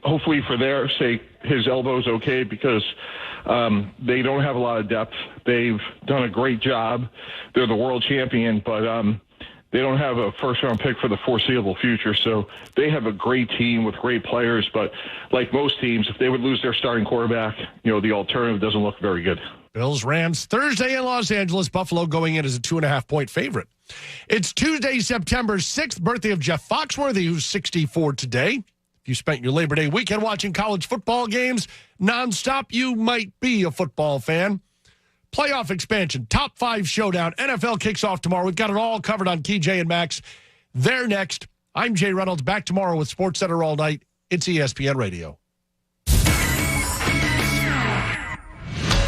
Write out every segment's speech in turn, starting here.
hopefully for their sake, his elbow's okay because they don't have a lot of depth. They've done a great job. They're the world champion, but they don't have a first-round pick for the foreseeable future. So they have a great team with great players. But like most teams, if they would lose their starting quarterback, the alternative doesn't look very good. Bills, Rams, Thursday in Los Angeles. Buffalo going in as a 2.5-point favorite. It's Tuesday, September 6th, birthday of Jeff Foxworthy, who's 64 today. If you spent your Labor Day weekend watching college football games nonstop, you might be a football fan. Playoff expansion, top 5 showdown. NFL kicks off tomorrow. We've got it all covered on TJ and Max. They're next. I'm Jay Reynolds, back tomorrow with SportsCenter all night. It's ESPN Radio.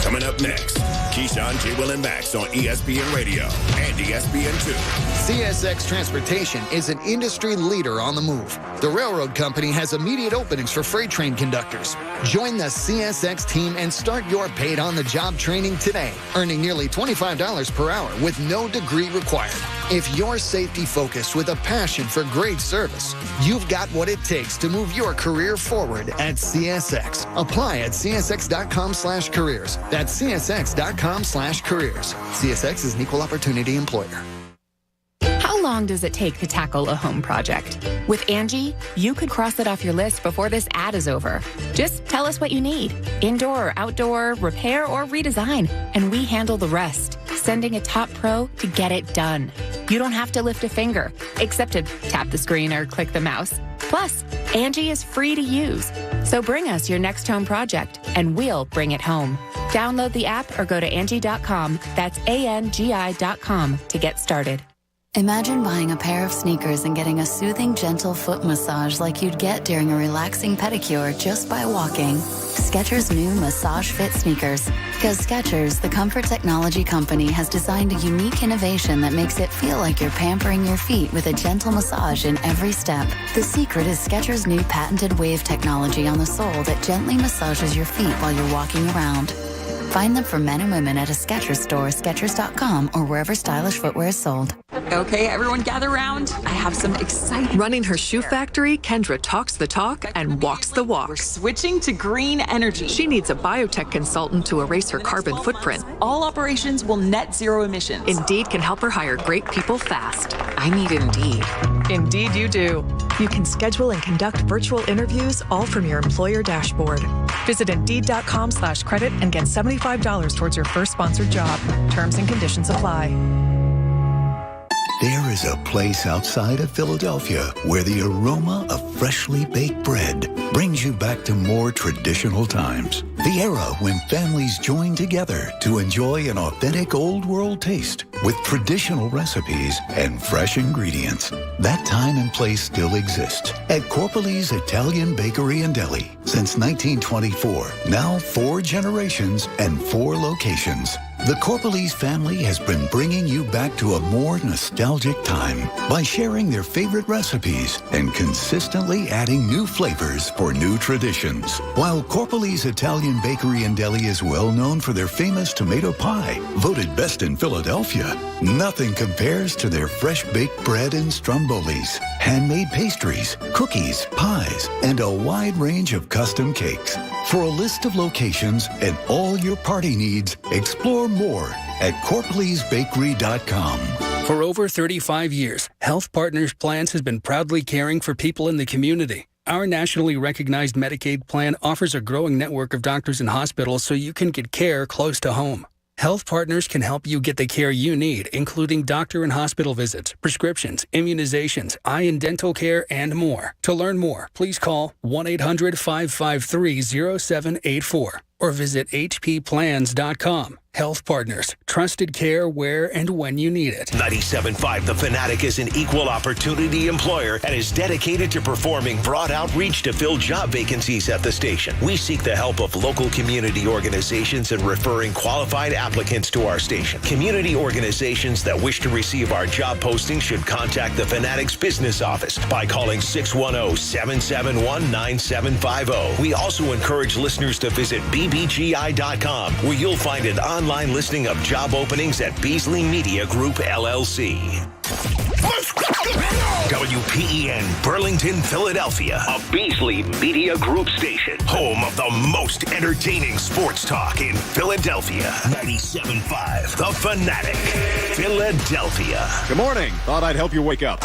Coming up next, Keyshawn, J. Will, and Max on ESPN Radio and ESPN2. CSX Transportation is an industry leader on the move. The railroad company has immediate openings for freight train conductors. Join the CSX team and start your paid-on-the-job training today, earning nearly $25 per hour with no degree required. If you're safety-focused with a passion for great service, you've got what it takes to move your career forward at CSX. Apply at csx.com/careers. That's csx.com/careers. CSX is an equal opportunity employer. How long does it take to tackle a home project? With Angie, you could cross it off your list before this ad is over. Just tell us what you need. Indoor or outdoor, repair or redesign, and we handle the rest, sending a top pro to get it done. You don't have to lift a finger, except to tap the screen or click the mouse. Plus, Angie is free to use. So bring us your next home project, and we'll bring it home. Download the app or go to Angie.com. That's ANGI.com to get started. Imagine buying a pair of sneakers and getting a soothing, gentle foot massage like you'd get during a relaxing pedicure just by walking. Skechers' new Massage Fit sneakers. Because Skechers, the comfort technology company, has designed a unique innovation that makes it feel like you're pampering your feet with a gentle massage in every step. The secret is Skechers' new patented wave technology on the sole that gently massages your feet while you're walking around. Find them for men and women at a Skechers store, Skechers.com, or wherever stylish footwear is sold. Okay, everyone gather around. I have some exciting... Running her shoe factory, Kendra talks the talk and walks the walk. We're switching to green energy. She needs a biotech consultant to erase her carbon footprint. All operations will net zero emissions. Indeed can help her hire great people fast. I need Indeed. Indeed you do. You can schedule and conduct virtual interviews all from your employer dashboard. Visit Indeed.com/credit and get $75 towards your first sponsored job. Terms and conditions apply. There is a place outside of Philadelphia where the aroma of freshly baked bread brings you back to more traditional times. The era when families joined together to enjoy an authentic old world taste with traditional recipes and fresh ingredients. That time and place still exists at Corpali's Italian Bakery and Deli. Since 1924, now 4 generations and 4 locations. The Corpali's family has been bringing you back to a more nostalgic time by sharing their favorite recipes and consistently adding new flavors for new traditions. While Corpali's Italian Bakery and Deli is well known for their famous tomato pie, voted best in Philadelphia, nothing compares to their fresh baked bread and strombolis, handmade pastries, cookies, pies, and a wide range of custom cakes. For a list of locations and all your party needs, explore more at CorpalesBakery.com. For over 35 years, Health Partners Plans has been proudly caring for people in the community. Our nationally recognized Medicaid plan offers a growing network of doctors and hospitals so you can get care close to home. Health Partners can help you get the care you need, including doctor and hospital visits, prescriptions, immunizations, eye and dental care, and more. To learn more, please call 1-800-553-0784 or visit hpplans.com. Health Partners, trusted care where and when you need it. 97.5 The Fanatic is an equal opportunity employer and is dedicated to performing broad outreach to fill job vacancies at the station. We seek the help of local community organizations in referring qualified applicants to our station. Community organizations that wish to receive our job posting should contact the Fanatic's business office by calling 610-771-9750. We also encourage listeners to visit bbgi.com, where you'll find an online listing of job openings at Beasley Media Group, LLC. WPEN Burlington, Philadelphia, a Beasley Media Group station, home of the most entertaining sports talk in Philadelphia. 97.5 The Fanatic, Philadelphia. Good morning. Thought I'd help you wake up.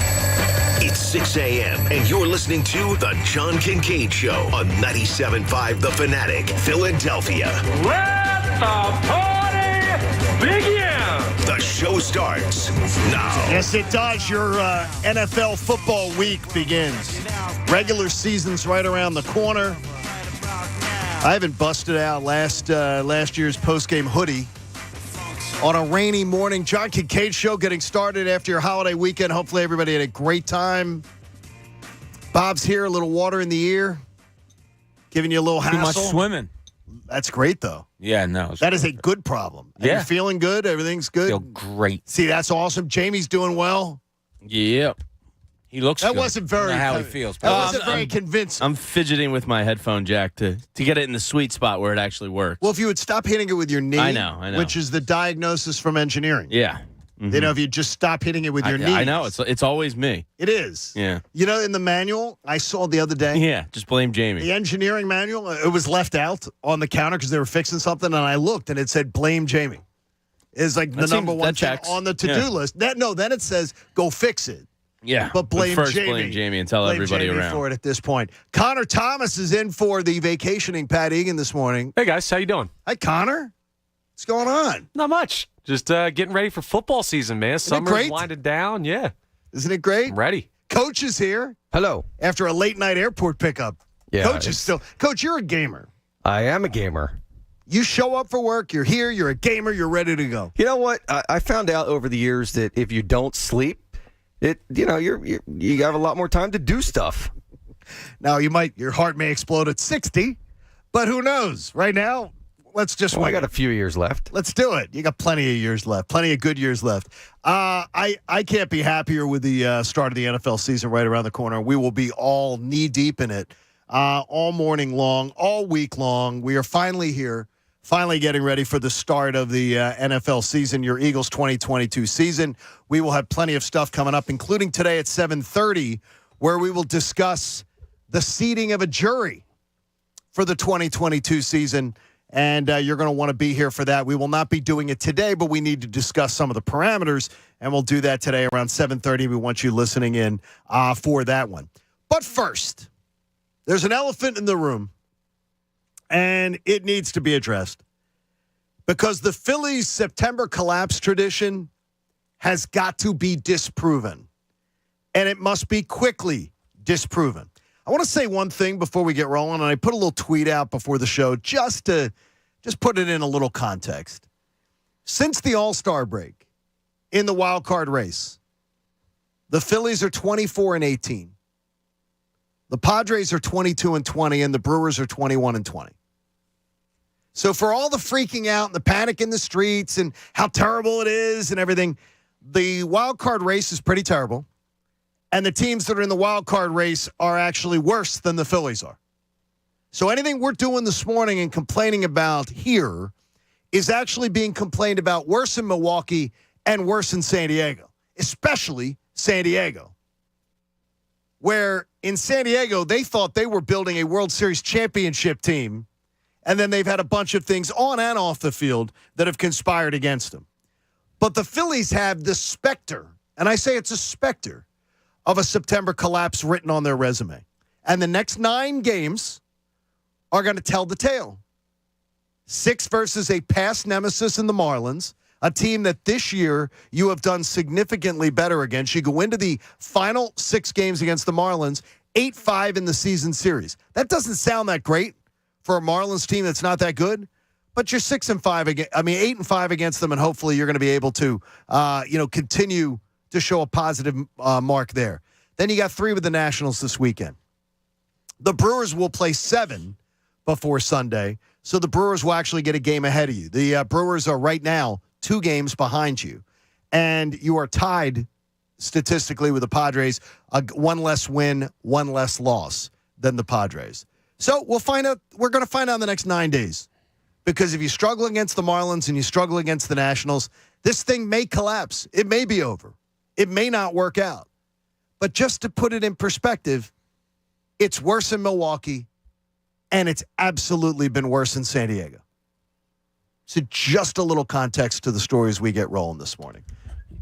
It's 6 a.m. and you're listening to The John Kincade Show on 97.5 The Fanatic, Philadelphia. Let the party begin! The show starts now. Yes, it does. Your NFL football week begins. Regular season's right around the corner. I haven't busted out last year's postgame hoodie on a rainy morning. John Kincade Show getting started after your holiday weekend. Hopefully everybody had a great time. Bob's here, a little water in the ear, giving you a little hassle. Too much swimming. That's great, though. Yeah, no. That is a good problem. And yeah. You're feeling good? Everything's good? Feel great. See, that's awesome. Jamie's doing well. Yep. He looks that good. Wasn't very. I don't know how he feels. That wasn't very convincing. I'm fidgeting with my headphone jack to get it in the sweet spot where it actually works. Well, if you would stop hitting it with your knee, I know. Which is the diagnosis from engineering. Yeah. Mm-hmm. You know, if you just stop hitting it with your knee. I know. It's always me. It is. Yeah. You know, in the manual I saw the other day. Yeah, just blame Jamie. The engineering manual, it was left out on the counter because they were fixing something, and I looked, and it said, blame Jamie. It's like the number one thing on the to-do list. Then it says, go fix it. Yeah. But blame first Jamie. Blame Jamie and tell everybody Jamie around. for it at this point. Connor Thomas is in for the vacationing Pat Egan this morning. Hey, guys. How you doing? Hi, Connor. What's going on? Not much. Just getting ready for football season, man. Summer's winding down. Yeah. Isn't it great? I'm ready. Coach is here. Hello. After a late-night airport pickup. Yeah. Coach is still. Coach, you're a gamer. I am a gamer. You show up for work. You're here. You're a gamer. You're ready to go. You know what? I found out over the years that if you don't sleep, you have a lot more time to do stuff. Now your heart may explode at 60, but who knows? Right now, let's just. I got a few years left. Let's do it. You got plenty of years left. Plenty of good years left. I can't be happier with the start of the NFL season right around the corner. We will be all knee deep in it all morning long, all week long. We are finally here. Finally getting ready for the start of the NFL season, your Eagles 2022 season. We will have plenty of stuff coming up, including today at 7:30, where we will discuss the seating of a jury for the 2022 season. And you're going to want to be here for that. We will not be doing it today, but we need to discuss some of the parameters, and we'll do that today around 7:30. We want you listening in for that one. But first, there's an elephant in the room. And it needs to be addressed because the Phillies' September collapse tradition has got to be disproven, and it must be quickly disproven. I want to say one thing before we get rolling, and I put a little tweet out before the show just to put it in a little context. Since the All-Star break in the wild card race, the Phillies are 24-18. The Padres are 22-20, and the Brewers are 21-20. So for all the freaking out and the panic in the streets and how terrible it is and everything, the wild card race is pretty terrible. And the teams that are in the wild card race are actually worse than the Phillies are. So anything we're doing this morning and complaining about here is actually being complained about worse in Milwaukee and worse in San Diego, especially San Diego, where in San Diego they thought they were building a World Series championship team, and then they've had a bunch of things on and off the field that have conspired against them. But the Phillies have the specter, and I say it's a specter, of a September collapse written on their resume. And the next 9 games are going to tell the tale. 6 versus a past nemesis in the Marlins, a team that this year you have done significantly better against. You go into the final 6 games against the Marlins, 8-5 in the season series. That doesn't sound that great for a Marlins team that's not that good, but you're 6-5 again. I mean, 8-5 against them, and hopefully you're going to be able to, continue to show a positive mark there. Then you got 3 with the Nationals this weekend. The Brewers will play 7 before Sunday, so the Brewers will actually get a game ahead of you. The Brewers are right now 2 games behind you, and you are tied statistically with the Padres, 1 less win, 1 less loss than the Padres. So we'll find out. We're going to find out in the next 9 days, because if you struggle against the Marlins and you struggle against the Nationals, this thing may collapse. It may be over. It may not work out. But just to put it in perspective, it's worse in Milwaukee, and it's absolutely been worse in San Diego. So just a little context to the stories we get rolling this morning.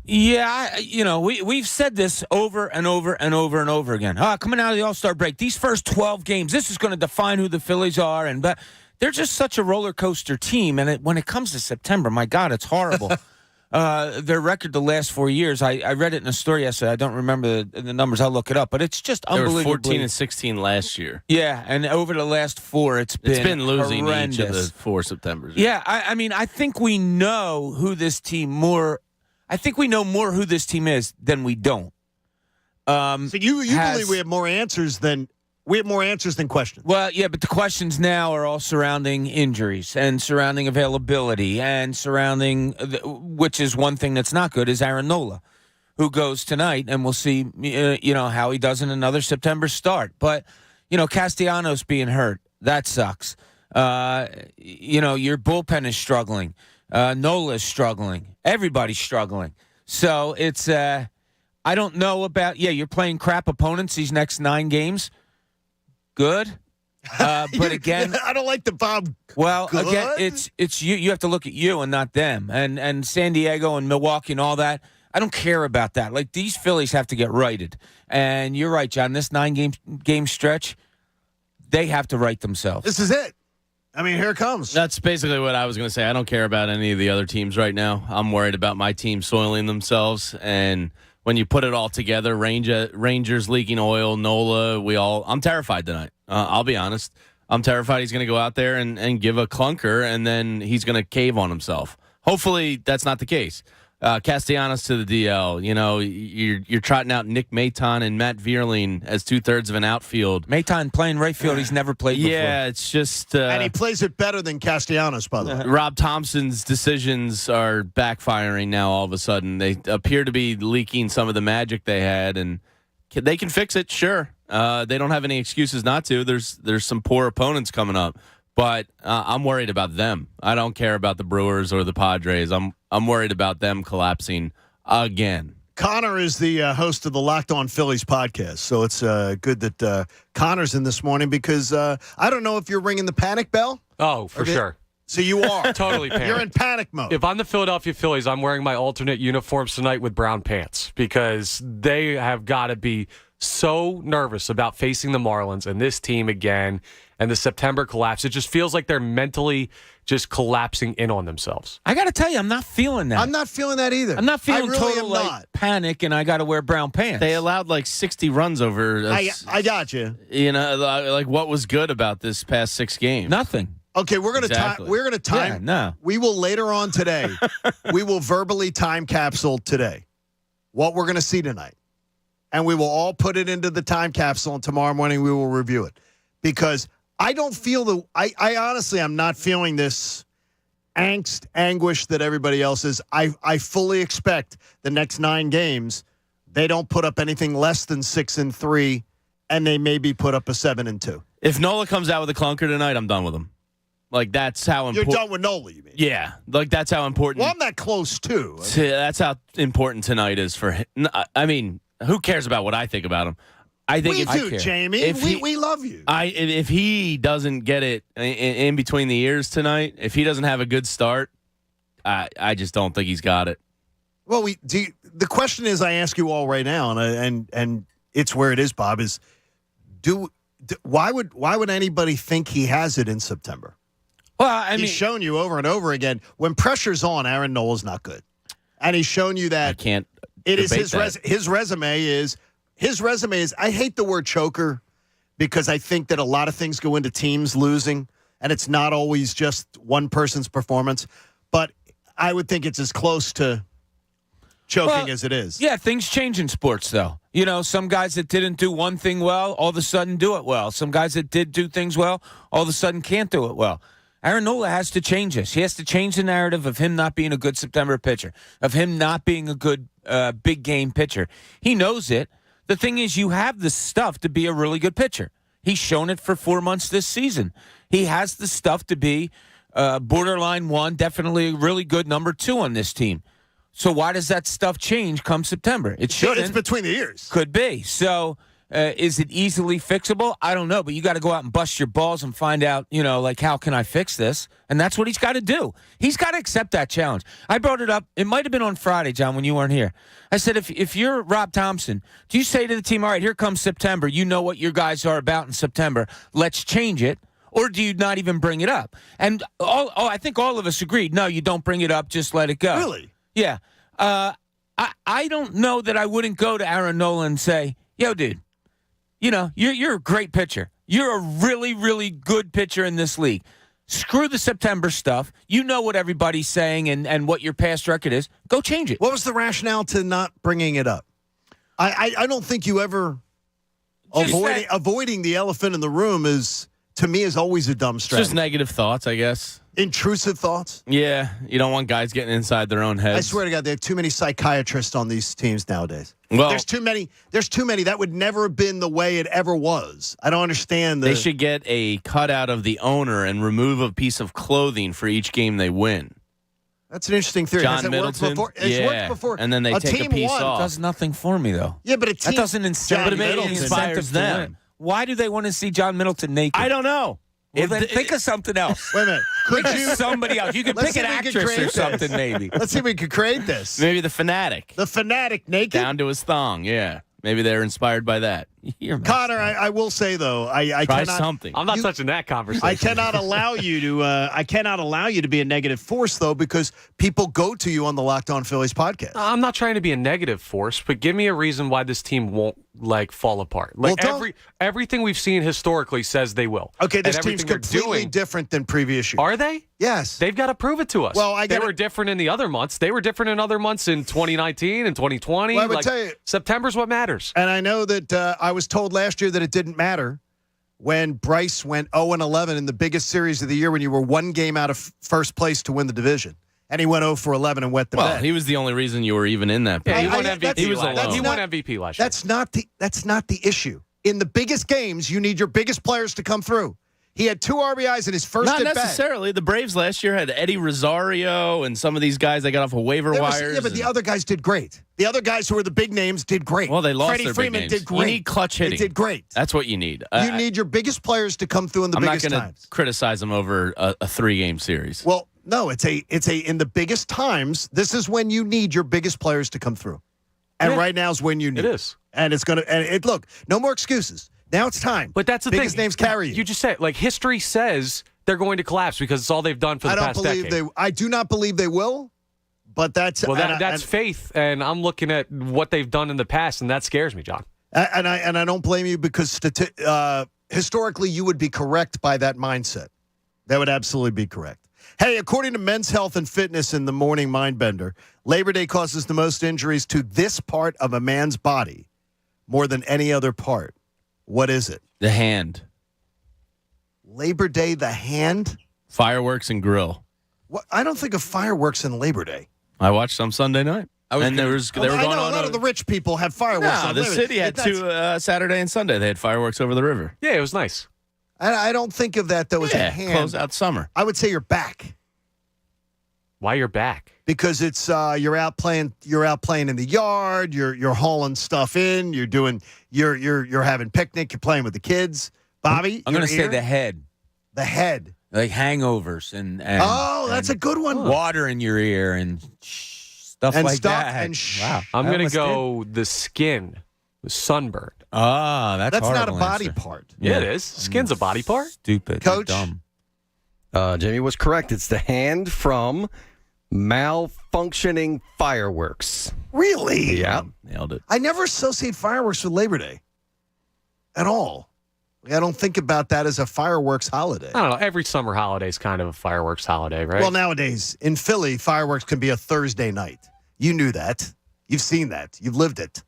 Yeah, we've said this over and over and over and over again. Coming out of the All-Star break, these first 12 games, this is going to define who the Phillies are. But they're just such a roller coaster team. And when it comes to September, my God, it's horrible. Their record the last 4 years, I read it in a story yesterday. I don't remember the numbers. I'll look it up. But it's just unbelievable. They were 14 and 16 last year. Yeah, and over the last 4, it's been losing horrendous. each of the 4 Septembers. Yeah, I think we know who this team more. I think we know more who this team is than we don't. So you believe we have more answers than questions? Well, yeah, but the questions now are all surrounding injuries and surrounding availability and surrounding, which is one thing that's not good, is Aaron Nola, who goes tonight, and we'll see, how he does in another September start. But, Castellanos being hurt, that sucks. Your bullpen is struggling. Nola's struggling. Everybody's struggling. So it's, I don't know about, you're playing crap opponents these next 9 games. Good. But again, I don't like the Bob. Well, good. Again, it's you. You have to look at you and not them. And San Diego and Milwaukee and all that. I don't care about that. Like, these Phillies have to get righted. And you're right, John. This 9-game stretch, they have to right themselves. This is it. I mean, here it comes. That's basically what I was going to say. I don't care about any of the other teams right now. I'm worried about my team soiling themselves. And when you put it all together, Rangers leaking oil, Nola, I'm terrified tonight. I'll be honest. I'm terrified he's going to go out there and give a clunker, and then he's going to cave on himself. Hopefully that's not the case. Castellanos to the DL. You're trotting out Nick Maton and Matt Vierling as 2/3 of an outfield. Maton playing right field. He's never played before. Yeah, it's just... and he plays it better than Castellanos, by the way. Rob Thompson's decisions are backfiring now all of a sudden. They appear to be leaking some of the magic they had, and they can fix it, sure. They don't have any excuses not to. There's some poor opponents coming up. But I'm worried about them. I don't care about the Brewers or the Padres. I'm worried about them collapsing again. Connor is the host of the Locked On Phillies podcast, so it's good that Connor's in this morning because I don't know if you're ringing the panic bell. Oh, for sure. So you are. Totally panicked. You're in panic mode. If I'm the Philadelphia Phillies, I'm wearing my alternate uniforms tonight with brown pants because they have got to be so nervous about facing the Marlins and this team again and the September collapse. It just feels like they're mentally just collapsing in on themselves. I got to tell you, I'm not feeling that. I'm not feeling that either. I'm not feeling really total panic, and I got to wear brown pants. They allowed like 60 runs over. I got you. Like what was good about this past 6 games? Nothing. Okay, we're gonna Exactly. time. Yeah, no. We will later on today. We will verbally time capsule today what we're gonna see tonight, and we will all put it into the time capsule. And tomorrow morning we will review it because I don't feel I honestly I'm not feeling this angst, anguish that everybody else is. I fully expect the next 9 games they don't put up anything less than 6-3, and they maybe put up a 7-2. If Nola comes out with a clunker tonight, I'm done with him. Like, that's how important. You're done with Nola, you mean? Yeah. Like, that's how important. Well, I'm that close, too. That's how important tonight is for him. I mean, who cares about what I think about him? I think we do, Jamie. We love you. If he doesn't get it in between the ears tonight, if he doesn't have a good start, I just don't think he's got it. Well, the question is, I ask you all right now, and it's where it is, Bob, is why would anybody think he has it in September? Well, he's shown you over and over again when pressure's on, Aaron Nola's not good, and he's shown you that. I can't. It is his resume is. I hate the word choker because I think that a lot of things go into teams losing, and it's not always just one person's performance. But I would think it's as close to choking as it is. Yeah, things change in sports, though. Some guys that didn't do one thing well, all of a sudden do it well. Some guys that did do things well, all of a sudden can't do it well. Aaron Nola has to change this. He has to change the narrative of him not being a good September pitcher, of him not being a good big game pitcher. He knows it. The thing is, you have the stuff to be a really good pitcher. He's shown it for 4 months this season. He has the stuff to be borderline 1, definitely a really good number 2 on this team. So why does that stuff change come September? It shouldn't. It's between the years. Could be. So is it easily fixable? I don't know, but you got to go out and bust your balls and find out, like, how can I fix this? And that's what he's got to do. He's got to accept that challenge. I brought it up. It might have been on Friday, John, when you weren't here. I said, if you're Rob Thompson, do you say to the team, all right, here comes September. You know what your guys are about in September. Let's change it. Or do you not even bring it up? And I think all of us agreed, no, you don't bring it up. Just let it go. Really? Yeah. I don't know that I wouldn't go to Aaron Nola and say, yo, dude, you're a great pitcher. You're a really, really good pitcher in this league. Screw the September stuff. You know what everybody's saying and what your past record is. Go change it. What was the rationale to not bringing it up? I don't think you ever avoiding the elephant in the room to me is always a dumb strategy. Just negative thoughts, I guess. Intrusive thoughts? Yeah, you don't want guys getting inside their own heads. I swear to God, they have too many psychiatrists on these teams nowadays. Well, there's too many. That would never have been the way it ever was. I don't understand. They should get a cutout of the owner and remove a piece of clothing for each game they win. That's an interesting theory. John Middleton, worked before. And then they take a piece off. It does nothing for me, though. Yeah, but that doesn't inspires them. Why do they want to see John Middleton naked? I don't know. Well, then think of something else. Wait a minute. Could you somebody else? You could pick an actress or something, maybe. Let's see if we could create this. Maybe the Fanatic. The Fanatic naked? Down to his thong, yeah. Maybe they're inspired by that. Connor, I will say though, I try cannot, something. I'm not touching that conversation. I cannot allow you to. I cannot allow you to be a negative force though, because people go to you on the Locked On Phillies podcast. I'm not trying to be a negative force, but give me a reason why this team won't fall apart. Everything we've seen historically says they will. Okay, this team's completely different than previous years. Are they? Yes. They've got to prove it to us. Well, they were different in the other months. They were different in other months in 2019 and 2020. Well, I would tell you, September's what matters. And I know that I was told last year that it didn't matter when Bryce went 0-11 in the biggest series of the year when you were one game out of first place to win the division. And he went 0-11 and wet the bed. Well, he was the only reason you were even in that. Yeah, he won MVP. He was alone. He won MVP last year. That's not the issue. In the biggest games, you need your biggest players to come through. He had 2 RBIs in his first at bat. Not necessarily. The Braves last year had Eddie Rosario and some of these guys that got off of waiver wires. Yeah, but the other guys did great. The other guys who were the big names did great. Well, they lost Freddie their Freeman big names. did great. You need clutch hitting. They did great. That's what you need. You need your biggest players to come through in the biggest times. I'm not going to criticize them over a 3-game series. Well, no, it's in the biggest times. This is when you need your biggest players to come through, and right now is when you need it. Is and it's gonna look, no more excuses. Now it's time. But that's the biggest thing. Names carry you. You just said history says they're going to collapse because it's all they've done for the past decade. I do not believe they will. But that's that's faith, and I'm looking at what they've done in the past, and that scares me, John. And I don't blame you because historically you would be correct by that mindset. That would absolutely be correct. Hey, according to Men's Health and Fitness in the Morning Mindbender, Labor Day causes the most injuries to this part of a man's body more than any other part. What is it? The hand. Labor Day, the hand? Fireworks and grill. What? I don't think of fireworks in Labor Day. I watched some Sunday night. They were going on. A lot of the rich people have fireworks. No, the city had 2 Saturday and Sunday. They had fireworks over the river. Yeah, it was nice. I don't think of that though as a hand. Close out summer. I would say your back. Why your back? Because it's you're out playing in the yard. You're hauling stuff in. You're having picnic. You're playing with the kids. Bobby, I'm going to say the head. The head. Like hangovers and that's a good one. Water in your ear and stuff like that. Wow. I'm going to go the skin, the sunburn. Ah, that's not a body part. Yeah, it is. Skin's a body part. Stupid. Coach. Dumb. Jamie was correct. It's the hand from malfunctioning fireworks. Really? Yeah. Nailed it. I never associate fireworks with Labor Day at all. I don't think about that as a fireworks holiday. I don't know. Every summer holiday is kind of a fireworks holiday, right? Well, nowadays, in Philly, fireworks can be a Thursday night. You knew that. You've seen that. You've lived it.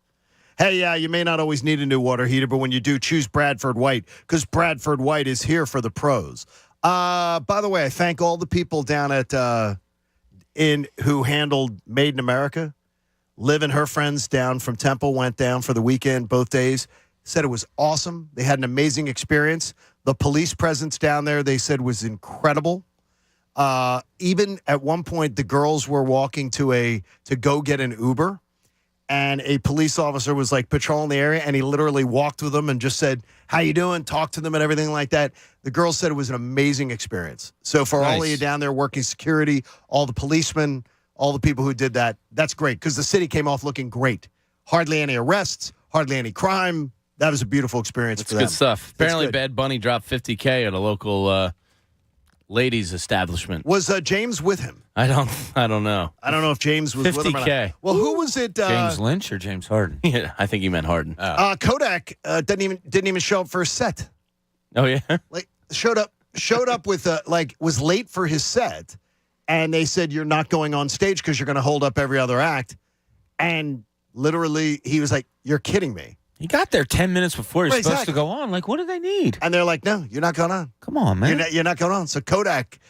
Hey, you may not always need a new water heater, but when you do, choose Bradford White because Bradford White is here for the pros. By the way, I thank all the people down at who handled Made in America. Liv and her friends down from Temple went down for the weekend both days. Said it was awesome. They had an amazing experience. The police presence down there, they said, was incredible. Even at one point, the girls were walking to go get an Uber, and a police officer was like patrolling the area, and he literally walked with them and just said, "How you doing?" Talked to them and everything like that. The girls said it was an amazing experience. So for all of you down there working security, all the policemen, all the people who did that, that's great because the city came off looking great. Hardly any arrests, hardly any crime. That was a beautiful experience for them. Good stuff. Apparently, Bad Bunny dropped $50K at a local ladies' establishment. Was James with him? I don't know. I don't know if James was with him. $50K. Well, who was it? James Lynch or James Harden? Yeah, I think he meant Harden. Kodak didn't even show up for his set. Oh yeah, like showed up with was late for his set, and they said you're not going on stage because you're going to hold up every other act, and literally he was like, "You're kidding me." He got there 10 minutes before he's supposed to go on. Like, what do they need? And they're like, "No, you're not going on. Come on, man. You're not going on." So Kodak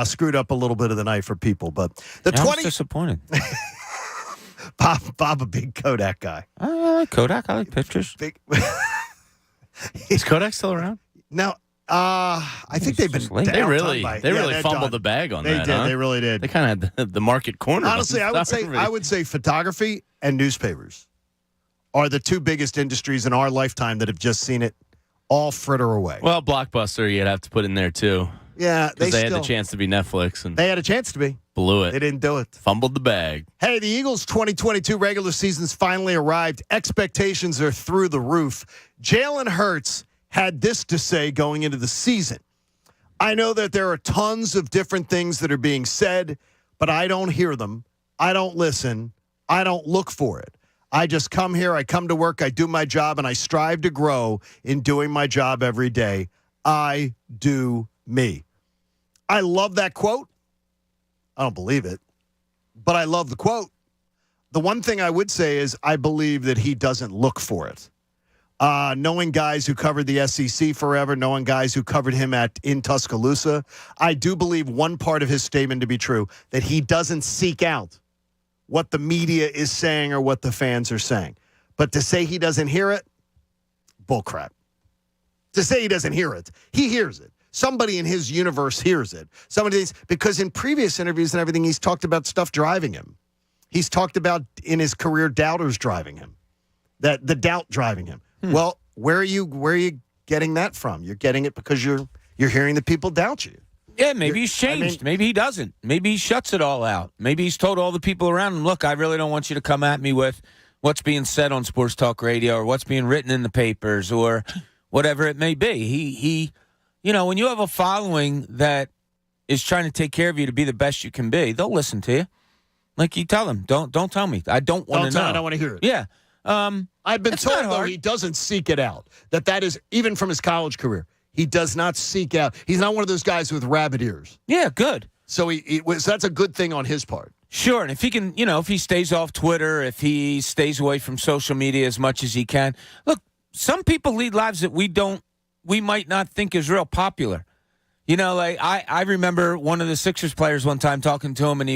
screwed up a little bit of the night for people, but I was disappointed. Bob, a big Kodak guy. I like Kodak. I like pictures. Is Kodak still around? No. I think they've been. They really fumbled the bag on that. They did. Huh? They really did. They kind of had the market cornered. Honestly, I would say photography and newspapers are the two biggest industries in our lifetime that have just seen it all fritter away. Well, Blockbuster, you'd have to put in there too. Yeah, they had the chance to be Netflix, and they had a chance to be. Blew it. They didn't do it. Fumbled the bag. Hey, the Eagles' 2022 regular season's finally arrived. Expectations are through the roof. Jalen Hurts had this to say going into the season. "I know that there are tons of different things that are being said, but I don't hear them. I don't listen. I don't look for it. I just come here, I come to work, I do my job, and I strive to grow in doing my job every day. I do me." I love that quote. I don't believe it, but I love the quote. The one thing I would say is I believe that he doesn't look for it. Knowing guys who covered the SEC forever, knowing guys who covered him in Tuscaloosa, I do believe one part of his statement to be true, that he doesn't seek out what the media is saying or what the fans are saying. But to say he doesn't hear it, bullcrap. To say he doesn't hear it, he hears it. Somebody in his universe hears it. Because in previous interviews and everything, he's talked about stuff driving him. He's talked about in his career doubters driving him, that the doubt driving him. Well, where are you getting that from? You're getting it because you're hearing that people doubt you. Yeah, maybe he's changed. Maybe he doesn't. Maybe he shuts it all out. Maybe he's told all the people around him, "Look, I really don't want you to come at me with what's being said on sports talk radio or what's being written in the papers or whatever it may be." He when you have a following that is trying to take care of you to be the best you can be, they'll listen to you. Like you tell them, don't tell me. I don't want to know. I don't want to hear it. Yeah. I've been told, though, he doesn't seek it out. That is, even from his college career, he does not seek out. He's not one of those guys with rabbit ears. Yeah, good. So that's a good thing on his part. Sure, and if he can, if he stays off Twitter, if he stays away from social media as much as he can. Look, some people lead lives that we might not think is real popular. Like I remember one of the Sixers players one time talking to him, and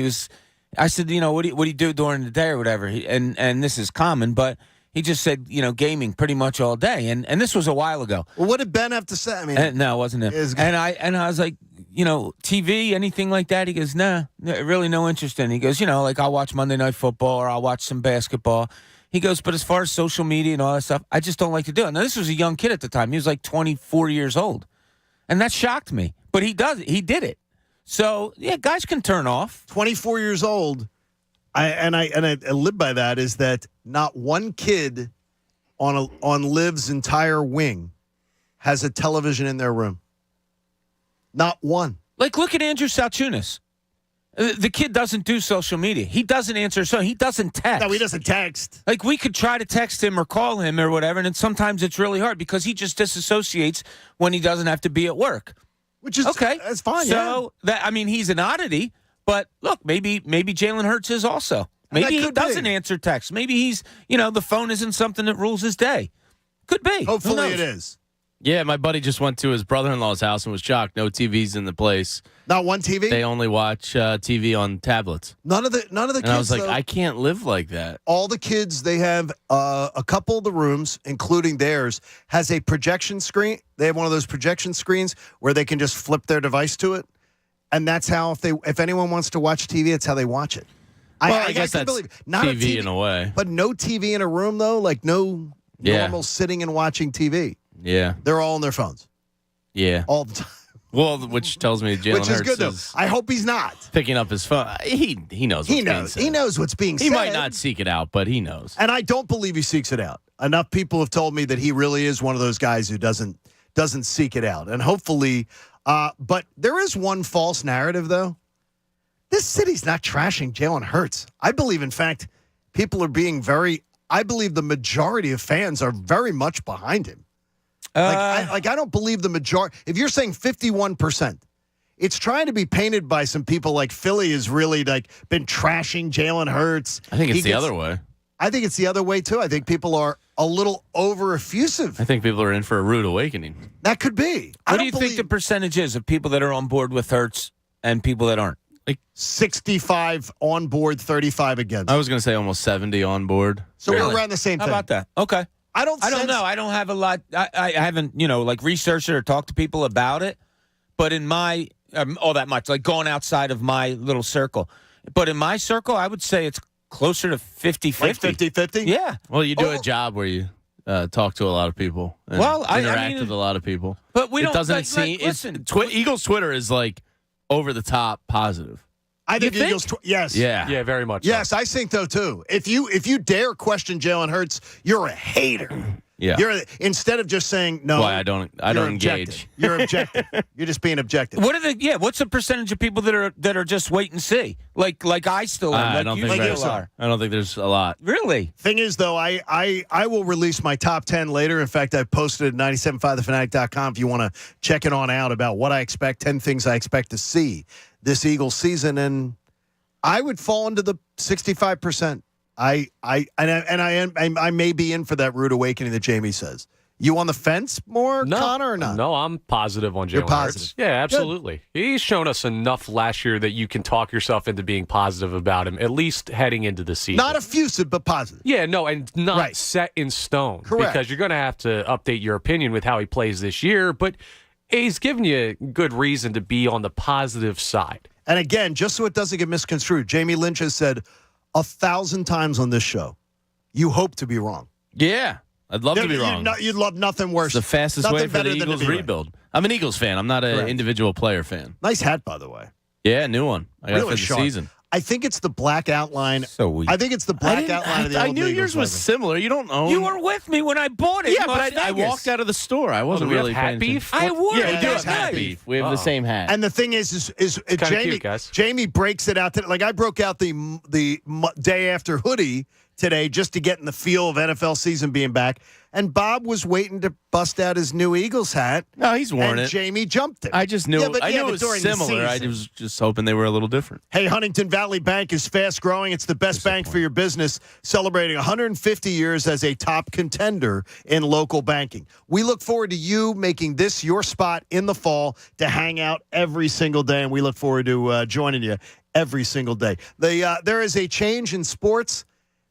I said, what do you do during the day or whatever? And this is common, but he just said, gaming pretty much all day. And this was a while ago. Well, what did Ben have to say? No, it wasn't him. And I was like, TV, anything like that? He goes, nah, really no interest in it. He goes, like I'll watch Monday Night Football or I'll watch some basketball. He goes, but as far as social media and all that stuff, I just don't like to do it. Now, this was a young kid at the time. He was like 24 years old. And that shocked me. But he did it. So, yeah, guys can turn off. 24 years old, I live by that, is that not one kid on Liv's entire wing has a television in their room. Not one. Like, look at Andrew Salchunas. The kid doesn't do social media. He doesn't answer. So he doesn't text. No, he doesn't text. Like, we could try to text him or call him or whatever, and then sometimes it's really hard because he just disassociates when he doesn't have to be at work. Which is okay. That's fine. So he's an oddity. But look, maybe Jalen Hurts is also. Maybe he doesn't answer texts. Maybe he's the phone isn't something that rules his day. Could be. Hopefully it is. Yeah, my buddy just went to his brother-in-law's house and was shocked. No TVs in the place. Not one TV? They only watch TV on tablets. None of the kids. And I was like, I can't live like that. All the kids, they have a couple of the rooms, including theirs, has a projection screen. They have one of those projection screens where they can just flip their device to it. And that's how, if anyone wants to watch TV, it's how they watch it. I guess that's not TV in a way. But no TV in a room, though? Like no normal sitting and watching TV. Yeah. They're all on their phones. Yeah. All the time. Well, which tells me Jalen Hurts is good, though. I hope he's not. Picking up his phone. He knows what's being said. He knows what's being said. He might not seek it out, but he knows. And I don't believe he seeks it out. Enough people have told me that he really is one of those guys who doesn't seek it out. And hopefully, but there is one false narrative, though. This city's not trashing Jalen Hurts. I believe, in fact, people are being I believe the majority of fans are very much behind him. I don't believe the majority. If you're saying 51%, it's trying to be painted by some people like Philly has really been trashing Jalen Hurts. I think it's the other way. I think it's the other way, too. I think people are a little over-effusive. I think people are in for a rude awakening. That could be. What do you think the percentage is of people that are on board with Hurts and people that aren't? 65 on board, 35 against. I was going to say almost 70 on board. So we're around the same thing. How about that? Okay. I don't know. I don't have a lot. I haven't, researched it or talked to people about it. But in my, all that much, going outside of my little circle. But in my circle, I would say it's closer to 50-50. Like 50-50? Yeah. Well, you do a job where you talk to a lot of people. And interact with a lot of people. But we don't. It doesn't seem. Listen, Eagles Twitter is over the top positive. I think Eagles. Yes. Yeah, very much. Yes, I think though too. If you dare question Jalen Hurts, you're a hater. Yeah. Instead of just saying no. Why I don't engage. You're objective. You're just being objective. What's the percentage of people that are just wait and see? Like I still am. I don't think there's a lot. Really? Thing is though, I will release my top 10 later. In fact, I've posted at 97.5thefanatic.com if you want to check it on out about what I expect, 10 things I expect to see this Eagles season, and I would fall into the 65%. I may be in for that rude awakening that Jamie says. You on the fence more, Connor, or not? No, I'm positive on Jalen You're positive. Hurts. Yeah, absolutely. Good. He's shown us enough last year that you can talk yourself into being positive about him, at least heading into the season. Not effusive, but positive. Yeah, no, and not set in stone. Correct. Because you're going to have to update your opinion with how he plays this year, but he's given you good reason to be on the positive side. And again, just so it doesn't get misconstrued, Jamie Lynch has said 1,000 times on this show, you hope to be wrong. Yeah, I'd love to be wrong. You'd love nothing worse. It's the fastest way for the Eagles rebuild. I'm an Eagles fan. I'm not an individual player fan. Nice hat, by the way. Yeah, new one. I got it for the season. I think it's the black outline. So weak. I think it's the black outline of the old I knew yours was similar. You don't own. You were with me when I bought it. Yeah, but I walked out of the store. I wasn't really hat beef. I would. Yeah, we do have hat beef. We have the same hat. And the thing is Jamie, cute, guys. Jamie breaks it out. I broke out the day after hoodie today just to get in the feel of NFL season being back. And Bob was waiting to bust out his new Eagles hat. No, he's worn it. Jamie jumped it. I just knew. I knew it was similar. I was just hoping they were a little different. Hey, Huntington Valley Bank is fast growing. It's the best bank for your business, celebrating 150 years as a top contender in local banking. We look forward to you making this your spot in the fall to hang out every single day, and we look forward to joining you every single day. There is a change in sports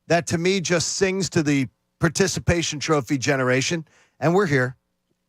that, to me, just sings to the participation trophy generation, and we're here.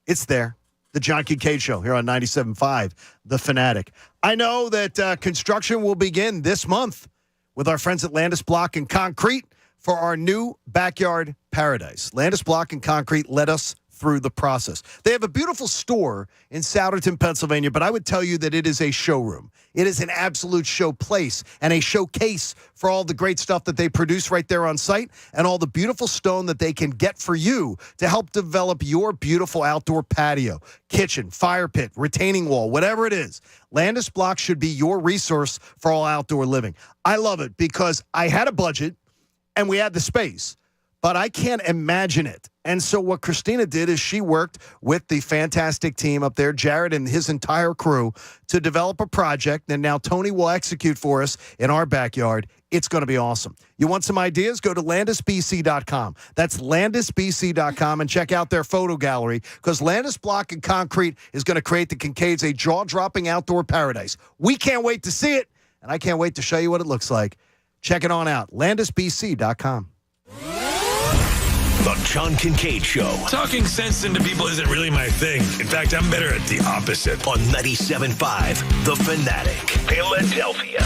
It's there. The John Kincade Show here on 97.5 The Fanatic. I know that construction will begin this month with our friends at Landis Block and Concrete for our new backyard paradise. Landis Block and Concrete led us through the process. They have a beautiful store in Souderton, Pennsylvania, but I would tell you that it is a showroom. It is an absolute show place and a showcase for all the great stuff that they produce right there on site and all the beautiful stone that they can get for you to help develop your beautiful outdoor patio, kitchen, fire pit, retaining wall, whatever it is. Landis Block should be your resource for all outdoor living. I love it because I had a budget and we had the space, but I can't imagine it. And so what Christina did is she worked with the fantastic team up there, Jared and his entire crew, to develop a project. And now Tony will execute for us in our backyard. It's going to be awesome. You want some ideas? Go to landisbc.com. That's landisbc.com and check out their photo gallery because Landis Block and Concrete is going to create the Kincades a jaw-dropping outdoor paradise. We can't wait to see it, and I can't wait to show you what it looks like. Check it on out. landisbc.com. The John Kincade Show. Talking sense into people isn't really my thing. In fact, I'm better at the opposite. On 97.5 The Fanatic, Philadelphia.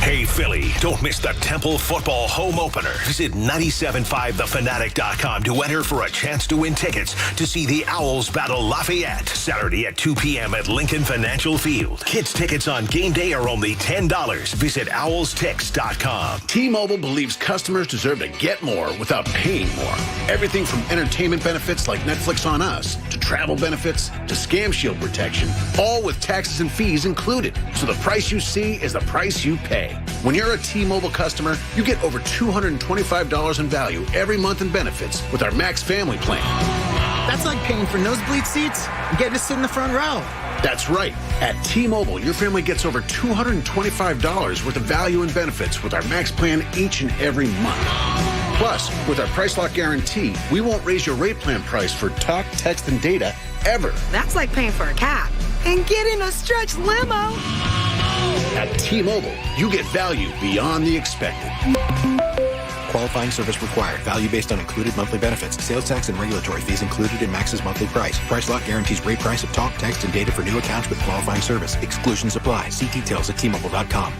Hey, Philly, don't miss the Temple football home opener. Visit 97.5thefanatic.com to enter for a chance to win tickets to see the Owls battle Lafayette Saturday at 2 p.m. at Lincoln Financial Field. Kids tickets on game day are only $10. Visit owlstix.com. T-Mobile believes customers deserve to get more without paying more. Everything from entertainment benefits like Netflix on Us to travel benefits to Scam Shield protection, all with taxes and fees included. So the price you see is the price you pay. When you're a T-Mobile customer, you get over $225 in value every month in benefits with our Max Family Plan. That's like paying for nosebleed seats and getting to sit in the front row. That's right. At T-Mobile, your family gets over $225 worth of value and benefits with our Max Plan each and every month. Plus, with our Price Lock Guarantee, we won't raise your rate plan price for talk, text, and data ever. That's like paying for a cab and getting a stretch limo. At T-Mobile, you get value beyond the expected. Qualifying service required. Value based on included monthly benefits. Sales tax and regulatory fees included in Max's monthly price. Price Lock guarantees rate price of talk, text, and data for new accounts with qualifying service. Exclusions apply. See details at T-Mobile.com.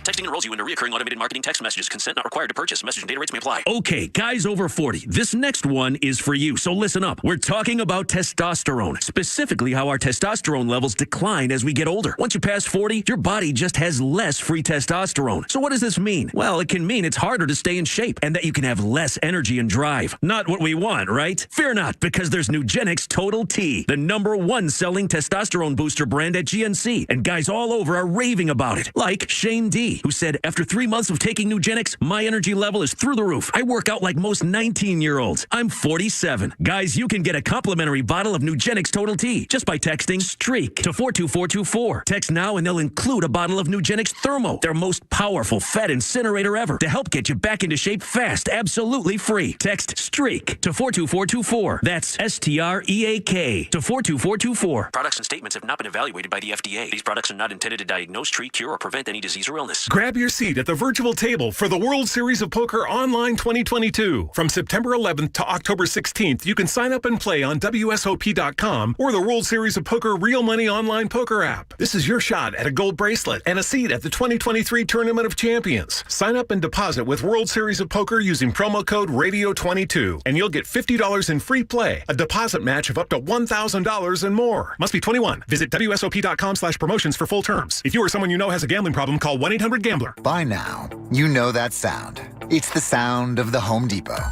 Texting enrolls you into recurring automated marketing text messages. Consent not required to purchase. Message and data rates may apply. Okay, guys over 40, this next one is for you, so listen up. We're talking about testosterone, specifically how our testosterone levels decline as we get older. Once you pass 40, your body just has less free testosterone. So what does this mean? Well, it can mean it's harder to stay in shape and that you can have less energy and drive. Not what we want, right? Fear not, because there's Nugenix Total T, the #1 selling testosterone booster brand at GNC, and guys all over are raving about it, like Shane D., who said, after 3 months of taking Nugenix, my energy level is through the roof. I work out like most 19-year-olds. I'm 47. Guys, you can get a complimentary bottle of Nugenix Total T just by texting STREAK to 42424. Text now and they'll include a bottle of Nugenix Thermo, their most powerful fat incinerator ever, to help get you back into shape fast, absolutely free. Text STREAK to 42424. That's STREAK to 42424. Products and statements have not been evaluated by the FDA. These products are not intended to diagnose, treat, cure, or prevent any disease or illness. Grab your seat at the virtual table for the World Series of Poker Online 2022. From September 11th to October 16th, you can sign up and play on WSOP.com or the World Series of Poker Real Money Online Poker app. This is your shot at a gold bracelet and a seat at the 2023 Tournament of Champions. Sign up and deposit with World Series of Poker using promo code RADIO22, and you'll get $50 in free play, a deposit match of up to $1,000 and more. Must be 21. Visit WSOP.com/promotions for full terms. If you or someone you know has a gambling problem, call 1-800-GAMBLER. By now, you know that sound. It's the sound of the Home Depot.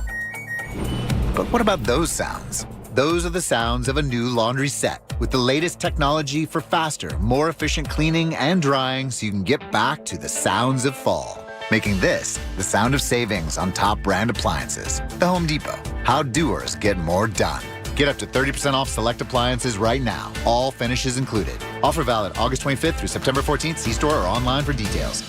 But what about those sounds? Those are the sounds of a new laundry set with the latest technology for faster, more efficient cleaning and drying so you can get back to the sounds of fall. Making this the sound of savings on top brand appliances. The Home Depot. How doers get more done. Get up to 30% off select appliances right now. All finishes included. Offer valid August 25th through September 14th. See store or online for details.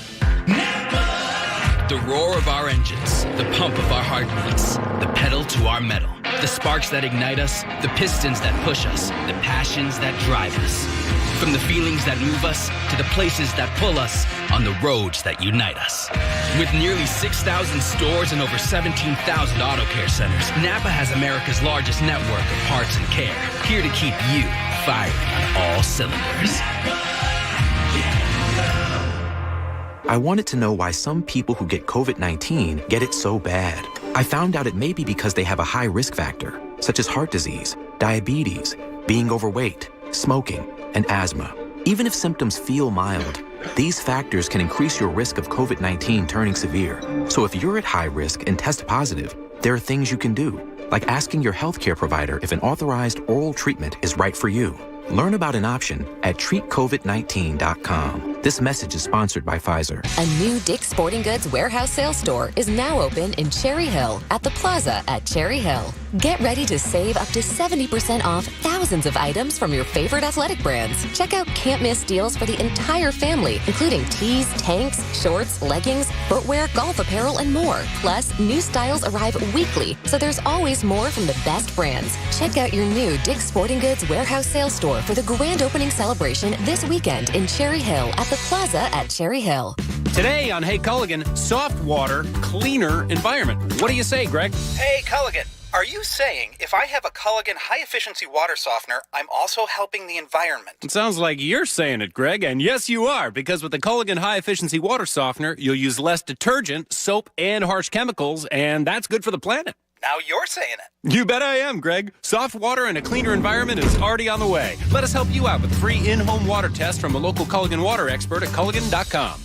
The roar of our engines, the pump of our heartbeats, the pedal to our metal, the sparks that ignite us, the pistons that push us, the passions that drive us. From the feelings that move us to the places that pull us on the roads that unite us. With nearly 6,000 stores and over 17,000 auto care centers, Napa has America's largest network of parts and care, here to keep you firing on all cylinders. I wanted to know why some people who get COVID-19 get it so bad. I found out it may be because they have a high risk factor, such as heart disease, diabetes, being overweight, smoking, and asthma. Even if symptoms feel mild, these factors can increase your risk of COVID-19 turning severe. So if you're at high risk and test positive, there are things you can do, like asking your healthcare provider if an authorized oral treatment is right for you. Learn about an option at treatcovid19.com. This message is sponsored by Pfizer. A new Dick's Sporting Goods warehouse sales store is now open in Cherry Hill at the Plaza at Cherry Hill. Get ready to save up to 70% off thousands of items from your favorite athletic brands. Check out can't-miss deals for the entire family, including tees, tanks, shorts, leggings, footwear, golf apparel, and more. Plus, new styles arrive weekly, so there's always more from the best brands. Check out your new Dick's Sporting Goods warehouse sales store for the grand opening celebration this weekend in Cherry Hill at the Plaza at Cherry Hill. Today on Hey Culligan, soft water, cleaner environment. What do you say, Greg? Hey Culligan, Are you saying if I have a Culligan high-efficiency water softener, I'm also helping the environment? It sounds like you're saying it, Greg, and yes, you are, because with the Culligan high-efficiency water softener, you'll use less detergent, soap, and harsh chemicals, and that's good for the planet. Now you're saying it. You bet I am, Greg. Soft water and a cleaner environment is already on the way. Let us help you out with a free in-home water test from a local Culligan water expert at Culligan.com.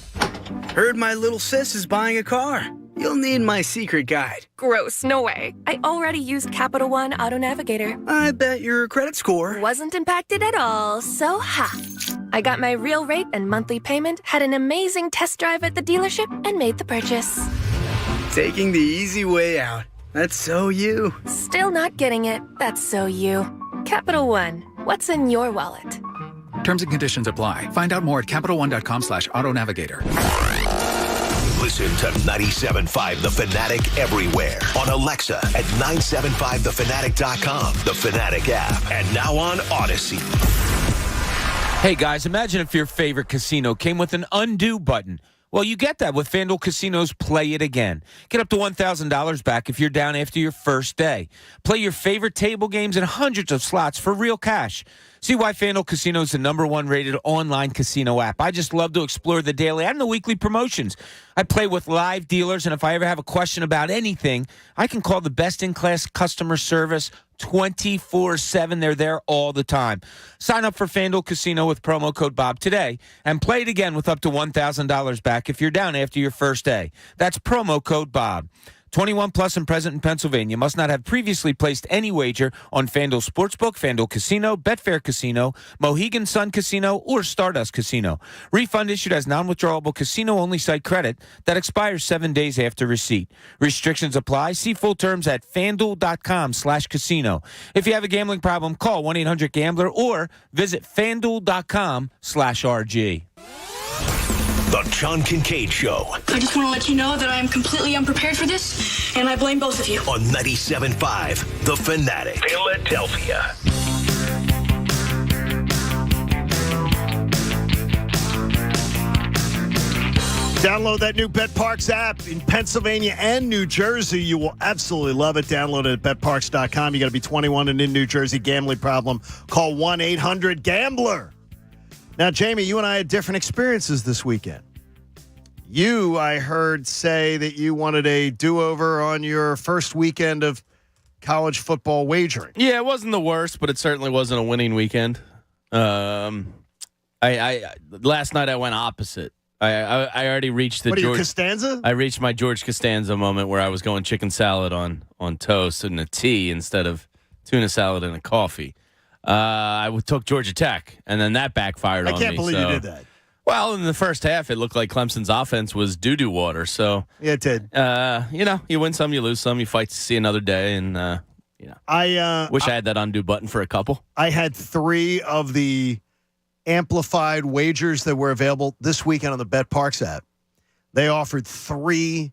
Heard my little sis is buying a car. You'll need my secret guide. Gross, no way. I already used Capital One Auto Navigator. I bet your credit score wasn't impacted at all, so ha. I got my real rate and monthly payment, had an amazing test drive at the dealership, and made the purchase. Taking the easy way out. That's so you. Still not getting it. That's so you. Capital One. What's in your wallet? Terms and conditions apply. Find out more at CapitalOne.com/autonavigator. Listen to 97.5 The Fanatic everywhere. On Alexa at 97.5thefanatic.com, The Fanatic app, and now on Odyssey. Hey, guys, imagine if your favorite casino came with an undo button. Well, you get that with FanDuel Casino's Play It Again. Get up to $1,000 back if you're down after your first day. Play your favorite table games and hundreds of slots for real cash. See why FanDuel Casino is the #1 rated online casino app. I just love to explore the daily and the weekly promotions. I play with live dealers, and if I ever have a question about anything, I can call the best-in-class customer service 24/7. They're there all the time. Sign up for FanDuel Casino with promo code Bob today and play it again with up to $1,000 back if you're down after your first day. That's promo code Bob. 21 plus and present in Pennsylvania. Must not have previously placed any wager on FanDuel Sportsbook, FanDuel Casino, Betfair Casino, Mohegan Sun Casino, or Stardust Casino. Refund issued as non-withdrawable casino-only site credit that expires 7 days after receipt. Restrictions apply. See full terms at FanDuel.com/casino. If you have a gambling problem, call 1-800-GAMBLER or visit FanDuel.com/RG. The John Kincade Show. I just want to let you know that I am completely unprepared for this, and I blame both of you. On 97.5 The Fanatic. Philadelphia. Download that new BetParks app in Pennsylvania and New Jersey. You will absolutely love it. Download it at betparks.com. You got to be 21 and in New Jersey. Gambling problem, call 1-800-GAMBLER. Now, Jamie, you and I had different experiences this weekend. You, I heard, say that you wanted a do-over on your first weekend of college football wagering. Yeah, it wasn't the worst, but it certainly wasn't a winning weekend. Last night I went opposite. I already reached the George Costanza? I reached my George Costanza moment where I was going chicken salad on toast and a tea instead of tuna salad and a coffee. I took Georgia Tech, and then that backfired on me. I can't believe you did that. Well, in the first half, it looked like Clemson's offense was doo-doo water. So yeah, it did. You win some, you lose some. You fight to see another day, and I wish I had that undo button for a couple. I had 3 of the amplified wagers that were available this weekend on the BetParks app. They offered 3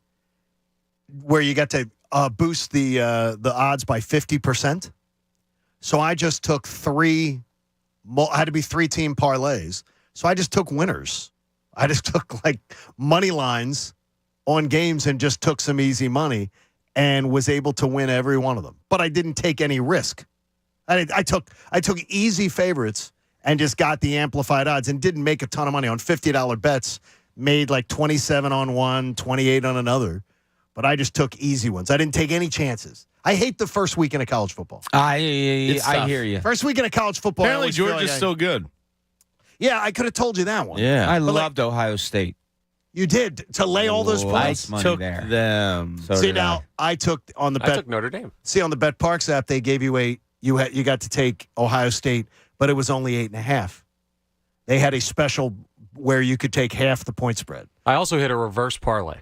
where you got to boost the odds by 50%. So I just took 3. Had to be 3-team parlays. So I just took winners. I just took like money lines on games and just took some easy money and was able to win every one of them. But I didn't take any risk. I took easy favorites and just got the amplified odds and didn't make a ton of money on $50 bets. Made like 27 on one, 28 on another. But I just took easy ones. I didn't take any chances. I hate the first weekend of college football. I hear you. First weekend of college football. Apparently Georgia's so good. Yeah, I could have told you that one. Yeah. I loved Ohio State. You did, to lay all those points. I took them. So See, now, I took on the bet. I took Notre Dame. See, on the BetParks app, they gave you you got to take Ohio State, but it was only 8.5. They had a special where you could take half the point spread. I also hit a reverse parlay.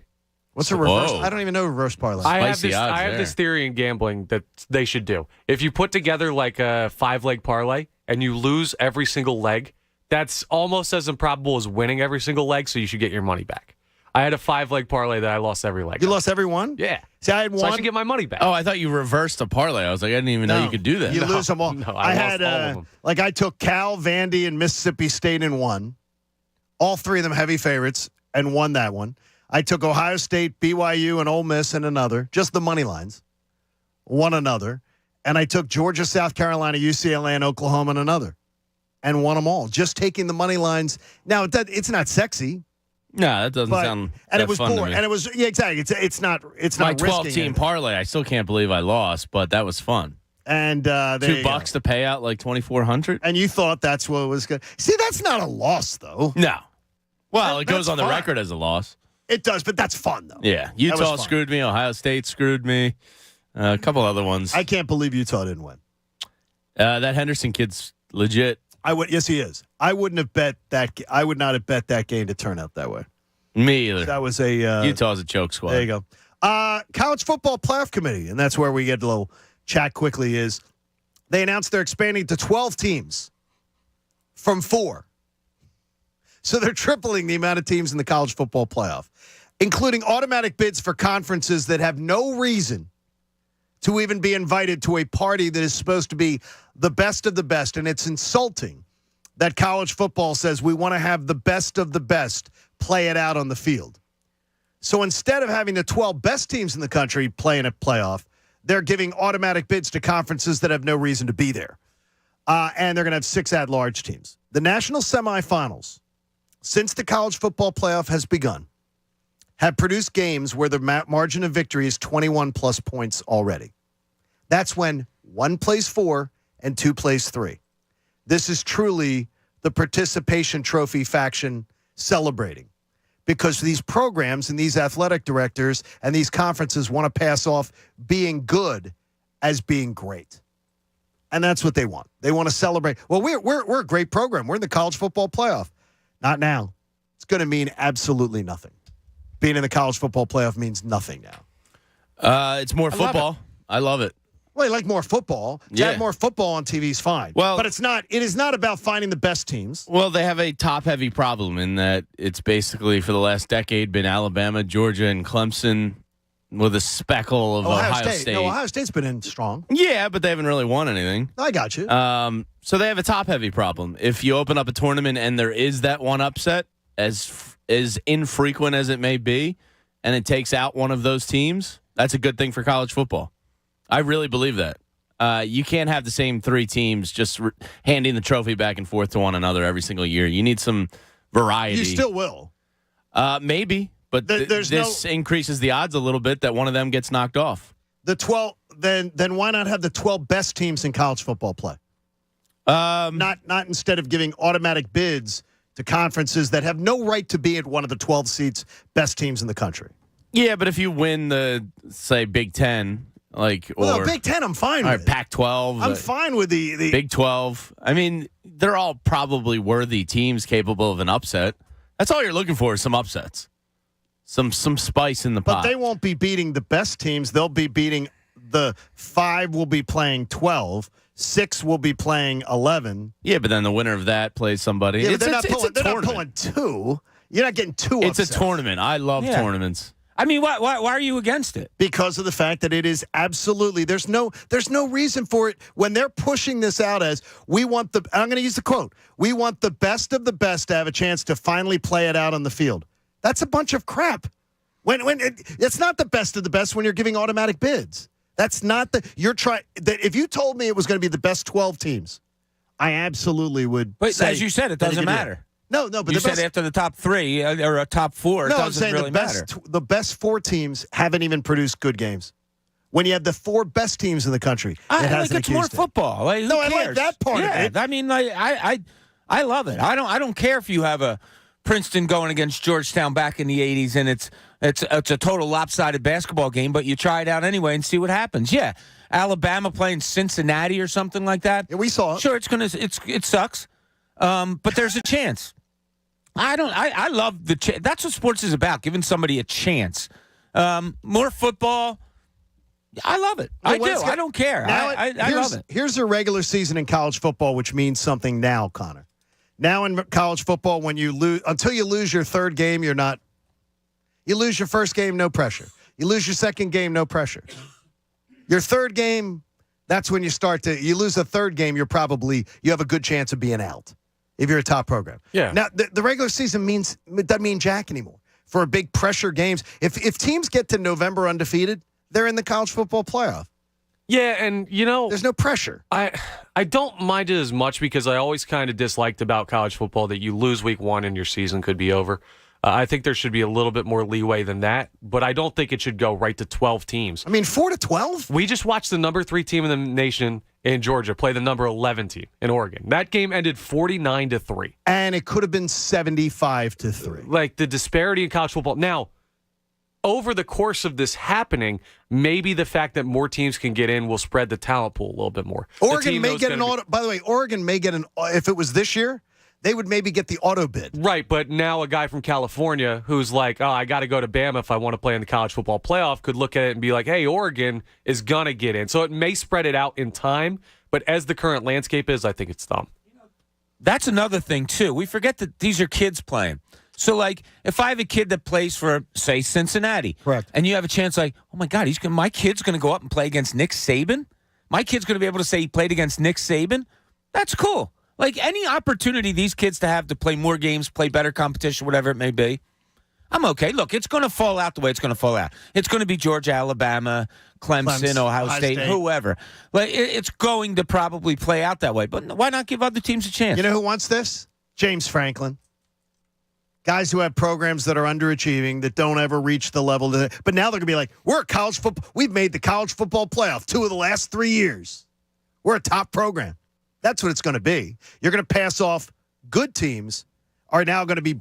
What's a reverse? I don't even know reverse parlay. I have this theory in gambling that they should do. If you put together like a 5-leg parlay and you lose every single leg, that's almost as improbable as winning every single leg, so you should get your money back. I had a 5-leg parlay that I lost every leg. You lost every one? Yeah. See, I had one. So I should get my money back. Oh, I thought you reversed a parlay. I was like, I didn't even know you could do that. You lose them all. No, I had lost all of them. Like I took Cal, Vandy, and Mississippi State in one. All 3 of them heavy favorites and won that one. I took Ohio State, BYU, and Ole Miss in another. Just the money lines. one another, and I took Georgia, South Carolina, UCLA, and Oklahoma in another, and won them all. Just taking the money lines. Now, it's not sexy. No, that doesn't sound and that it was fun to boring. me. And it was exactly. It's not. It's My not risking 12-team it. parlay. I still can't believe I lost, but that was fun. And $2 to pay out like $2,400. And you thought that's what was good. See, that's not a loss, though. No. Well, it goes that's on the fun. record as a loss. It does, but that's fun, though. Yeah, That Utah was fun. screwed me. Ohio State screwed me. A couple other ones. I can't believe Utah didn't win. That Henderson kid's legit. Yes, he is. I wouldn't have bet that. I would not have bet that game to turn out that way. Me either. That was a Utah's a choke squad. There you go. College Football Playoff Committee, and that's where we get a little chat quickly. Is they announced they're expanding to 12 teams from 4, so they're tripling the amount of teams in the College Football Playoff, including automatic bids for conferences that have no reason to even be invited to a party that is supposed to be the best of the best. And it's insulting that college football says we want to have the best of the best play it out on the field. So instead of having the 12 best teams in the country playing a playoff, they're giving automatic bids to conferences that have no reason to be there. And they're going to have 6 at-large teams. The national semifinals, since the college football playoff has begun, have produced games where the margin of victory is 21-plus points already. That's when 1 plays 4 and 2 plays 3. This is truly the participation trophy faction celebrating, because these programs and these athletic directors and these conferences want to pass off being good as being great. And that's what they want. They want to celebrate. Well, we're a great program. We're in the college football playoff. Not now. It's going to mean absolutely nothing. Being in the college football playoff means nothing now. It's more football. I love it. Well, you like more football. To have more football on TV is fine. Well, but it is not about finding the best teams. Well, they have a top-heavy problem in that it's basically for the last decade been Alabama, Georgia, and Clemson with a speckle of Ohio State. No, Ohio State's been in strong. Yeah, but they haven't really won anything. I got you. So they have a top-heavy problem. If you open up a tournament and there is that one upset, as infrequent as it may be, and it takes out one of those teams, that's a good thing for college football. I really believe that. You can't have the same 3 teams just handing the trophy back and forth to one another every single year. You need some variety. You still will. Maybe, but this increases the odds a little bit that one of them gets knocked off. The 12, then why not have the 12 best teams in college football play? Not instead of giving automatic bids to conferences that have no right to be at one of the 12 seats best teams in the country. Yeah, but if you win the, say, Big Ten, Big Ten, I'm fine with. Pac-12. I'm fine with the Big 12. I mean, they're all probably worthy teams capable of an upset. That's all you're looking for is some upsets. Some spice in the pot. But they won't be beating the best teams. They'll be beating the 5 will be playing 12. 6 will be playing 11. Yeah, but then the winner of that plays somebody. Yeah, they're not pulling 2. You're not getting 2 upsets. It's a tournament. I love tournaments. I mean, why are you against it? Because of the fact that it is absolutely there's no reason for it when they're pushing this out as we want I'm going to use the quote, we want the best of the best to have a chance to finally play it out on the field. That's a bunch of crap. It's not the best of the best when you're giving automatic bids. That's not if you told me it was going to be the best 12 teams, I absolutely would. But say as you said, it doesn't matter. No, but you said after the top 3 or a top 4, it doesn't really matter. The best 4 teams haven't even produced good games. When you have the 4 best teams in the country, it's more football. I like that part of it. I mean, I love it. I don't care if you have a Princeton going against Georgetown back in the 80s and it's a total lopsided basketball game, but you try it out anyway and see what happens. Yeah, Alabama playing Cincinnati or something like that. Yeah, we saw it. Sure, it sucks, but there's a chance. I love that's what sports is about, giving somebody a chance. More football. I love it. I do. I don't care. I love it. Here's a regular season in college football, which means something now, Connor. Now in college football, when you lose, until you lose your 3rd game, you're not. You lose your 1st game, no pressure. You lose your 2nd game, no pressure. Your 3rd game, that's when you start to. You lose a 3rd game, you have a good chance of being out if you're a top program. Yeah. Now the regular season doesn't mean jack anymore for a big pressure games. If teams get to November undefeated, they're in the college football playoff. Yeah, and there's no pressure. I don't mind it as much because I always kind of disliked about college football that you lose week 1 and your season could be over. I think there should be a little bit more leeway than that, but I don't think it should go right to 12 teams. I mean, 4 to 12? We just watched the number 3 team in the nation in Georgia play the number 11 team in Oregon. That game ended 49-3. And it could have been 75-3. Like, the disparity in college football. Now, over the course of this happening, maybe the fact that more teams can get in will spread the talent pool a little bit more. Oregon may get an auto. By the way, Oregon may get an. If it was this year, they would maybe get the auto bid. Right, but now a guy from California who's like, oh, I got to go to Bama if I want to play in the college football playoff could look at it and be like, hey, Oregon is going to get in. So it may spread it out in time, but as the current landscape is, I think it's dumb. That's another thing, too. We forget that these are kids playing. So, like, if I have a kid that plays for, say, Cincinnati, correct, and you have a chance like, oh, my God, my kid's going to go up and play against Nick Saban? My kid's going to be able to say he played against Nick Saban? That's cool. Like, any opportunity these kids to have to play more games, play better competition, whatever it may be, I'm okay. Look, it's going to fall out the way it's going to fall out. It's going to be Georgia, Alabama, Clemson, Ohio State, whoever. Like, it's going to probably play out that way. But why not give other teams a chance? You know who wants this? James Franklin. Guys who have programs that are underachieving, that don't ever reach the level. But now they're going to be like, we're a college football. We've made the college football playoff 2 of the last 3 years. We're a top program. That's what it's going to be. You're going to pass off good teams are now going to be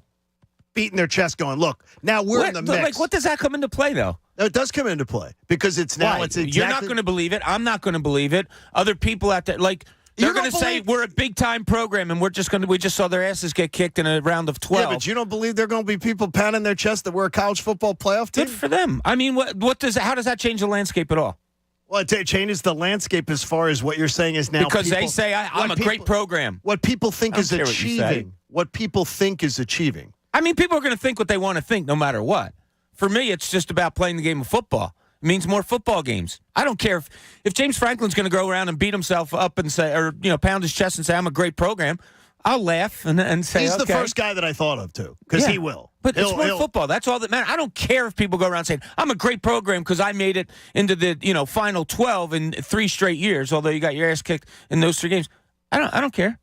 beating their chest going, look, now we're in the mix. Like, what does that come into play, though? No, it does come into play because it's now. Why? It's exactly. You're not going to believe it. I'm not going to believe it. Other people out there, like, they're going to say we're a big-time program and we just saw their asses get kicked in a round of 12. Yeah, but you don't believe there are going to be people pounding their chest that we're a college football playoff team? Good for them. I mean, how does that change the landscape at all? Well, it changes the landscape as far as what you're saying is now. Because they say I'm a great program. What people think is achieving. What people think is achieving. I mean, people are going to think what they want to think no matter what. For me, it's just about playing the game of football. It means more football games. I don't care if James Franklin's going to go around and beat himself up and say, or pound his chest and say, I'm a great program. I'll laugh and say, he's the first guy that I thought of, too, because he will. But it's more football. That's all that matters. I don't care if people go around saying, I'm a great program because I made it into the final 12 in 3 straight years, although you got your ass kicked in those 3 games. I don't care.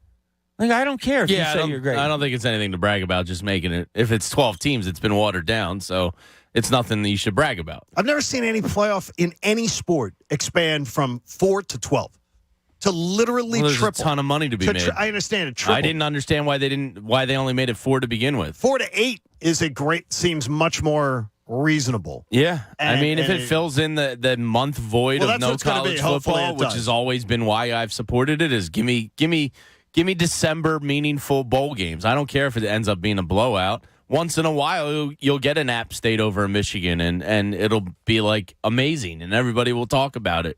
Like, I don't care if you say you're great. I don't think it's anything to brag about just making it. If it's 12 teams, it's been watered down, so it's nothing that you should brag about. I've never seen any playoff in any sport expand from 4 to 12. To literally there's triple. A ton of money to be made. I understand it. Triple. I didn't understand why they only made it 4 to begin with. 4 to 8 seems much more reasonable. Yeah, I mean, if it fills in the month void of no college football, which has always been why I've supported it, is give me December meaningful bowl games. I don't care if it ends up being a blowout. Once in a while, you'll get an App State over Michigan, and it'll be like amazing, and everybody will talk about it.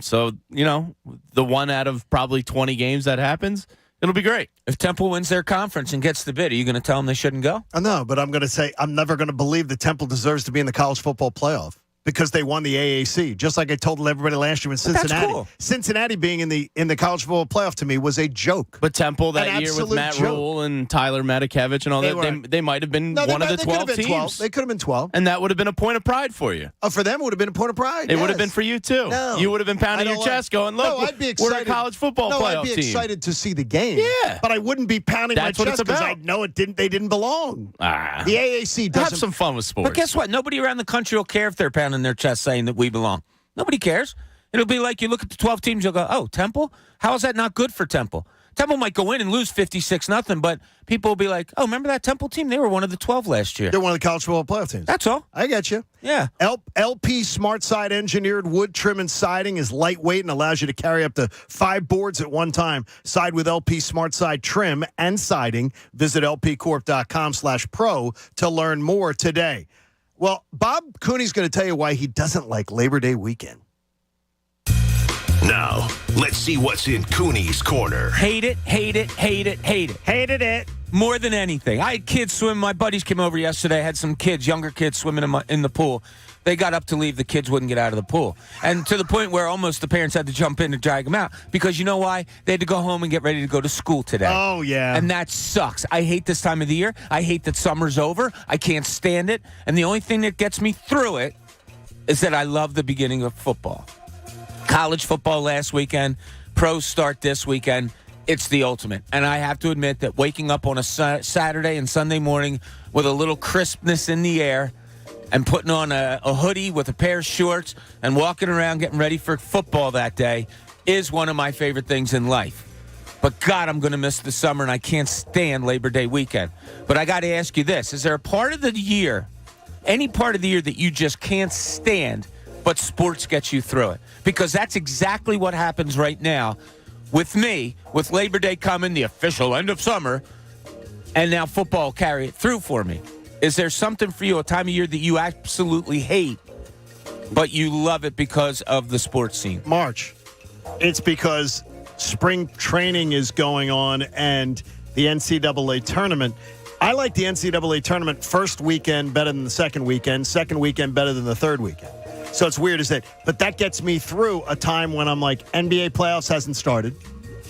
So, the 1 out of probably 20 games that happens, it'll be great. If Temple wins their conference and gets the bid, are you going to tell them they shouldn't go? No, but I'm going to say I'm never going to believe that Temple deserves to be in the college football playoff because they won the AAC. Just like I told everybody last year in Cincinnati. That's cool. Cincinnati being in the college football playoff to me was a joke. But Temple that year with Matt Rule and Tyler Matakevich and all that, they might have been one of the 12 teams. 12. They could have been 12. And that would have been a point of pride for you. Oh, for them, it would have been a point of pride. It would have been for you, too. No, you would have been pounding your chest going, look, I'd be excited. We're a college football playoff team. I'd be excited to see the game. Yeah. But I wouldn't be pounding my chest because I know they didn't belong. The AAC doesn't. Have some fun with sports. But guess what? Nobody around the country will care if they're pounding their chest saying that we belong. Nobody cares. It'll be like you look at the 12 teams, you'll go, oh, Temple? How is that not good for Temple? Temple might go in and lose 56-0, but people will be like, oh, remember that Temple team? They were one of the 12 last year. They're one of the college football playoff teams. That's all. I get you. Yeah. LP Smart Side engineered wood trim and siding is lightweight and allows you to carry up to 5 boards at one time. Side with LP Smart Side trim and siding. Visit lpcorp.com/pro to learn more today. Well, Bob Cooney's going to tell you why he doesn't like Labor Day weekend. Now, let's see what's in Cooney's corner. Hate it, hate it, hate it, hate it. Hated it. More than anything. I had kids swim. My buddies came over yesterday. I had some kids, younger kids, swimming in the pool. They got up to leave. The kids wouldn't get out of the pool. And to the point where almost the parents had to jump in to drag them out. Because you know why? They had to go home and get ready to go to school today. Oh, yeah. And that sucks. I hate this time of the year. I hate that summer's over. I can't stand it. And the only thing that gets me through it is that I love the beginning of football. College football last weekend, pros start this weekend. It's the ultimate. And I have to admit that waking up on a Saturday and Sunday morning with a little crispness in the air and putting on a hoodie with a pair of shorts and walking around getting ready for football that day is one of my favorite things in life. But, God, I'm going to miss the summer, and I can't stand Labor Day weekend. But I got to ask you this. Is there a part of the year, any part of the year that you just can't stand, but sports gets you through it? Because that's exactly what happens right now with me, with Labor Day coming, the official end of summer, and now football carry it through for me. Is there something for you, a time of year that you absolutely hate, but you love it because of the sports scene? March. It's because spring training is going on and the NCAA tournament. I like the NCAA tournament first weekend better than the second weekend better than the third weekend. So it's weird as that. But that gets me through a time when I'm like, NBA playoffs hasn't started.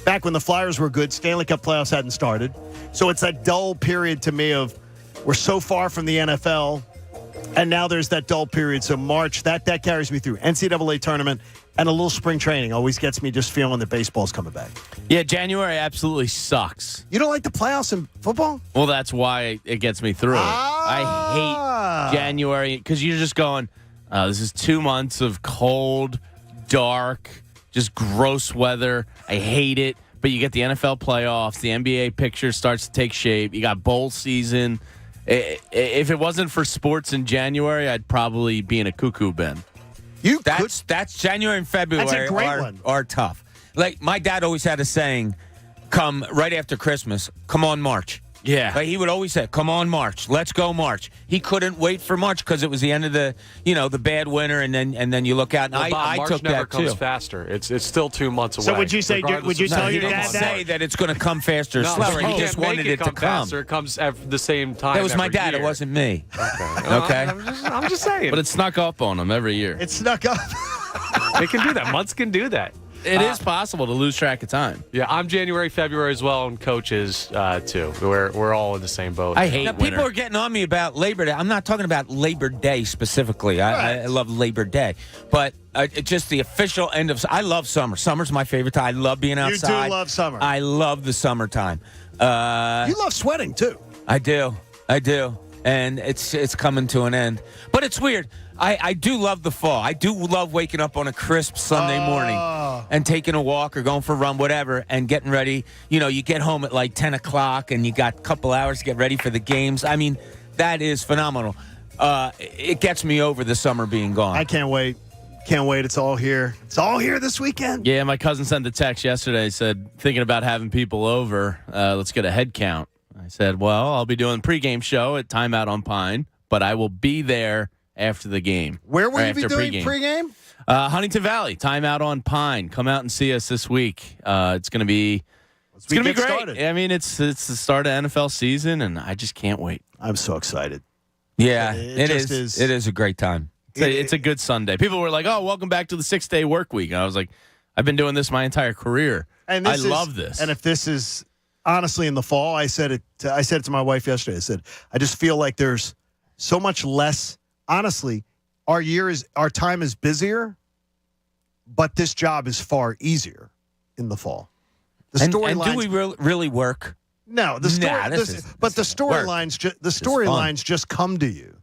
Back when the Flyers were good, Stanley Cup playoffs hadn't started. So it's that dull period to me of we're so far from the NFL, and now there's that dull period. So March, that carries me through. NCAA tournament and a little spring training always gets me just feeling that baseball's coming back. Yeah, January absolutely sucks. You don't like the playoffs in football? Well, that's why it gets me through it. I hate January because you're just going, this is 2 months of cold, dark, just gross weather. I hate it. But you get the NFL playoffs. The NBA picture starts to take shape. You got bowl season. If it wasn't for sports in January, I'd probably be in a cuckoo bin. That's January and February. That's a great one. Are tough. Like my dad always had a saying, come right after Christmas, come on March. Yeah. Like he would always say, come on March. Let's go March. He couldn't wait for March because it was the end of the bad winter, and then you look out. And Bob, I March took never that comes tell faster. It's still 2 months away. So would you say? Would you tell your dad that? Say that it's going to come faster or slower. He just wanted it to come faster. It comes at the same time. That was my dad. Year. It wasn't me. Okay. I'm just saying. But it snuck up on him every year. It snuck up. It can do that. Months can do that. It is possible to lose track of time. Yeah, I'm January, February as well, and Coach is too. We're all in the same boat. I hate winter. People are getting on me about Labor Day. I'm not talking about Labor Day specifically. I love Labor Day. But just the official end of... I love summer. Summer's my favorite time. I love being outside. You do love summer. I love the summertime. You love sweating, too. I do. And it's coming to an end. But it's weird. I do love the fall. I do love waking up on a crisp Sunday morning and taking a walk or going for a run, whatever, and getting ready. You get home at like 10 o'clock and you got a couple hours to get ready for the games. I mean, that is phenomenal. It gets me over the summer being gone. I can't wait. Can't wait. It's all here. It's all here this weekend. Yeah, my cousin sent a text yesterday, said, thinking about having people over. Let's get a head count. I said, well, I'll be doing pregame show at Timeout on Pine, but I will be there after the game. Where will you be doing pregame? Huntington Valley, Timeout on Pine. Come out and see us this week. It's going to be great. Started. I mean, it's the start of NFL season, and I just can't wait. I'm so excited. Yeah, it is. It is a great time. It's a good Sunday. People were like, "Oh, welcome back to the 6-day work week." And I was like, "I've been doing this my entire career. And I love this." And if this is honestly in the fall, I said it to my wife yesterday. I said, I just feel like there's so much less. Honestly, our time is busier, but this job is far easier in the fall. The storylines. And do we really work? No, the storylines just come to you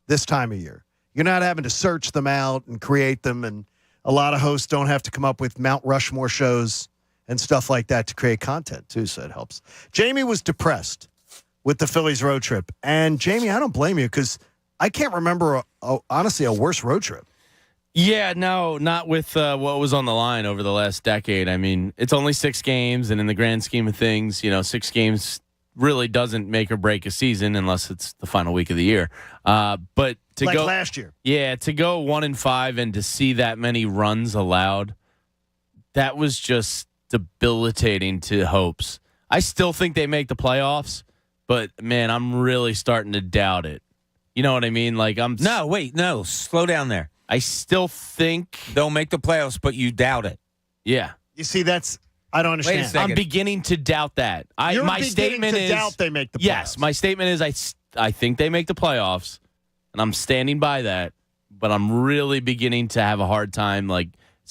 this time of year. You're not having to search them out and create them, and a lot of hosts don't have to come up with Mount Rushmore shows and stuff like that to create content too. So it helps. Jamie was depressed with the Phillies road trip, and Jamie, I don't blame you because I can't remember, honestly, a worse road trip. Yeah, no, not with what was on the line over the last decade. I mean, it's only 6 games, and in the grand scheme of things, 6 games really doesn't make or break a season unless it's the final week of the year. But to like go last year, yeah, to go 1-5 and to see that many runs allowed, that was just debilitating to hopes. I still think they make the playoffs, but man, I'm really starting to doubt it. You know what I mean? Like No, slow down there. I still think they'll make the playoffs, but you doubt it. Yeah. You see, I don't understand. Wait a second. I'm beginning to doubt that. You're my statement is doubt they make the playoffs. Yes, my statement is I think they make the playoffs, and I'm standing by that. But I'm really beginning to have a hard time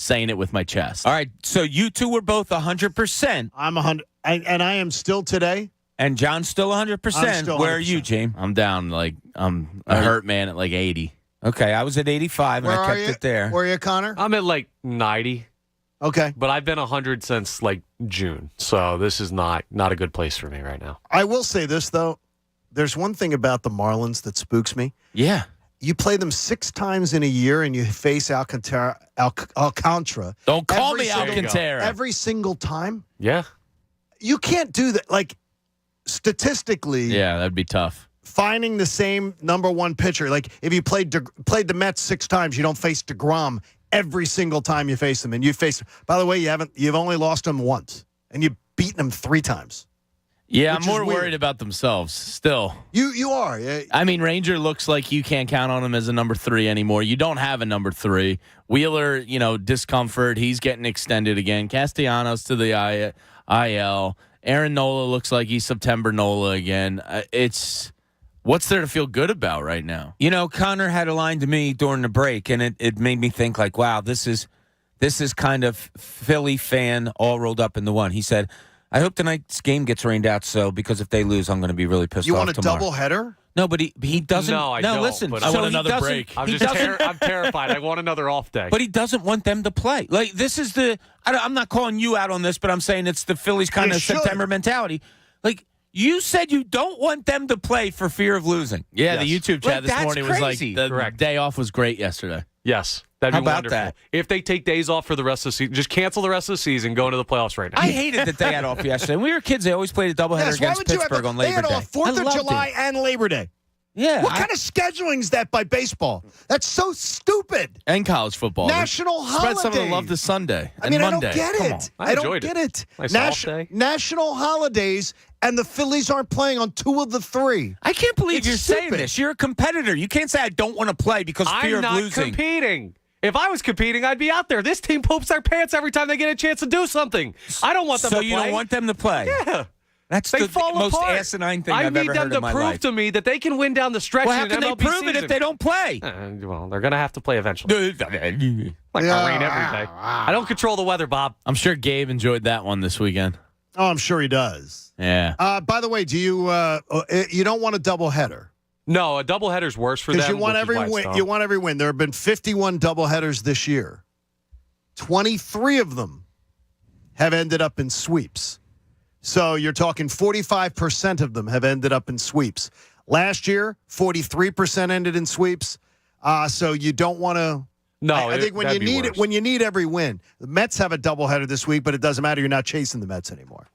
saying it with my chest. All right, so you two were both 100%. I'm 100, and I am still today. And John's still 100%. Where are you, James? I'm down, I'm a hurt man at 80. Okay, I was at 85, and I kept it there. Where are you, Connor? I'm at 90. Okay. But I've been 100 since June. So this is not a good place for me right now. I will say this, though. There's one thing about the Marlins that spooks me. Yeah. You play them 6 times in a year, and you face Alcantara. Don't call me Alcantara. Every single time? Yeah. You can't do that. Statistically. Yeah, that'd be tough. Finding the same number one pitcher. If you played the Mets 6 times, you don't face DeGrom every single time you face them. And you face, by the way, you've only lost them once, and you've beaten them 3 times. Yeah, I'm more worried about themselves still. You are. Yeah. I mean, Ranger looks like you can't count on him as a number 3 anymore. You don't have a number 3. Wheeler, discomfort. He's getting extended again. Castellanos to the IL. Aaron Nola looks like he's September Nola again. What's there to feel good about right now? Connor had a line to me during the break, and it made me think wow, this is kind of Philly fan all rolled up into one. He said, I hope tonight's game gets rained out, because if they lose, I'm going to be really pissed off tomorrow. You want a double header? No, but he doesn't. No, I don't. Listen. But I want another break. I'm terrified. I want another off day. But he doesn't want them to play. This is I'm not calling you out on this, but I'm saying it's the Phillies kind of September mentality. You said you don't want them to play for fear of losing. Yeah, the YouTube chat this morning was crazy. The day off was great yesterday. Yes. That'd How be about wonderful. that? If they take days off for the rest of the season, just cancel the rest of the season, go into the playoffs right now. I hated that they had off yesterday. When we were kids, they always played a doubleheader against Pittsburgh on Labor Day. They had off 4th of July and Labor Day. Yeah. What kind of scheduling is that by baseball? That's so stupid. And college football. National holiday. Spread some of the love to Sunday and Monday. I don't get it. I don't get it. National holidays, and the Phillies aren't playing on 2 of the 3. I can't believe you're saying this. You're a competitor. You can't say I don't want to play because fear of losing. I'm not competing. If I was competing, I'd be out there. This team poops their pants every time they get a chance to do something. I don't want them to play. So you don't want them to play? Yeah. That's they the fall most apart. asinine thing I've ever heard in my life. I need them to prove to me that they can win down the stretch. Well, how in can an they MLB prove season. it if they don't play? Well, they're going to have to play eventually. Like rain every day. I don't control the weather, Bob. I'm sure Gabe enjoyed that one this weekend. Oh, I'm sure he does. Yeah. By the way, do you don't want a doubleheader? No, a doubleheader's worse for them. Because you want every win. You want every win. There have been 51 doubleheaders this year. 23 of them have ended up in sweeps. So you're talking 45% of them have ended up in sweeps. Last year, 43% ended in sweeps. So you don't want to. No, I think when you need every win, the Mets have a doubleheader this week, but it doesn't matter. You're not chasing the Mets anymore.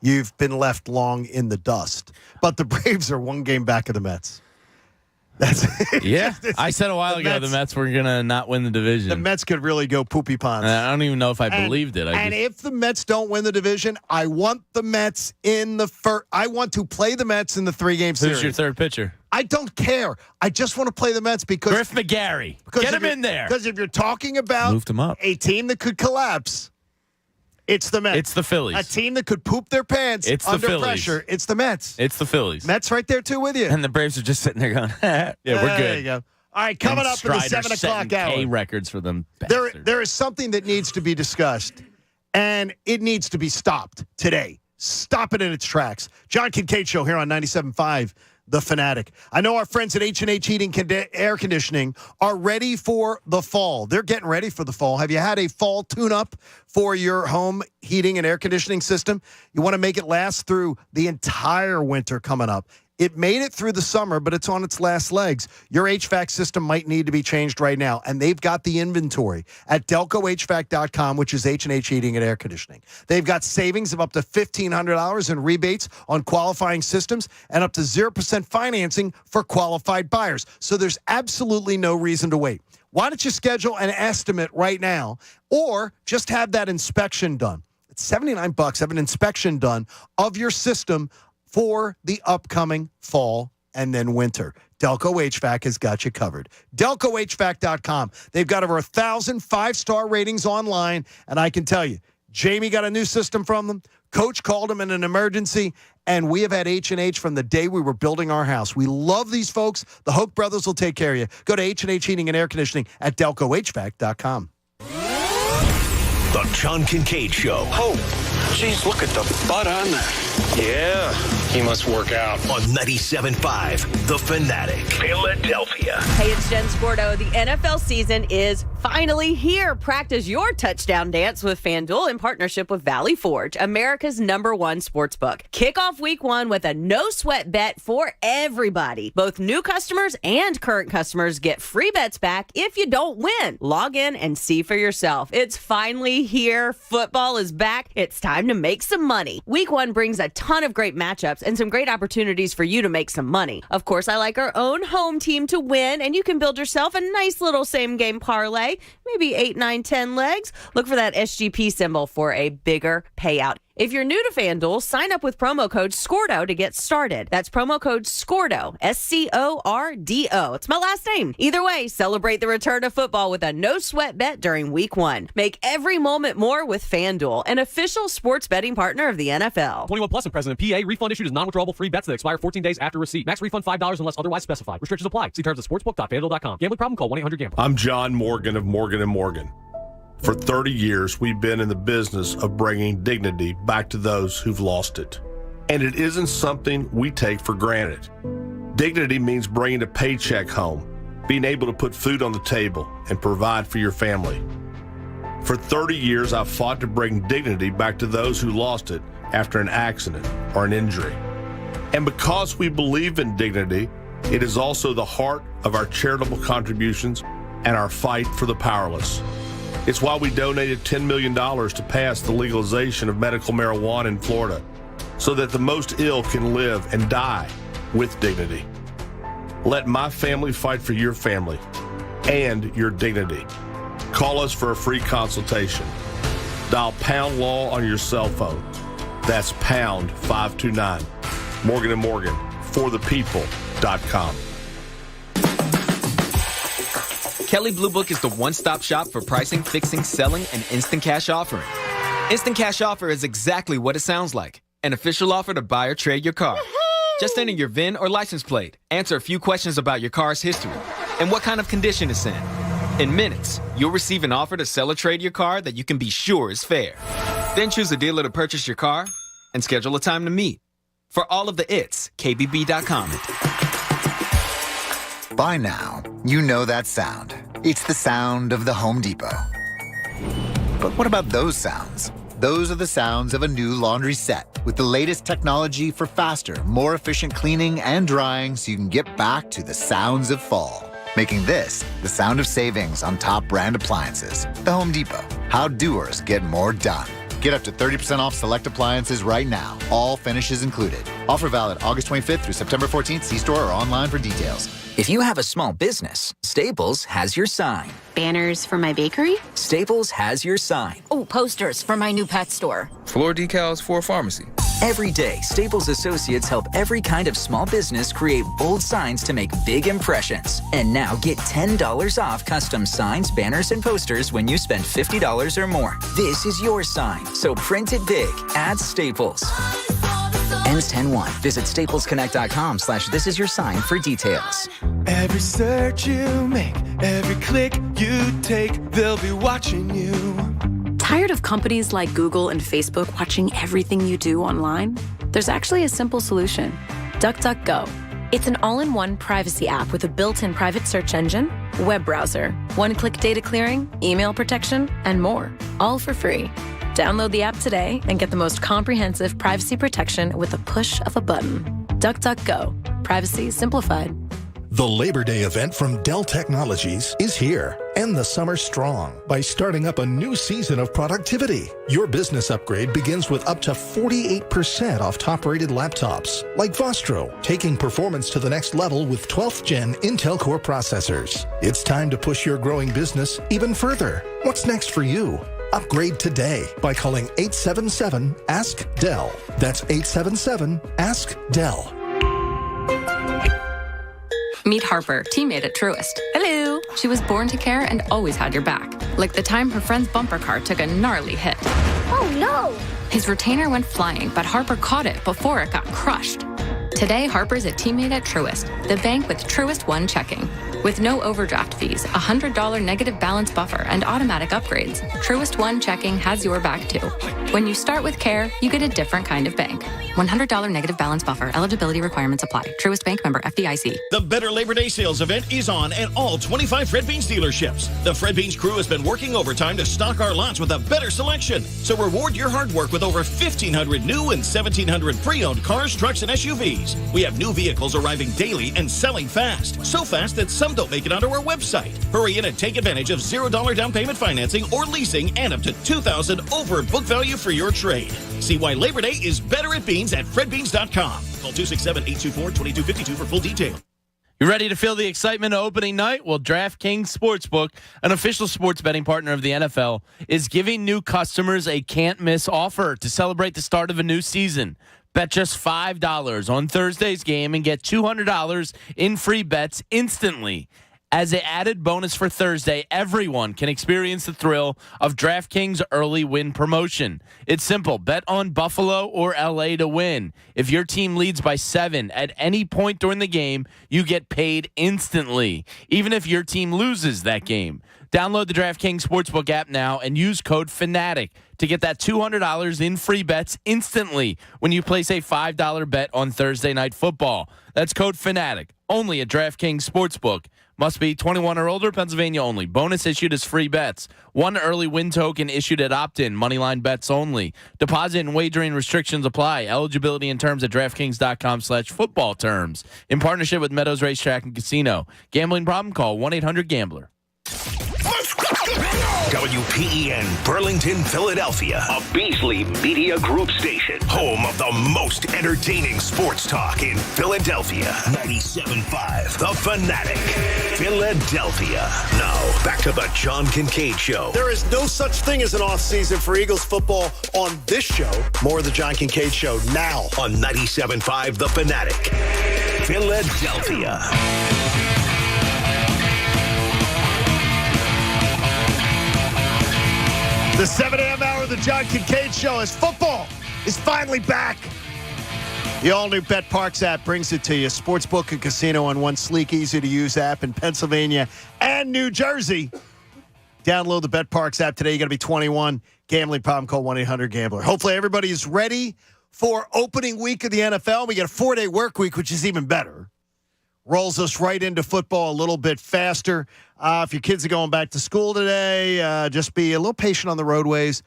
You've been left long in the dust. But the Braves are 1 game back of the Mets. That's yeah. I said a while ago the Mets were going to not win the division. The Mets could really go poopy ponds. I don't even know if I believed it. If the Mets don't win the division, I want the Mets in the first. I want to play the Mets in the 3-game series. Who's your third pitcher? I don't care. I just want to play the Mets because Griff McGarry. Get him in there. Because if you're talking about moved him up. A team that could collapse, it's the Mets. It's the Phillies. A team that could poop their pants under pressure. It's the Mets. It's the Phillies. Mets right there too with you. And the Braves are just sitting there going, yeah, we're good. There you go. All right, coming up in the 7 o'clock hour. K records for them. There is something that needs to be discussed, and it needs to be stopped today. Stop it in its tracks. John Kincade Show here on 97.5 The Fanatic. I know our friends at H&H Heating Air Conditioning are ready for the fall. They're getting ready for the fall. Have you had a fall tune-up for your home heating and air conditioning system? You want to make it last through the entire winter coming up. It made it through the summer, but it's on its last legs. Your HVAC system might need to be changed right now, and they've got the inventory at DelcoHVAC.com, which is H&H Heating and Air Conditioning. They've got savings of up to $1,500 in rebates on qualifying systems and up to 0% financing for qualified buyers. So there's absolutely no reason to wait. Why don't you schedule an estimate right now or just have that inspection done? It's $79. Have an inspection done of your system for the upcoming fall and then winter. Delco HVAC has got you covered. DelcoHVAC.com. They've got over 1,000 5-star ratings online, and I can tell you, Jamie got a new system from them. Coach called him in an emergency, and we have had H&H from the day we were building our house. We love these folks. The Hoke brothers will take care of you. Go to H&H Heating and Air Conditioning at DelcoHVAC.com. The John Kincade Show. Oh, geez, look at the butt on that. Yeah, he must work out. On 97.5 The Fanatic, Philadelphia. Hey, it's Jen Scordo. The NFL season is finally here. Practice your touchdown dance with FanDuel in partnership with Valley Forge, America's #1 sportsbook. Kick off week 1 with a no-sweat bet for everybody. Both new customers and current customers get free bets back if you don't win. Log in and see for yourself. It's finally here. Football is back. It's time to make some money. Week 1 brings a ton of great matchups and some great opportunities for you to make some money. Of course, I like our own home team to win, and you can build yourself a nice little same-game parlay. Maybe 8, 9, 10 legs. Look for that SGP symbol for a bigger payout. If you're new to FanDuel, sign up with promo code SCORDO to get started. That's promo code SCORDO, SCORDO. It's my last name. Either way, celebrate the return of football with a no-sweat bet during week 1. Make every moment more with FanDuel, an official sports betting partner of the NFL. 21 plus and present in PA. Refund issued as non-withdrawable free bets that expire 14 days after receipt. Max refund $5 unless otherwise specified. Restrictions apply. See terms at sportsbook.fanduel.com. Gambling problem? Call 1-800-GAMBLER. I'm John Morgan of Morgan & Morgan. For 30 years, we've been in the business of bringing dignity back to those who've lost it. And it isn't something we take for granted. Dignity means bringing a paycheck home, being able to put food on the table, and provide for your family. For 30 years, I've fought to bring dignity back to those who lost it after an accident or an injury. And because we believe in dignity, it is also the heart of our charitable contributions and our fight for the powerless. It's why we donated $10 million to pass the legalization of medical marijuana in Florida, so that the most ill can live and die with dignity. Let my family fight for your family and your dignity. Call us for a free consultation. Dial pound law on your cell phone. That's pound 529. Morgan & Morgan, forthepeople.com. Kelley Blue Book is the one-stop shop for pricing, fixing, selling, and instant cash offering. Instant cash offer is exactly what it sounds like. An official offer to buy or trade your car. Just enter your VIN or license plate, answer a few questions about your car's history, and what kind of condition it's in. In minutes, you'll receive an offer to sell or trade your car that you can be sure is fair. Then choose a dealer to purchase your car and schedule a time to meet. For all of the its, KBB.com. By now, you know that sound. It's the sound of the Home Depot. But what about those sounds? Those are the sounds of a new laundry set with the latest technology for faster, more efficient cleaning and drying so you can get back to the sounds of fall. Making this the sound of savings on top brand appliances. The Home Depot. How doers get more done. Get up to 30% off select appliances right now. All finishes included. Offer valid August 25th through September 14th. See store or online for details. If you have a small business, Staples has your sign. Banners for my bakery? Staples has your sign. Oh, posters for my new pet store. Floor decals for a pharmacy. Every day, Staples associates help every kind of small business create bold signs to make big impressions. And now get $10 off custom signs, banners, and posters when you spend $50 or more. This is your sign, so print it big at Staples. Ends 10/1. Visit staplesconnect.com/thisisyoursign for details. Every search you make, every click you take, they'll be watching you. Tired of companies like Google and Facebook watching everything you do online? There's actually a simple solution. DuckDuckGo. It's an all-in-one privacy app with a built-in private search engine, web browser, one-click data clearing, email protection, and more, all for free. Download the app today and get the most comprehensive privacy protection with a push of a button. DuckDuckGo. Privacy simplified. The Labor Day event from Dell Technologies is here. End the summer strong by starting up a new season of productivity. Your business upgrade begins with up to 48% off top-rated laptops, like Vostro, taking performance to the next level with 12th Gen Intel Core processors. It's time to push your growing business even further. What's next for you? Upgrade today by calling 877-ASK-DELL. That's 877-ASK-DELL. Meet Harper, teammate at Truist. Hello. She was born to care and always had your back. Like the time her friend's bumper car took a gnarly hit. Oh, no. His retainer went flying, but Harper caught it before it got crushed. Today, Harper's a teammate at Truist, the bank with Truist One checking. With no overdraft fees, a $100 negative balance buffer, and automatic upgrades, Truist One Checking has your back too. When you start with care, you get a different kind of bank. $100 negative balance buffer. Eligibility requirements apply. Truist Bank, member FDIC. The Better Labor Day sales event is on at all 25 Fred Beans dealerships. The Fred Beans crew has been working overtime to stock our lots with a better selection. So reward your hard work with over 1,500 new and 1,700 pre-owned cars, trucks, and SUVs. We have new vehicles arriving daily and selling fast. So fast that some don't make it onto our website. Hurry in and take advantage of $0 down payment financing or leasing and up to $2,000 over book value for your trade. See why Labor Day is better at beans at fredbeans.com. Call 267-824-2252 for full detail. You ready to feel the excitement of opening night? Well, DraftKings Sportsbook, an official sports betting partner of the NFL, is giving new customers a can't-miss offer to celebrate the start of a new season. Bet just $5 on Thursday's game and get $200 in free bets instantly. As an added bonus for Thursday, everyone can experience the thrill of DraftKings early win promotion. It's simple. Bet on Buffalo or LA to win. If your team leads by 7 at any point during the game, you get paid instantly, even if your team loses that game. Download the DraftKings Sportsbook app now and use code FANATIC to get that $200 in free bets instantly when you place a $5 bet on Thursday Night Football. That's code FANATIC, only at DraftKings Sportsbook. Must be 21 or older, Pennsylvania only. Bonus issued as free bets. One early win token issued at opt-in. Moneyline bets only. Deposit and wagering restrictions apply. Eligibility and terms at DraftKings.com/football terms. In partnership with Meadows Racetrack and Casino. Gambling problem? Call 1-800-GAMBLER. WPEN Burlington, Philadelphia, a Beasley Media Group station, home of the most entertaining sports talk in Philadelphia. 97.5 The Fanatic, Philadelphia. Now, back to the John Kincade Show. There is no such thing as an off season for Eagles football on this show. More of the John Kincade Show now on 97.5 The Fanatic, Philadelphia. The 7 a.m. hour of the John Kincade Show as football is finally back. The all-new BetParx app brings it to you. Sportsbook and casino on one sleek, easy-to-use app in Pennsylvania and New Jersey. Download the BetParx app today. You got to be 21. Gambling problem, call 1-800-GAMBLER. Hopefully everybody is ready for opening week of the NFL. We got a 4-day work week, which is even better. Rolls us right into football a little bit faster. If your kids are going back to school today, just be a little patient on the roadways.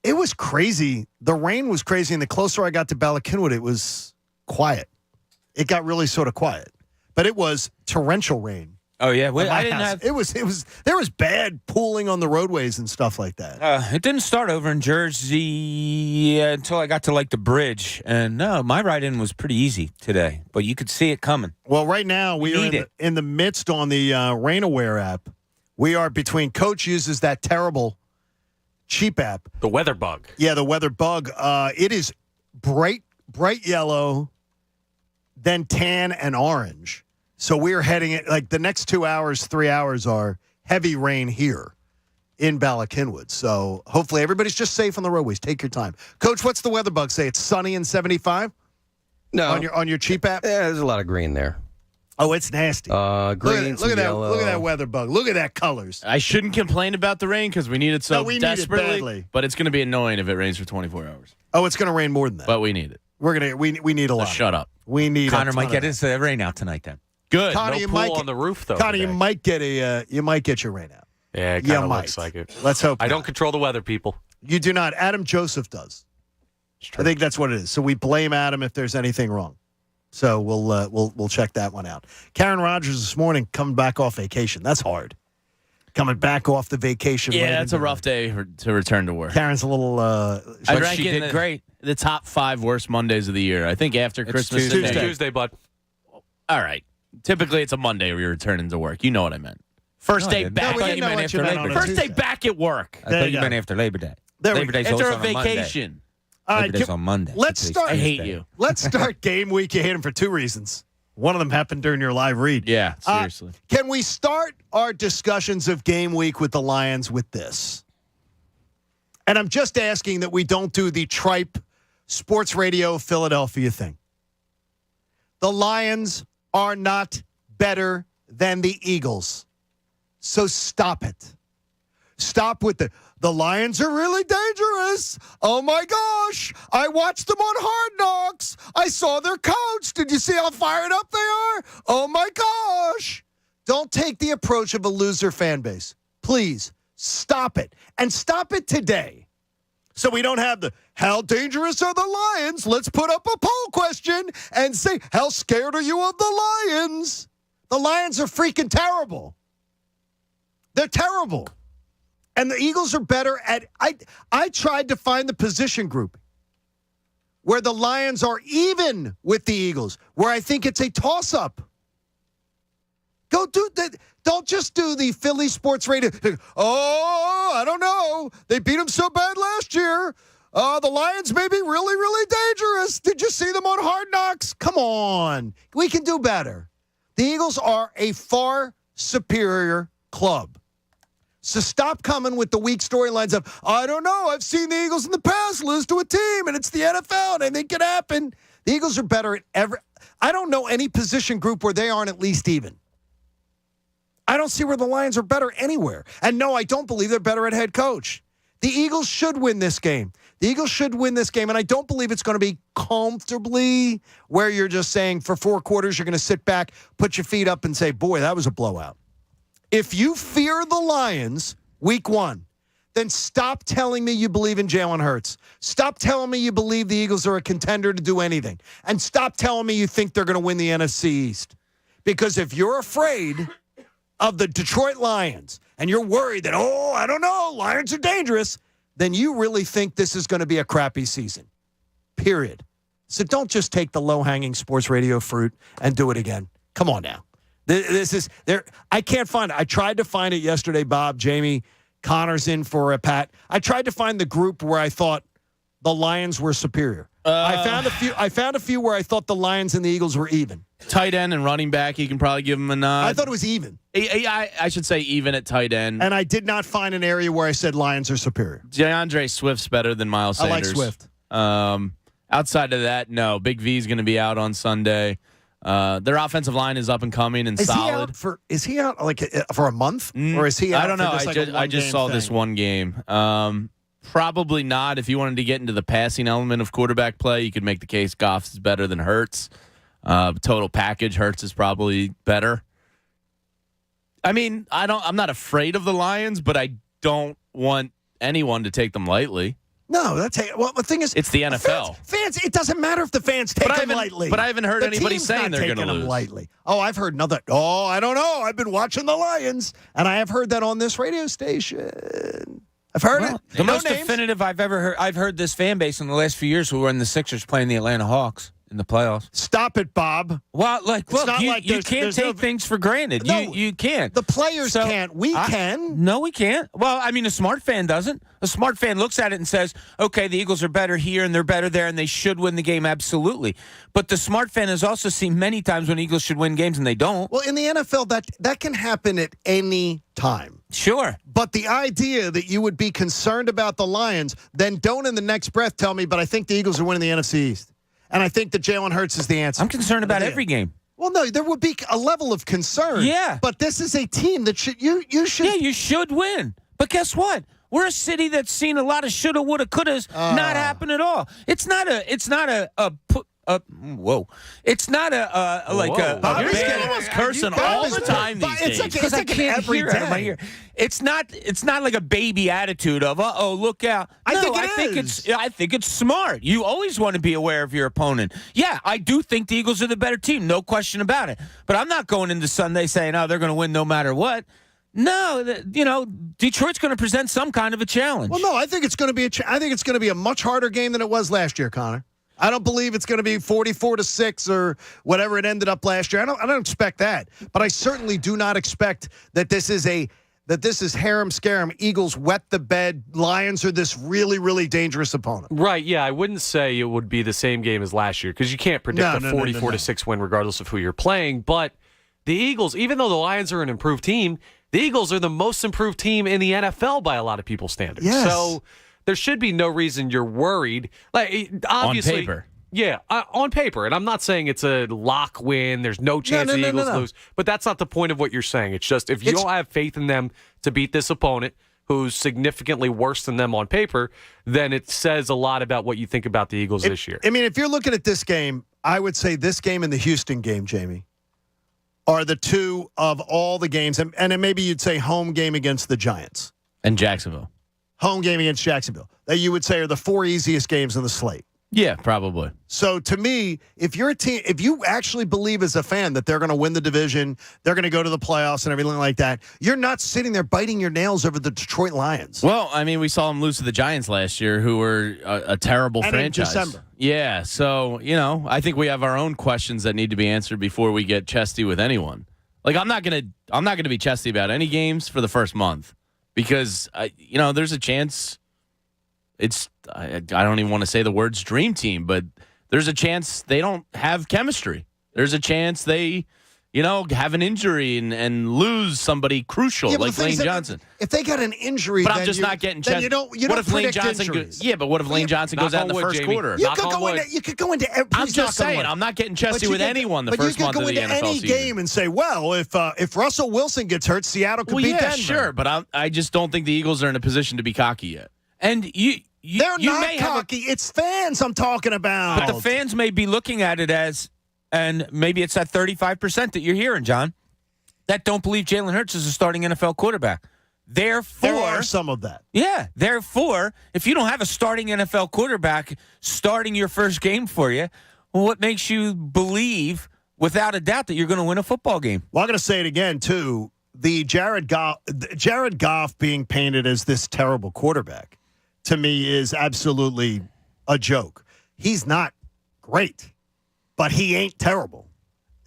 It was crazy. The rain was crazy, and the closer I got to Bala Cynwyd, it was quiet. It got really sort of quiet. But it was torrential rain. Oh, yeah. Well, I didn't have. It was. There was bad pooling on the roadways and stuff like that. It didn't start over in Jersey until I got to like the bridge, and no, my ride-in was pretty easy today. But you could see it coming. Well, right now we are in the midst on the RainAware app. We are between Coach uses that terrible, cheap app, the Weather Bug. Yeah, the Weather Bug. It is bright yellow, then tan and orange. So we're heading it like the next 2 hours, 3 hours are heavy rain here in Bala Cynwyd. So hopefully everybody's just safe on the roadways. Take your time. Coach, what's the weather bug say? It's sunny and 75? No. On your cheap app? Yeah, there's a lot of green there. Oh, it's nasty. Green, look at yellow. Look at that weather bug. Look at that colors. I shouldn't complain about the rain because we need it so desperately. Need it badly. But it's going to be annoying if it rains for 24 hours. Oh, it's going to rain more than that. But we need it. We need a lot. Shut up. We need. Connor might get his rain out tonight then. Good. Connor, no pool on the roof though. Connor, you might get your rain out. Yeah, it kind of looks like it. Let's hope. I don't control the weather, people. You do not. Adam Joseph does. I think that's what it is. So we blame Adam if there's anything wrong. So we'll check that one out. Karen Rogers this morning coming back off vacation. That's hard. Coming back off the vacation. Yeah, it's a rough day to return to work. Karen's a little. I rank she did great. The top 5 worst Mondays of the year. I think after Christmas. Tuesday, bud. All right. Typically, it's a Monday where you're returning to work. You know what I meant. First day back. I thought you meant after Labor Day. First day back at work. I thought you meant after Labor Day. Labor Day's after also a vacation. All Labor Day's on Monday. Let's start. I hate you. Let's start game week. You hate him for 2 reasons. One of them happened during your live read. Yeah, seriously. Can we start our discussions of game week with the Lions with this? And I'm just asking that we don't do the tripe sports radio Philadelphia thing. The Lions are not better than the Eagles. So stop it. Stop with the Lions are really dangerous. Oh, my gosh. I watched them on Hard Knocks. I saw their coach. Did you see how fired up they are? Oh, my gosh. Don't take the approach of a loser fan base. Please, stop it. And stop it today. So we don't have how dangerous are the Lions? Let's put up a poll question and say, how scared are you of the Lions? The Lions are freaking terrible. They're terrible. And the Eagles are better at I tried to find the position group where the Lions are even with the Eagles, where I think it's a toss-up. Go do that. Don't just do the Philly sports radio. Oh, I don't know. They beat them so bad last year. The Lions may be really, really dangerous. Did you see them on Hard Knocks? Come on. We can do better. The Eagles are a far superior club. So stop coming with the weak storylines of, I don't know, I've seen the Eagles in the past lose to a team, and it's the NFL, and I think it happened. The Eagles are better at I don't know any position group where they aren't at least even. I don't see where the Lions are better anywhere. And no, I don't believe they're better at head coach. The Eagles should win this game. The Eagles should win this game, and I don't believe it's going to be comfortably where you're just saying for 4 quarters you're going to sit back, put your feet up, and say, boy, that was a blowout. If you fear the Lions week 1, then stop telling me you believe in Jalen Hurts. Stop telling me you believe the Eagles are a contender to do anything. And stop telling me you think they're going to win the NFC East. Because if you're afraid of the Detroit Lions and you're worried that, oh, I don't know, Lions are dangerous, then you really think this is going to be a crappy season. Period. So don't just take the low-hanging sports radio fruit and do it again. Come on now. This is there. I can't find it. I tried to find it yesterday, Bob, Jamie, Connor's in for a Pat. I tried to find the group where I thought the Lions were superior. I found a few where I thought the Lions and the Eagles were even. Tight end and running back, you can probably give them a nod. I thought it was even. I should say even at tight end. And I did not find an area where I said Lions are superior. DeAndre Swift's better than Miles Sanders. I like Swift. Outside of that, no. Big V's going to be out on Sunday. Their offensive line is up and coming and solid. Is he out like for a month, or is he out? I don't know. I just saw this one game. Probably not. If you wanted to get into the passing element of quarterback play, you could make the case Goff is better than Hurts. Total package, Hurts is probably better. I mean, I'm not afraid of the Lions, but I don't want anyone to take them lightly. No, the thing is, it's the NFL. Fans, it doesn't matter if the fans take them lightly. But I haven't heard anybody saying they're going to lose. Lightly. Oh, I've heard nothing. Oh, I don't know. I've been watching the Lions, and I have heard that on this radio station. I've heard it. The most definitive I've ever heard. I've heard this fan base in the last few years who were in the Sixers playing the Atlanta Hawks in the playoffs. Stop it, Bob. Well, look, you can't take things for granted. No, you can't. The players can't. We can. No, we can't. Well, I mean, a smart fan doesn't. A smart fan looks at it and says, okay, the Eagles are better here and they're better there and they should win the game, absolutely. But the smart fan has also seen many times when Eagles should win games and they don't. Well, in the NFL, that can happen at any time. Sure. But the idea that you would be concerned about the Lions, then don't in the next breath tell me, but I think the Eagles are winning the NFC East. And I think that Jalen Hurts is the answer. I'm concerned about every game. Well, no, there would be a level of concern. Yeah. But this is a team that should. Yeah, you should win. But guess what? We're a city that's seen a lot of shoulda, woulda, couldas not happen at all. It's not a whoa. It's not You're almost cursing all the time these days. Because I can't hear out of my ear. It's not like a baby attitude of, look out. I think it's smart. You always want to be aware of your opponent. Yeah, I do think the Eagles are the better team, no question about it. But I'm not going into Sunday saying, they're going to win no matter what. No, Detroit's going to present some kind of a challenge. Well, no, I think it's going to be a much harder game than it was last year, Connor. I don't believe it's going to be 44-6 or whatever it ended up last year. I don't expect that. But I certainly do not expect that this is harem scarum. Eagles wet the bed. Lions are this really, really dangerous opponent. Right, yeah. I wouldn't say it would be the same game as last year because you can't predict a 44-6 win regardless of who you're playing. But the Eagles, even though the Lions are an improved team, the Eagles are the most improved team in the NFL by a lot of people's standards. Yes. So there should be no reason you're worried. Like, obviously, on paper. Yeah, on paper. And I'm not saying it's a lock win. There's no chance the Eagles lose. But that's not the point of what you're saying. It's just if you don't have faith in them to beat this opponent, who's significantly worse than them on paper, then it says a lot about what you think about the Eagles this year. I mean, if you're looking at this game, I would say this game and the Houston game, Jamie, are the two of all the games. And then maybe you'd say home game against the Giants. And Jacksonville. Home game against Jacksonville. That you would say are the 4 easiest games on the slate. Yeah, probably. So to me, if you're a team, if you actually believe as a fan that they're going to win the division, they're going to go to the playoffs and everything like that, you're not sitting there biting your nails over the Detroit Lions. Well, I mean, we saw them lose to the Giants last year, who were a terrible franchise. In December. Yeah, so, I think we have our own questions that need to be answered before we get chesty with anyone. Like, I'm not gonna be chesty about any games for the first month because, there's a chance I don't even want to say the words dream team, but there's a chance they don't have chemistry. There's a chance they, have an injury and lose somebody crucial like Lane Johnson. If they got an injury, but I'm just not getting chesty. You don't what if Lane Johnson injuries. But what if Lane Johnson goes out in the first quarter? You could go into every. I'm just saying, I'm not getting chesty with anyone the first month of the NFL season. But you could go into any game and say, well, if Russell Wilson gets hurt, Seattle could beat Denver. Sure, but I just don't think the Eagles are in a position to be cocky yet. And they're not cocky. It's fans I'm talking about. But the fans may be looking at it as, and maybe it's that 35% that you're hearing, John, that don't believe Jalen Hurts is a starting NFL quarterback. Therefore, there are some of that. Yeah. Therefore, if you don't have a starting NFL quarterback starting your first game for you, what makes you believe without a doubt that you're going to win a football game? Well, I'm going to say it again, too. The Jared Goff being painted as this terrible quarterback, to me, is absolutely a joke. He's not great, but he ain't terrible.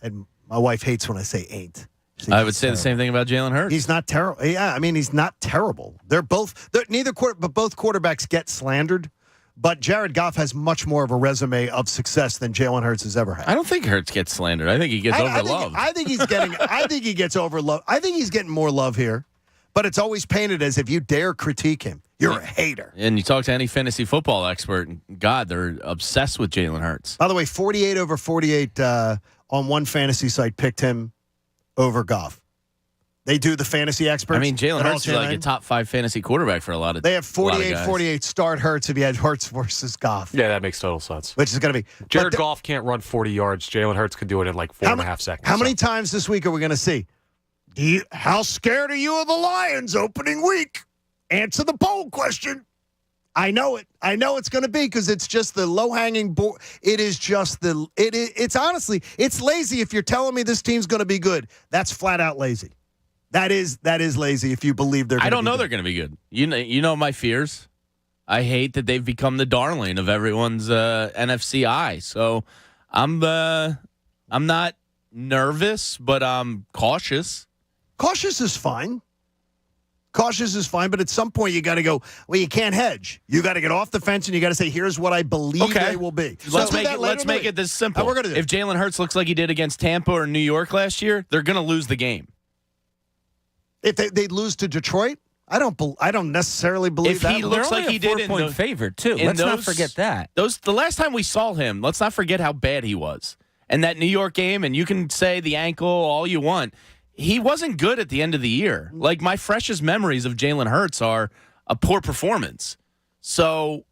And my wife hates when I say ain't. I would say the same thing about Jalen Hurts. He's not terrible. Yeah, I mean, he's not terrible. But both quarterbacks get slandered. But Jared Goff has much more of a resume of success than Jalen Hurts has ever had. I don't think Hurts gets slandered. I think he gets overloved. I think he gets overloved. I think he's getting more love here. But it's always painted as if you dare critique him, you're a hater. And you talk to any fantasy football expert, and God, they're obsessed with Jalen Hurts. By the way, 48 over 48 on one fantasy site picked him over Goff. They do the fantasy experts. I mean, Jalen Hurts is like a top 5 fantasy quarterback for a lot of They have 48-48 start Hurts if you had Hurts versus Goff. Yeah, that makes total sense. Which is going to be. Jared Goff can't run 40 yards. Jalen Hurts could do it in like 4.5 seconds. How many times this week are we going to see? How scared are you of the Lions opening week? Answer the poll question. I know it. I know it's going to be because it's just the low-hanging board. It is just it's honestly, it's lazy if you're telling me this team's going to be good. That's flat out lazy. That is lazy if you believe they're going to be good. I don't know they're going to be good. You know my fears. I hate that they've become the darling of everyone's NFC eye. So I'm not nervous, but I'm cautious. Cautious is fine. Cautious is fine, but at some point you got to go, well, you can't hedge. You got to get off the fence and you got to say, here's what I believe they will be. Let's make it this simple. We're gonna do. If Jalen Hurts looks like he did against Tampa or New York last year, they're going to lose the game. If they lose to Detroit, I don't necessarily believe if that. If he looks like he did in the favorite too. Let's not forget that. The last time we saw him, let's not forget how bad he was. And that New York game, and you can say the ankle all you want. He wasn't good at the end of the year. Like, my freshest memories of Jalen Hurts are a poor performance. So,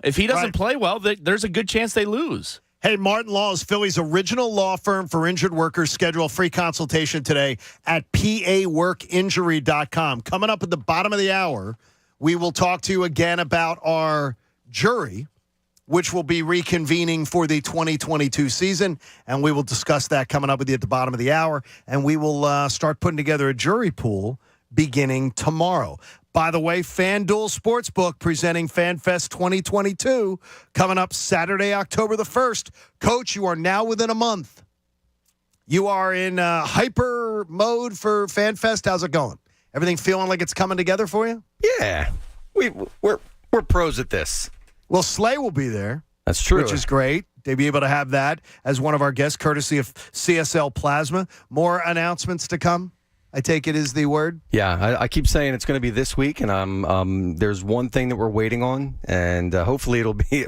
if he doesn't play well, there's a good chance they lose. Hey, Martin Law is Philly's original law firm for injured workers. Schedule a free consultation today at paworkinjury.com. Coming up at the bottom of the hour, we will talk to you again about our jury, which will be reconvening for the 2022 season, and we will discuss that coming up with you at the bottom of the hour, and we will start putting together a jury pool beginning tomorrow. By the way, FanDuel Sportsbook presenting FanFest 2022 coming up Saturday, October the 1st. Coach, you are now within a month. You are in hyper mode for FanFest. How's it going? Everything feeling like it's coming together for you? Yeah, we're pros at this. Well, Slay will be there. That's true. Which is great. They'll be able to have that as one of our guests, courtesy of CSL Plasma. More announcements to come, I take it is the word? Yeah, I keep saying it's going to be this week, and there's one thing that we're waiting on, and hopefully it'll be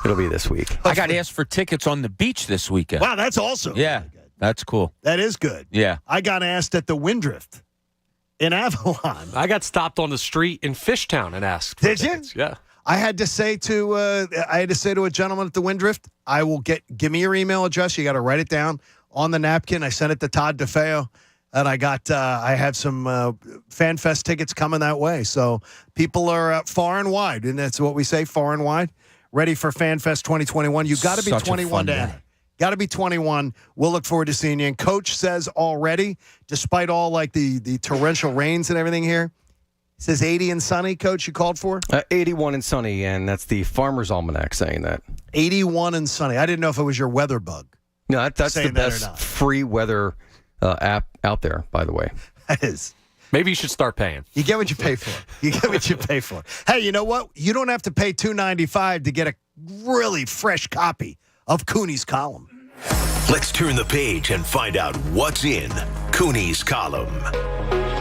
It'll be this week. I got asked for tickets on the beach this weekend. Wow, that's awesome. Yeah, that's cool. That is good. Yeah. I got asked at the Windrift in Avalon. I got stopped on the street in Fishtown and asked for tickets. Yeah. I had to say to a gentleman at the Windrift, give me your email address. You got to write it down on the napkin. I sent it to Todd DeFeo, and I have some FanFest tickets coming that way. So people are far and wide, and that's what we say, far and wide, ready for FanFest 2021. You got to be 21 to enter. Got to be 21. We'll look forward to seeing you. And Coach says already, despite all like the torrential rains and everything here, it says 80 and sunny, Coach, you called for? 81 and sunny, and that's the Farmer's Almanac saying that. 81 and sunny. I didn't know if it was your weather bug. No, that's the best free weather app out there, by the way. That is. Maybe you should start paying. You get what you pay for. You get what you pay for. Hey, you know what? You don't have to pay $2.95 to get a really fresh copy of Cooney's column. Let's turn the page and find out what's in Cooney's column.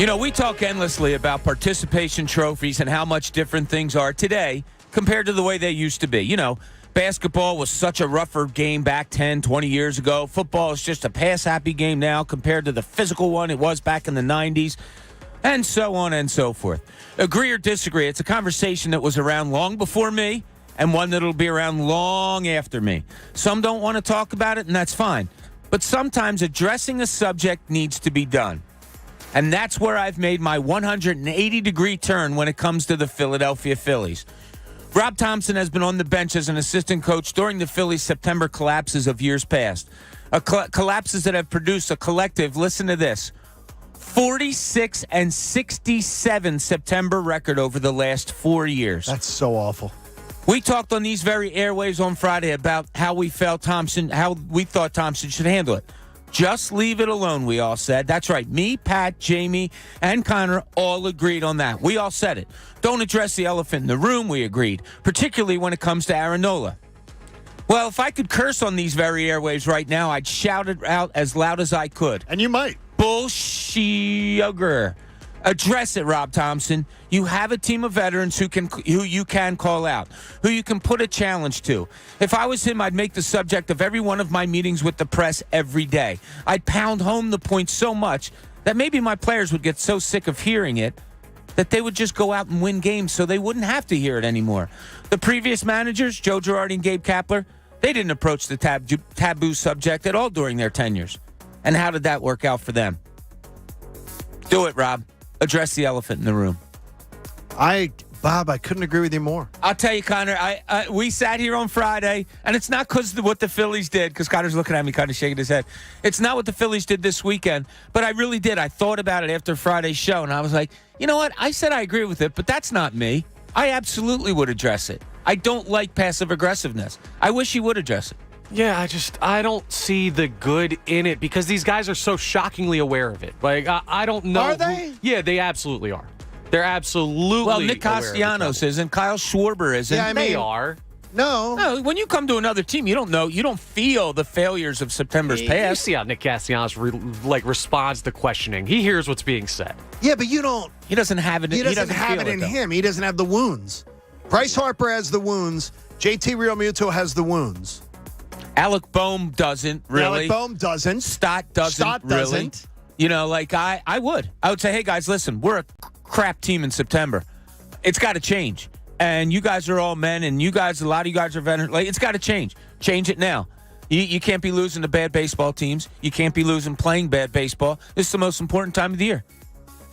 You know, we talk endlessly about participation trophies and how much different things are today compared to the way they used to be. You know, basketball was such a rougher game back 10, 20 years ago. Football is just a pass-happy game now compared to the physical one it was back in the 90s, and so on and so forth. Agree or disagree, it's a conversation that was around long before me and one that'll be around long after me. Some don't want to talk about it, and that's fine. But sometimes addressing a subject needs to be done. And that's where I've made my 180-degree turn when it comes to the Philadelphia Phillies. Rob Thompson has been on the bench as an assistant coach during the Phillies' September collapses of years past. Collapses that have produced a collective, listen to this, 46 and 67 September record over the last 4 years. That's so awful. We talked on these very airwaves on Friday about how we thought Thompson should handle it. Just leave it alone, we all said. That's right. Me, Pat, Jamie, and Connor all agreed on that. We all said it. Don't address the elephant in the room, we agreed, particularly when it comes to Aaron Nola. Well, if I could curse on these very airwaves right now, I'd shout it out as loud as I could. And you might. Bullshit. Address it, Rob Thompson. You have a team of veterans who you can call out, who you can put a challenge to. If I was him, I'd make the subject of every one of my meetings with the press every day. I'd pound home the point so much that maybe my players would get so sick of hearing it that they would just go out and win games so they wouldn't have to hear it anymore. The previous managers, Joe Girardi and Gabe Kapler, they didn't approach the taboo subject at all during their tenures. And how did that work out for them? Do it, Rob. Address the elephant in the room. Bob, I couldn't agree with you more. I'll tell you, Connor, we sat here on Friday, and it's not because of what the Phillies did, because Connor's looking at me kind of shaking his head. It's not what the Phillies did this weekend, but I really did. I thought about it after Friday's show, and I was like, you know what? I said I agree with it, but that's not me. I absolutely would address it. I don't like passive aggressiveness. I wish he would address it. Yeah, I don't see the good in it because these guys are so shockingly aware of it. Like, I don't know. Are they? Yeah, they absolutely are. They're absolutely Well, Nick Castellanos isn't. Kyle Schwarber isn't. Yeah, they are. No, when you come to another team, you don't know. You don't feel the failures of September's past. You see how Nick Castellanos responds to questioning. He hears what's being said. Yeah, but you don't. He doesn't have it. He doesn't have it in him. He doesn't have the wounds. Bryce Harper has the wounds. JT Realmuto has the wounds. Alec Boehm doesn't really. Alec Boehm doesn't. Stott doesn't really. You know, like I would say, hey guys, listen, we're a crap team in September. It's got to change. And you guys are all men, and a lot of you guys are veterans. Like, it's got to change. Change it now. You can't be losing to bad baseball teams. You can't be losing playing bad baseball. This is the most important time of the year.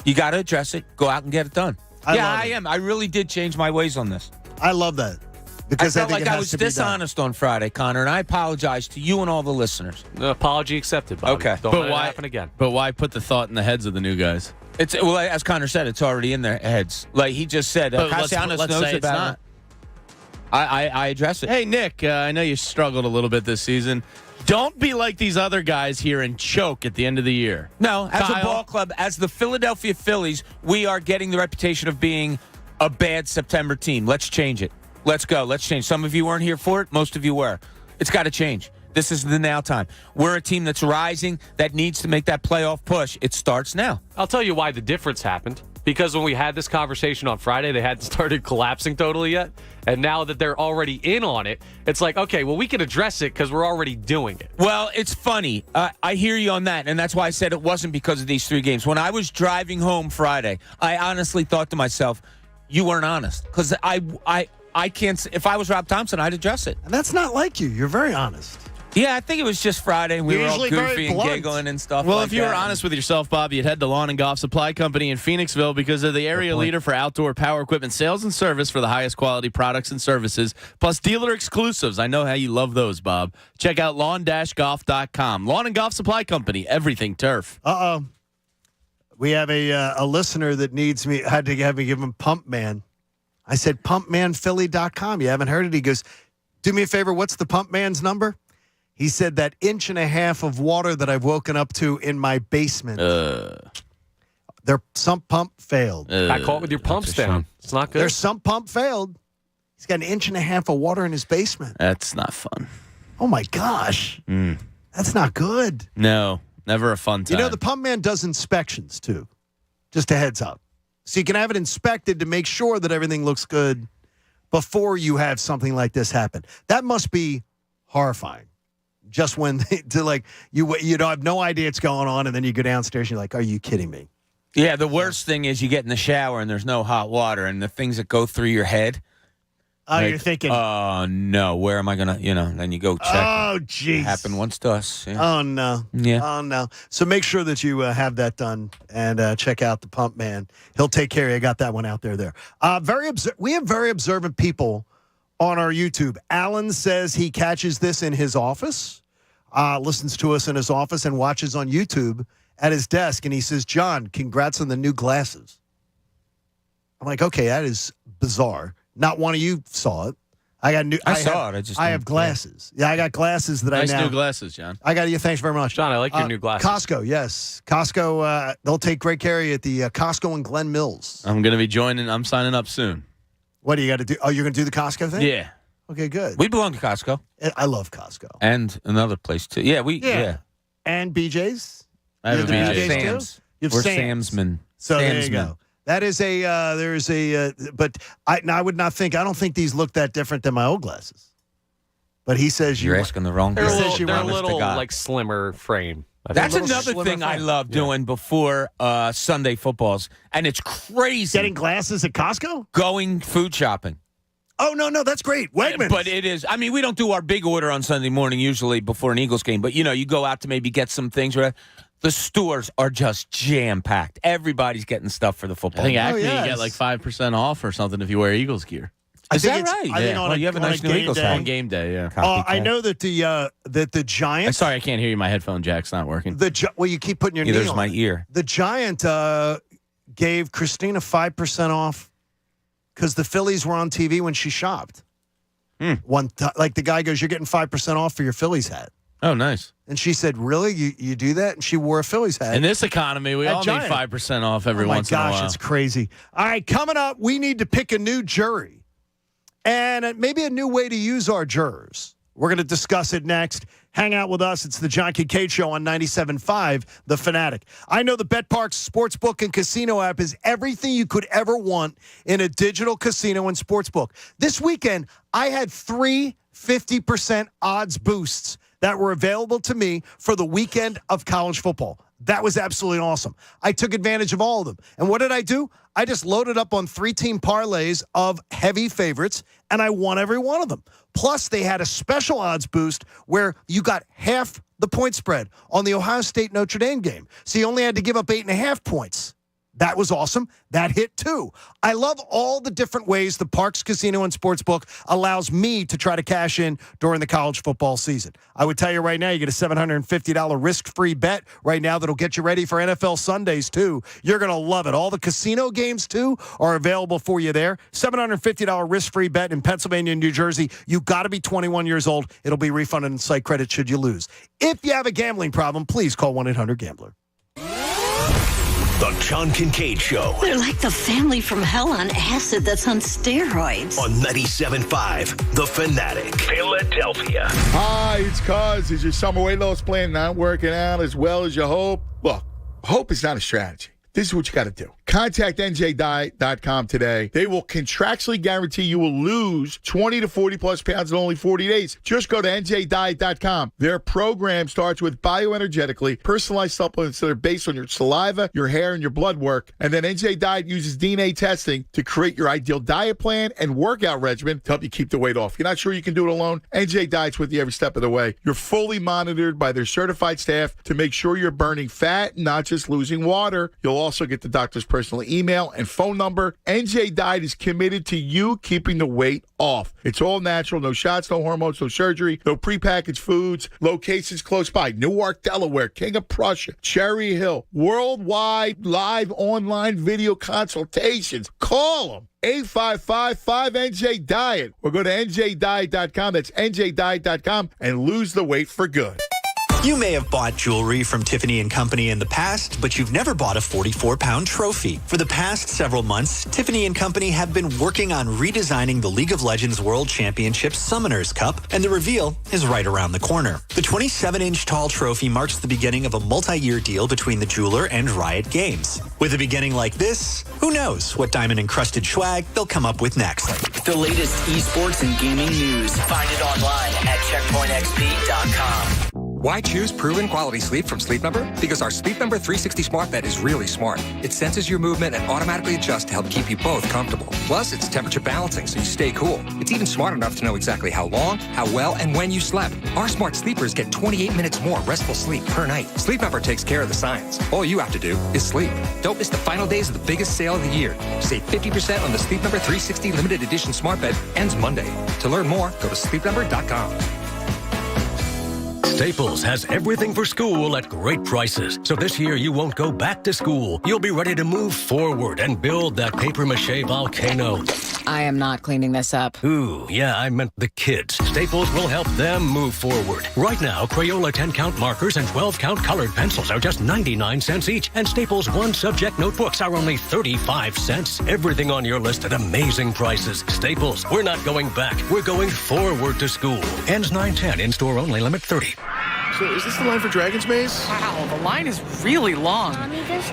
You got to address it. Go out and get it done. I am. I really did change my ways on this. I love that. Because I felt like I was dishonest on Friday, Connor, and I apologize to you and all the listeners. Apology accepted, Bobby. Okay. Don't let it happen again. But why put the thought in the heads of the new guys? Well, as Connor said, it's already in their heads. Like he just said, Castellanos knows about it. I address it. Hey, Nick, I know you struggled a little bit this season. Don't be like these other guys here and choke at the end of the year. No, as a ball club, as the Philadelphia Phillies, we are getting the reputation of being a bad September team. Let's change it. Let's go. Let's change. Some of you weren't here for it. Most of you were. It's got to change. This is the now time. We're a team that's rising, that needs to make that playoff push. It starts now. I'll tell you why the difference happened. because when we had this conversation on Friday, they hadn't started collapsing totally yet. And now that they're already in on it, it's like, okay, well, we can address it because we're already doing it. Well, it's funny. I hear you on that, and that's why I said it wasn't because of these 3 games. When I was driving home Friday, I honestly thought to myself, you weren't honest. Because I can't, if I was Rob Thompson, I'd address it. And that's not like you. You're very honest. Yeah, I think it was just Friday. We were all usually very goofy and blunt. giggling and stuff Well, like if you were that. honest with yourself, Bob, you'd head to Lawn and Golf Supply Company in Phoenixville because they're the area leader for outdoor power equipment sales and service for the highest quality products and services, plus dealer exclusives. I know how you love those, Bob. Check out lawn-golf.com. Lawn and Golf Supply Company, everything turf. Uh-oh. We have a listener that had to have me give him Pump Man. I said pumpmanphilly.com. You haven't heard it? He goes, do me a favor, what's the Pump Man's number? He said that 1.5 inches of water that I've woken up to in my basement. Their sump pump failed. I caught with your pumps down. It's not good. Their sump pump failed. He's got 1.5 inches of water in his basement. That's not fun. Oh, my gosh. That's not good. No, never a fun time. You know, the Pump Man does inspections, too. Just a heads up. So you can have it inspected to make sure that everything looks good before you have something like this happen. That must be horrifying. Just when you have no idea what's going on, and then you go downstairs and you're like, are you kidding me? Yeah, the worst thing is you get in the shower and there's no hot water, and the things that go through your head. Oh, you're thinking, oh, no, where am I going to, then you go check. Oh, jeez. Happened once to us. Yeah. Oh, no. Yeah. Oh, no. So make sure that you have that done and check out the Pump Man. He'll take care of you. I got that one out there. We have very observant people on our YouTube. Alan says he catches this in his office, listens to us in his office, and watches on YouTube at his desk. And he says, John, congrats on the new glasses. I'm like, okay, that is bizarre. Not one of you saw it. I saw it. I have glasses. Yeah, I got glasses that nice new glasses, John. I got you. Thanks very much. John, I like your new glasses. Costco, yes. Costco, they'll take great care of you at the Costco in Glen Mills. I'm going to be joining. I'm signing up soon. What do you got to do? Oh, you're going to do the Costco thing? Yeah. Okay, good. We belong to Costco. I love Costco. And another place, too. Yeah. And BJ's? I have a BJ's. Sam's. You have We're Sam's. Samsmen. So there you go. That is but I would not think, I don't think these look that different than my old glasses. But he says you're asking the wrong They're person. a little like slimmer frame. That's another thing I love doing before Sunday footballs, and it's crazy. Getting glasses at Costco? Going food shopping. Oh, no, that's great. Wegmans. But it is. I mean, we don't do our big order on Sunday morning usually before an Eagles game, but, you go out to maybe get some things. The stores are just jam-packed. Everybody's getting stuff for the football. I think Acme you get like 5% off or something if you wear Eagles gear. Is that right? I think you have a nice new Eagles hat. On game day, yeah. I know that the Giants. Sorry, I can't hear you. My headphone jack's not working. You keep putting your knee there's on my it. ear. The Giant gave Christina 5% off because the Phillies were on TV when she shopped. Like the guy goes, you're getting 5% off for your Phillies hat. Oh, nice. And she said, really? You do that? And she wore a Phillies hat. In this economy, we all need 5% off every once in a while. Oh, my gosh, it's crazy. All right, coming up, we need to pick a new jury and maybe a new way to use our jurors. We're going to discuss it next. Hang out with us. It's the John Kincade Show on 97.5 The Fanatic. I know the BetParx Sportsbook and Casino app is everything you could ever want in a digital casino and sportsbook. This weekend, I had 3 50% odds boosts that were available to me for the weekend of college football. That was absolutely awesome. I took advantage of all of them. And what did I do? I just loaded up on 3-team parlays of heavy favorites, and I won every one of them. Plus, they had a special odds boost where you got half the point spread on the Ohio State-Notre Dame game. So you only had to give up 8.5 points. That was awesome. That hit too. I love all the different ways the Parx Casino and Sportsbook allows me to try to cash in during the college football season. I would tell you right now, you get a $750 risk-free bet right now that'll get you ready for NFL Sundays too. You're going to love it. All the casino games too are available for you there. $750 risk-free bet in Pennsylvania and New Jersey. You got to be 21 years old. It'll be refunded in site credit should you lose. If you have a gambling problem, please call 1-800-GAMBLER. The John Kincade Show. They're like the family from hell on acid that's on steroids. On 97.5 The Fanatic, Philadelphia. Hi, it's Cuz. Is your summer weight loss plan not working out as well as you hope? Well, hope is not a strategy. This is what you got to do. Contact NJDiet.com today. They will contractually guarantee you will lose 20 to 40 plus pounds in only 40 days. Just go to NJDiet.com. Their program starts with bioenergetically personalized supplements that are based on your saliva, your hair, and your blood work. And then NJ Diet uses DNA testing to create your ideal diet plan and workout regimen to help you keep the weight off. If you're not sure you can do it alone, NJ Diet's with you every step of the way. You're fully monitored by their certified staff to make sure you're burning fat, not just losing water. You'll also get the doctor's personal email and phone number. NJ Diet is committed to you keeping the weight off. It's all natural, no shots, no hormones, no surgery, no prepackaged foods. Locations close by: Newark, Delaware, King of Prussia, Cherry Hill. Worldwide live online video consultations. Call them. 855-5NJ-DIET or go to NJDiet.com. That's NJDiet.com and lose the weight for good. You may have bought jewelry from Tiffany & Company in the past, but you've never bought a 44-pound trophy. For the past several months, Tiffany & Company have been working on redesigning the League of Legends World Championship Summoners Cup, and the reveal is right around the corner. The 27-inch tall trophy marks the beginning of a multi-year deal between the jeweler and Riot Games. With a beginning like this, who knows what diamond-encrusted swag they'll come up with next. The latest esports and gaming news. Find it online at checkpointxp.com. Why choose proven quality sleep from Sleep Number? Because our Sleep Number 360 smart bed is really smart. It senses your movement and automatically adjusts to help keep you both comfortable. Plus, it's temperature balancing so you stay cool. It's even smart enough to know exactly how long, how well, and when you slept. Our smart sleepers get 28 minutes more restful sleep per night. Sleep Number takes care of the science. All you have to do is sleep. Don't miss the final days of the biggest sale of the year. Save 50% on the Sleep Number 360 limited edition smart bed. Ends Monday. To learn more, go to sleepnumber.com. Staples has everything for school at great prices. So this year you won't go back to school. You'll be ready to move forward and build that papier-mâché volcano. I am not cleaning this up. Ooh, yeah, I meant the kids. Staples will help them move forward. Right now, Crayola 10-count markers and 12-count colored pencils are just 99 cents each, and Staples 1-subject notebooks are only 35 cents. Everything on your list at amazing prices. Staples, we're not going back. We're going forward to school. Ends 9/10, in-store only, limit 30. So is this the line for Dragon's Maze? Wow, the line is really long.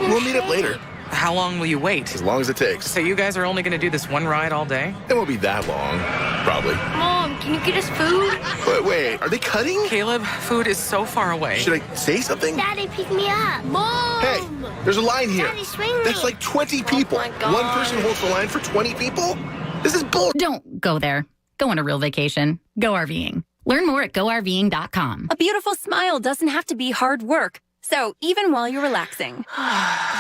We'll meet up later. How long will you wait? As long as it takes. So you guys are only going to do this one ride all day? It won't be that long, probably. Mom, can you get us food? Wait, are they cutting? Caleb, food is so far away. Should I say something? Daddy, pick me up. Mom! Hey, there's a line here. Daddy, swing me. That's like 20 people. Oh my God. One person holds the line for 20 people? This is bull. Don't go there. Go on a real vacation. Go RVing. Learn more at GoRVing.com. A beautiful smile doesn't have to be hard work. So even while you're relaxing,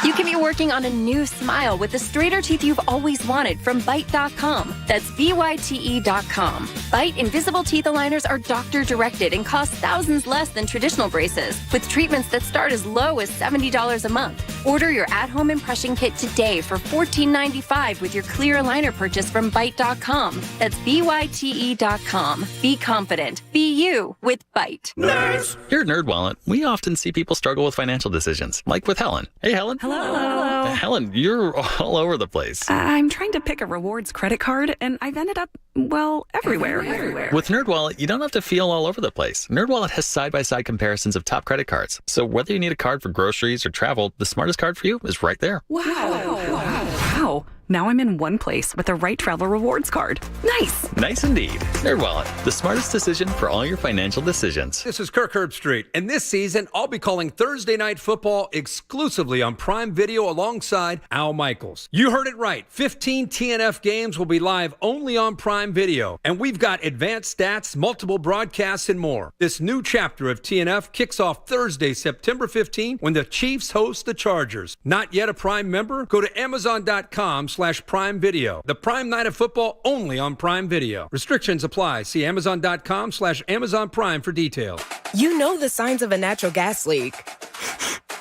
you can be working on a new smile with the straighter teeth you've always wanted from Byte.com. That's BYTE.com. Byte Invisible Teeth Aligners are doctor-directed and cost thousands less than traditional braces, with treatments that start as low as $70 a month. Order your at-home impression kit today for $14.95 with your clear aligner purchase from Byte.com. That's BYTE.com. Be confident. Be you with Byte. Nerds! Here at NerdWallet, we often see people struggle with financial decisions, like with Helen. Hey, Helen. Hello. Helen, you're all over the place. I'm trying to pick a rewards credit card, and I've ended up, well, everywhere. With NerdWallet, you don't have to feel all over the place. NerdWallet has side-by-side comparisons of top credit cards. So whether you need a card for groceries or travel, the smartest card for you is right there. Wow. Now I'm in one place with the right travel rewards card. Nice. Nice indeed. NerdWallet, the smartest decision for all your financial decisions. This is Kirk Herbstreit, and this season I'll be calling Thursday Night Football exclusively on Prime Video alongside Al Michaels. You heard it right. 15 TNF games will be live only on Prime Video, and we've got advanced stats, multiple broadcasts, and more. This new chapter of TNF kicks off Thursday, September 15, when the Chiefs host the Chargers. Not yet a Prime member? Go to Amazon.com/Prime Video. The Prime Night of Football only on Prime Video. Restrictions apply. See Amazon.com/Amazon Prime for details. You know the signs of a natural gas leak.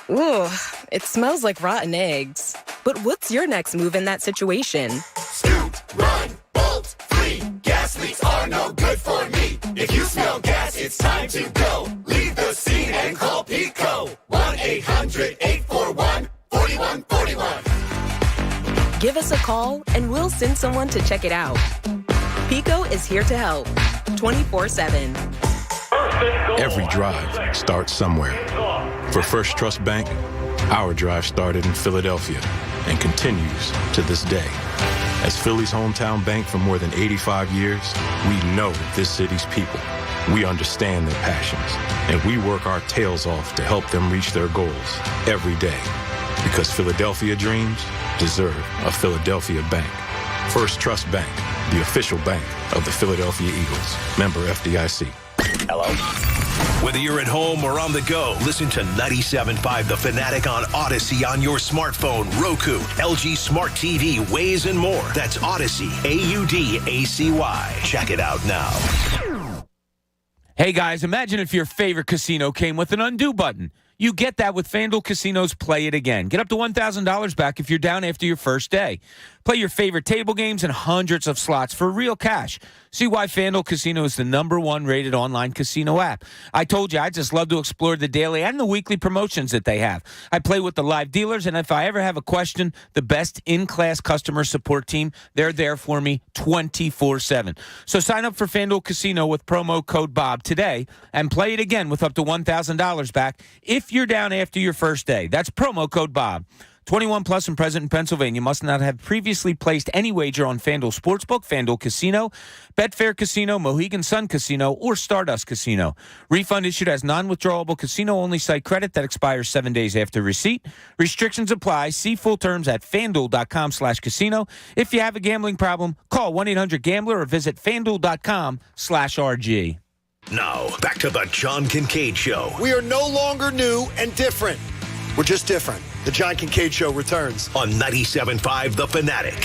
Ooh, it smells like rotten eggs. But what's your next move in that situation? Scoot, run, bolt, flee. Gas leaks are no good for me. If you smell gas, it's time to go. Leave the scene and call Pico. 1-800-841-4141. Give us a call and we'll send someone to check it out. Pico is here to help 24/7. Every drive starts somewhere. For First Trust Bank, our drive started in Philadelphia, and continues to this day. As Philly's hometown bank for more than 85 years, we know this city's people. We understand their passions, and we work our tails off to help them reach their goals every day. Because Philadelphia dreams deserve a Philadelphia bank. First Trust Bank, the official bank of the Philadelphia Eagles. Member FDIC. Hello? Whether you're at home or on the go, listen to 97.5 The Fanatic on Odyssey on your smartphone, Roku, LG Smart TV, Waze, and more. That's Odyssey, AUDACY. Check it out now. Hey guys, imagine if your favorite casino came with an undo button. You get that with FanDuel Casino's Play It Again. Get up to $1,000 back if you're down after your first day. Play your favorite table games and hundreds of slots for real cash. See why FanDuel Casino is the #1 rated online casino app. I told you, I just love to explore the daily and the weekly promotions that they have. I play with the live dealers, and if I ever have a question, the best in-class customer support team, they're there for me 24/7. So sign up for FanDuel Casino with promo code BOB today and play it again with up to $1,000 back if you're down after your first day. That's promo code BOB. 21 plus and present in Pennsylvania. Must not have previously placed any wager on FanDuel Sportsbook, FanDuel Casino, Betfair Casino, Mohegan Sun Casino, or Stardust Casino. Refund issued as non-withdrawable casino-only site credit that expires 7 days after receipt. Restrictions apply. See full terms at FanDuel.com/casino. If you have a gambling problem, call 1-800-GAMBLER or visit FanDuel.com/RG. Now, back to the John Kincade Show. We are no longer new and different. We're just different. The John Kincade Show returns on 97.5 The Fanatic,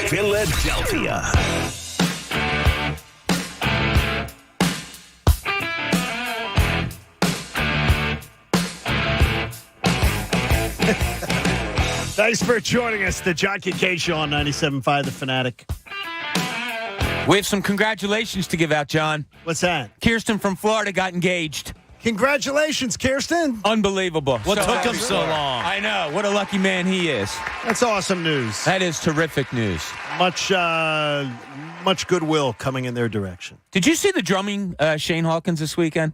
Philadelphia. Thanks for joining us. The John Kincade Show on 97.5 The Fanatic. We have some congratulations to give out, John. What's that? Kirsten from Florida got engaged. Congratulations, Kirsten. Unbelievable. What took him so long? I know. What a lucky man he is. That's awesome news. That is terrific news. Much goodwill coming in their direction. Did you see the drumming, Shane Hawkins, this weekend?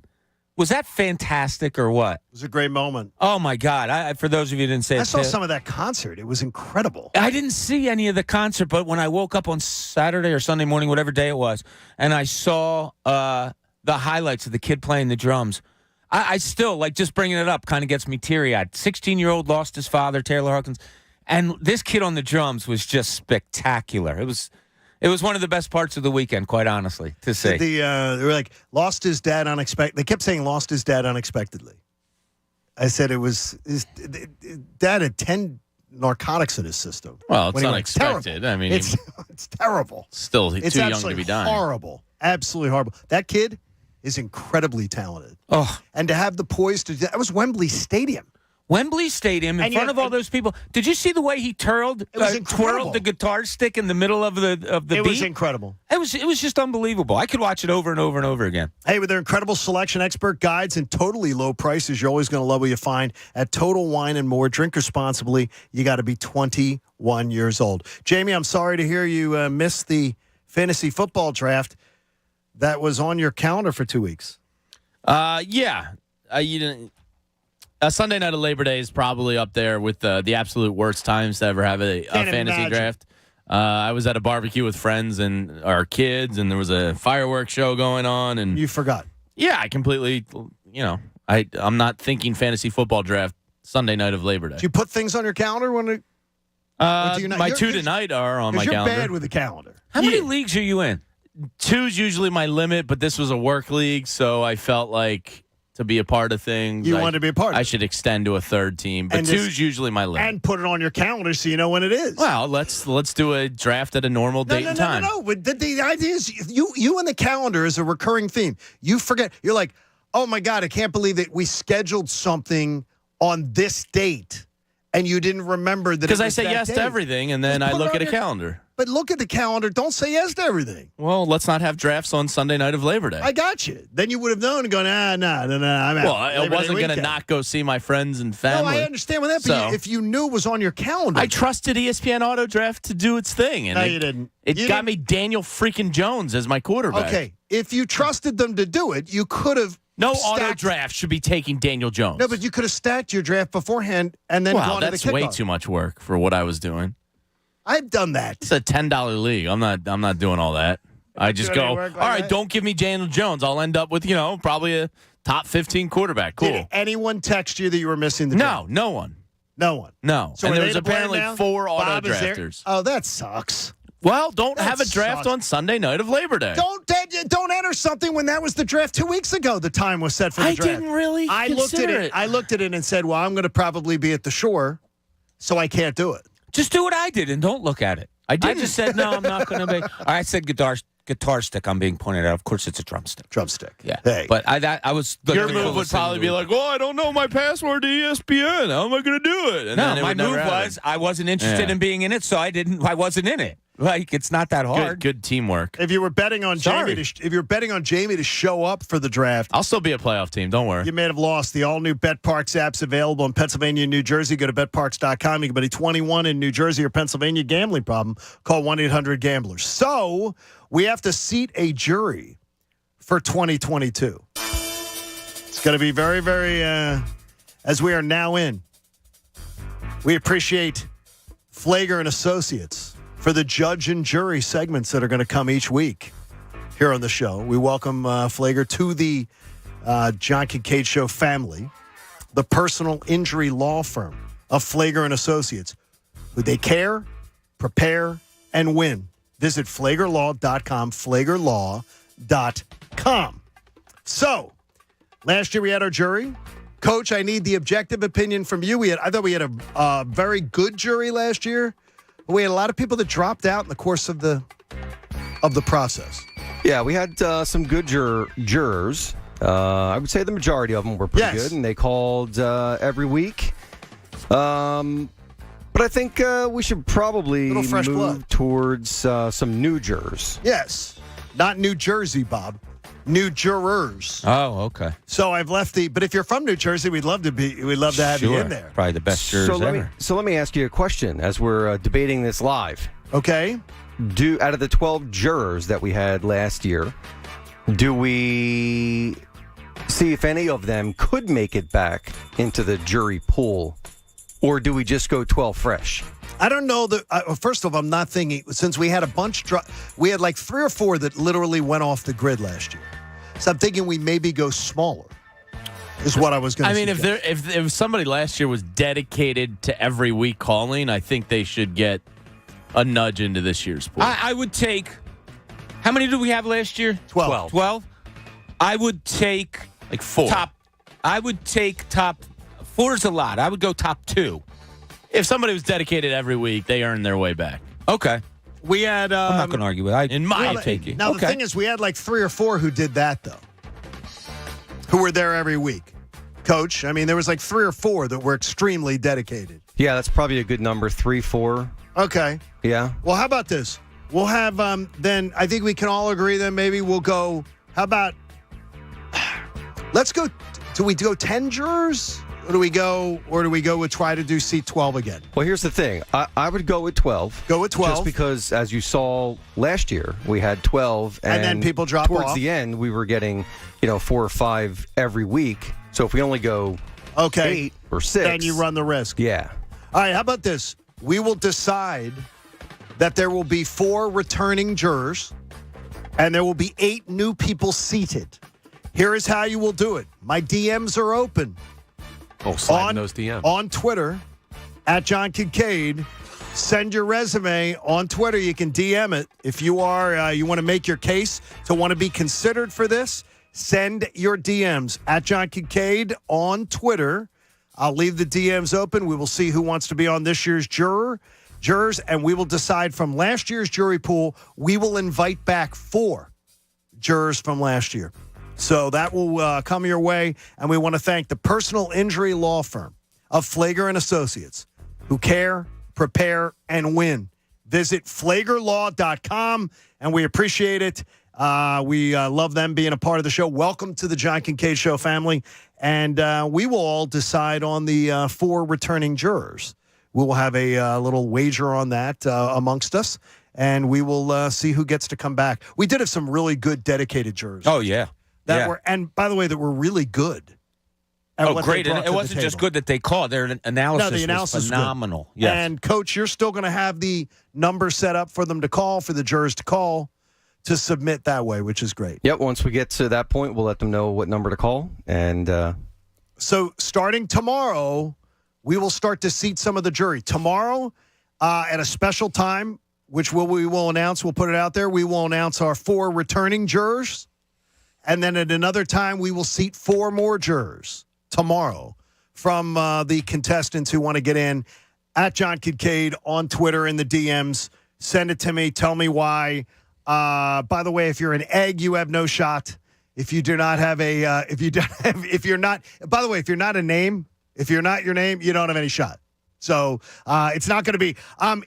Was that fantastic or what? It was a great moment. Oh, my God. For those of you who didn't say it. I saw some of that concert. It was incredible. I didn't see any of the concert, but when I woke up on Saturday or Sunday morning, whatever day it was, and I saw the highlights of the kid playing the drums, I still, like, just bringing it up kind of gets me teary-eyed. 16-year-old lost his father, Taylor Hawkins, and this kid on the drums was just spectacular. It was one of the best parts of the weekend, quite honestly, to see. They were like, lost his dad unexpectedly. They kept saying lost his dad unexpectedly. I said it was his dad had 10 narcotics in his system. Well, it's unexpected. I mean, it's terrible. Still too young to be dying. Horrible. Absolutely horrible. That kid is incredibly talented. Oh. And to have the poise to do that was Wembley Stadium. Wembley Stadium in front of all those people. Did you see the way he twirled the guitar stick in the middle of the beat? It was incredible. It was just unbelievable. I could watch it over and over and over again. Hey, with their incredible selection, expert guides, and totally low prices, you're always going to love what you find at Total Wine and More. Drink responsibly. You got to be 21 years old. Jamie, I'm sorry to hear you missed the fantasy football draft that was on your calendar for 2 weeks. Yeah. You didn't. Sunday night of Labor Day is probably up there with the absolute worst times to ever have a fantasy draft. I was at a barbecue with friends and our kids, and there was a fireworks show going on. And you forgot. Yeah, I completely, I'm not thinking fantasy football draft Sunday night of Labor Day. Do you put things on your calendar when it? My two tonight are on my calendar. You're bad with the calendar. How many leagues are you in? 2's usually my limit, but this was a work league, so I felt like to be a part of things. You wanted to be a part of it. I should extend to a third team, but 2's usually my limit. And put it on your calendar so you know when it is. Well, let's do a draft at a normal date and time. No. But the idea is you and the calendar is a recurring theme. You forget. You're like, oh, my God, I can't believe that we scheduled something on this date, and you didn't remember that because I say yes to everything, and then I look at a calendar. But look at the calendar. Don't say yes to everything. Well, let's not have drafts on Sunday night of Labor Day. I got you. Then you would have known and gone, no. I'm out. Well, I wasn't going to not go see my friends and family. No, I understand with that. But if you knew it was on your calendar. I trusted ESPN Auto Draft to do its thing. And you didn't. It got me Daniel freaking Jones as my quarterback. Okay. If you trusted them to do it, you could have No auto draft should be taking Daniel Jones. No, but you could have stacked your draft beforehand and then gone to the kickoff. That's way too much work for what I was doing. I've done that. It's a $10 league. I'm not doing all that. I just go, all right, don't give me Daniel Jones. I'll end up with, probably a top 15 quarterback. Cool. Did anyone text you that you were missing the draft? No one. No one. No. So and there's apparently 4 auto drafters. Oh, that sucks. Well, don't have a draft on Sunday night of Labor Day. Don't enter something when that was the draft 2 weeks ago. The time was set for the draft. I didn't really consider it. I looked at it and said, well, I'm going to probably be at the shore, so I can't do it. Just do what I did and don't look at it. I just said, no, I'm not going to be. I said guitar stick. I'm being pointed out. Of course, it's a drumstick. Drumstick. Yeah. Hey. But I was. Your move would probably be like, I don't know my password to ESPN. How am I going to do it? And no, my move was I wasn't interested in being in it, so I wasn't in it. Like, it's not that hard. Good teamwork. If you were betting on Jamie to show up for the draft, I'll still be a playoff team. Don't worry. You may have lost. The all-new BetParks app's available in Pennsylvania and New Jersey. Go to betparks.com. You can bet 21 in New Jersey or Pennsylvania. Gambling problem? Call 1-800-GAMBLERS. So we have to seat a jury for 2022. It's going to be very, very, as we are now in. We appreciate Flager and Associates for the judge and jury segments that are going to come each week here on the show. We welcome Flager to the John Kincade Show family, the personal injury law firm of Flager and Associates. Would they care, prepare, and win? Visit FlagerLaw.com, FlagerLaw.com. So, last year we had our jury. Coach, I need the objective opinion from you. I thought we had a very good jury last year. We had a lot of people that dropped out in the course of the process. Yeah, we had some good jurors. I would say the majority of them were pretty good, and they called every week. But I think we should probably move towards some new jurors. Yes, not New Jersey, Bob. New jurors. Oh, okay. So I've left but if you're from New Jersey, we'd love to have you in there. Probably the best jurors ever. So let me ask you a question as we're debating this live. Okay. Out of the 12 jurors that we had last year, do we see if any of them could make it back into the jury pool, or do we just go 12 fresh? I don't know first of all, I'm not thinking, since we had a bunch, we had like 3 or 4 that literally went off the grid last year. So I'm thinking we maybe go smaller, is what I was going to say. I mean, if somebody last year was dedicated to every week calling, I think they should get a nudge into this year's pool. I would take, how many did we have last year? 12. 12? I would take like 4. I would take top 4 is a lot. I would go top 2. If somebody was dedicated every week, they earned their way back. Okay. We had. I'm not going to argue with it. I'll take it. Now, the thing is, we had like 3 or 4 who did that, though, who were there every week. Coach, I mean, there was like 3 or 4 that were extremely dedicated. Yeah, that's probably a good number, 3, 4. Okay. Yeah. Well, how about this? We'll have, then I think we can all agree then maybe we'll go, how about, let's go, do we go 10 jurors? Or do we go with try to do seat 12 again? Well, here's the thing. I would go with 12. Go with 12. Just because, as you saw last year, we had 12. And then people drop towards off. the end, we were getting, 4 or 5 every week. So if we only go 8 or 6. Then you run the risk. Yeah. All right, how about this? We will decide that there will be 4 returning jurors, and there will be 8 new people seated. Here is how you will do it. My DMs are open. Oh, slide in those DMs. On Twitter, at John Kincade. Send your resume on Twitter. You can DM it. If you are you want to make your case to want to be considered for this, send your DMs at John Kincade on Twitter. I'll leave the DMs open. We will see who wants to be on this year's jurors, and we will decide from last year's jury pool. We will invite back 4 jurors from last year. So that will come your way, and we want to thank the personal injury law firm of Flager and Associates, who care, prepare, and win. Visit FlagerLaw.com, and we appreciate it. We love them being a part of the show. Welcome to the John Kincade Show family, and we will all decide on the 4 returning jurors. We will have a little wager on that amongst us, and we will see who gets to come back. We did have some really good dedicated jurors. Oh, yeah. that were, and by the way, that were really good. at what they great. brought And to it the wasn't just table. good that they called. Their analysis, No, the analysis was phenomenal. Good. Yes. And, Coach, you're still going to have the number set up for them to call, for the jurors to call, to submit that way, which is great. Yep, once we get to that point, we'll let them know what number to call. And so starting tomorrow, we will start to seat some of the jury. Tomorrow, at a special time, which we will announce, we'll put it out there, we will announce our 4 returning jurors. And then at another time, we will seat 4 more jurors tomorrow from the contestants who want to get in. At John Kincade on Twitter in the DMs. Send it to me. Tell me why. By the way, if you're an egg, you have no shot. If you do not have a, if you're not, by the way, if you're not a name, if you're not your name, you don't have any shot. So it's not going to be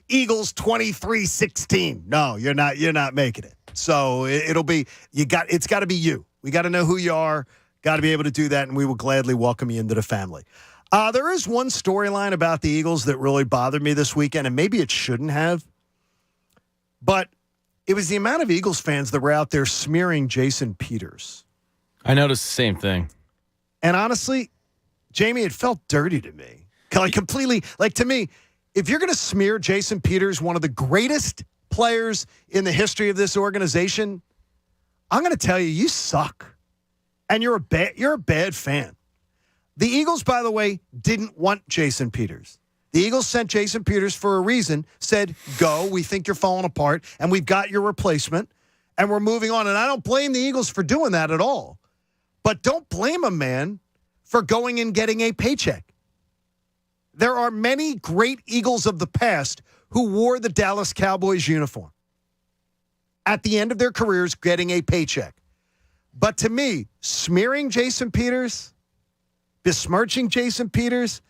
Eagles 23-16. No, you're not making it. So it'll be it's got to be you. We got to know who you are. Got to be able to do that, and we will gladly welcome you into the family. There is one storyline about the Eagles that really bothered me this weekend, and maybe it shouldn't have, but it was the amount of Eagles fans that were out there smearing Jason Peters. I noticed the same thing. And honestly, Jamie, it felt dirty to me. Like completely, like to me, if you're going to smear Jason Peters, one of the greatest players in the history of this organization, I'm going to tell you, you suck. And you're a bad fan. The Eagles, by the way, didn't want Jason Peters. The Eagles sent Jason Peters for a reason, said, go, we think you're falling apart, and we've got your replacement, and we're moving on. And I don't blame the Eagles for doing that at all. But don't blame a man for going and getting a paycheck. There are many great Eagles of the past who wore the Dallas Cowboys uniform at the end of their careers getting a paycheck. But to me, smearing Jason Peters, besmirching Jason Peters,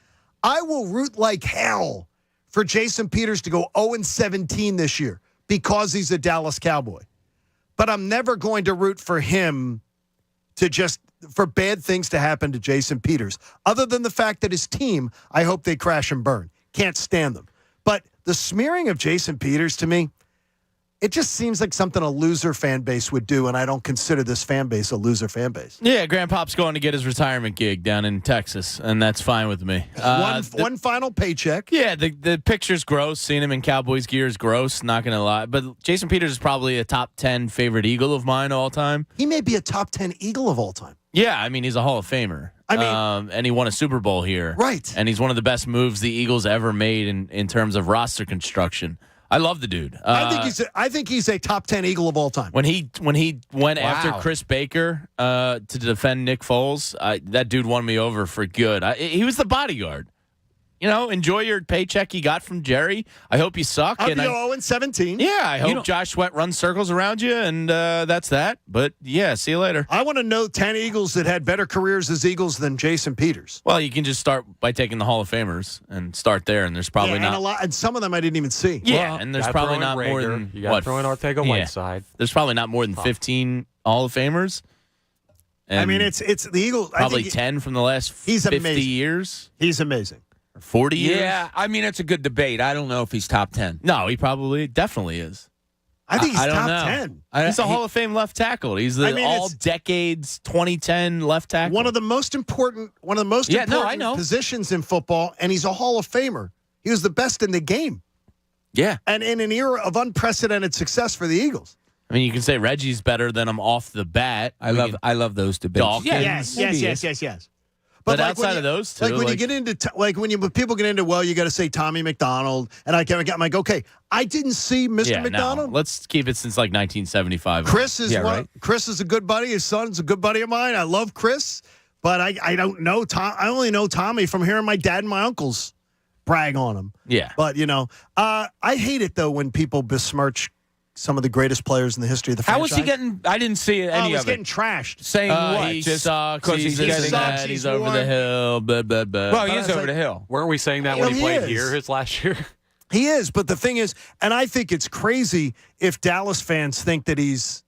I will root like hell for Jason Peters to go 0-17 this year because he's a Dallas Cowboy. But I'm never going to root for him for bad things to happen to Jason Peters. Other than the fact that his team, I hope they crash and burn. Can't stand them. But the smearing of Jason Peters, to me, it just seems like something a loser fan base would do, and I don't consider this fan base a loser fan base. Yeah, Grandpop's going to get his retirement gig down in Texas, and that's fine with me. One final paycheck. Yeah, the picture's gross. Seeing him in Cowboys gear is gross, not going to lie. But Jason Peters is probably a top 10 favorite Eagle of mine all time. He may be a top 10 Eagle of all time. Yeah, I mean, he's a Hall of Famer. I mean, and he won a Super Bowl here. Right. And he's one of the best moves the Eagles ever made in terms of roster construction. I love the dude. I think he's a top 10 Eagle of all time. When he went after Chris Baker to defend Nick Foles, that dude won me over for good. He was the bodyguard. You know, enjoy your paycheck you got from Jerry. I hope you suck. I'll be 0-17. Yeah, I hope Josh Sweat runs circles around you, and that's that. But, yeah, see you later. I want to know 10 Eagles that had better careers as Eagles than Jason Peters. Well, you can just start by taking the Hall of Famers and start there, and there's probably not. And some of them I didn't even see. Yeah, and there's probably not more than, you got to throw in Ortega Whiteside. There's probably not more than 15 Hall of Famers. I mean, it's the Eagles. Probably 10 from the last 50 years. He's amazing. 40 years? Yeah, I mean, it's a good debate. I don't know if he's top 10. No, he definitely is. I think he's top 10. He's a Hall of Fame left tackle. He's the all-decades 2010 left tackle. One of the most important positions in football, and he's a Hall of Famer. He was the best in the game. Yeah. And in an era of unprecedented success for the Eagles. I mean, you can say Reggie's better than him off the bat. I love those debates. Dawkins. Yes. But outside of those two, when you get into when people get into, well, you got to say Tommy McDonald, and I'm like, okay, I didn't see Mr. McDonald. No. Let's keep it since like 1975. Chris is a good buddy. His son's a good buddy of mine. I love Chris, but I don't know Tom. I only know Tommy from hearing my dad and my uncles brag on him. Yeah, but I hate it though when people besmirch some of the greatest players in the history of the franchise. How was he getting? I didn't see any of it. He was getting trashed. Saying what? He Just sucks. He's getting that. He's over the hill. Blah, blah, blah. Well, he is over the hill. Weren't we saying that when he played here his last year? He is, but the thing is, and I think it's crazy if Dallas fans think that he's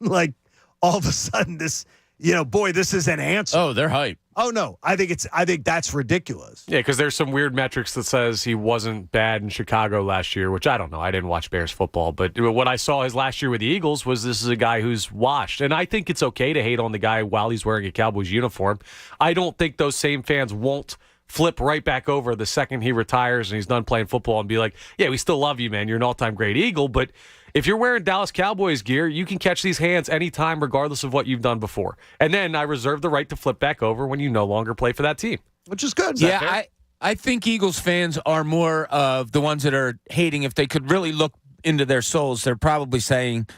like all of a sudden this, this is an answer. Oh, they're hype. Oh no, I think that's ridiculous. Yeah, because there's some weird metrics that says he wasn't bad in Chicago last year, which I don't know. I didn't watch Bears football, but what I saw his last year with the Eagles was this is a guy who's washed. And I think it's okay to hate on the guy while he's wearing a Cowboys uniform. I don't think those same fans won't flip right back over the second he retires and he's done playing football and be like, yeah, we still love you, man. You're an all-time great Eagle, but if you're wearing Dallas Cowboys gear, you can catch these hands anytime, regardless of what you've done before. And then I reserve the right to flip back over when you no longer play for that team. Which is good. I think Eagles fans are more of the ones that are hating. If they could really look into their souls, they're probably saying,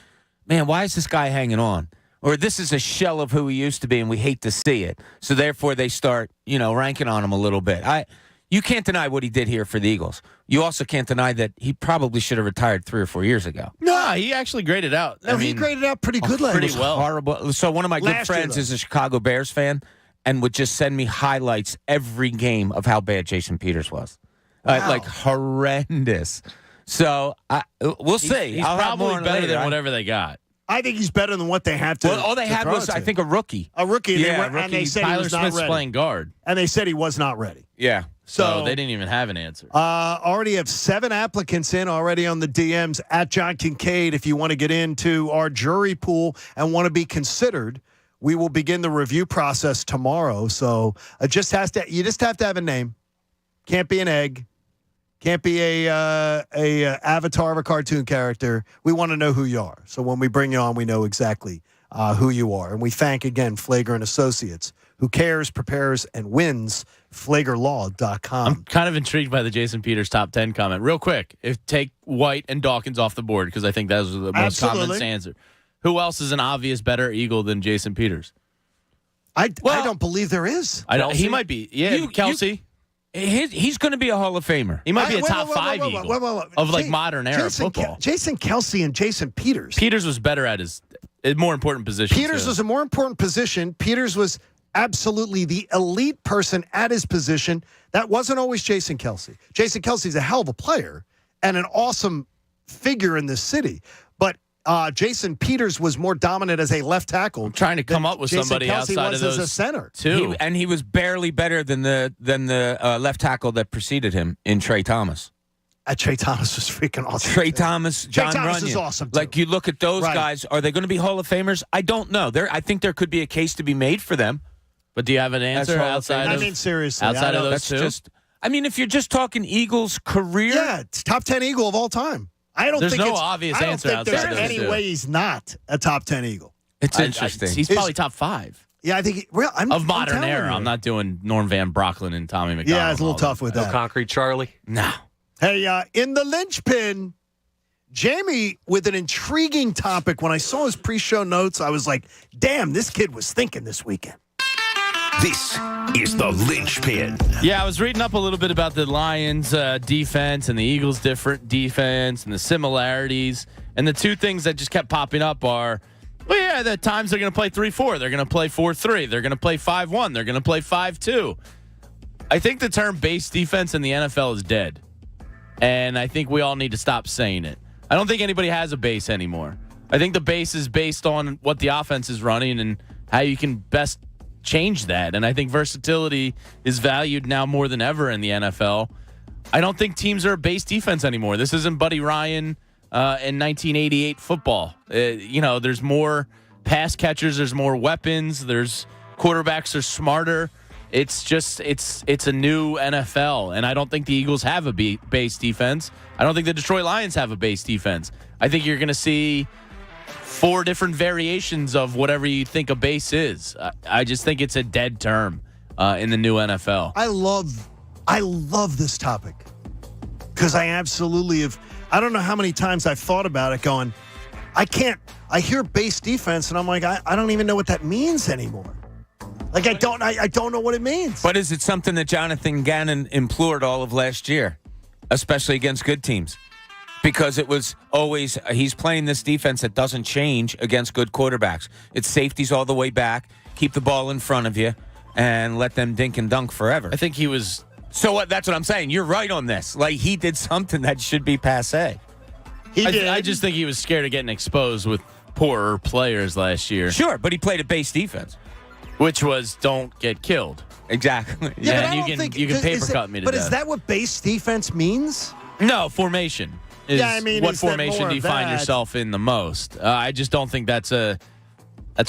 man, why is this guy hanging on? Or this is a shell of who he used to be, and we hate to see it. So therefore they start, ranking on him a little bit. You can't deny what he did here for the Eagles. You also can't deny that he probably should have retired 3 or 4 years ago. No, he actually graded out. No, he graded out pretty good last year. Pretty well. Horrible. So one of my good friends is a Chicago Bears fan and would just send me highlights every game of how bad Jason Peters was. Wow. Like horrendous. So we'll see. He's probably better than whatever they got. I think he's better than what they have to. Well, all they had was, I think, a rookie. A rookie. Yeah, and they said Tyler he was not Smith's ready. playing guard. And they said he was not ready. Yeah. So they didn't even have an answer. Already have 7 applicants in already on the DMs at John Kincade. If you want to get into our jury pool and want to be considered, we will begin the review process tomorrow. So you just have to have a name. Can't be an egg. Can't be a avatar of a cartoon character. We want to know who you are. So when we bring you on, we know exactly who you are. And we thank again Flager & Associates, who cares, prepares, and wins. FlagerLaw.com. I'm kind of intrigued by the Jason Peters top 10 comment. Real quick, take White and Dawkins off the board because I think that was the most common answer. Who else is an obvious better Eagle than Jason Peters? I don't believe there is. He might be. Yeah, Kelsey. He's going to be a Hall of Famer. He might be a top 5 Eagle of modern era football. Jason Kelsey and Jason Peters. Peters was better at his more important position. Peters was a more important position. Peters was absolutely the elite person at his position. That wasn't always Jason Kelsey. Jason Kelsey's a hell of a player and an awesome figure in this city. But Jason Peters was more dominant as a left tackle. I'm trying to come up with Jason somebody Kelsey outside was of those as a center too. And he was barely better than the left tackle that preceded him in Trey Thomas. Trey Thomas was freaking awesome. Trey Thomas, John Trey Thomas Runyon. is awesome too. Like you look at those guys, are they going to be Hall of Famers? I don't know. I think there could be a case to be made for them. But do you have an answer outside of? I mean, seriously, outside of those two. If you're just talking Eagles career, it's top 10 Eagle of all time. There's no obvious answer outside of those two. There's any way he's not a top 10 Eagle. It's interesting. He's probably top 5. Yeah, I think of modern era. I'm not doing Norm Van Brocklin and Tommy McDonald. Yeah, it's a little tough with that. No Concrete Charlie. No. Hey, in the linchpin, Jamie with an intriguing topic. When I saw his pre-show notes, I was like, "Damn, this kid was thinking this weekend." This is the linchpin. Yeah, I was reading up a little bit about the Lions' defense and the Eagles' different defense and the similarities. And the two things that just kept popping up are, the times they're going to play 3-4. They're going to play 4-3. They're going to play 5-1. They're going to play 5-2. I think the term base defense in the NFL is dead. And I think we all need to stop saying it. I don't think anybody has a base anymore. I think the base is based on what the offense is running and how you can best change that. And I think versatility is valued now more than ever in the NFL. I don't think teams are a base defense anymore. This isn't Buddy Ryan in 1988 football. There's more pass catchers. There's more weapons. There's quarterbacks are smarter. It's a new NFL, and I don't think the Eagles have a base defense. I don't think the Detroit Lions have a base defense. I think you're going to see 4 different variations of whatever you think a base is. I just think it's a dead term in the new NFL. I love this topic because I absolutely have. I don't know how many times I've thought about it going, I hear base defense, and I'm like, I don't even know what that means anymore. Like, I don't know what it means. But is it something that Jonathan Gannon implored all of last year, especially against good teams? Because it was always, he's playing this defense that doesn't change against good quarterbacks. It's safeties all the way back, keep the ball in front of you, and let them dink and dunk forever. I think he was... So that's what I'm saying. You're right on this. Like, he did something that should be passé. I just think he was scared of getting exposed with poorer players last year. Sure, but he played a base defense. which was don't get killed. Exactly. Yeah, but I and don't think you can paper is it- cut me to But death. is that what base defense means? No, formation. Yeah, I mean, what is that formation more do you of find that? yourself in the most? I just don't think that's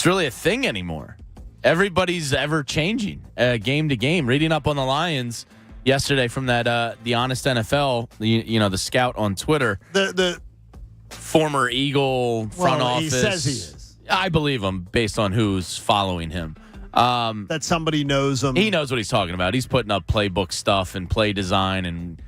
really a thing anymore. Everybody's ever changing game to game. Reading up on the Lions yesterday from that the Honest NFL, the scout on Twitter, The former Eagle front office. He says he is. I believe him based on who's following him. That somebody knows him. He knows what he's talking about. He's putting up playbook stuff and play design and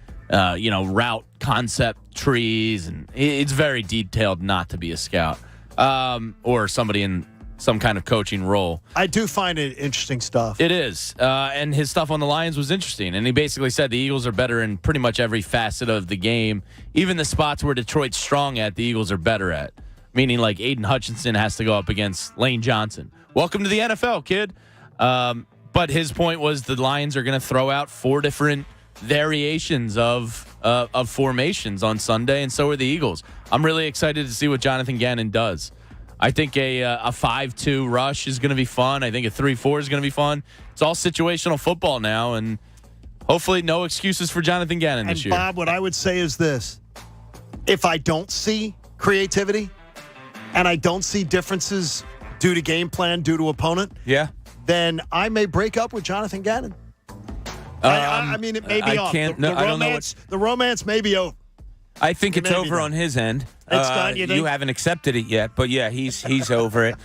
route concept trees, and it's very detailed not to be a scout or somebody in some kind of coaching role. I do find it interesting stuff. It is. And his stuff on the Lions was interesting. And he basically said the Eagles are better in pretty much every facet of the game. Even the spots where Detroit's strong at, the Eagles are better at. Meaning like Aiden Hutchinson has to go up against Lane Johnson. Welcome to the NFL, kid. But his point was the Lions are going to throw out 4 different variations of formations on Sunday, and so are the Eagles. I'm really excited to see what Jonathan Gannon does. I think a 5-2 rush is going to be fun. I think a 3-4 is going to be fun. It's all situational football now, and hopefully no excuses for Jonathan Gannon this year. Bob, what I would say is this. If I don't see creativity and I don't see differences due to game plan, due to opponent, then I may break up with Jonathan Gannon. I mean, it may be off. I don't know what. The romance may be over. I think it's over on his end. It's done, you think? You haven't accepted it yet, but yeah, he's over it.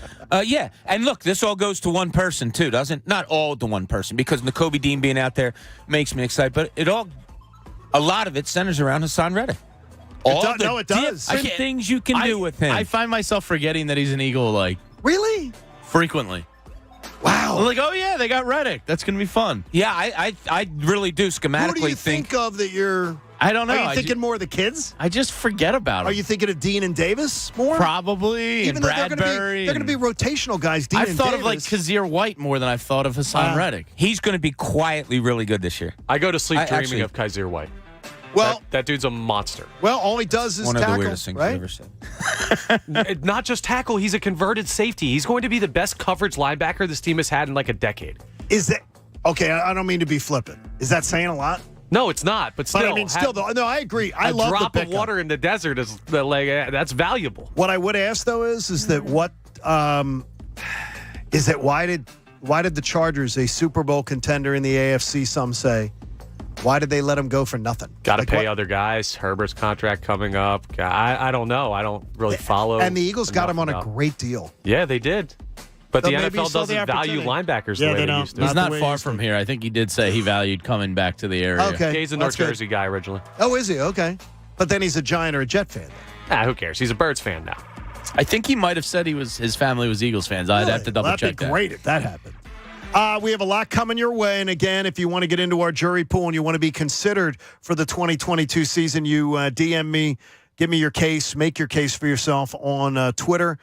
Yeah, and look, this all goes to one person too, doesn't? Not all to one person, because Nakobe Dean being out there makes me excited, but a lot of it centers around Hassan Reddick. It does. Different things you can do with him. I find myself forgetting that he's an Eagle, really frequently. Wow. I'm like, oh yeah, they got Reddick. That's going to be fun. Yeah, I really do schematically Who do you think of that you're? I don't know. Are you thinking more of the kids? I just forget about them. Are you thinking of Dean and Davis more? Probably. Even and though Bradbury. they're going to be rotational guys. Dean I've and thought Davis. of like Kazir White more than I've thought of Hassan Reddick. He's going to be quietly really good this year. I go to sleep dreaming of Kazir White. Well, that dude's a monster. Well, all he does is one tackle, of the weirdest things right? I've ever said. Not just tackle, he's a converted safety. He's going to be the best coverage linebacker this team has had in like a decade. Is that okay? I don't mean to be flippant. Is that saying a lot? No, it's not. But still, I mean, no, I agree. I love a drop the of water in the desert is that's valuable. What I would ask though is that what is that why did the Chargers, a Super Bowl contender in the AFC, some say, why did they let him go for nothing? Got to pay other guys. Herbert's contract coming up. I don't know. I don't really follow. And the Eagles got him on a great deal. Yeah, they did. But So the maybe NFL saw the doesn't value opportunity. linebackers Yeah, the way they they don't. used to. He's Not not the way far he's from here. I think he did say he valued coming back to the area. Okay. He's a That's North good. Jersey guy originally. Oh, is he? Okay. But then he's a Giant or a Jet fan. Who cares? He's a Birds fan now. I think he might have said his family was Eagles fans. I'd have to double That'd check be that. great if that happened. We have a lot coming your way. And again, if you want to get into our jury pool and you want to be considered for the 2022 season, you DM me, give me your case, make your case for yourself on Twitter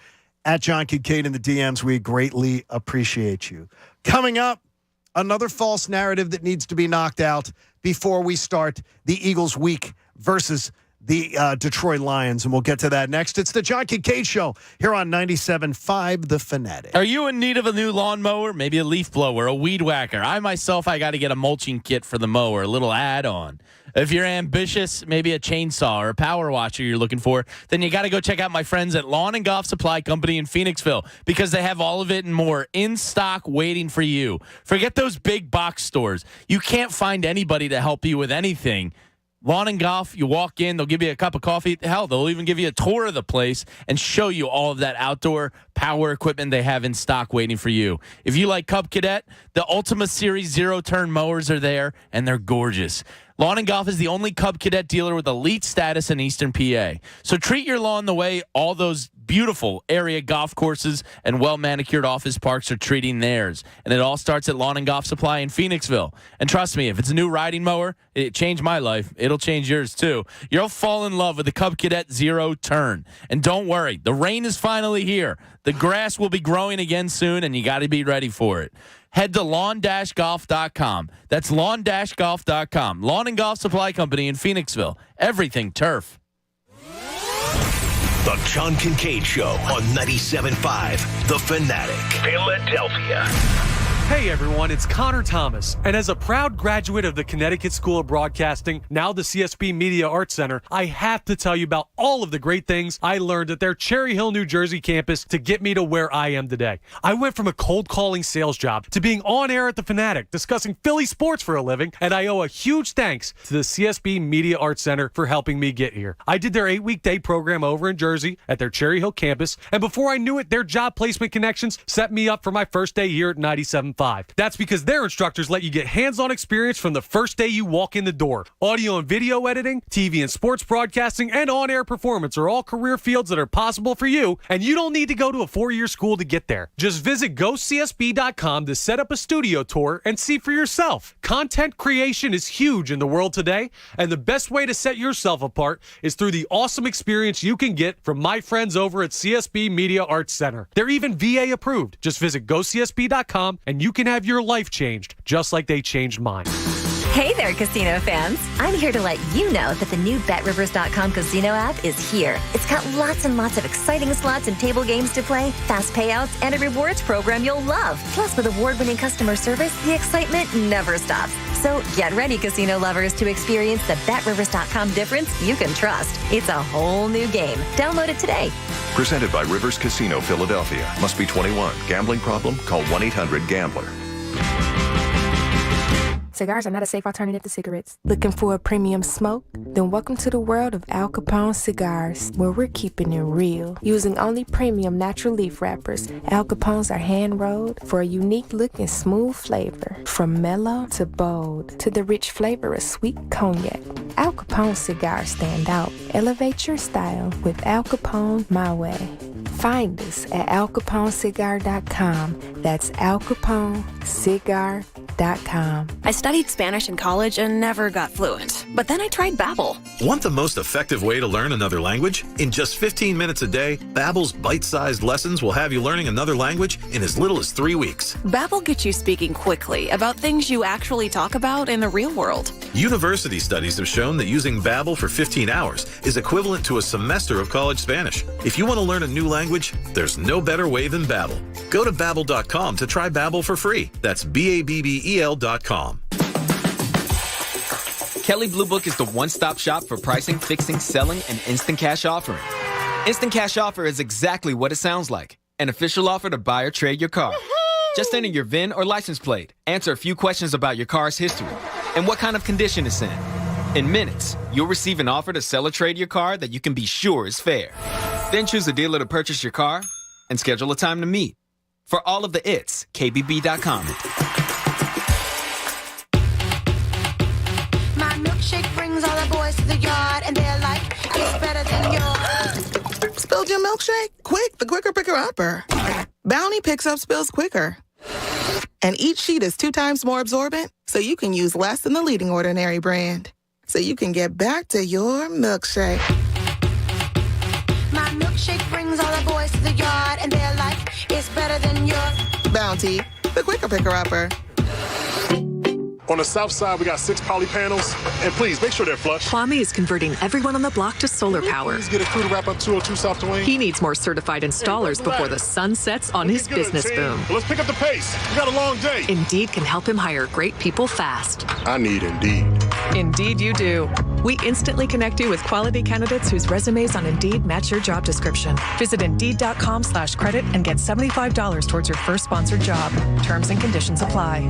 at John Kincade in the DMs. We greatly appreciate you. Coming up, another false narrative that needs to be knocked out before we start the Eagles week versus the Detroit Lions, and we'll get to that next. It's the John Kincade Show here on 97.5 The Fanatic. Are you in need of a new lawnmower? Maybe a leaf blower, a weed whacker? I got to get a mulching kit for the mower, a little add-on. If you're ambitious, maybe a chainsaw or a power washer you're looking for, then you got to go check out my friends at Lawn and Golf Supply Company in Phoenixville, because they have all of it and more in stock waiting for you. Forget those big box stores. You can't find anybody to help you with anything. Lawn and Golf, you walk in, they'll give you a cup of coffee. Hell, they'll even give you a tour of the place and show you all of that outdoor power equipment they have in stock waiting for you. If you like Cub Cadet, the Ultima Series zero-turn mowers are there, and they're gorgeous. Lawn and Golf is the only Cub Cadet dealer with elite status in Eastern PA. So treat your lawn the way all those beautiful area golf courses and well-manicured office parks are treating theirs. And it all starts at Lawn and Golf Supply in Phoenixville. And trust me, if it's a new riding mower, it changed my life. It'll change yours too. You'll fall in love with the Cub Cadet Zero Turn. And don't worry, the rain is finally here. The grass will be growing again soon, and you got to be ready for it. Head to lawn-golf.com. That's lawn-golf.com. Lawn and Golf Supply Company in Phoenixville. Everything turf. The John Kincade Show on 97.5 The Fanatic, Philadelphia. Hey everyone, it's Connor Thomas, and as a proud graduate of the Connecticut School of Broadcasting, now the CSB Media Arts Center, I have to tell you about all of the great things I learned at their Cherry Hill, New Jersey campus to get me to where I am today. I went from a cold calling sales job to being on air at the Fanatic, discussing Philly sports for a living, and I owe a huge thanks to the CSB Media Arts Center for helping me get here. I did their 8-week day program over in Jersey at their Cherry Hill campus, and before I knew it, their job placement connections set me up for my first day here at 97.5. That's because their instructors let you get hands-on experience from the first day you walk in the door. Audio and video editing, TV and sports broadcasting, and on-air performance are all career fields that are possible for you, and you don't need to go to a 4-year school to get there. Just visit GoCSB.com to set up a studio tour and see for yourself. Content creation is huge in the world today, and the best way to set yourself apart is through the awesome experience you can get from my friends over at CSB Media Arts Center. They're even VA approved. Just visit GoCSB.com and you can have your life changed just like they changed mine. Hey there, casino fans. I'm here to let you know that the new BetRivers.com casino app is here. It's got lots and lots of exciting slots and table games to play, fast payouts, and a rewards program you'll love. Plus, with award-winning customer service, the excitement never stops. So get ready, casino lovers, to experience the BetRivers.com difference you can trust. It's a whole new game. Download it today. Presented by Rivers Casino, Philadelphia. Must be 21. Gambling problem? Call 1-800-GAMBLER. Cigars are not a safe alternative to cigarettes. Looking for a premium smoke? Then welcome to the world of Al Capone cigars, where we're keeping it real. Using only premium natural leaf wrappers, Al Capones are hand-rolled for a unique look and smooth flavor. From mellow to bold to the rich flavor of sweet cognac, Al Capone cigars stand out. Elevate your style with Al Capone My Way. Find us at AlCaponeCigar.com. That's AlCaponeCigar.com. I studied Spanish in college and never got fluent. But then I tried Babbel. Want the most effective way to learn another language? In just 15 minutes a day, Babbel's bite-sized lessons will have you learning another language in as little as 3 weeks. Babbel gets you speaking quickly about things you actually talk about in the real world. University studies have shown that using Babbel for 15 hours is equivalent to a semester of college Spanish. If you want to learn a new language, there's no better way than Babbel. Go to Babbel.com to try Babbel for free. That's BABBEL.com. Kelley Blue Book is the one-stop shop for pricing, fixing, selling, and instant cash offering. Instant cash offer is exactly what it sounds like. An official offer to buy or trade your car. Just enter your VIN or license plate, answer a few questions about your car's history, and what kind of condition it's in. In minutes, you'll receive an offer to sell or trade your car that you can be sure is fair. Then choose a dealer to purchase your car and schedule a time to meet. For all of the its, KBB.com. My milkshake brings all the boys to the yard, and they're like, it's better than yours. Spilled your milkshake? Quick, the quicker picker upper. Bounty picks up spills quicker. And each sheet is 2 times more absorbent, so you can use less than the leading Ordinary brand. So you can get back to your milkshake. My milkshake brings all the boys to the yard, and they're like, it's better than yours. Bounty, the quicker picker upper. On the south side, we got 6 poly panels, and please make sure they're flush. Kwame is converting everyone on the block to solar power. Please get a crew to wrap up 202 South Duane. He needs more certified installers before the sun sets on his business boom. Well, let's pick up the pace. We got a long day. Indeed can help him hire great people fast. I need Indeed. Indeed you do. We instantly connect you with quality candidates whose resumes on Indeed match your job description. Visit Indeed.com/credit and get $75 towards your first sponsored job. Terms and conditions apply.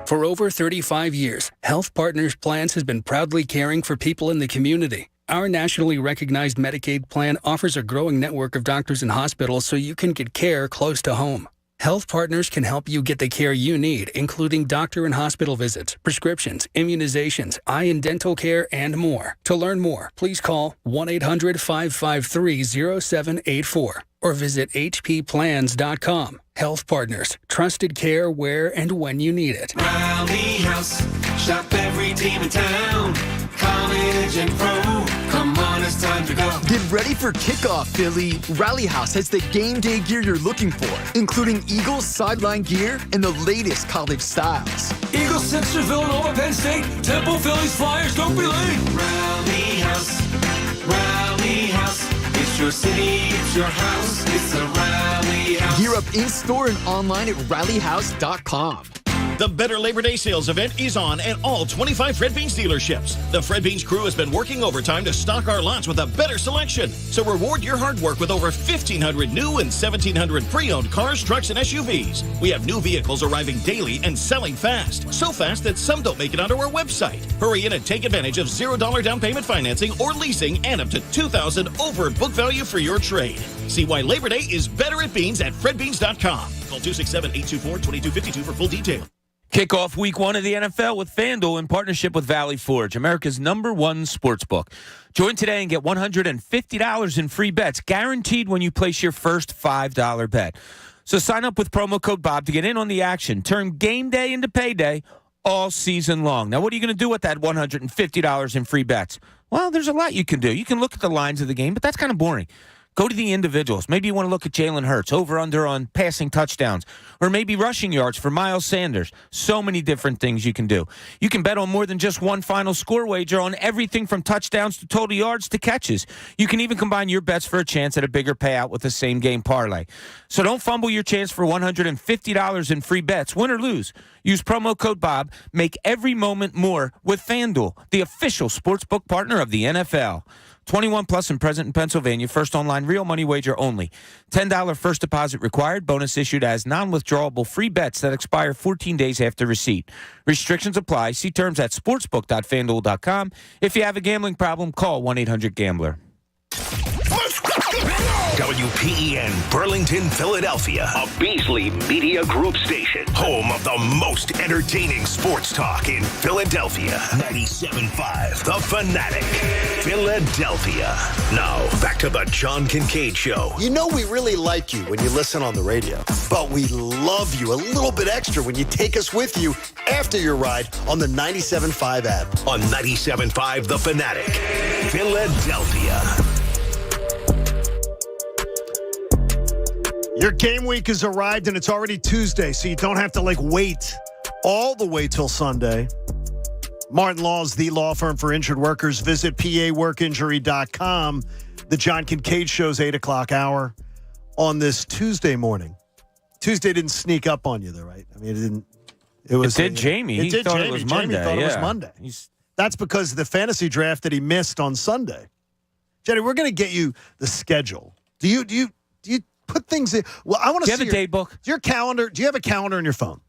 For over 35 years, Health Partners Plans has been proudly caring for people in the community. Our nationally recognized Medicaid plan offers a growing network of doctors and hospitals so you can get care close to home. Health Partners can help you get the care you need, including doctor and hospital visits, prescriptions, immunizations, eye and dental care, and more. To learn more, please call 1-800-553-0784 or visit hpplans.com. Health Partners, trusted care where and when you need it. Rally House, shop every team in town. College and pro, come on, it's time to go. Get ready for kickoff, Philly. Rally House has the game day gear you're looking for, including Eagles sideline gear and the latest college styles. Eagles, Sixers, Villanova, Penn State, Temple, Phillies, Flyers, don't be late. Rally House is It's your city, it's your house, it's a Rally House. Gear up in-store and online at rallyhouse.com. The Better Labor Day sales event is on at all 25 Fred Beans dealerships. The Fred Beans crew has been working overtime to stock our lots with a better selection. So reward your hard work with over 1,500 new and 1,700 pre-owned cars, trucks, and SUVs. We have new vehicles arriving daily and selling fast. So fast that some don't make it onto our website. Hurry in and take advantage of $0 down payment financing or leasing and up to $2,000 over book value for your trade. See why Labor Day is better at Beans at FredBeans.com. Call 267-824-2252 for full detail. Kick off week 1 of the NFL with FanDuel in partnership with Valley Forge, America's #1 sportsbook. Join today and get $150 in free bets, guaranteed when you place your first $5 bet. So sign up with promo code Bob to get in on the action. Turn game day into payday all season long. Now, what are you going to do with that $150 in free bets? Well, there's a lot you can do. You can look at the lines of the game, but that's kind of boring. Go to the individuals. Maybe you want to look at Jalen Hurts, over-under on passing touchdowns, or maybe rushing yards for Miles Sanders. So many different things you can do. You can bet on more than just one final score wager on everything from touchdowns to total yards to catches. You can even combine your bets for a chance at a bigger payout with the same game parlay. So don't fumble your chance for $150 in free bets, win or lose. Use promo code Bob. Make every moment more with FanDuel, the official sportsbook partner of the NFL. 21 plus and present in Pennsylvania. First online real money wager only. $10 first deposit required. Bonus issued as non-withdrawable free bets that expire 14 days after receipt. Restrictions apply. See terms at sportsbook.fanduel.com. If you have a gambling problem, call 1-800-GAMBLER. WPEN Burlington, Philadelphia, a Beasley Media Group station, home of the most entertaining sports talk in Philadelphia. 97.5 The Fanatic, Philadelphia. Now, back to the John Kincade Show. You know we really like you when you listen on the radio, but we love you a little bit extra when you take us with you after your ride on the 97.5 app. On 97.5 The Fanatic, Philadelphia. Your game week has arrived, and it's already Tuesday, so you don't have to, wait all the way till Sunday. Martin Law is the law firm for injured workers. Visit paworkinjury.com. The John Kincade Show's 8 o'clock hour on this Tuesday morning. Tuesday didn't sneak up on you, though, right? I mean, it didn't. It did Jamie. He thought it was Monday. Jamie thought it was Monday. That's because of the fantasy draft that he missed on Sunday. Jenny, we're going to get you the schedule. Do you put things in? Well, I want to see. Do you have a date book? Your calendar. Do you have a calendar on your phone?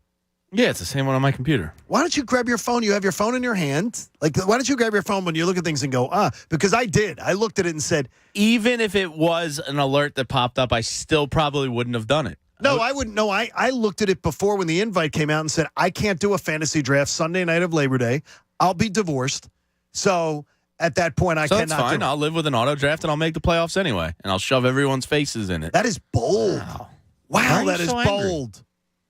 Yeah, it's the same one on my computer. Why don't you grab your phone? You have your phone in your hand. Why don't you grab your phone when you look at things and go, because I did. I looked at it and said. Even if it was an alert that popped up, I still probably wouldn't have done it. No, I wouldn't. No, I looked at it before when the invite came out and said, I can't do a fantasy draft Sunday night of Labor Day. I'll be divorced. So at that point, I cannot that's fine. do it. I'll live with an auto draft and I'll make the playoffs anyway. And I'll shove everyone's faces in it. That is bold. Wow, that is bold.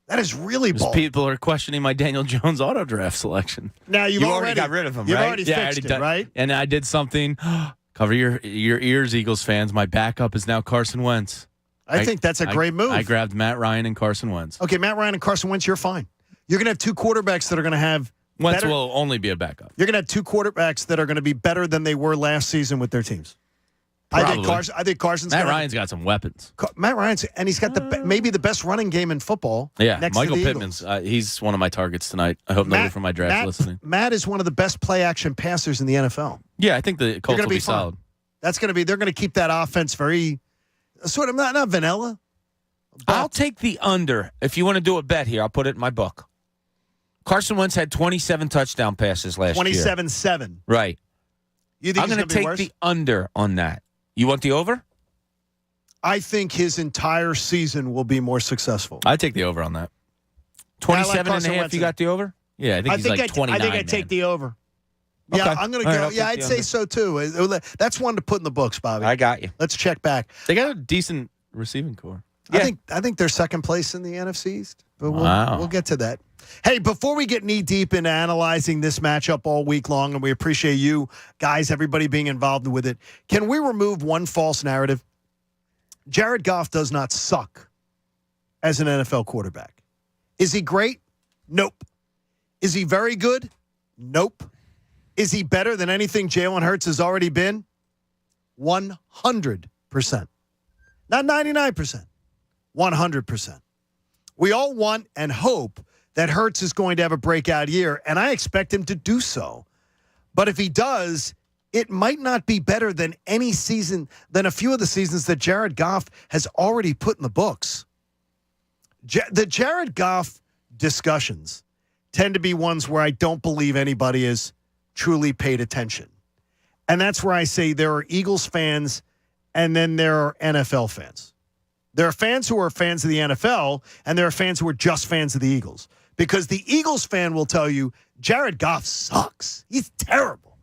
That is really bold. People are questioning my Daniel Jones auto draft selection. Now, you already got rid of him, right? You've already fixed it, right? And I did something. Cover your ears, Eagles fans. My backup is now Carson Wentz. I think that's a great move. I grabbed Matt Ryan and Carson Wentz. Okay, Matt Ryan and Carson Wentz, you're fine. You're going to have two quarterbacks that are going to have Wentz will only be a backup. You're going to have two quarterbacks that are going to be better than they were last season with their teams. Probably. I think Carson's Matt Ryan's got some weapons. Matt Ryan's, and he's got maybe the best running game in football. Yeah, next Michael to the Pittman's. He's one of my targets tonight. I hope nobody from my draft listening. Matt is one of the best play action passers in the NFL. Yeah, I think the Colts will be solid. That's going to be. They're going to keep that offense very sort of not vanilla. I'll take the under. If you want to do a bet here, I'll put it in my book. Carson Wentz had 27 touchdown passes last year. 27-7. Right. You think I'm going to take the under on that. You want the over? I think his entire season will be more successful. I take the over on that. 27.5, you got the over? Yeah, I think he's like 29. I think I take the over. Yeah, Okay. I'm going to go. Yeah, I'd say so too. That's one to put in the books, Bobby. I got you. Let's check back. They got a decent receiving core. Yeah. I think they're second place in the NFC East. But we'll get to that. Hey, before we get knee deep into analyzing this matchup all week long, and we appreciate you guys, everybody being involved with it, can we remove one false narrative? Jared Goff does not suck as an NFL quarterback. Is he great? Nope. Is he very good? Nope. Is he better than anything Jalen Hurts has already been? 100%. Not 99%. 100%. We all want and hope that Hurts is going to have a breakout year, and I expect him to do so. But if he does, it might not be better than any season, than a few of the seasons that Jared Goff has already put in the books. The Jared Goff discussions tend to be ones where I don't believe anybody has truly paid attention. And that's where I say there are Eagles fans and then there are NFL fans. There are fans who are fans of the NFL, and there are fans who are just fans of the Eagles. Because the Eagles fan will tell you, Jared Goff sucks. He's terrible.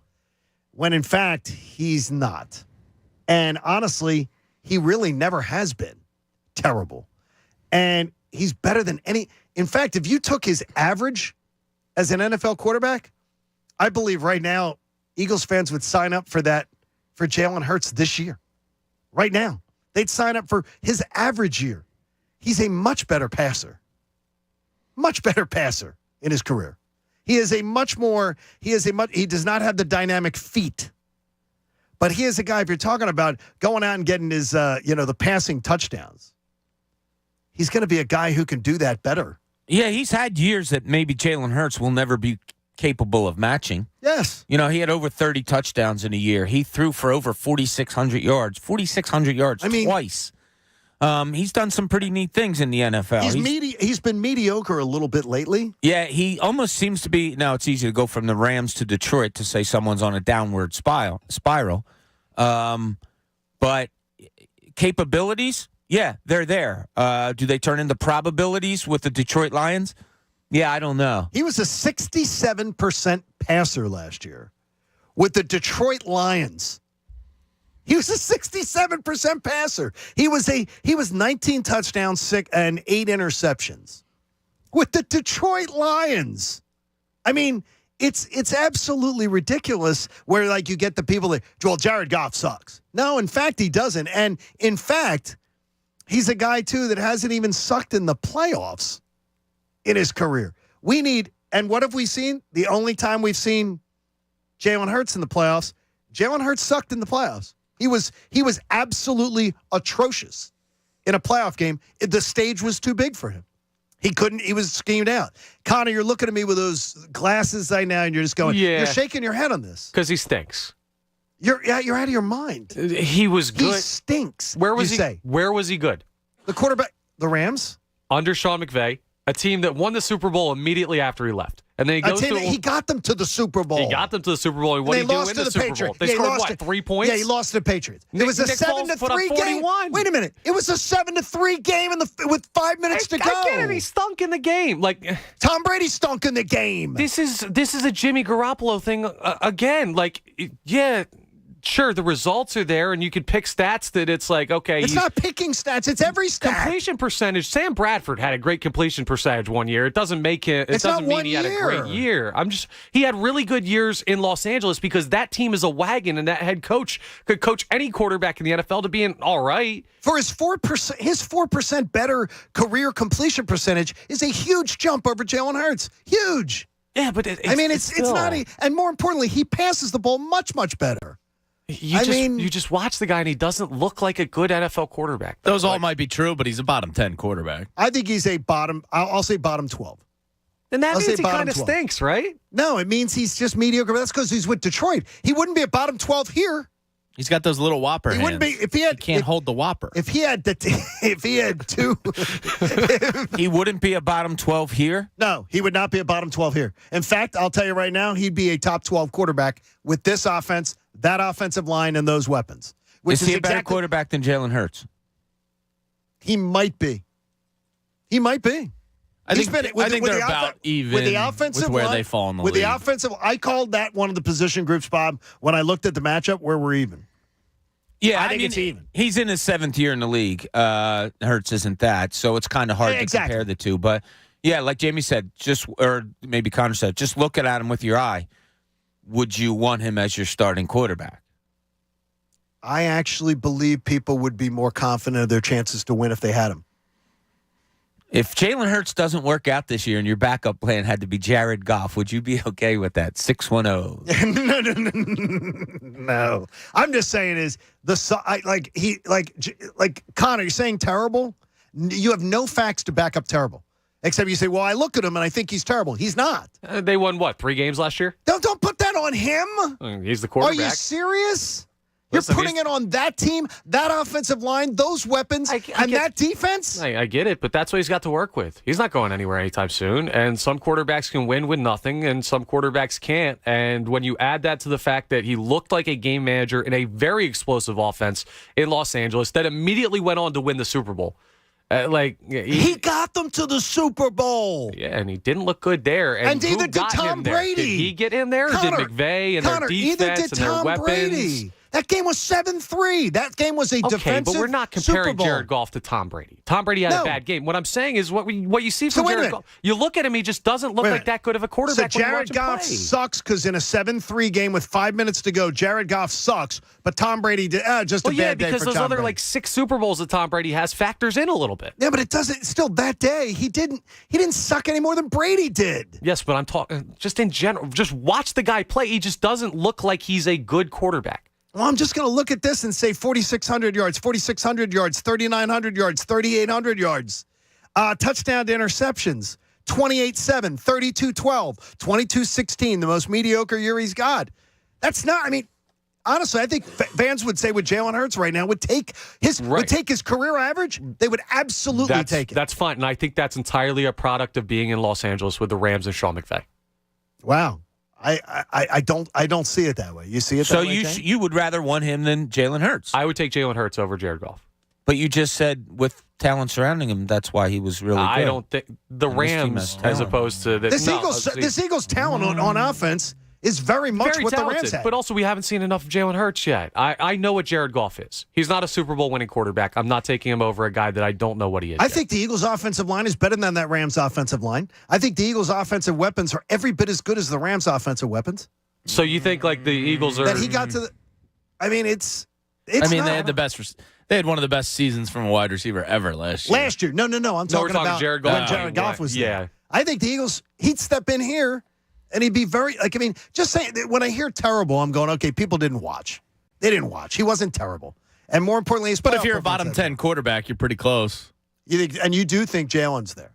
When in fact, he's not. And honestly, he really never has been terrible. And he's better than any. In fact, if you took his average as an NFL quarterback, I believe right now, Eagles fans would sign up for that for Jalen Hurts this year. Right now. They'd sign up for his average year. He's a much better passer. Much better passer in his career. He does not have the dynamic feet. But he is a guy, if you're talking about going out and getting his, the passing touchdowns, he's going to be a guy who can do that better. Yeah, he's had years that maybe Jalen Hurts will never be capable of matching. Yes. He had over 30 touchdowns in a year. He threw for over 4,600 yards. 4,600 yards twice. He's done some pretty neat things in the NFL. He's been mediocre a little bit lately. Yeah, he almost seems to be. Now, it's easy to go from the Rams to Detroit to say someone's on a downward spiral. But capabilities, yeah, they're there. Do they turn into probabilities with the Detroit Lions? Yeah, I don't know. He was a 67% passer last year with the Detroit Lions. He was a 67% passer. He was 19 touchdowns, and 8 interceptions with the Detroit Lions. I mean, it's absolutely ridiculous where you get the people that, well, Jared Goff sucks. No, in fact, he doesn't. And in fact, he's a guy too that hasn't even sucked in the playoffs in his career. And what have we seen? The only time we've seen Jalen Hurts in the playoffs, Jalen Hurts sucked in the playoffs. He was absolutely atrocious in a playoff game. The stage was too big for him. He was schemed out. Connor, you're looking at me with those glasses right now, and you're just going, you're shaking your head on this. Because he stinks. You're out of your mind. He was good. He stinks. Where was he good? The quarterback, the Rams? Under Sean McVay, a team that won the Super Bowl immediately after he left. And then he got them to the Super Bowl. He got them to the Super Bowl. And what did he do in the Super Bowl? They scored, 3 points? Yeah, he lost to the Patriots. It was a 7-3 game. Wait a minute. It was a 7-3 game with 5 minutes to go. I get it. He stunk in the game. Tom Brady stunk in the game. This is a Jimmy Garoppolo thing again. Sure, the results are there, and you could pick stats that it's okay. It's not picking stats. It's every stat. Completion percentage. Sam Bradford had a great completion percentage one year. It doesn't make it. It doesn't mean he had a great year. He had really good years in Los Angeles because that team is a wagon, and that head coach could coach any quarterback in the NFL to being all right. For his 4% better career completion percentage is a huge jump over Jalen Hurts. Huge. Yeah, but it's not. And more importantly, he passes the ball much better. You just watch the guy, and he doesn't look like a good NFL quarterback. Those all might be true, but he's a bottom 10 quarterback. I think he's a bottom. I'll say bottom 12. And that means he kind of stinks, right? No, it means he's just mediocre. But that's because he's with Detroit. He wouldn't be a bottom 12 here. He's got those little whopper hands. Wouldn't be if he can't hold the whopper. If he had two, he wouldn't be a bottom 12 here. No, he would not be a bottom 12 here. In fact, I'll tell you right now, he'd be a top 12 quarterback with this offense, that offensive line, and those weapons. Is he a better quarterback than Jalen Hurts? He might be. I think they're about even with the offensive with where line, they fall in the league. league. The offensive, I called that one of the position groups, Bob, when I looked at the matchup where we're even. Yeah, I think it's even. He's in his 7th year in the league. Hurts isn't that, so it's kind of hard to compare the two. But yeah, like Jamie said, or maybe Connor said, just look at him with your eye. Would you want him as your starting quarterback? I actually believe people would be more confident of their chances to win if they had him. If Jalen Hurts doesn't work out this year and your backup plan had to be Jared Goff, would you be okay with that? 610. No. I'm just saying Connor, you're saying terrible? You have no facts to back up terrible. Except you say, well, I look at him and I think he's terrible. He's not. They won, 3 games last year? Don't put that on him. He's the quarterback. Are you serious? You're putting it on that team, that offensive line, those weapons, that defense? I get it, but that's what he's got to work with. He's not going anywhere anytime soon, and some quarterbacks can win with nothing, and some quarterbacks can't. And when you add that to the fact that he looked like a game manager in a very explosive offense in Los Angeles that immediately went on to win the Super Bowl. He got them to the Super Bowl. Yeah, and he didn't look good there. And neither did Tom Brady. Did he get him there? Connor, or did McVay and Connor, their defense and their weapons? Brady. That game was 7-3. That game was a defensive Okay, but we're not comparing Super Bowl. Jared Goff to Tom Brady. Tom Brady had a bad game. What I'm saying is what you see from Jared Goff. You look at him, he just doesn't look like that good of a quarterback. So Jared Goff sucks because in a 7-3 game with 5 minutes to go, Jared Goff sucks, but Tom Brady did just a bad day for Tom Brady. because those other 6 Super Bowls that Tom Brady has factors in a little bit. Yeah, but it doesn't. Still, that day he didn't suck any more than Brady did. Yes, but I'm talking just in general. Just watch the guy play. He just doesn't look like he's a good quarterback. Well, I'm just going to look at this and say 4,600 yards, 4,600 yards, 3,900 yards, 3,800 yards. Touchdown to interceptions, 28-7, 32-12, 22-16, the most mediocre year he's got. That's not, honestly, I think fans would say with Jalen Hurts right now would take his career average. They would absolutely take it. That's fine, and I think that's entirely a product of being in Los Angeles with the Rams and Sean McVay. Wow. I don't see it that way. You see it that way? So you would rather want him than Jalen Hurts? I would take Jalen Hurts over Jared Goff. But you just said with talent surrounding him, that's why he was really good. I don't think the Rams, as opposed to this Eagles talent on offense is very much what talented, the Rams had. But also, we haven't seen enough of Jalen Hurts yet. I know what Jared Goff is. He's not a Super Bowl winning quarterback. I'm not taking him over a guy that I don't know what he is. I think the Eagles' offensive line is better than that Rams' offensive line. I think the Eagles' offensive weapons are every bit as good as the Rams' offensive weapons. So you think the Eagles are... That he got to the... it's they had the best... They had one of the best seasons from a wide receiver ever last year. Last year. No. I'm talking about Jared Goff. When Jared Goff was there. Yeah. I think the Eagles, he'd step in here and he'd be very, just saying, when I hear terrible, I'm going, okay, people didn't watch. They didn't watch. He wasn't terrible. And more importantly, but if you're a bottom 10 quarterback, you're pretty close. You do think Jalen's there?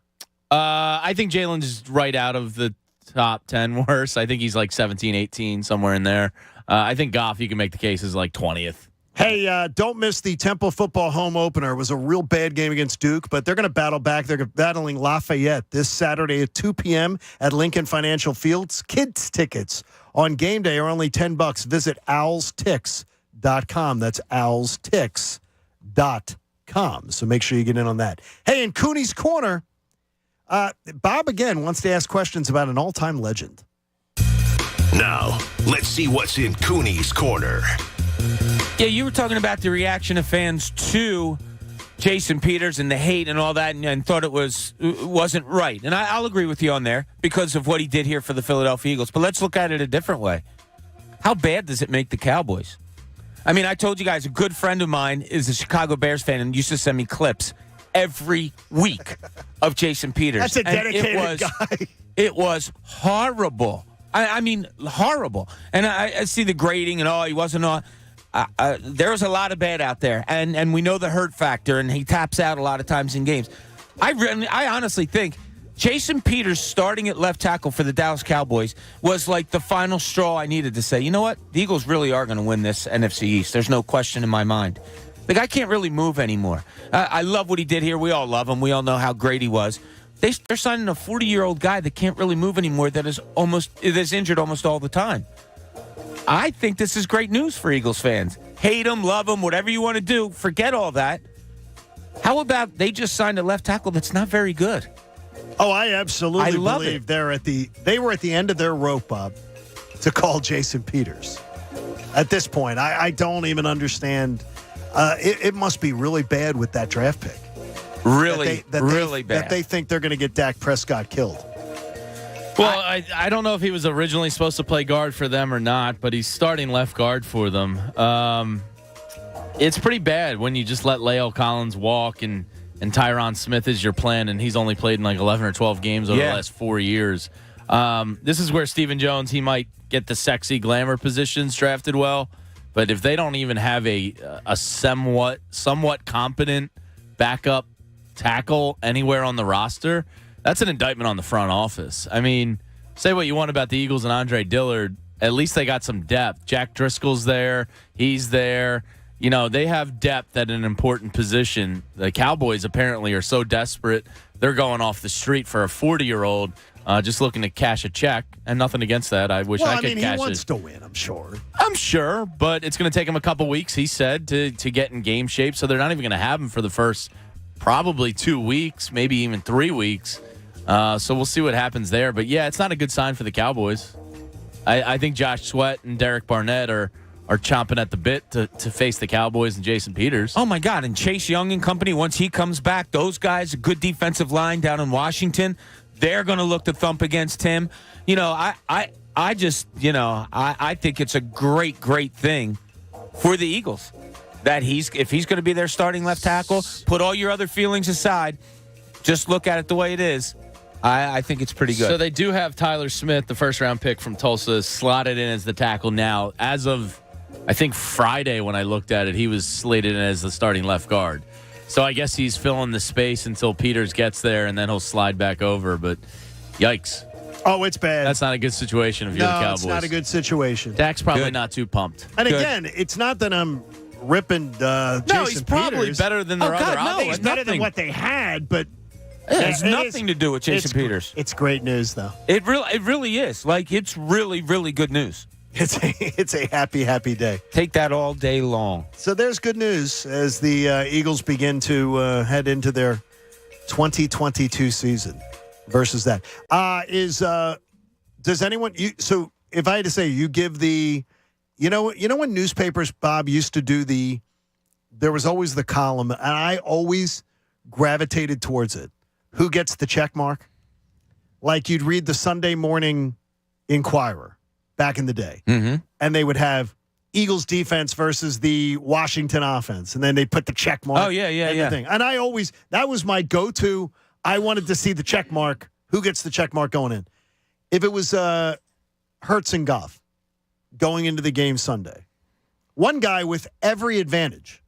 I think Jalen's right out of the top 10 worst. I think he's 17, 18, somewhere in there. I think Goff, you can make the case, is 20th. Hey, don't miss the Temple football home opener. It was a real bad game against Duke, but they're going to battle back. They're battling Lafayette this Saturday at 2 p.m. at Lincoln Financial Fields. Kids tickets on game day are only $10. Visit owlstix.com. That's owlstix.com. So make sure you get in on that. Hey, in Cooney's Corner, Bob again wants to ask questions about an all-time legend. Now, let's see what's in Cooney's Corner. Yeah, you were talking about the reaction of fans to Jason Peters and the hate and all that, and thought it wasn't right. And I'll agree with you on there because of what he did here for the Philadelphia Eagles. But let's look at it a different way. How bad does it make the Cowboys? I told you guys, a good friend of mine is a Chicago Bears fan and used to send me clips every week of Jason Peters. That's a dedicated guy. It was horrible. Horrible. And I see the grading and he wasn't on. There was a lot of bad out there, and we know the hurt factor, and he taps out a lot of times in games. I honestly think Jason Peters starting at left tackle for the Dallas Cowboys was the final straw I needed to say, you know what? The Eagles really are going to win this NFC East. There's no question in my mind. The guy can't really move anymore. I love what he did here. We all love him. We all know how great he was. They're signing a 40-year-old guy that can't really move anymore, that is injured almost all the time. I think this is great news for Eagles fans. Hate him, love him, whatever you want to do. Forget all that. How about they just signed a left tackle that's not very good? Oh, I absolutely believe they were at the end of their rope, Bob, to call Jason Peters. At this point, I don't even understand. It must be really bad with that draft pick. Really bad. That they think they're going to get Dak Prescott killed. Well, I don't know if he was originally supposed to play guard for them or not, but he's starting left guard for them. It's pretty bad when you just let La'el Collins walk and and Tyron Smith is your plan, and he's only played in like 11 or 12 games over the last 4 years. This is where Stephen Jones, he might get the sexy glamour positions drafted well, but if they don't even have a somewhat competent backup tackle anywhere on the roster, that's an indictment on the front office. I mean, say what you want about the Eagles and Andre Dillard, at least they got some depth. Jack Driscoll's there. He's there. You know, they have depth at an important position. The Cowboys apparently are so desperate, they're going off the street for a 40-year-old just looking to cash a check, and nothing against that. I wish I could cash it. He wants to win, I'm sure. I'm sure, but it's going to take him a couple weeks, he said, to get in game shape, so they're not even going to have him for the first probably 2 weeks, maybe even 3 weeks. So we'll see what happens there. But, yeah, it's not a good sign for the Cowboys. I think Josh Sweat and Derek Barnett are chomping at the bit to face the Cowboys and Jason Peters. Oh, my God. And Chase Young and company, once he comes back, those guys, a good defensive line down in Washington, they're going to look to thump against him. You know, I just, you know, I think it's a great thing for the Eagles that if he's going to be their starting left tackle, put all your other feelings aside, just look at it the way it is. I think it's pretty good. So they do have Tyler Smith, the first-round pick from Tulsa, slotted in as the tackle now. As of, I think, Friday when I looked at it, he was slated in as the starting left guard. So I guess he's filling the space until Peters gets there, and then he'll slide back over. But yikes. Oh, it's bad. That's not a good situation if you're the Cowboys. It's not a good situation. Dak's probably not too pumped. And again, it's not that I'm ripping Jason No, he's probably Peters. better than their other options. He's better than what they had, but it has nothing to do with Jason Peters. It's great news, though. It really is. Like, it's really, really good news. It's a happy day. Take that all day long. So there's good news as the Eagles begin to head into their 2022 season versus that. Does anyone so if I had to say, you give the you know when newspapers, Bob, used to do there was always the column, and I always gravitated towards it. Who gets the check mark? Like you'd read the Sunday Morning Inquirer back in the day, and they would have Eagles defense versus the Washington offense, and then they put the check mark. Oh, yeah. And that was my go-to. I wanted to see the check mark. Who gets the check mark going in? If it was Hurts and Goff going into the game Sunday, one guy with every advantage,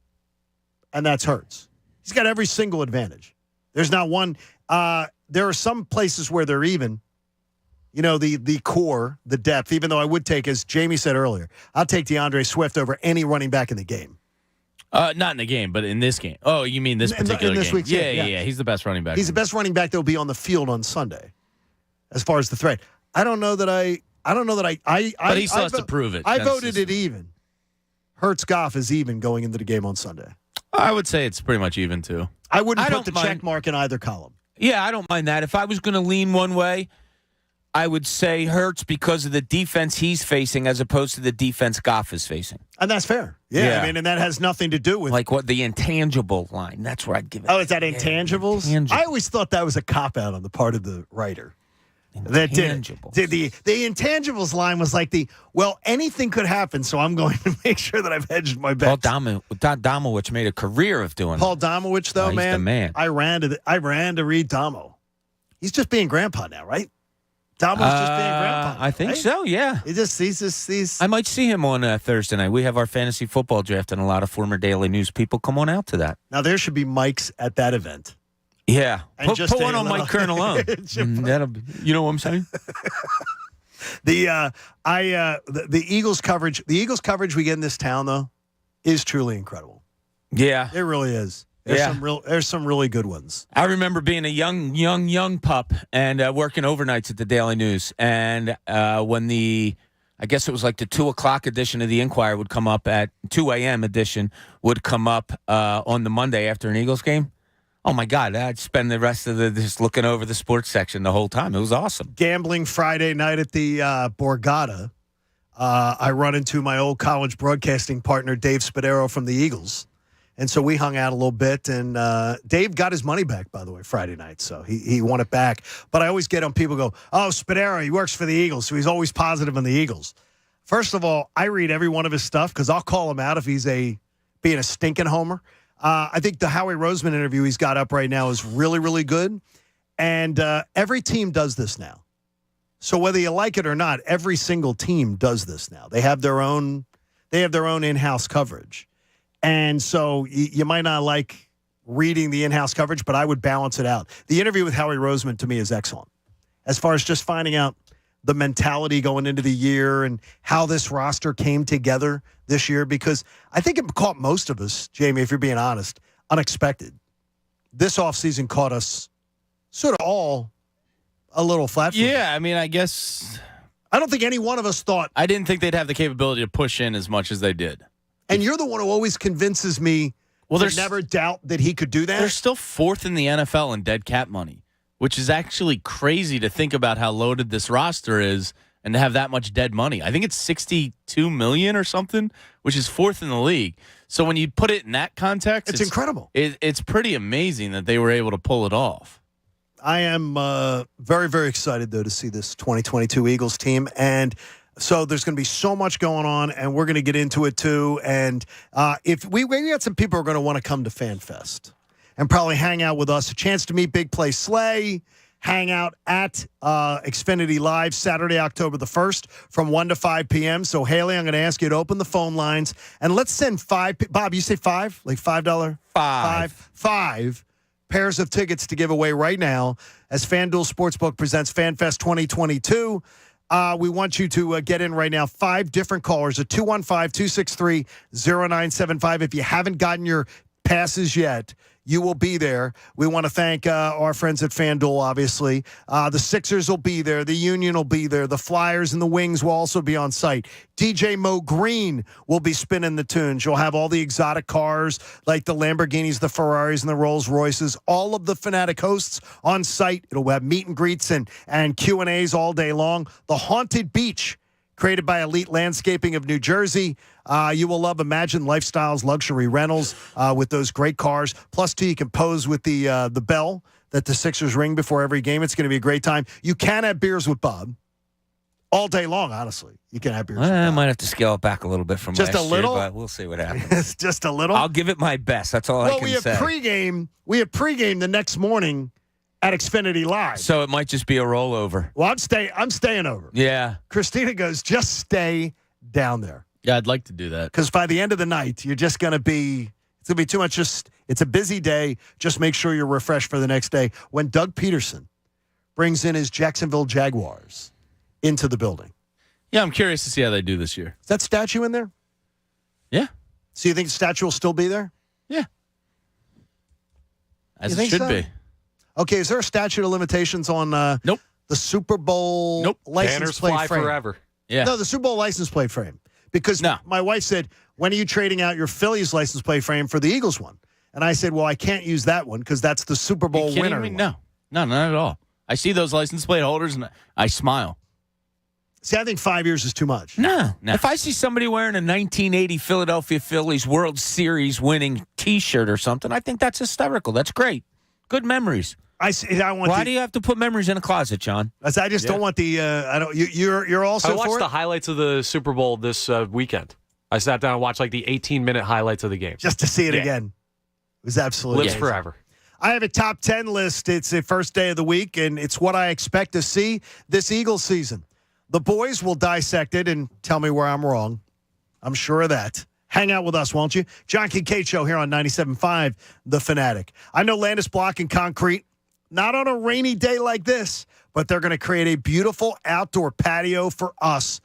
and that's Hurts. He's got every single advantage. There's not one. There are some places where they're even. You know, the core, the depth, even though I would take, as Jamie said earlier, I'll take DeAndre Swift over any running back in the game. Not in the game, but in this game. Oh, you mean this particular in this game? Week's Yeah. game. He's the best running back. He's the best running back that will be on the field on Sunday, as far as the threat. I don't know that I. But he still has to prove it. I voted it even. Hurts Goff is even going into the game on Sunday. I would say it's pretty much even too. I wouldn't put the check mark in either column. Yeah, I don't mind that. If I was going to lean one way, I would say Hurts because of the defense he's facing as opposed to the defense Goff is facing. And that's fair. Yeah. I mean, and that has nothing to do with... Like what the intangible line. That's where I'd give it. Oh, is that intangibles? I always thought that was a cop-out on the part of the writer. Intangibles. The intangibles line was like anything could happen, so I'm going to make sure that I've hedged my bets. Paul Domowitch made a career of doing Paul that. Domowitch, though, he's man. The man. I ran to read Domo. He's just being grandpa now, right? Domo's just being grandpa. I think right? so, yeah. He's I might see him on Thursday night. We have our fantasy football draft, and a lot of former Daily News people come on out to that. Now, there should be mics at that event. Yeah. And Put just one on Mike Kern alone. You know what I'm saying? The Eagles coverage, we get in this town, though, is truly incredible. Yeah. It really is. There's some really good ones. I remember being a young pup and working overnights at the Daily News. And when I guess it was like the 2 o'clock edition of the Inquirer would come up at 2 a.m. edition would come up on the Monday after an Eagles game. Oh, my God. I'd spend the rest of just looking over the sports section the whole time. It was awesome. Gambling Friday night at the Borgata. I run into my old college broadcasting partner, Dave Spadaro from the Eagles. And so we hung out a little bit. And Dave got his money back, by the way, Friday night. So he won it back. But I always get on people go, oh, Spadaro, he works for the Eagles. So he's always positive on the Eagles. First of all, I read every one of his stuff because I'll call him out if he's being a stinking homer. I think the Howie Roseman interview he's got up right now is really, really good. And every team does this now. So whether you like it or not, every single team does this now. They have their own in-house coverage. And so you might not like reading the in-house coverage, but I would balance it out. The interview with Howie Roseman to me is excellent. As far as just finding out the mentality going into the year and how this roster came together this year, because I think it caught most of us, Jamie, if you're being honest, unexpected. This offseason caught us sort of all a little flat-footed. Yeah, I mean, I guess I don't think any one of us thought. I didn't think they'd have the capability to push in as much as they did. And you're the one who always convinces me to never doubt that he could do that. They're still fourth in the NFL in dead cap money, which is actually crazy to think about how loaded this roster is and to have that much dead money. I think it's $62 million or something, which is fourth in the league. So when you put it in that context, it's incredible. It's pretty amazing that they were able to pull it off. I am very, very excited, though, to see this 2022 Eagles team. And so there's going to be so much going on, and we're going to get into it, too. And if we got some people who are going to want to come to FanFest and probably hang out with us, a chance to meet Big Play Slay, hang out at Xfinity Live Saturday, October the 1st from 1 to 5 p.m. So, Haley, I'm going to ask you to open the phone lines, and let's send 5. Bob, you say 5? Like $5? Five pairs of tickets to give away right now as FanDuel Sportsbook presents FanFest 2022. We want you to get in right now. 5 different callers at 215-263-0975. If you haven't gotten your passes yet, you will be there. We want to thank our friends at FanDuel, obviously. The Sixers will be there. The Union will be there. The Flyers and the Wings will also be on site. DJ Mo Green will be spinning the tunes. You'll have all the exotic cars like the Lamborghinis, the Ferraris, and the Rolls Royces. All of the Fanatic hosts on site. It'll have meet and greets and Q&As all day long. The Haunted Beach, created by Elite Landscaping of New Jersey. You will love Imagine Lifestyles luxury rentals with those great cars. Plus, too, you can pose with the bell that the Sixers ring before every game. It's going to be a great time. You can have beers with Bob all day long, honestly. You can have beers with Bob. I might have to scale it back a little bit from just last a little, year, but we'll see what happens. Just a little? I'll give it my best. That's all I can say. We have pregame the next morning at Xfinity Live. So it might just be a rollover. Well, I'm staying over. Yeah. Christina goes, just stay down there. Yeah, I'd like to do that. Because by the end of the night, you're just going to be, it's going to be too much. It's a busy day. Just make sure you're refreshed for the next day. When Doug Peterson brings in his Jacksonville Jaguars into the building. Yeah, I'm curious to see how they do this year. Is that statue in there? Yeah. So you think the statue will still be there? Yeah. As it should be. Okay, is there a statute of limitations on Nope. the Super Bowl license Banners plate fly frame? forever. Yeah. No, the Super Bowl license plate frame. Because my wife said, when are you trading out your Phillies license plate frame for the Eagles one? And I said, well, I can't use that one because that's the Super Bowl winner one. No, not at all. I see those license plate holders and I smile. See, I think 5 years is too much. No. If I see somebody wearing a 1980 Philadelphia Phillies World Series winning T-shirt or something, I think that's hysterical. That's great. Good memories. Why do you have to put memories in a closet, John? I just don't want the. I don't. You're also. I watched the highlights of the Super Bowl this weekend. I sat down and watched like the 18-minute highlights of the game just to see it again. It was absolutely lives forever. I have a top 10 list. It's the first day of the week, and it's what I expect to see this Eagles season. The boys will dissect it and tell me where I'm wrong. I'm sure of that. Hang out with us, won't you? John Kincade Show here on 97.5 The Fanatic. I know Landis Block and Concrete. Not on a rainy day like this, but they're going to create a beautiful outdoor patio for us,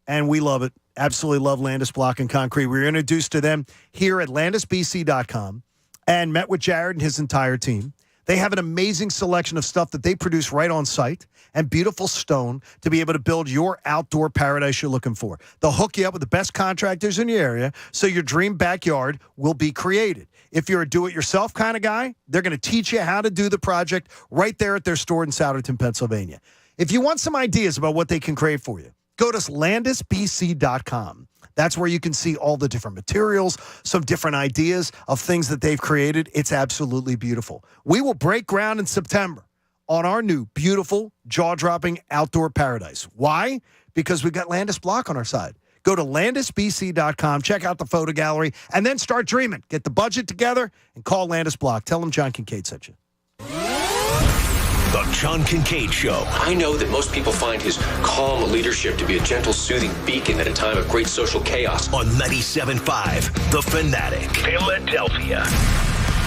and we love it. Absolutely love Landis Block and Concrete. We were introduced to them here at landisbc.com and met with Jared and his entire team. They have an amazing selection of stuff that they produce right on site and beautiful stone to be able to build your outdoor paradise you're looking for. They'll hook you up with the best contractors in your area so your dream backyard will be created. If you're a do-it-yourself kind of guy, they're going to teach you how to do the project right there at their store in Souderton, Pennsylvania. If you want some ideas about what they can create for you, go to landisbc.com. That's where you can see all the different materials, some different ideas of things that they've created. It's absolutely beautiful. We will break ground in September on our new beautiful, jaw-dropping outdoor paradise. Why? Because we've got Landis Block on our side. Go to landisbc.com, check out the photo gallery, and then start dreaming. Get the budget together and call Landis Block. Tell them John Kincade sent you. The John Kincade Show. I know that most people find his calm leadership to be a gentle, soothing beacon at a time of great social chaos. On 97.5 The Fanatic. Philadelphia.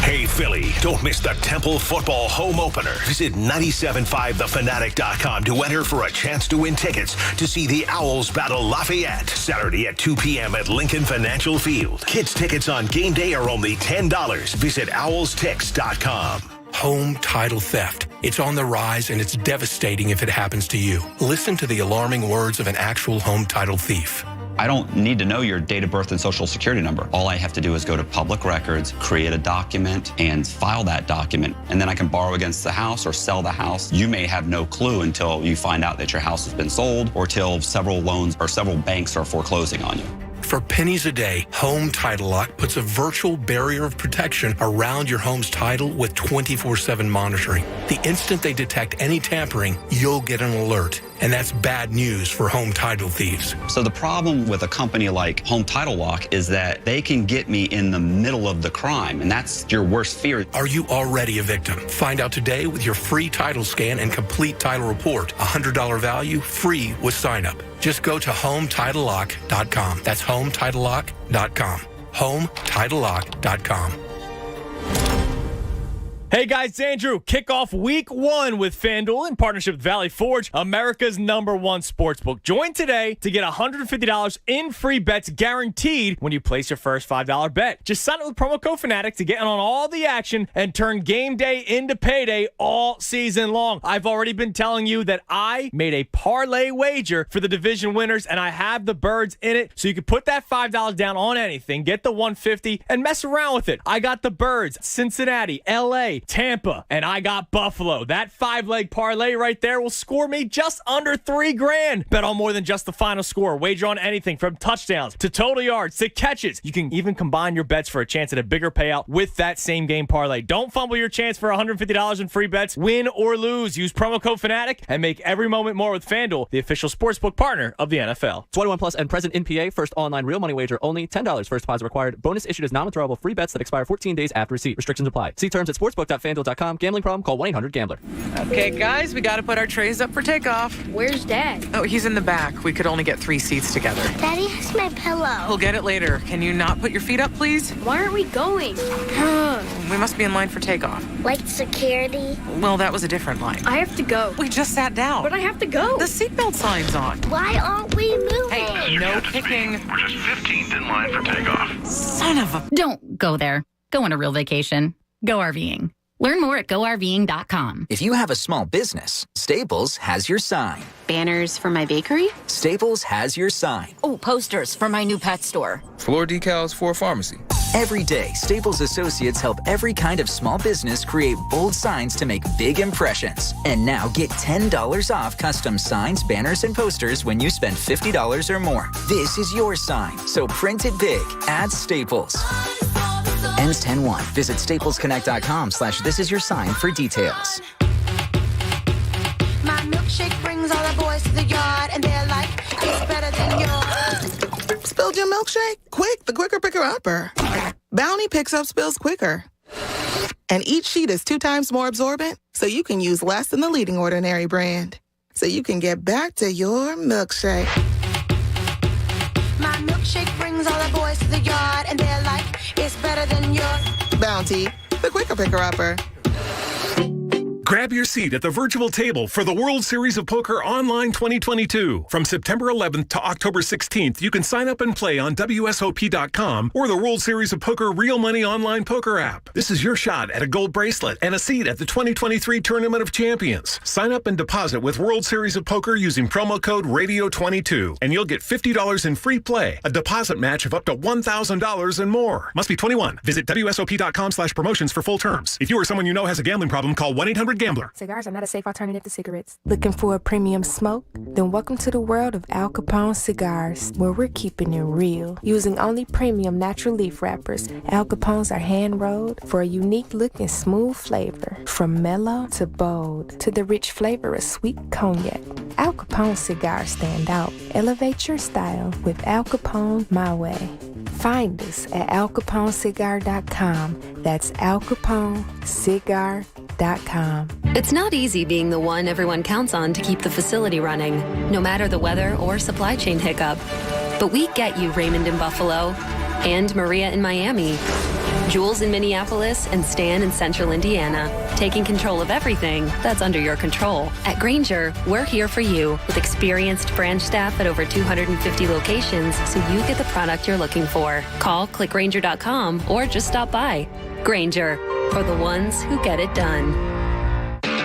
Hey, Philly, don't miss the Temple football home opener. Visit 97.5thefanatic.com to enter for a chance to win tickets to see the Owls battle Lafayette Saturday at 2 p.m. at Lincoln Financial Field. Kids tickets on game day are only $10. Visit owlstix.com. Home title theft. It's on the rise, and it's devastating if it happens to you. Listen to the alarming words of an actual home title thief. I don't need to know your date of birth and social security number. All I have to do is go to public records, create a document, and file that document. And then I can borrow against the house or sell the house. You may have no clue until you find out that your house has been sold or till several loans or several banks are foreclosing on you. For pennies a day, Home Title Lock puts a virtual barrier of protection around your home's title with 24/7 monitoring. The instant they detect any tampering, you'll get an alert. And that's bad news for home title thieves. So the problem with a company like Home Title Lock is that they can get me in the middle of the crime, and that's your worst fear. Are you already a victim? Find out today with your free title scan and complete title report. $100 value, free with sign up. Just go to HomeTitleLock.com. That's HomeTitleLock.com. HomeTitleLock.com. Hey guys, it's Andrew. Kick off week 1 with FanDuel in partnership with Valley Forge, America's #1 sportsbook. Join today to get $150 in free bets guaranteed when you place your first $5 bet. Just sign up with promo code Fanatic to get in on all the action and turn game day into payday all season long. I've already been telling you that I made a parlay wager for the division winners, and I have the Birds in it, so you can put that $5 down on anything, get the $150, and mess around with it. I got the Birds, Cincinnati, LA, Tampa, and I got Buffalo. That 5-leg parlay right there will score me just under $3,000. Bet on more than just the final score. Wager on anything from touchdowns to total yards to catches. You can even combine your bets for a chance at a bigger payout with that same game parlay. Don't fumble your chance for $150 in free bets. Win or lose. Use promo code Fanatic and make every moment more with FanDuel, the official sportsbook partner of the NFL. 21 plus and present in PA. First online real money wager only. $10 first deposit required. Bonus issued as non-withdrawable free bets that expire 14 days after receipt. Restrictions apply. See terms at sportsbook.fanduel.com. Gambling problem? Call 1-800-GAMBLER. Okay, guys, we got to put our trays up for takeoff. Where's Dad? Oh, he's in the back. We could only get 3 seats together. Daddy has my pillow. We'll get it later. Can you not put your feet up, please? Why aren't we going? We must be in line for takeoff. Like security? Well, that was a different line. I have to go. We just sat down. But I have to go. The seatbelt sign's on. Why aren't we moving? Hey, no kicking. We're just 15th in line for takeoff. Son of a... Don't go there. Go on a real vacation. Go RVing. Learn more at GoRVing.com. If you have a small business, Staples has your sign. Banners for my bakery? Staples has your sign. Oh, posters for my new pet store. Floor decals for a pharmacy. Every day, Staples associates help every kind of small business create bold signs to make big impressions. And now get $10 off custom signs, banners, and posters when you spend $50 or more. This is your sign, so print it big at Staples. Ends 10/1. Visit staplesconnect.com/thisisyoursign for details. My milkshake brings all the boys to the yard, and they're like, it's better than yours. Spilled your milkshake? Quick, the quicker picker upper. Bounty picks up spills quicker. And each sheet is 2 times more absorbent, so you can use less than the leading ordinary brand. So you can get back to your milkshake. My milkshake brings all the boys to the yard, and they're like, it's better than yours. Bounty, the quicker picker upper. Grab your seat at the virtual table for the World Series of Poker Online 2022. From September 11th to October 16th, you can sign up and play on WSOP.com or the World Series of Poker Real Money Online Poker app. This is your shot at a gold bracelet and a seat at the 2023 Tournament of Champions. Sign up and deposit with World Series of Poker using promo code RADIO22, and you'll get $50 in free play, a deposit match of up to $1,000 and more. Must be 21. Visit WSOP.com/promotions for full terms. If you or someone you know has a gambling problem, call 1-800 Gambler. Cigars are not a safe alternative to cigarettes. Looking for a premium smoke? Then welcome to the world of Al Capone cigars, where we're keeping it real. Using only premium natural leaf wrappers, Al Capones are hand-rolled for a unique look and smooth flavor. From mellow to bold to the rich flavor of sweet cognac. Al Capone cigars stand out. Elevate your style with Al Capone My Way. Find us at alcaponecigar.com. That's alcaponecigar.com. It's not easy being the one everyone counts on to keep the facility running, no matter the weather or supply chain hiccup. But we get you, Raymond in Buffalo, and Maria in Miami, Jules in Minneapolis, and Stan in Central Indiana, taking control of everything that's under your control. At Grainger, we're here for you with experienced branch staff at over 250 locations so you get the product you're looking for. Call, click Grainger.com, or just stop by. Grainger, for the ones who get it done.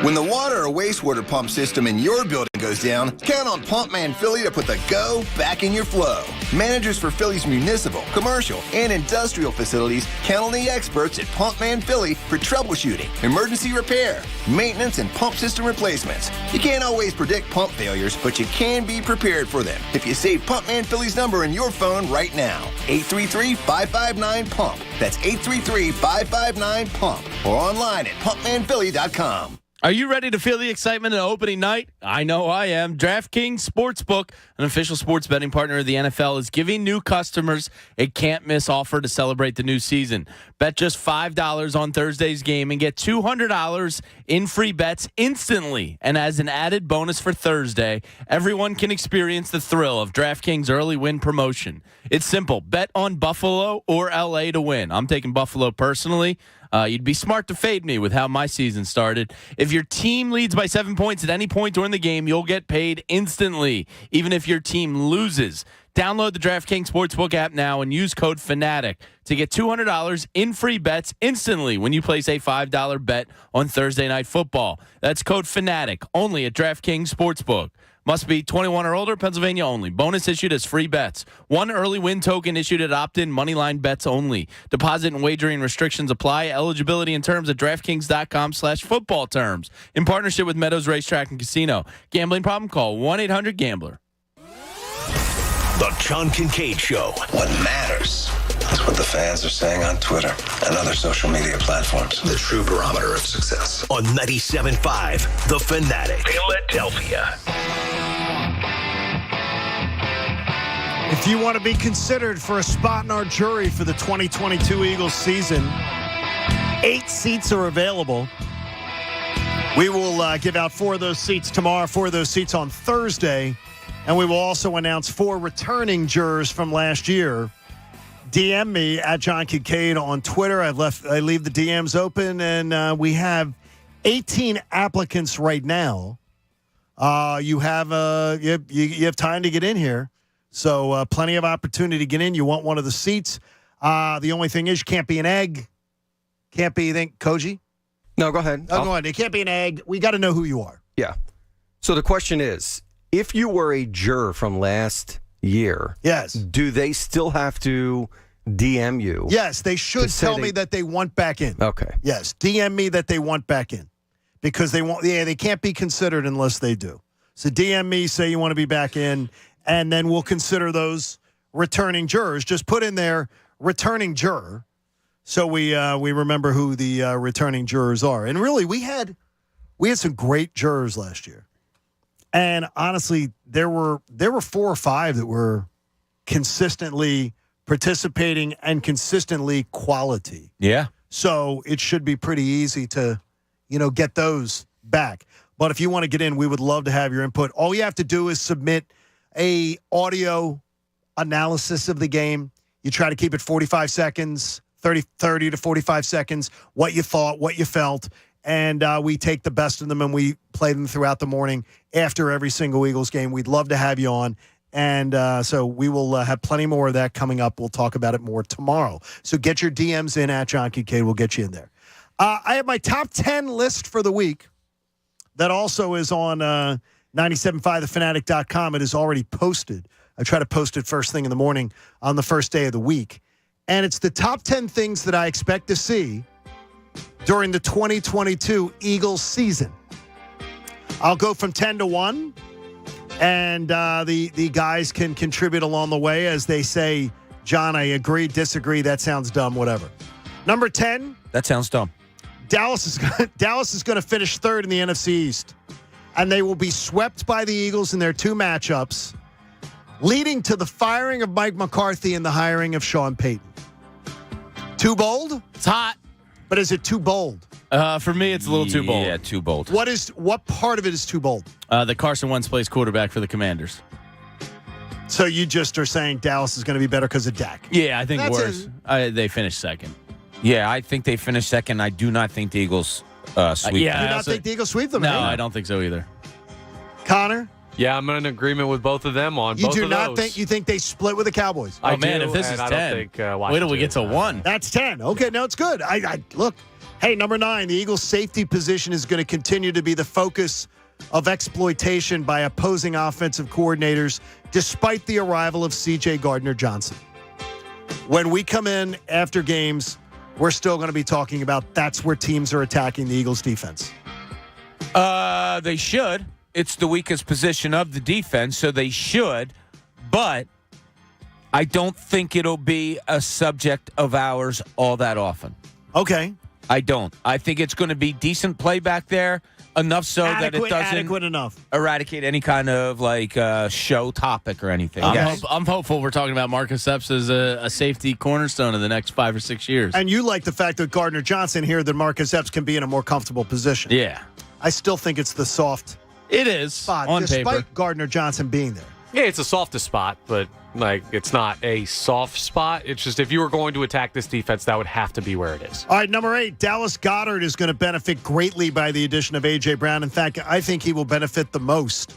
When the water or wastewater pump system in your building goes down, count on Pumpman Philly to put the go back in your flow. Managers for Philly's municipal, commercial, and industrial facilities count on the experts at Pumpman Philly for troubleshooting, emergency repair, maintenance, and pump system replacements. You can't always predict pump failures, but you can be prepared for them if you save Pumpman Philly's number in your phone right now. 833-559-PUMP. That's 833-559-PUMP. Or online at pumpmanphilly.com. Are you ready to feel the excitement of opening night? I know I am. DraftKings Sportsbook, an official sports betting partner of the NFL, is giving new customers a can't-miss offer to celebrate the new season. Bet just $5 on Thursday's game and get $200 in free bets instantly. And as an added bonus for Thursday, everyone can experience the thrill of DraftKings early win promotion. It's simple. Bet on Buffalo or LA to win. I'm taking Buffalo personally. You'd be smart to fade me with how my season started. If your team leads by 7 points at any point during the game, you'll get paid instantly, even if your team loses. Download the DraftKings Sportsbook app now and use code FANATIC to get $200 in free bets instantly when you place a $5 bet on Thursday Night Football. That's code FANATIC, only at DraftKings Sportsbook. Must be 21 or older, Pennsylvania only. Bonus issued as free bets. One early win token issued at opt-in moneyline bets only. Deposit and wagering restrictions apply. Eligibility and terms at DraftKings.com/football terms. In partnership with Meadows Racetrack and Casino. Gambling problem? Call 1-800-GAMBLER. The John Kincade Show. What matters is what the fans are saying on Twitter and other social media platforms. The true barometer of success. On 97.5 The Fanatic. Philadelphia. If you want to be considered for a spot in our jury for the 2022 Eagles season, 8 seats are available. We will give out 4 of those seats tomorrow, 4 of those seats on Thursday, and we will also announce 4 returning jurors from last year. DM me at John Kincade on Twitter. I leave the DMs open, and we have 18 applicants right now. You have time to get in here. So plenty of opportunity to get in. You want one of the seats. The only thing is you can't be an egg. Can't be, you think, Koji? No, go ahead. Oh, go ahead. It can't be an egg. We got to know who you are. Yeah. So the question is, if you were a juror from last year, yes, do they still have to DM you? Yes, they should tell me that they want back in. Okay. Yes, DM me that they want back in. Because they won't. Yeah, they can't be considered unless they do. So DM me, say you want to be back in, and then we'll consider those returning jurors. Just put in there returning juror, so we remember who the returning jurors are. And really, we had some great jurors last year. And honestly, there were 4 or 5 that were consistently participating and consistently quality. Yeah. So it should be pretty easy to, get those back. But if you want to get in, we would love to have your input. All you have to do is submit a audio analysis of the game. You try to keep it 45 seconds, 30 to 45 seconds, what you thought, what you felt. And we take the best of them and we play them throughout the morning after every single Eagles game. We'd love to have you on. And so we will have plenty more of that coming up. We'll talk about it more tomorrow. So get your DMs in at John Kincade. We'll get you in there. I have my top 10 list for the week that also is on 97.5thefanatic.com. It is already posted. I try to post it first thing in the morning on the first day of the week. And it's the top 10 things that I expect to see during the 2022 Eagles season. I'll go from 10 to 1, and the guys can contribute along the way as they say, John, I agree, disagree, that sounds dumb, whatever. Number 10. That sounds dumb. Dallas is going to finish third in the NFC East, and they will be swept by the Eagles in their two matchups, leading to the firing of Mike McCarthy and the hiring of Sean Payton. Too bold? It's hot. But is it too bold? For me, it's a little too bold. Yeah, too bold. What part of it is too bold? That Carson Wentz plays quarterback for the Commanders. So you just are saying Dallas is going to be better because of Dak? Yeah, I think That's worse. They finished second. Yeah, I think they finished second. I do not think the Eagles sweep You them. do not think the Eagles sweep them? No, eh? I don't think so either. Connor? Yeah, I'm in agreement with both of them on You both do of not those. think they split with the Cowboys? I man, do, if this and is I 10, don't think wait till we get to 1. That's 10. Okay, no, it's good. I look. Hey, number 9, the Eagles' safety position is going to continue to be the focus of exploitation by opposing offensive coordinators, despite the arrival of C.J. Gardner-Johnson. When we come in after games, we're still going to be talking about that's where teams are attacking the Eagles' defense. They should. It's the weakest position of the defense, so they should. But I don't think it'll be a subject of ours all that often. Okay. I don't. I think it's going to be decent play back there, enough so that it doesn't adequate enough. eradicate any kind of show topic or anything. I'm hopeful we're talking about Marcus Epps as a safety cornerstone in the next 5 or 6 years. And you like the fact that Gardner-Johnson here, that Marcus Epps can be in a more comfortable position. Yeah. I still think it's the soft It is spot, on despite paper. Gardner-Johnson being there. Yeah, it's the softest spot, but it's not a soft spot. It's just if you were going to attack this defense, that would have to be where it is. All right, number 8, Dallas Goedert is going to benefit greatly by the addition of A.J. Brown. In fact, I think he will benefit the most.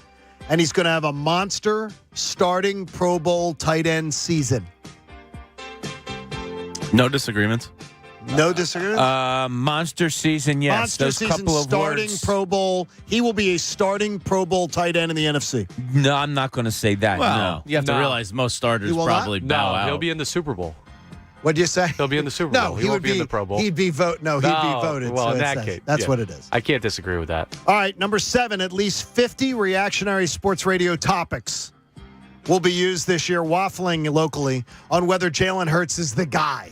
And he's going to have a monster starting Pro Bowl tight end season. No disagreements. No disagreement? Monster season, yes. Monster Those season, couple of starting words. Pro Bowl. He will be a starting Pro Bowl tight end in the NFC. No, I'm not going to say that. Well, no. you have to realize most starters You will probably not? bow out. He'll be in the Super Bowl. What'd you say? He'll be in the Super Bowl. He won't be in the Pro Bowl. He'd be voted. No, he'd be voted. Well, so in that that's case, that's yeah. what it is. I can't disagree with that. All right, number 7, at least 50 reactionary sports radio topics will be used this year, waffling locally on whether Jalen Hurts is the guy.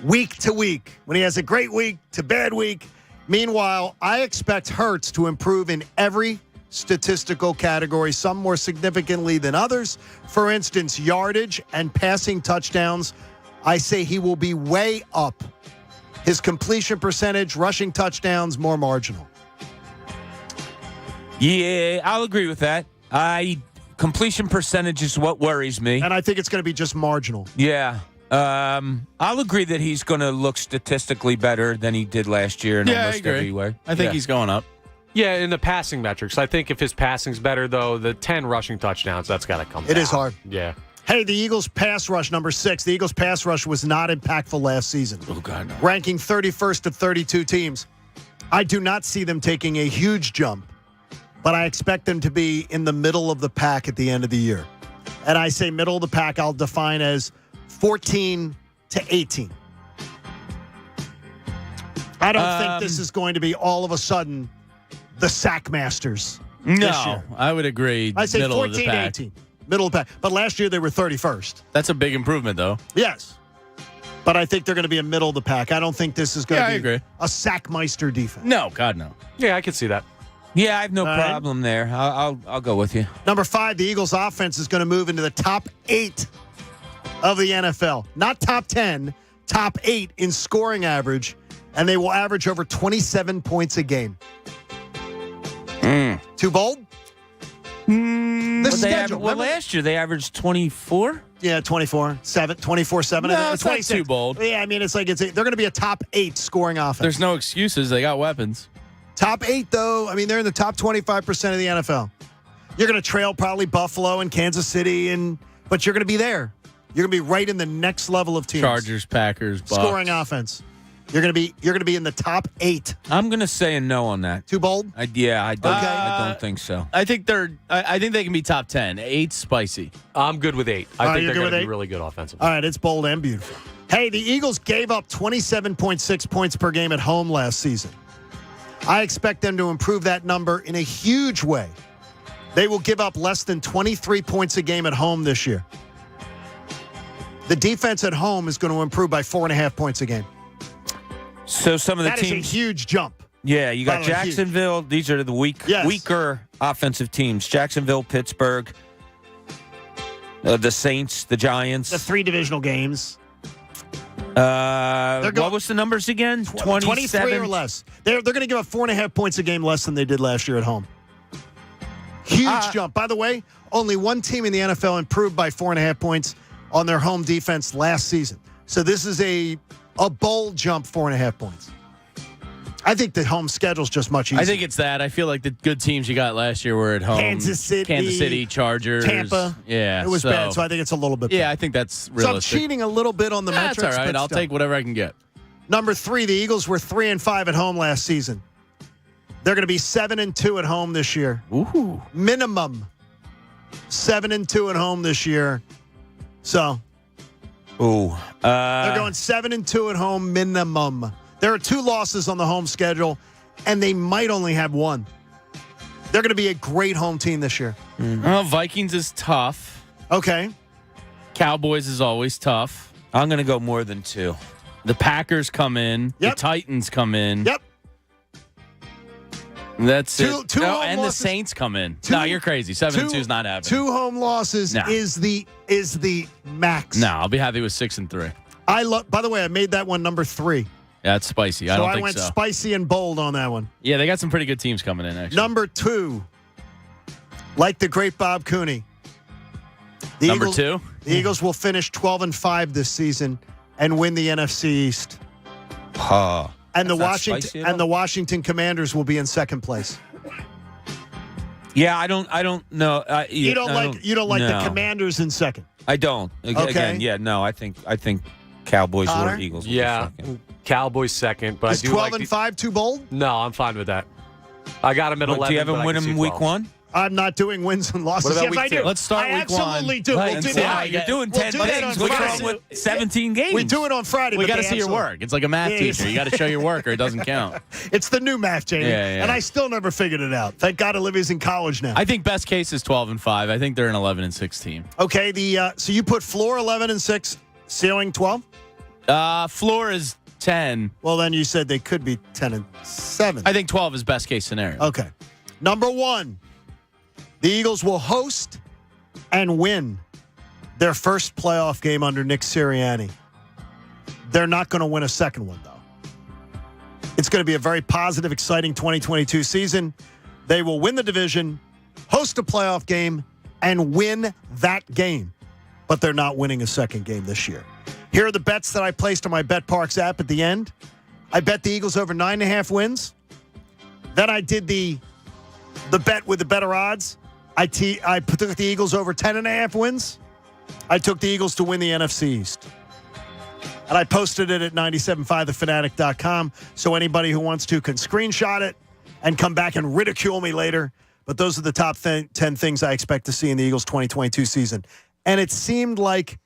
Week to week, when he has a great week to bad week. Meanwhile, I expect Hurts to improve in every statistical category, some more significantly than others. For instance, yardage and passing touchdowns. I say he will be way up. His completion percentage, rushing touchdowns, more marginal. Yeah, I'll agree with that. Completion percentage is what worries me. And I think it's going to be just marginal. Yeah. I'll agree that he's going to look statistically better than he did last year in almost every way. I think he's going up. Yeah, in the passing metrics. I think if his passing's better, though, the 10 rushing touchdowns, that's got to come down. It is hard. Yeah. Hey, the Eagles pass rush, number 6. The Eagles pass rush was not impactful last season. Oh, God, no. Ranking 31st of 32 teams. I do not see them taking a huge jump, but I expect them to be in the middle of the pack at the end of the year. And I say middle of the pack, I'll define as 14 to 18. I don't think this is going to be all of a sudden the sack masters this year. I would agree. I say middle 14 of the to pack. 18. Middle of the pack. But last year they were 31st. That's a big improvement, though. Yes. But I think they're going to be a middle of the pack. I don't think this is going to be agree. a sackmeister defense. No, God, no. Yeah, I can see that. Yeah, I have no All right. problem there. I'll go with you. Number 5, the Eagles offense is going to move into the top 8 of the NFL. Not top 10, top 8 in scoring average, and they will average over 27 points a game. Too bold? The schedule. Well, last year they averaged 24. Yeah, 24-7. 24-7. No, it's not 26. too bold. Yeah, I mean, it's like they're going to be a top 8 scoring offense. There's no excuses. They got weapons. Top 8, though, I mean, they're in the top 25% of the NFL. You're going to trail probably Buffalo and Kansas City, but you're going to be there. You're going to be right in the next level of teams. Chargers, Packers, Bucs. Scoring offense. You're going to be in the top 8. I'm going to say a no on that. Too bold? I don't think so. I think they can be top 10. 8's spicy. I'm good with 8. I think you're they're good going with to 8? be really good offensively. All right, it's bold and beautiful. Hey, the Eagles gave up 27.6 points per game at home last season. I expect them to improve that number in a huge way. They will give up less than 23 points a game at home this year. The defense at home is going to improve by 4.5 points a game. So some of the that teams. That is a huge jump. Yeah, you got Jacksonville. These are the weaker offensive teams. Jacksonville, Pittsburgh, the Saints, the Giants. The 3 divisional games. What was the numbers again? 23 or less. They're going to give up 4.5 points a game less than they did last year at home. Huge jump. By the way, only one team in the NFL improved by 4.5 points on their home defense last season. So this is a bold jump, 4.5 points. I think the home schedule's just much easier. I think it's that. I feel like the good teams you got last year were at home. Kansas City, Chargers. Tampa. Yeah. It was bad, so I think it's a little bit better. Yeah, I think that's realistic. So I'm cheating a little bit on the metrics. That's all right. I'll take whatever I can get. Number 3, the Eagles were 3-5 at home last season. They're going to be 7-2 at home this year. Ooh. Minimum 7-2 at home this year. So. They're going 7-2 at home minimum. There are 2 losses on the home schedule, and they might only have 1. They're going to be a great home team this year. Well, Vikings is tough. Okay. Cowboys is always tough. I'm going to go more than 2. The Packers come in. Yep. The Titans come in. Yep. That's two it. Oh, and losses. The Saints come in. No, you're crazy. 7-2 is not happening. 2 home losses is the max. No, I'll be happy with 6-3. By the way, I made that one number 3. Yeah, that's spicy. I don't think so. I went spicy and bold on that one. Yeah, they got some pretty good teams coming in, actually. Number 2, like the great Bob Cooney. Number 2? The Eagles will finish 12-5 this season and win the NFC East. And the Washington Commanders will be in second place. Yeah, I don't know. You don't like the Commanders in second. I don't. Again, yeah, no. I think Cowboys or Eagles. Yeah, Cowboys second. But is 12-5 too bold? No, I'm fine with that. I got him at 11. Do you have him win him week 1? I'm not doing wins and losses. What about yes, week I do. 2? Let's start week 1. I absolutely do. Right, We'll do that. You're doing 10 things. We're going with 17 games. We do it on Friday. We got to see your work. It's like a math teacher. You got to show your work or it doesn't count. It's the new math, Jamie. Yeah. And I still never figured it out. Thank God Olivia's in college now. I think best case is 12-5. I think they're an 11-6 team. Okay, so you put floor 11-6, ceiling 12? Floor is 10. Well, then you said they could be 10-7. I think 12 is best case scenario. Okay. Number 1, the Eagles will host and win their first playoff game under Nick Sirianni. They're not going to win a second one, though. It's going to be a very positive, exciting 2022 season. They will win the division, host a playoff game, and win that game. But they're not winning a second game this year. Here are the bets that I placed on my Bet Parks app at the end. I bet the Eagles over 9.5 wins. Then I did the bet with the better odds. I took the Eagles over 10.5 wins. I took the Eagles to win the NFC East. And I posted it at 97.5thefanatic.com. So anybody who wants to can screenshot it and come back and ridicule me later. But those are the top 10 things I expect to see in the Eagles 2022 season. And it seemed like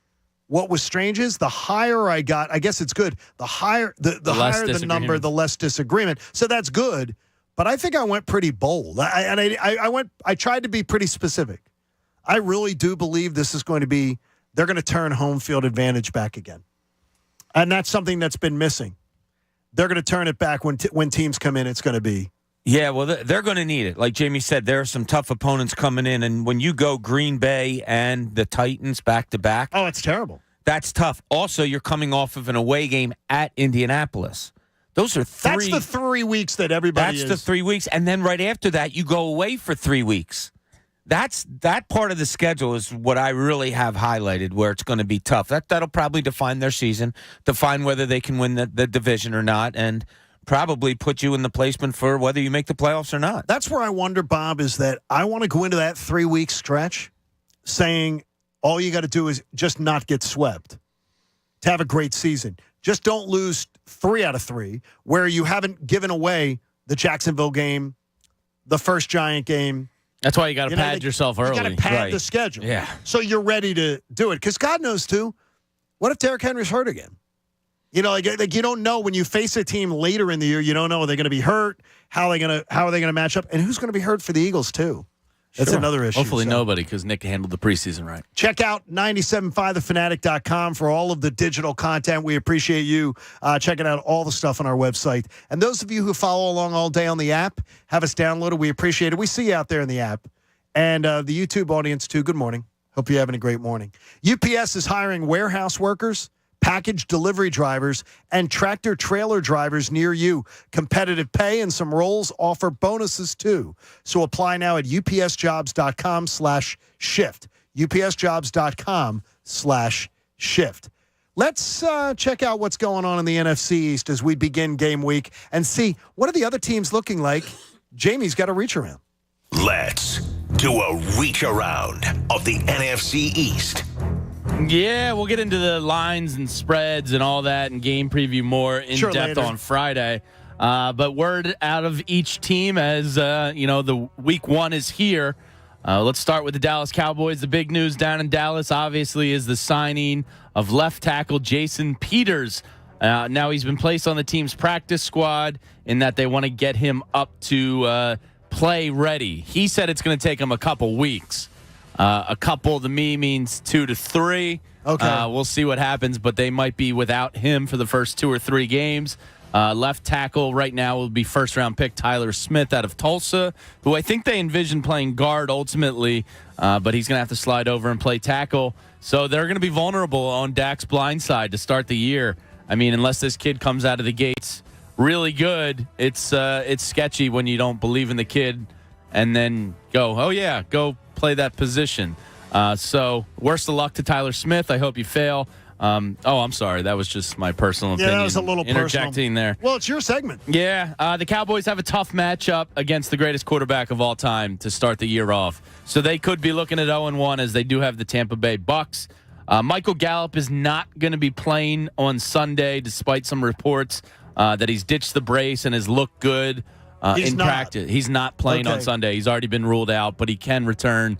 what was strange is the higher I got, I guess it's good. The higher the higher the number, the less disagreement. So that's good. But I think I went pretty bold. I tried to be pretty specific. I really do believe this is going to be, they're going to turn home field advantage back again. And that's something that's been missing. They're going to turn it back when teams come in, it's going to be. Yeah, well, they're going to need it. Like Jamie said, there are some tough opponents coming in. And when you go Green Bay and the Titans back-to-back. Oh, it's terrible. That's tough. Also, you're coming off of an away game at Indianapolis. Those are 3. That's the 3 weeks that everybody That's the 3 weeks. And then right after that, you go away for 3 weeks. That part of the schedule is what I really have highlighted, where it's going to be tough. That'll probably define their season, define whether they can win the division or not, and probably put you in the placement for whether you make the playoffs or not. That's where I wonder, Bob, is that I want to go into that 3-week stretch saying all you got to do is just not get swept to have a great season. Just don't lose 3 out of 3, where you haven't given away the Jacksonville game, the first Giant game. That's why you got to pad yourself early. You got to pad the schedule. Yeah. So you're ready to do it. Because God knows, too, what if Derrick Henry's hurt again? You know, like you don't know when you face a team later in the year. You don't know are they going to be hurt? How are they going to match up? And who's going to be hurt for the Eagles too? That's another issue. Hopefully nobody, because Nick handled the preseason right. Check out 97.5thefanatic.com for all of the digital content. We appreciate you checking out all the stuff on our website. And those of you who follow along all day on the app, have us downloaded. We appreciate it. We see you out there in the app. And the YouTube audience too. Good morning. Hope you're having a great morning. UPS is hiring warehouse workers, package delivery drivers, and tractor trailer drivers near you. Competitive pay and some roles offer bonuses too. So apply now at upsjobs.com/shift. upsjobs.com/shift. Let's check out what's going on in the NFC East as we begin game week and see what are the other teams looking like. Jamie's got a reach around. Let's do a reach around of the NFC East. Yeah, we'll get into the lines and spreads and all that and game preview more in depth later on Friday. But word out of each team as, the week one is here. Let's start with the Dallas Cowboys. The big news down in Dallas, obviously, is the signing of left tackle Jason Peters. Now he's been placed on the team's practice squad in that they want to get him up to play ready. He said it's going to take him a couple weeks. A couple to me means 2 to 3. Okay. We'll see what happens, but they might be without him for the first 2 or 3 games. Left tackle right now will be first-round pick Tyler Smith out of Tulsa, who I think they envision playing guard ultimately, but he's going to have to slide over and play tackle. So they're going to be vulnerable on Dak's blind side to start the year. I mean, unless this kid comes out of the gates really good, it's sketchy when you don't believe in the kid and then go play that position. So worst of luck to Tyler Smith. I hope you fail. I'm sorry. That was just my personal opinion. Yeah, that was a little interjecting personal. there. Well, it's your segment. Yeah, the Cowboys have a tough matchup against the greatest quarterback of all time to start the year off. So they could be looking at 0-1 as they do have the Tampa Bay Bucks. Michael Gallup is not going to be playing on Sunday, despite some reports that he's ditched the brace and has looked good in practice. He's not playing on Sunday. He's already been ruled out, but he can return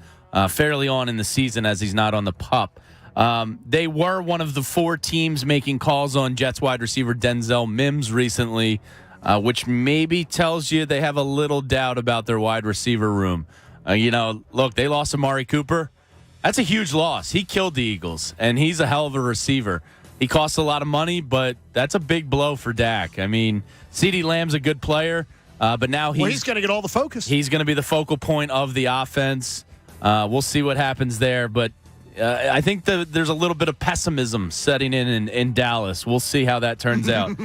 fairly on in the season as he's not on the PUP. They were one of the 4 teams making calls on Jets wide receiver Denzel Mims recently, which maybe tells you they have a little doubt about their wide receiver room. Look, they lost Amari Cooper. That's a huge loss. He killed the Eagles, and he's a hell of a receiver. He costs a lot of money, but that's a big blow for Dak. I mean, CeeDee Lamb's a good player, but now he's going to get all the focus. He's going to be the focal point of the offense. We'll see what happens there, but I think there's a little bit of pessimism setting in Dallas. We'll see how that turns out.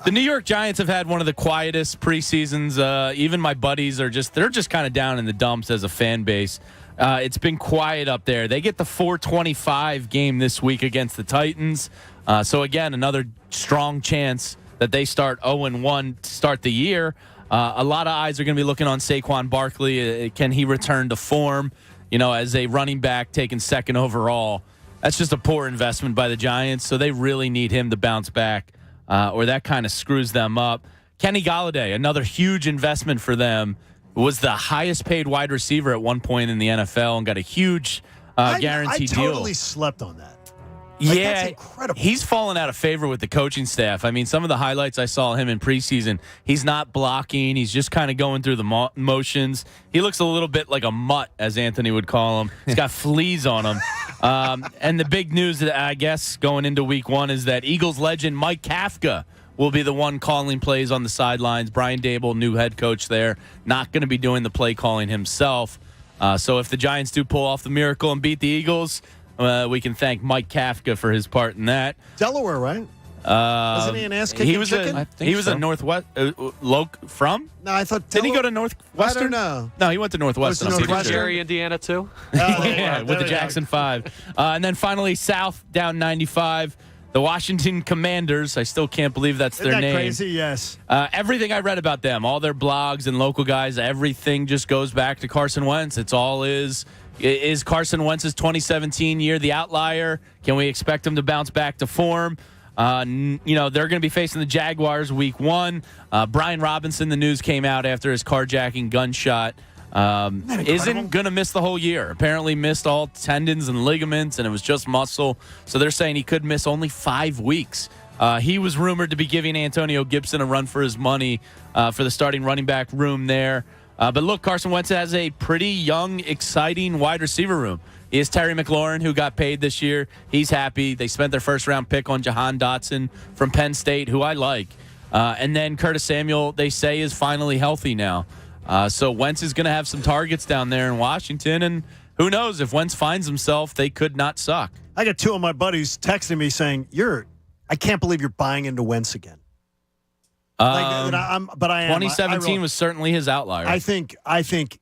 The New York Giants have had one of the quietest preseasons. Even my buddies they're just kind of down in the dumps as a fan base. It's been quiet up there. They get the 4:25 game this week against the Titans. So again, another strong chance that they start 0-1 to start the year. A lot of eyes are going to be looking on Saquon Barkley. Can he return to form? As a running back taken second overall. That's just a poor investment by the Giants, so they really need him to bounce back, or that kind of screws them up. Kenny Golladay, another huge investment for them, was the highest paid wide receiver at one point in the NFL and got a huge guaranteed deal. I totally slept on that. That's incredible. He's fallen out of favor with the coaching staff. I mean, some of the highlights I saw him in preseason, he's not blocking. He's just kind of going through the motions. He looks a little bit like a mutt, as Anthony would call him. He's got fleas on him. And the big news, I guess, going into week one is that Eagles legend Mike Kafka will be the one calling plays on the sidelines. Brian Dable, new head coach there, not going to be doing the play calling himself. So if the Giants do pull off the miracle and beat the Eagles, we can thank Mike Kafka for his part in that. Delaware, right? Wasn't he an ass-kicking chicken? He was a Northwest from? No, I thought. Did he go to Northwestern? I don't know. No, he went to Northwestern. Northwestern, Indiana too. Yeah, with the Jackson 5. And then finally, South down 95. The Washington Commanders. I still can't believe that's their name. Isn't that crazy? Yes. Everything I read about them, all their blogs and local guys, everything just goes back to Carson Wentz. It's all is Carson Wentz's 2017 year the outlier? Can we expect him to bounce back to form? They're going to be facing the Jaguars week one. Brian Robinson, the news came out after his carjacking gunshot Isn't going to miss the whole year. Apparently missed all tendons and ligaments, and it was just muscle. So they're saying he could miss only 5 weeks. He was rumored to be giving Antonio Gibson a run for his money for the starting running back room there. But look, Carson Wentz has a pretty young, exciting wide receiver room. He is Terry McLaurin, who got paid this year. He's happy. They spent their first-round pick on Jahan Dotson from Penn State, who I like. And then Curtis Samuel, they say, is finally healthy now. So Wentz is going to have some targets down there in Washington, and who knows, if Wentz finds himself, they could not suck. I got 2 of my buddies texting me saying, I can't believe you're buying into Wentz again. But I am. 2017 was certainly his outlier. I think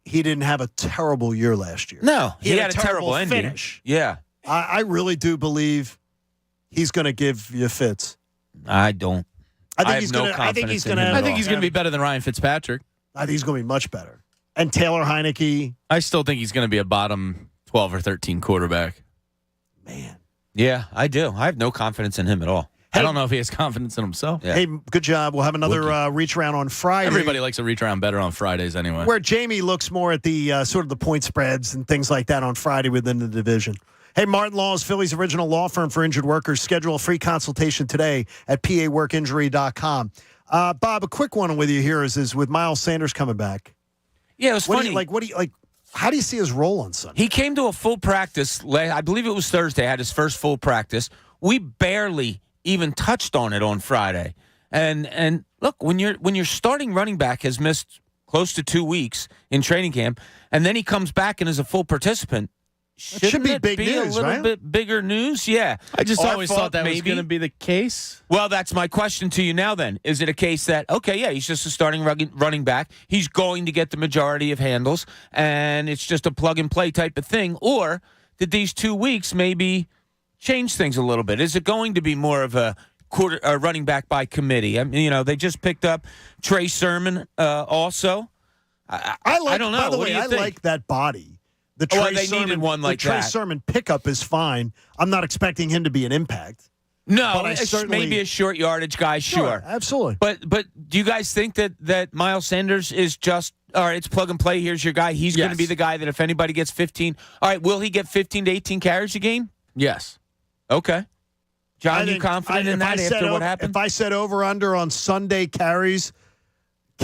he didn't have a terrible year last year. No, he had a terrible ending. Finish. Yeah. I really do believe he's going to give you fits. I don't. I think he's going to be better than Ryan Fitzpatrick. I think he's going to be much better. And Taylor Heineke. I still think he's going to be a bottom 12 or 13 quarterback. Man. Yeah, I do. I have no confidence in him at all. I don't know if he has confidence in himself. Yeah. Hey, good job. We'll have another reach around on Friday. Everybody likes to reach around better on Fridays anyway. Where Jamie looks more at the sort of the point spreads and things like that on Friday within the division. Hey, Martin Law is Philly's original law firm for injured workers. Schedule a free consultation today at paworkinjury.com. Bob, a quick one with you here is with Miles Sanders coming back. Yeah, it was funny. How do you see his role on Sunday? He came to a full practice. I believe it was Thursday. Had his first full practice. We barely even touched on it on Friday. And look, when your starting running back has missed close to 2 weeks in training camp, and then he comes back and is a full participant, should be big news, a little bit bigger news? Yeah. I just always thought that was going to be the case. Well, that's my question to you now then. Is it a case that, okay, yeah, he's just a starting running back. He's going to get the majority of handles, and it's just a plug-and-play type of thing? Or did these 2 weeks maybe change things a little bit? Is it going to be more of a running back by committee? I mean, they just picked up Trey Sermon also. I don't know. By the way, I like that body. The Trey Sermon, needed one like the Trey that. Sermon pickup is fine. I'm not expecting him to be an impact. No, maybe a short yardage guy, sure. Absolutely. But do you guys think that Miles Sanders is just, all right, it's plug and play, here's your guy. He's going to be the guy that if anybody gets 15, all right, will he get 15 to 18 carries a game? Yes. Okay. John, you confident in that after what happened? If I said over-under on Sunday carries,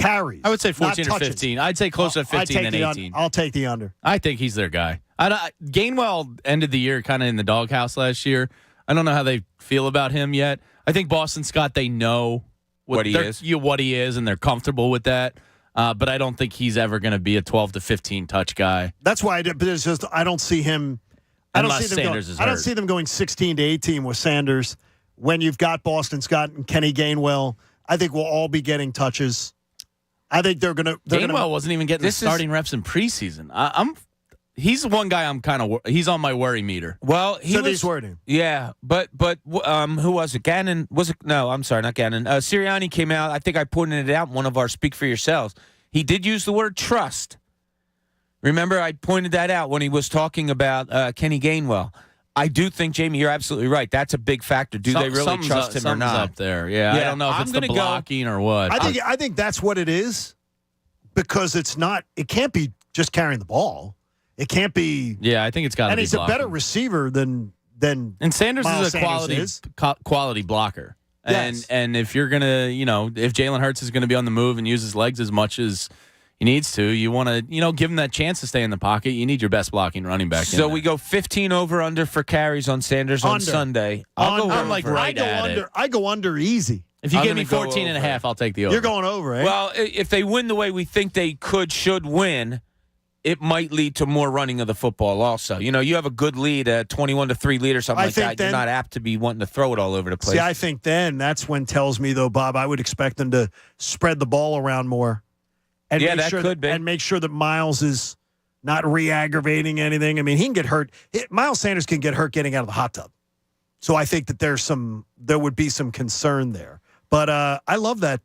I would say 14 or 15. I'd say closer to 15 than 18. I'll take the under. I think he's their guy. Gainwell ended the year kind of in the doghouse last year. I don't know how they feel about him yet. I think Boston Scott, they know what he is, and they're comfortable with that. But I don't think he's ever going to be a 12 to 15 touch guy. That's why I don't see him. I don't see them going 16 to 18 with Sanders when you've got Boston Scott and Kenny Gainwell. I think we'll all be getting touches. I think they're going to. Gainwell wasn't even getting the starting reps in preseason. He's one guy I'm kind of. He's on my worry meter. Well, he's worried. Yeah, but who was it? Gannon was it? No, I'm sorry, not Gannon. Sirianni came out. I think I pointed it out in one of our Speak for Yourselves. He did use the word trust. Remember, I pointed that out when he was talking about Kenny Gainwell. I do think, Jamie, you're absolutely right. That's a big factor. Do they really trust him or not? Up there. Yeah, I don't know if it's the blocking or what. I think that's what it is, because it's not. It can't be just carrying the ball. It can't be. Yeah, I think it's got to be. And he's blocking. a better receiver than. And Sanders Miles is a quality blocker. Yes. And if you're gonna, if Jalen Hurts is gonna be on the move and use his legs as much as he needs to, you want to, give him that chance to stay in the pocket. You need your best blocking running back. So we go 15 over/under for carries on Sanders on Sunday. I'm like right at it. I go under easy. If you give me 14 and a half, I'll take the over. You're going over, eh? Well, if they win the way we think they should win, it might lead to more running of the football also. You have a good lead, a 21-3 lead or something like that. You're not apt to be wanting to throw it all over the place. See, I think then that's when tells me, though, Bob, I would expect them to spread the ball around more. And could be. And make sure that Miles is not re-aggravating anything. I mean, he can get hurt. Miles Sanders can get hurt getting out of the hot tub. So I think that there would be some concern there. But I love that.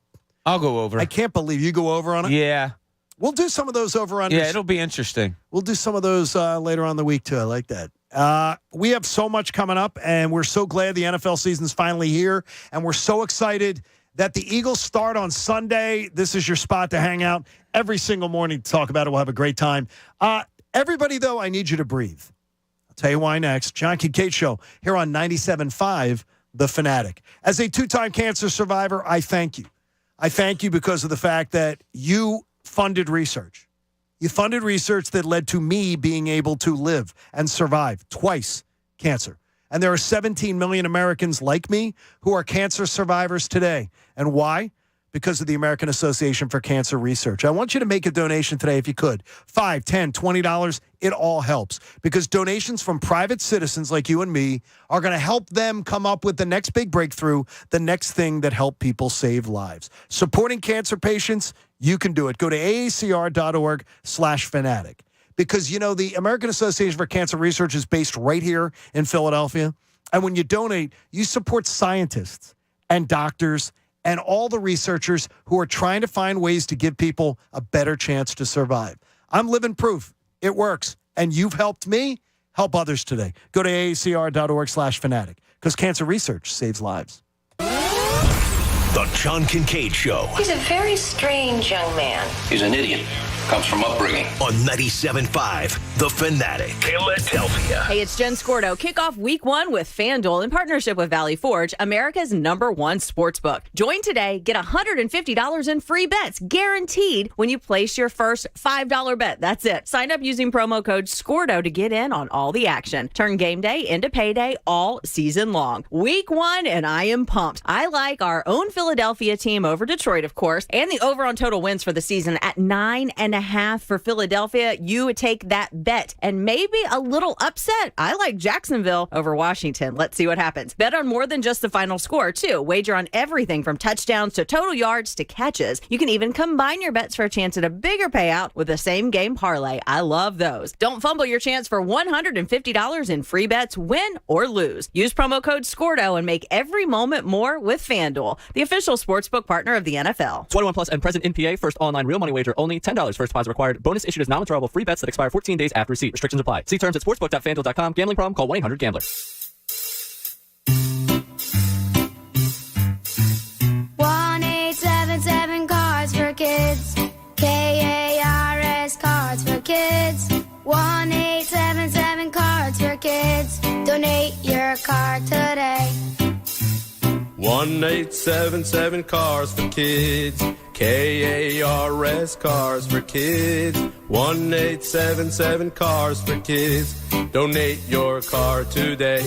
I'll go over. I can't believe you go over on it. Yeah. We'll do some of those over-unders. Yeah, it'll be interesting. We'll do some of those later on in the week, too. I like that. We have so much coming up, and we're so glad the NFL season's finally here, and we're so excited that the Eagles start on Sunday. This is your spot to hang out every single morning to talk about it. We'll have a great time. Everybody, though, I need you to breathe. I'll tell you why next. John Kincade Show here on 97.5 The Fanatic. As a 2-time cancer survivor, I thank you. I thank you because of the fact that you funded research. You funded research that led to me being able to live and survive twice cancer. And there are 17 million Americans like me who are cancer survivors today. And why? Because of the American Association for Cancer Research. I want you to make a donation today if you could. $5, $10, $20. It all helps. Because donations from private citizens like you and me are going to help them come up with the next big breakthrough, the next thing that help people save lives. Supporting cancer patients, you can do it. Go to aacr.org/fanatic. Because, you know, the American Association for Cancer Research is based right here in Philadelphia. And when you donate, you support scientists and doctors and all the researchers who are trying to find ways to give people a better chance to survive. I'm living proof. It works. And you've helped me help others today. Go to aacr.org/fanatic because cancer research saves lives. The John Kincade Show. He's a very strange young man. He's an idiot. Comes from upbringing. On 97.5 The Fanatic. Philadelphia. Hey, it's Jen Scordo. Kick off week 1 with FanDuel in partnership with Valley Forge, America's #1 sportsbook. Join today. Get $150 in free bets guaranteed when you place your first $5 bet. That's it. Sign up using promo code SCORDO to get in on all the action. Turn game day into payday all season long. Week 1, and I am pumped. I like our own Philadelphia team over Detroit, of course, and the over on total wins for the season at 9.5 for Philadelphia. You would take that bet and maybe a little upset. I like Jacksonville over Washington. Let's see what happens. Bet on more than just the final score, too. Wager on everything from touchdowns to total yards to catches. You can even combine your bets for a chance at a bigger payout with the same game parlay. I love those. Don't fumble your chance for $150 in free bets, win or lose. Use promo code SCORDO and make every moment more with FanDuel, the official sportsbook partner of the NFL. 21 plus and present in PA. First online real money wager only. $10 first deposit required. Bonus issued as non-withdrawable free bets that expire 14 days after receipt. Restrictions apply. See terms at sportsbook.fanduel.com. Gambling problem? Call 1-800-GAMBLER. 1-877 Cards for Kids. KARS Cards for Kids. 1-877 Cards for Kids. Donate your card today. 1-877 Cars for Kids. KARS Cars for Kids. 1-877 Cars for Kids. Donate your car today.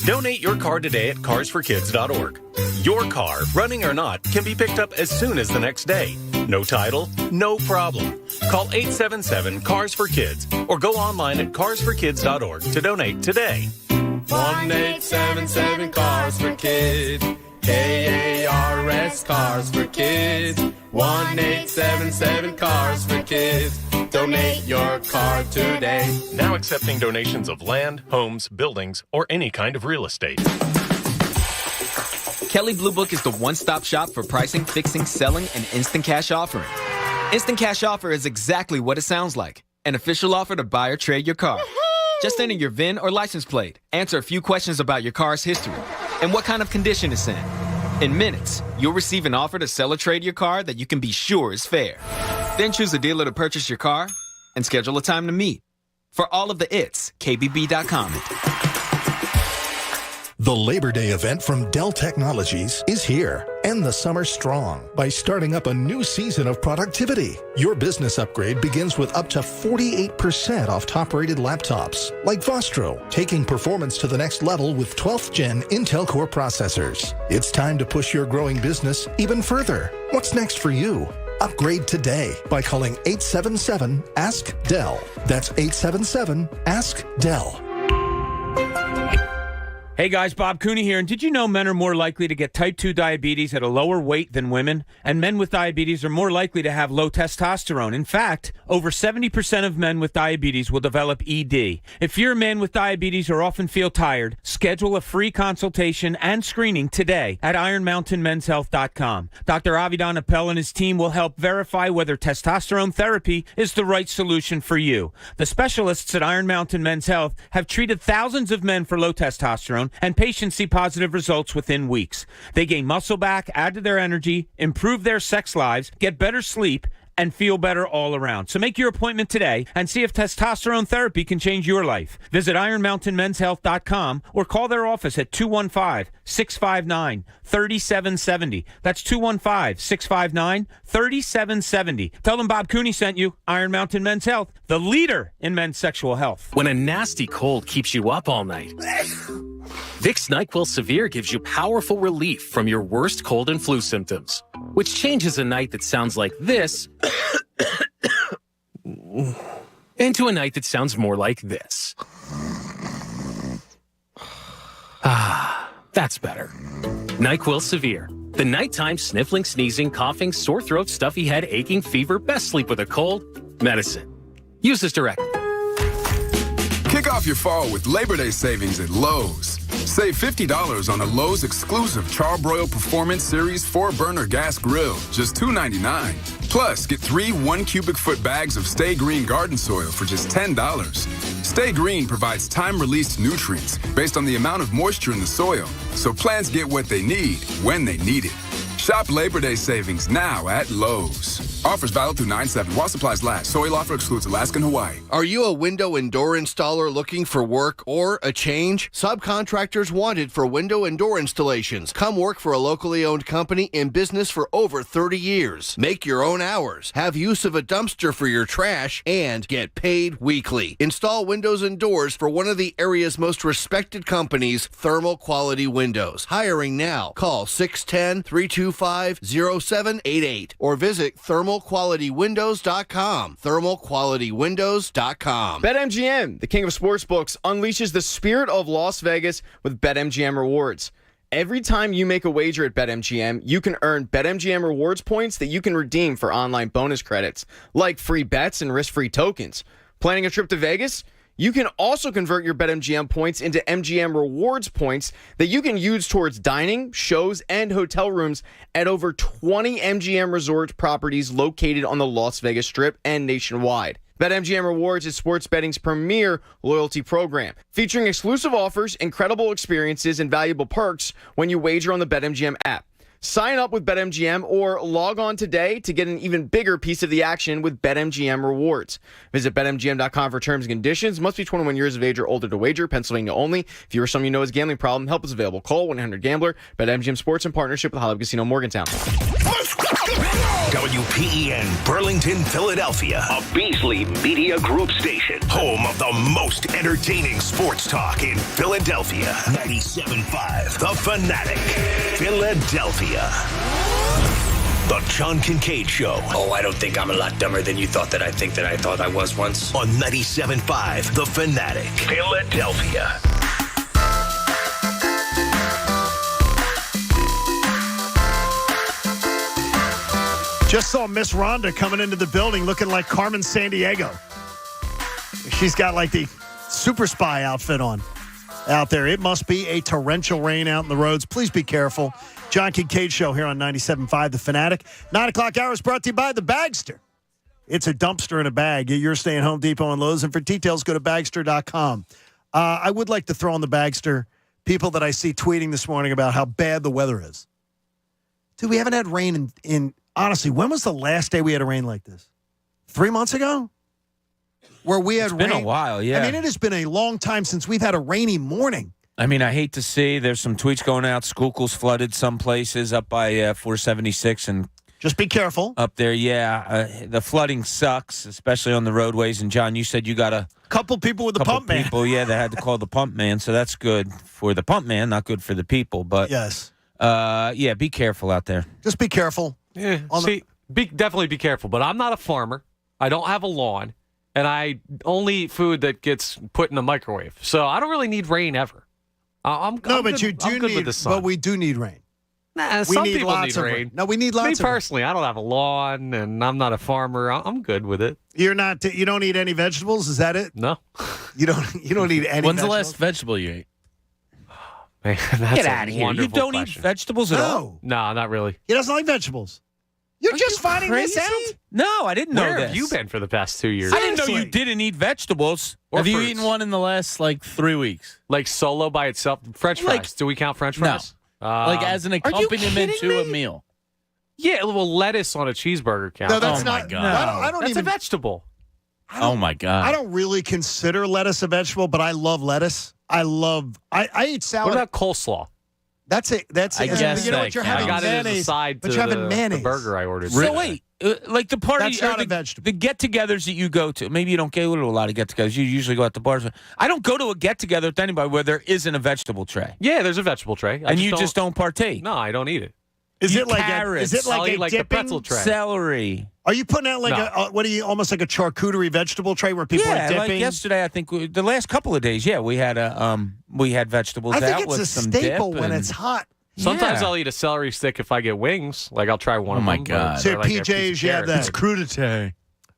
Donate your car today at carsforkids.org. Your car, running or not, can be picked up as soon as the next day. No title? No problem. Call 877-CARS-FOR-KIDS or go online at carsforkids.org to donate today. 1-877 Cars for Kids. KARS Cars for Kids. 1-877 Cars for Kids. Donate your car today. Now accepting donations of land, homes, buildings, or any kind of real estate. Kelley Blue Book is the one-stop shop for pricing, fixing, selling, and instant cash offering. Instant cash offer is exactly what it sounds like. An official offer to buy or trade your car. Just enter your VIN or license plate, answer a few questions about your car's history, and what kind of condition it's in. In minutes, you'll receive an offer to sell or trade your car that you can be sure is fair. Then choose a dealer to purchase your car and schedule a time to meet. For all of the it's, KBB.com. The Labor Day event from Dell Technologies is here. End the summer strong by starting up a new season of productivity. Your business upgrade begins with up to 48% off top-rated laptops, like Vostro, taking performance to the next level with 12th Gen Intel Core processors. It's time to push your growing business even further. What's next for you? Upgrade today by calling 877-ASK-DELL. That's 877-ASK-DELL. Hey guys, Bob Cooney here, and did you know men are more likely to get type 2 diabetes at a lower weight than women? And men with diabetes are more likely to have low testosterone. In fact, over 70% of men with diabetes will develop ED. If you're a man with diabetes or often feel tired, schedule a free consultation and screening today at IronMountainMen'sHealth.com. Dr. Avidan Appel and his team will help verify whether testosterone therapy is the right solution for you. The specialists at Iron Mountain Men's Health have treated thousands of men for low testosterone and patients see positive results within weeks. They gain muscle back, add to their energy, improve their sex lives, get better sleep, and feel better all around. So make your appointment today and see if testosterone therapy can change your life. Visit IronMountainMen'sHealth.com or call their office at 215-659-3770. That's 215-659-3770. Tell them Bob Cooney sent you. Iron Mountain Men's Health, the leader in men's sexual health. When a nasty cold keeps you up all night, Vicks NyQuil Severe gives you powerful relief from your worst cold and flu symptoms, which changes a night that sounds like this into a night that sounds more like this. Ah, that's better. NyQuil Severe. The nighttime sniffling, sneezing, coughing, sore throat, stuffy head, aching, fever, best sleep with a cold medicine. Use this directly. Kick off your fall with Labor Day savings at Lowe's. Save $50 on a Lowe's exclusive Charbroil Performance Series 4-burner gas grill, just $2.99. Plus, get 3 1-cubic-foot bags of Stay Green garden soil for just $10. Stay Green provides time-released nutrients based on the amount of moisture in the soil, so plants get what they need when they need it. Shop Labor Day savings now at Lowe's. Offers valid through 9/7 while supplies last. Soil offer excludes Alaska and Hawaii. Are you a window and door installer looking for work or a change? Subcontractors wanted for window and door installations. Come work for a locally owned company in business for over 30 years. Make your own hours. Have use of a dumpster for your trash and get paid weekly. Install windows and doors for one of the area's most respected companies, Thermal Quality Windows. Hiring now. Call 610-325-0788 or visit thermalqualitywindows.com. thermalqualitywindows.com. BetMGM, the king of sportsbooks, unleashes the spirit of Las Vegas with BetMGM rewards. Every time you make a wager at BetMGM, you can earn BetMGM rewards points that you can redeem for online bonus credits, like free bets and risk-free tokens. Planning a trip to Vegas? You can also convert your BetMGM points into MGM rewards points that you can use towards dining, shows, and hotel rooms at over 20 MGM resort properties located on the Las Vegas Strip and nationwide. BetMGM Rewards is sports betting's premier loyalty program, featuring exclusive offers, incredible experiences, and valuable perks when you wager on the BetMGM app. Sign up with BetMGM or log on today to get an even bigger piece of the action with BetMGM Rewards. Visit BetMGM.com for terms and conditions. Must be 21 years of age or older to wager. Pennsylvania only. If you or someone you know has a gambling problem, help is available. Call 1-800-GAMBLER. BetMGM Sports in partnership with Hollywood Casino Morgantown. WPEN Burlington, Philadelphia, a Beasley Media Group station, home of the most entertaining sports talk in Philadelphia. 97.5 The Fanatic, Philadelphia. The John Kincade Show. Oh, I don't think I'm a lot dumber than you thought that I thought I was once. On 97.5 The Fanatic, Philadelphia. Just saw Miss Rhonda coming into the building looking like Carmen Sandiego. She's got like the super spy outfit on out there. It must be a torrential rain out in the roads. Please be careful. John Kincade Show here on 97.5 The Fanatic. 9 o'clock hour is brought to you by the Bagster. It's a dumpster in a bag. You're staying Home Depot and Lowe's. And for details, go to Bagster.com. I would like to throw on the Bagster people that I see tweeting this morning about how bad the weather is. Dude, we haven't had rain in honestly, when was the last day we had a rain like this? 3 months ago? Where we had rain. It's been a while, yeah. I mean, it has been a long time since we've had a rainy morning. I mean, I hate to see there's some tweets going out. Schuylkill's flooded some places up by 476 and just be careful up there. Yeah, the flooding sucks, especially on the roadways. And John, you said you got a couple people with the pump man. Yeah, they had to call the pump man, so that's good for the pump man, not good for the people. But yes, yeah, be careful out there. Just be careful. Yeah, definitely be careful. But I'm not a farmer. I don't have a lawn, and I only eat food that gets put in the microwave. So I don't really need rain ever. I'm good with the sun. But we do need rain. Nah, some people need rain. No, we need lots of rain. Me personally, I don't have a lawn, and I'm not a farmer. I'm good with it. You're not. You don't eat any vegetables. Is that it? No. You don't eat any. When's the last vegetable you ate? Man, that's Get out of here. You don't eat vegetables at all? No, not really. He doesn't like vegetables. You're just finding this out? No, I didn't know Where this. have you been for the past 2 years? I didn't know you didn't eat vegetables. Have you fruits. eaten one in the last 3 weeks? Like solo by itself? French fries. Do we count French fries? Like as an accompaniment to a meal. Yeah, well, lettuce on a cheeseburger counts. No, that's Oh, not. my God. I don't That's even. a vegetable. Oh, my God. I don't really consider lettuce a vegetable, but I love lettuce. I eat salad. What about coleslaw? That's it. I guess you know that what you're counts. having I got it as a mayonnaise, side but to you're having the mayonnaise. burger I ordered. So wait, like the party, That's not or a vegetable. the get-togethers that you go to. Maybe you don't go to a lot of get-togethers. You usually go out to bars. I don't go to a get-together with anybody where there isn't a vegetable tray, Yeah, there's a vegetable tray. and you just don't partake. No, I don't eat it. Is You it like carrots. I'll eat a like the dipping pretzel tray. Celery. Are you putting out like No. what are you almost like a charcuterie vegetable tray where people Yeah, are dipping? like yesterday, I think the last couple of days, we had vegetables I think out it's with a some staple dip when and- it's hot. Sometimes Yeah. I'll eat a celery stick if I get wings. Like I'll try one Oh of my them. God. or So like a piece of PJs, you have carrot. that. crudité.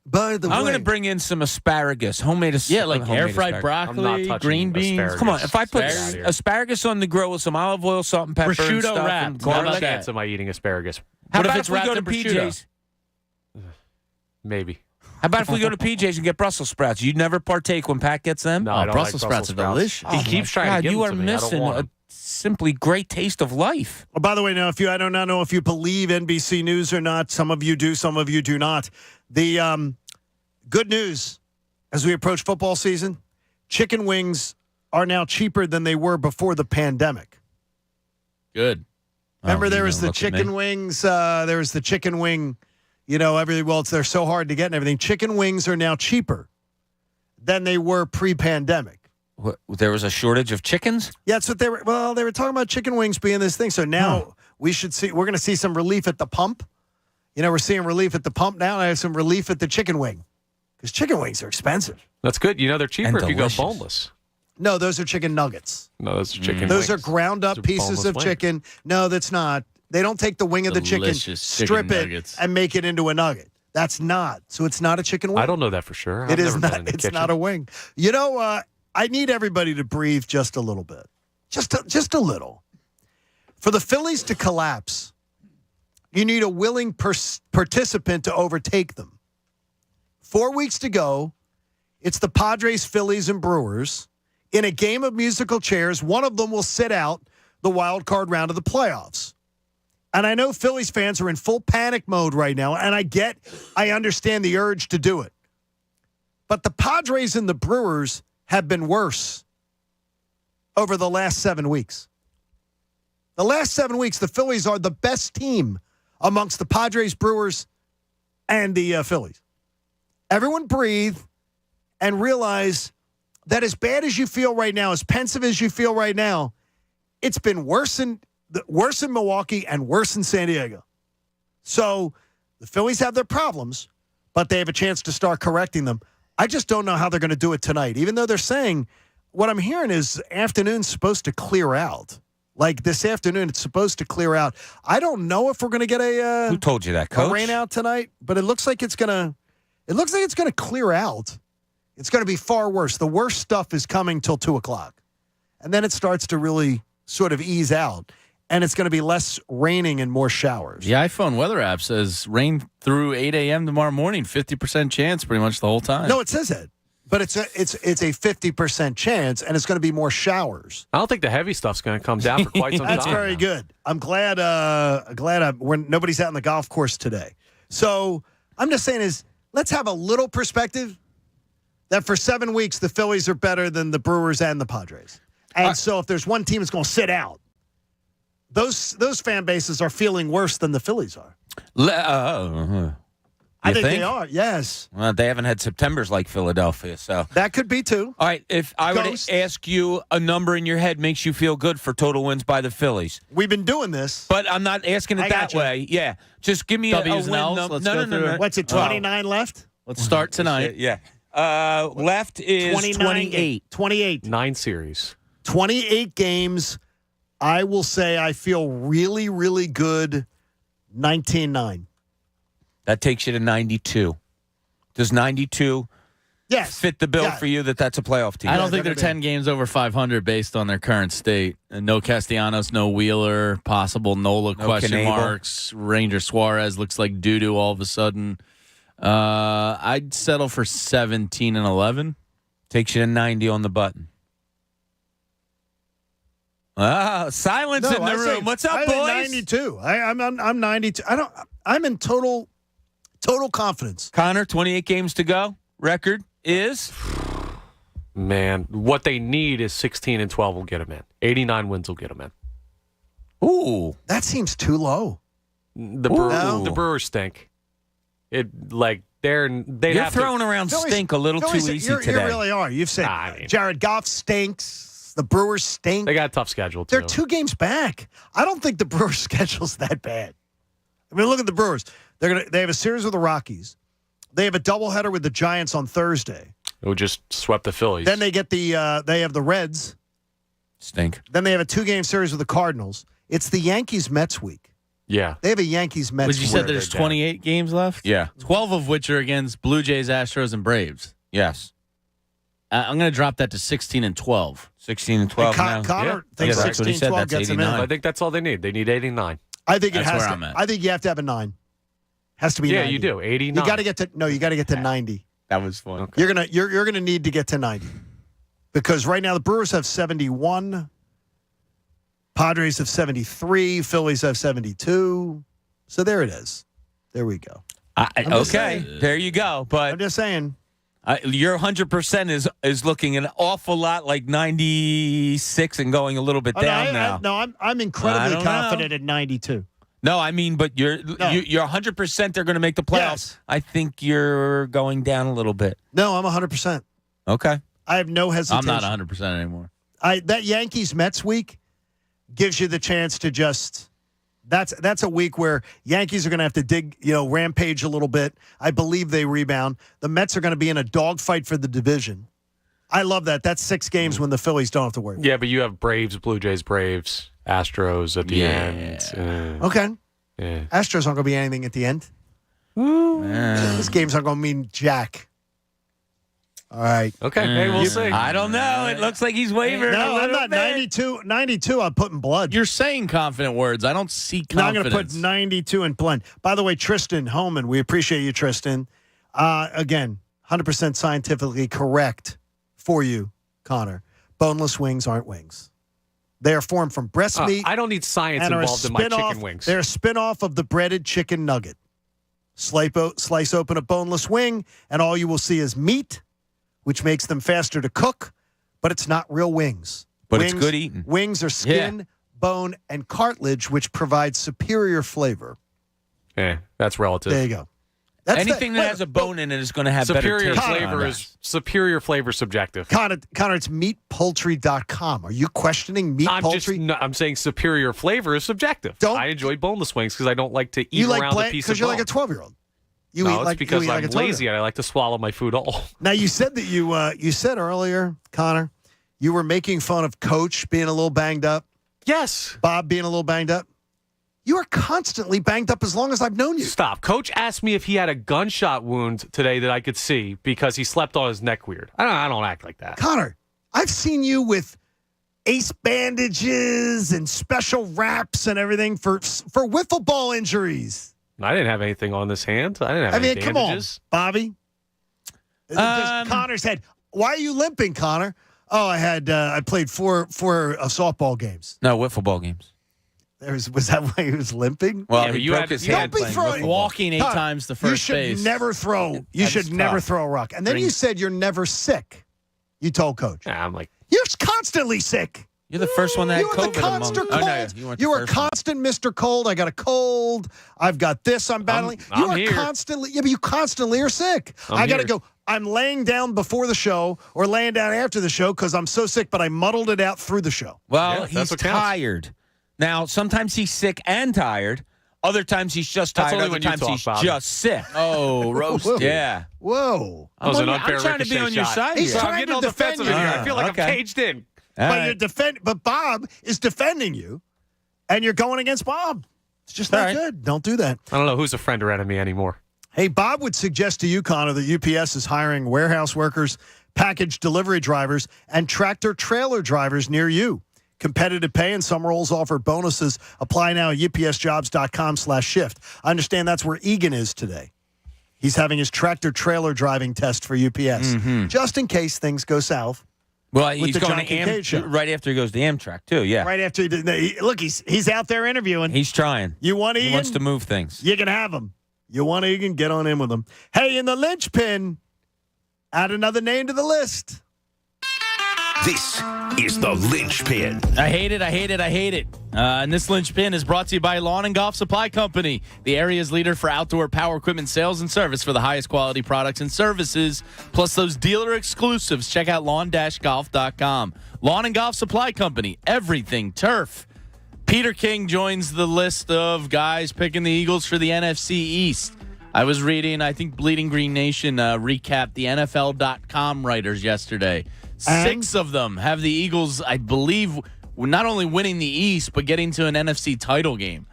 By the way, I'm going to bring in some asparagus, homemade Yeah, like homemade air-fried asparagus. I'm not broccoli, touching green beans. asparagus. Come on, if I put Get out of here. asparagus on the grill with some olive oil, salt, and pepper, and Prosciutto stuff, wrapped. and How about garlic. What that? chance am I eating asparagus? How What if about it's if we go wrapped to in prosciutto? PJ's? Maybe. How about if we go to PJ's and get Brussels sprouts? You'd never partake when Pat gets them? No, Oh, I don't Brussels like sprouts are delicious. He Oh, keeps my trying God, to give you them are to me. I don't missing want a 'em. simply great taste of life. Oh, by the way, now I do not know if you believe NBC News or not. Some of you do, some of you do not. The good news as we approach football season, chicken wings are now cheaper than they were before the pandemic. Good. Remember, Oh, there you was gonna the look at me? chicken wings. There was the chicken wing. They're so hard to get and everything. Chicken wings are now cheaper than they were pre-pandemic. There was a shortage of chickens? Yeah, that's what they were. Well, they were talking about chicken wings being this thing. So now we're going to see some relief at the pump. We're seeing relief at the pump now. I have some relief at the chicken wing because chicken wings are expensive. That's good. They're cheaper And if you go delicious. boneless. No, those are chicken nuggets. No, those are chicken Those wings. are ground up Those are pieces boneless of wings. chicken. No, that's not. They don't take the wing of the chicken, Delicious chicken strip it, nuggets. and make it into a nugget. That's not. So it's not a chicken wing. I don't know that for sure. It I've is never been not. in the It's kitchen. not a wing. I need everybody to breathe just a little bit, just a little. For the Phillies to collapse, you need a willing participant to overtake them. 4 weeks to go. It's the Padres, Phillies, and Brewers in a game of musical chairs. One of them will sit out the wild card round of the playoffs. And I know Phillies fans are in full panic mode right now, and I understand the urge to do it. But the Padres and the Brewers have been worse over the last 7 weeks. The last 7 weeks, the Phillies are the best team amongst the Padres, Brewers, and the Phillies. Everyone breathe and realize that as bad as you feel right now, as pensive as you feel right now, it's been worse in Milwaukee and worse in San Diego. So the Phillies have their problems, but they have a chance to start correcting them. I just don't know how they're going to do it tonight, even though they're saying what I'm hearing is afternoon's supposed to clear out. Like this afternoon, it's supposed to clear out. I don't know if we're going to get Who told you that, Coach? a rain out tonight, but it looks like it's going to clear out. It's going to be far worse. The worst stuff is coming till 2:00. And then it starts to really sort of ease out. And it's going to be less raining and more showers. The iPhone weather app says rain through 8 a.m. tomorrow morning, 50% chance pretty much the whole time. No, it says it. But it's a 50% chance, and it's going to be more showers. I don't think the heavy stuff's going to come down for quite some That's time. very now. good. I'm glad. Nobody's out on the golf course today. So I'm just saying let's have a little perspective that for 7 weeks the Phillies are better than the Brewers and the Padres. And so if there's one team that's going to sit out, those fan bases are feeling worse than the Phillies are. I think they are. Yes, Well, they haven't had Septembers like Philadelphia, so that could be too. All right, if I were Ghost. to ask you a number in your head makes you feel good for total wins by the Phillies, We've been doing this. but I'm not asking I it that gotcha. way. Yeah, just give me a W's win and L's. number. Let's No, go no, no, through no. it. What's it? 29 left. Let's start tonight. Yeah. Left is 28. 28. 9 series. 28 games. I will say I feel really, really good. 19-9. That takes you to 92. Does 92 fit the bill for you that's a playoff team. I don't think they're 10 games over 500 based on their current state. And no Castellanos, no Wheeler, possible Nola question Knable. marks. Ranger Suarez looks like doo-doo all of a sudden. I'd settle for 17-11. Takes you to 90 on the button. Silence in the room. What's up, boys? 92. I'm 92. I'm in total confidence. Connor, 28 games to go. Record is? Man, what they need is 16-12 will get them in. 89 wins will get them in. Ooh. That seems too low. The Brewers stink. They'd You're have throwing to, around stink a little too easy today. You really are. You've said Jared Goff stinks. The Brewers stink. They got a tough schedule, too. They're 2 games back. I don't think the Brewers' schedule's that bad. I mean, look at the Brewers. They have a series with the Rockies. They have a doubleheader with the Giants on Thursday. Who just swept the Phillies. Then they get they have the Reds. Stink. Then they have a 2-game series with the Cardinals. It's the Yankees-Mets week. Yeah. They have a Yankees-Mets week. You said there's 28 games left? Yeah. 12 of which are against Blue Jays, Astros, and Braves. Yes. I'm going to drop that to 16-12. 16-12 now. Connor thinks 16-12 gets them in. I think that's all they need. They need 89. I think That's where I'm at. I think you have to have a 9. Has to be 90. You do. 89. You got to get to 90. That was fun. Okay. You're gonna need to get to 90. Because right now the Brewers have 71, Padres have 73, Phillies have 72. So there it is. There we go. Okay, there you go. But I'm just saying. Your 100% is looking an awful lot like 96 and going a little bit down now. I'm incredibly confident at 92. No, I mean, but you're 100% they're going to make the playoffs. Yes. I think you're going down a little bit. No, I'm 100%. Okay. I have no hesitation. I'm not 100% anymore. That Yankees-Mets week gives you the chance to just that's a week where Yankees are going to have to rampage a little bit. I believe they rebound. The Mets are going to be in a dogfight for the division. I love that. That's 6 games when the Phillies don't have to worry. Yeah, but you have Braves, Blue Jays, Braves, Astros at the end. Okay. Yeah. Astros aren't going to be anything at the end. This game's not going to mean jack. All right. Okay. Hey, we'll see. I don't know. It looks like he's wavering. No, I'm not. Bit. 92, I'm putting blood. You're saying confident words. I don't see confidence. No, I'm going to put 92 in blend. By the way, Tristan Homan, we appreciate you, Tristan. Again, 100% scientifically correct for you, Connor. Boneless wings aren't wings. They are formed from breast meat. I don't need science involved in my chicken wings. They're a spin-off of the breaded chicken nugget. Slice open a boneless wing, and all you will see is meat, which makes them faster to cook, but it's not real wings. But it's good eating. Wings are skin, bone, and cartilage, which provides superior flavor. Yeah, that's relative. There you go. Anything that has a bone in it is going to have superior better taste. flavor is superior flavor subjective. Connor, it's meatpoultry.com. Are you questioning meat poultry? I'm saying superior flavor is subjective. I enjoy boneless wings because I don't like to eat around a piece of bone. Because you're like a 12-year-old. It's because I'm lazy and I like to swallow my food all. Now, you said that you said earlier, Connor, you were making fun of Coach being a little banged up. Yes. Bob being a little banged up. You are constantly banged up as long as I've known you. Stop. Coach asked me if he had a gunshot wound today that I could see because he slept on his neck weird. I don't act like that. Connor, I've seen you with ace bandages and special wraps and everything for wiffle ball injuries. I didn't have anything on this hand. I didn't have any bandages. Come on, Bobby. Connor's head. Why are you limping, Connor? Oh, I played four softball games. No, wiffle ball games. Was that why he was limping? Well, he broke his hand playing walking 8 times the first base. You should never throw. You should never throw a rock. And then you said you're never sick. You told Coach. Yeah, I'm like, you're constantly sick. You're the first one that had COVID. You were a constant Mr. Cold. I got a cold. I've got this. I'm battling. You constantly are sick. I got to go. I'm laying down before the show or laying down after the show because I'm so sick, but I muddled it out through the show. Well, he's tired. Now, sometimes he's sick and tired. Other times he's just tired. Other times he's just sick. Oh, roasted. Yeah. Whoa. That was an unfair I'm trying to be on your side. He's here. trying to defend you. I feel like I'm caged in. But Bob is defending you, and you're going against Bob. It's just not good. Don't do that. I don't know who's a friend or enemy anymore. Hey, Bob would suggest to you, Connor, that UPS is hiring warehouse workers, package delivery drivers, and tractor-trailer drivers near you. Competitive pay and some roles offer bonuses. Apply now at upsjobs.com/shift. I understand that's where Egan is today. He's having his tractor-trailer driving test for UPS, just in case things go south. Well, with he's the going John to Kincade show. right after he goes to Amtrak, too, yeah. Right after look, he's out there interviewing. He's trying. You want Egan? He wants to move things. You can have him. You want Egan? Get on in with him. Hey, in the linchpin, add another name to the list. This is the linchpin. I hate it. And this linchpin is brought to you by Lawn and Golf Supply Company, the area's leader for outdoor power equipment sales and service for the highest quality products and services, plus those dealer exclusives. Check out lawn-golf.com. Lawn and Golf Supply Company, everything turf. Peter King joins the list of guys picking the Eagles for the NFC East. I was reading, I think Bleeding Green Nation recapped the NFL.com writers yesterday. 6 of them have the Eagles, I believe, not only winning the East, but getting to an NFC title game.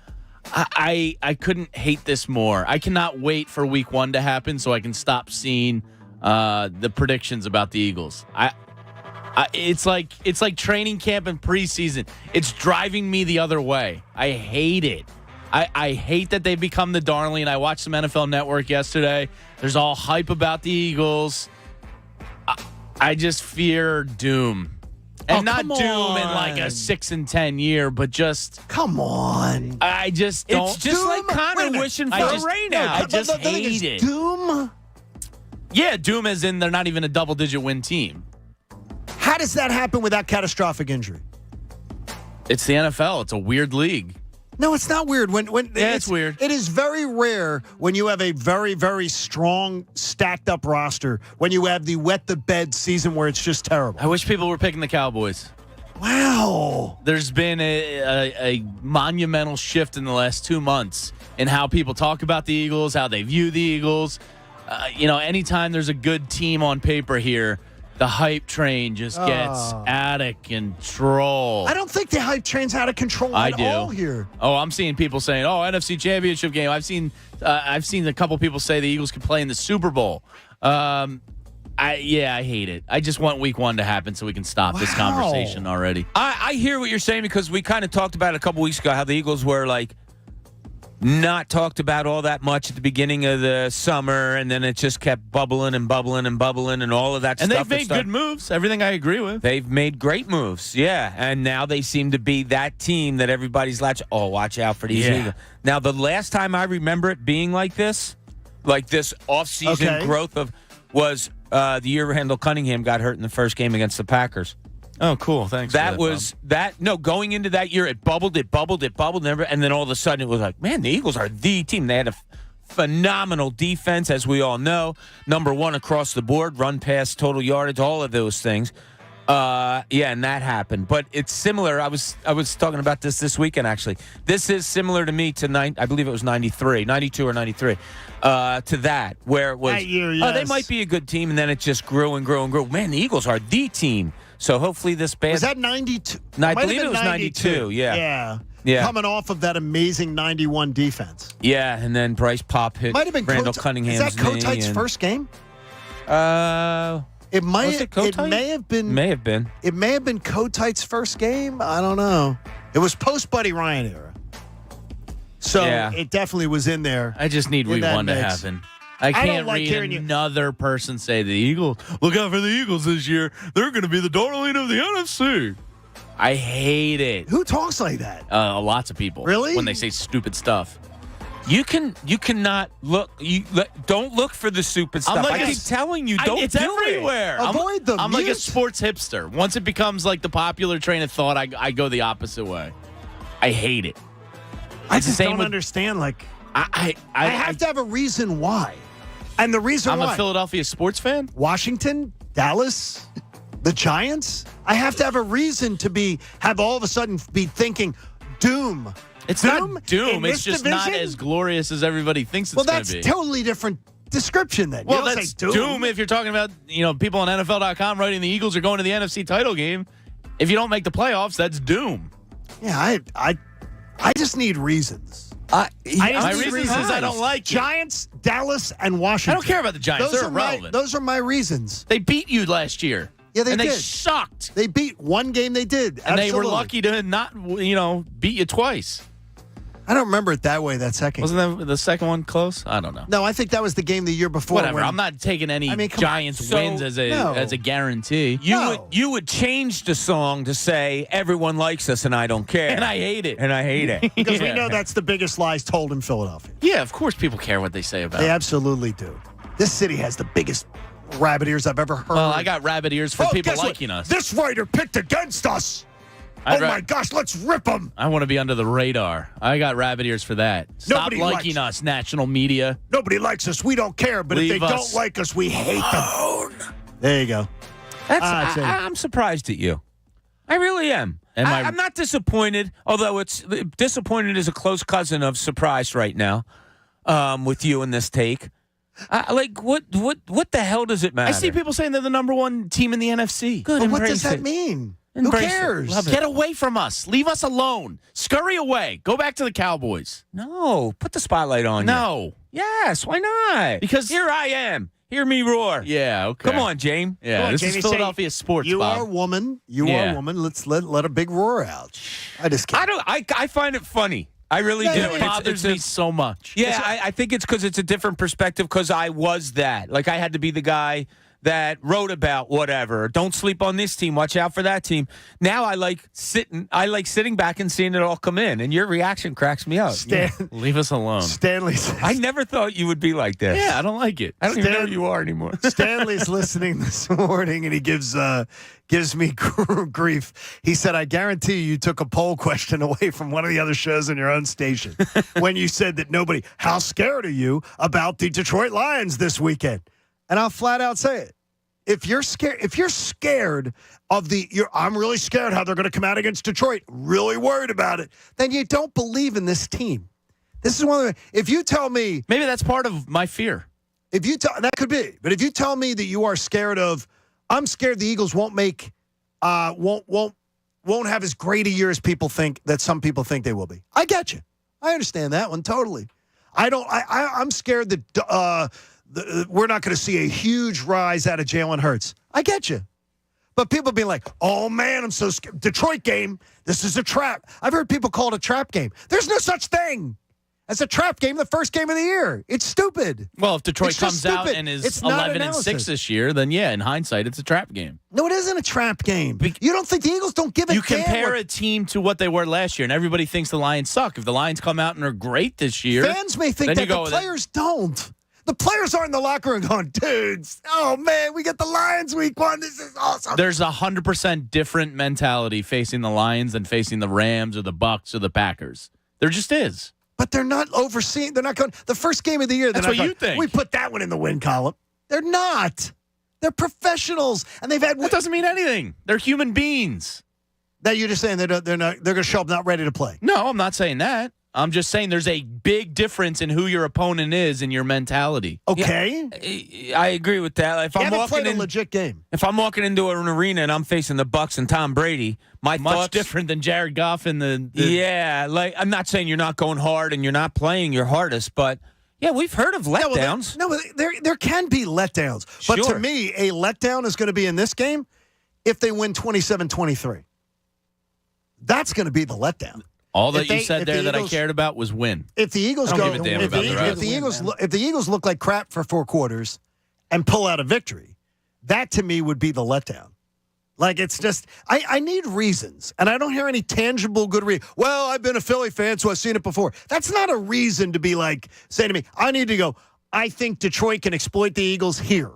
I couldn't hate this more. I cannot wait for week 1 to happen so I can stop seeing the predictions about the Eagles. It's like training camp and preseason. It's driving me the other way. I hate it. I hate that they've become the darling. I watched some NFL Network yesterday. There's all hype about the Eagles. I just fear doom. And not doom in like a 6-10 year, but just come on. I just don't. It's just like Connor wishing for a rain out. I just hate it. Doom? Yeah, doom as in they're not even a double-digit win team. How does that happen without catastrophic injury? It's the NFL. It's a weird league. No, it's not weird. It's weird. It is very rare when you have a very, very strong, stacked-up roster, when you have the wet-the-bed season where it's just terrible. I wish people were picking the Cowboys. Wow. There's been a monumental shift in the last 2 months in how people talk about the Eagles, how they view the Eagles. Anytime there's a good team on paper here, the hype train just gets out of control. I don't think the hype train's out of control at all here. Oh, I'm seeing people saying, NFC Championship game. I've seen a couple people say the Eagles could play in the Super Bowl. I hate it. I just want week 1 to happen so we can stop this conversation already. I hear what you're saying because we kind of talked about it a couple weeks ago how the Eagles were like not talked about all that much at the beginning of the summer, and then it just kept bubbling and bubbling and bubbling and all of that and stuff. And they've made good moves. Everything I agree with. They've made great moves, yeah. And now they seem to be that team that everybody's watch out for these Eagles. Now, the last time I remember it being like this off-season growth was the year Randall Cunningham got hurt in the first game against the Packers. Oh, cool. Thanks. Going into that year, it bubbled, and then all of a sudden it was like, man, the Eagles are the team. They had a phenomenal defense, as we all know. Number 1 across the board, run, pass, total yardage, all of those things. And that happened. But it's similar. I was talking about this weekend, actually. This is similar to me to I believe it was 92 or 93, to that, where it was, that year, yes. They might be a good team, and then it just grew and grew and grew. Man, the Eagles are the team. So hopefully this band... Was that 92? I believe it was 92, yeah. Coming off of that amazing 91 defense. Yeah, and then Bryce Pop hit Randall Cunningham's knee. Is that Kotite's first game? It may have been. It may have been Kotite's first game. I don't know. It was post Buddy Ryan era. So it definitely was in there. I just need week 1 to happen. I can't read another person say the Eagles. Look out for the Eagles this year. They're going to be the darling of the NFC. I hate it. Who talks like that? Lots of people. Really? When they say stupid stuff. You cannot look. Don't look for the stupid stuff. I keep telling you, don't. It's do everywhere. Avoid them. I'm like a sports hipster. Once it becomes like the popular train of thought, I go the opposite way. I hate it. I just don't understand. Like I have to have a reason why. And the reason why. I'm a Philadelphia sports fan. Washington, Dallas, the Giants. I have to have a reason to have all of a sudden be thinking doom. It's not doom. It's just not as glorious as everybody thinks it's going to be. Well, that's totally different description then. Well, that's doom if you're talking about people on NFL.com writing the Eagles are going to the NFC title game. If you don't make the playoffs, that's doom. Yeah, I just need reasons. My reason is I don't like Giants, Dallas, and Washington. I don't care about the Giants. They're irrelevant. Those are my reasons. They beat you last year. Yeah, they did. They sucked. They beat one game. They did. And Absolutely. they were lucky to not, beat you twice. I don't remember it that way, that second. Wasn't that the second one close? I don't know. No, I think that was the game the year before. Whatever. I'm not taking any Giants wins as a guarantee. You would change the song to say everyone likes us and I don't care. And I hate it. Because we know that's the biggest lies told in Philadelphia. Yeah, of course people care what they say about it. They absolutely do. This city has the biggest rabbit ears I've ever heard. Well, I got rabbit ears for people liking us. This writer picked against us. My gosh, let's rip them. I want to be under the radar. I got rabbit ears for that. Stop liking us, national media. Nobody likes us. We don't care. But if they don't like us, we hate them. There you go. I'm surprised at you. I really am. I'm not disappointed, although disappointed is a close cousin of surprised right now with you in this take. What the hell does it matter? I see people saying they're the number one team in the NFC. Good. But what does that mean? Who cares? Get away from us. Leave us alone. Scurry away. Go back to the Cowboys. No. Put the spotlight on you. No. Yes. Why not? Because here I am. Hear me roar. Yeah. Okay. Come on, James. Yeah. This is Philadelphia sports. You Bob. are a woman. You are a woman. Let's let a big roar out. I just can't. I find it funny. I really do. It bothers me so much. Yeah, I think it's because it's a different perspective because I was that. Like, I had to be the guy that wrote about whatever. Don't sleep on this team. Watch out for that team. Now I like sitting back and seeing it all come in, and your reaction cracks me up. Leave us alone. Stanley says, I never thought you would be like this. Yeah, I don't like it. I don't even know who you are anymore. Stanley's listening this morning, and he gives me grief. He said, I guarantee you took a poll question away from one of the other shows on your own station when you said that how scared are you about the Detroit Lions this weekend? And I'll flat out say it. If you're scared of I'm really scared how they're going to come out against Detroit, really worried about it, then you don't believe in this team. This is one of if you tell me. Maybe that's part of my fear. That could be. But if you tell me that you are scared I'm scared the Eagles won't have as great a year as some people think they will be. I get you. I understand that one totally. I'm scared that we're not going to see a huge rise out of Jalen Hurts. I get you. But people being like, oh, man, I'm so scared. Detroit game, this is a trap. I've heard people call it a trap game. There's no such thing as a trap game the first game of the year. It's stupid. Well, if Detroit comes out and is 11-6 this year, then yeah, in hindsight, it's a trap game. No, it isn't a trap game. You don't think the Eagles don't give a damn? You compare a team to what they were last year, and everybody thinks the Lions suck. If the Lions come out and are great this year, fans may think that the players don't. The players aren't in the locker room going, dudes, oh, man, we get the Lions week one. This is awesome. There's 100% different mentality facing the Lions than facing the Rams or the Bucs or the Packers. There just is. But they're not overseeing. They're not going. The first game of the year, that's what you think. We put that one in the win column. They're not. They're professionals, and they've had. That doesn't mean anything. They're human beings. That you're just saying they're not. They're going to show up not ready to play. No, I'm not saying that. I'm just saying there's a big difference in who your opponent is and your mentality. Okay, yeah, I agree with that. If you haven't played a legit game. If I'm walking into an arena and I'm facing the Bucs and Tom Brady, much different than Jared Goff and the yeah. Like, I'm not saying you're not going hard and you're not playing your hardest, but yeah, we've heard of letdowns. There can be letdowns, but to me, a letdown is going to be in this game if they win 27-23. That's going to be the letdown. All that you said there that I cared about was win. If the Eagles go, if the Eagles look like crap for 4 quarters and pull out a victory, that to me would be the letdown. Like, it's just, I need reasons, and I don't hear any tangible good reason. Well, I've been a Philly fan, so I've seen it before. That's not a reason to be like, say to me, I need to go, I think Detroit can exploit the Eagles here.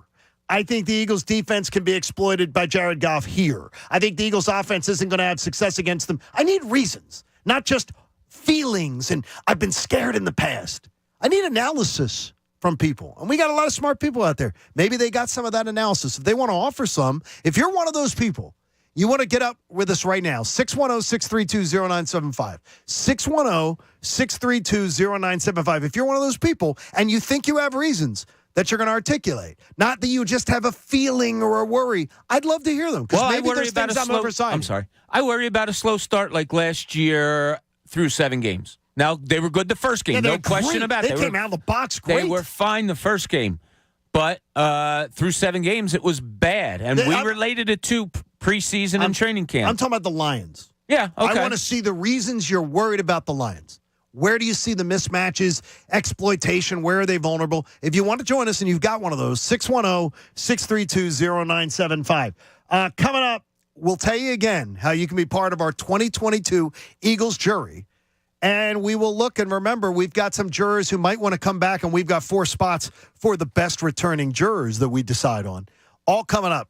I think the Eagles' defense can be exploited by Jared Goff here. I think the Eagles' offense isn't going to have success against them. I need reasons. Not just feelings and I've been scared in the past. I need analysis from people. And we got a lot of smart people out there. Maybe they got some of that analysis. If they want to offer some, if you're one of those people, you want to get up with us right now, 610-632-0975. 610-632-0975. If you're one of those people and you think you have reasons that you're going to articulate, not that you just have a feeling or a worry, I'd love to hear them. Because maybe there's things I'm oversighting. I'm sorry. I worry about a slow start like last year through 7 games. Now, they were good the first game. Yeah, no question about it. They came out of the box great. They were fine the first game. But through 7 games, it was bad. And we related it to preseason and training camp. I'm talking about the Lions. Yeah, okay. I want to see the reasons you're worried about the Lions. Where do you see the mismatches, exploitation? Where are they vulnerable? If you want to join us and you've got one of those, 610-632-0975. Coming up, we'll tell you again how you can be part of our 2022 Eagles jury. And we will look, and remember, we've got some jurors who might want to come back, and we've got 4 spots for the best returning jurors that we decide on. All coming up.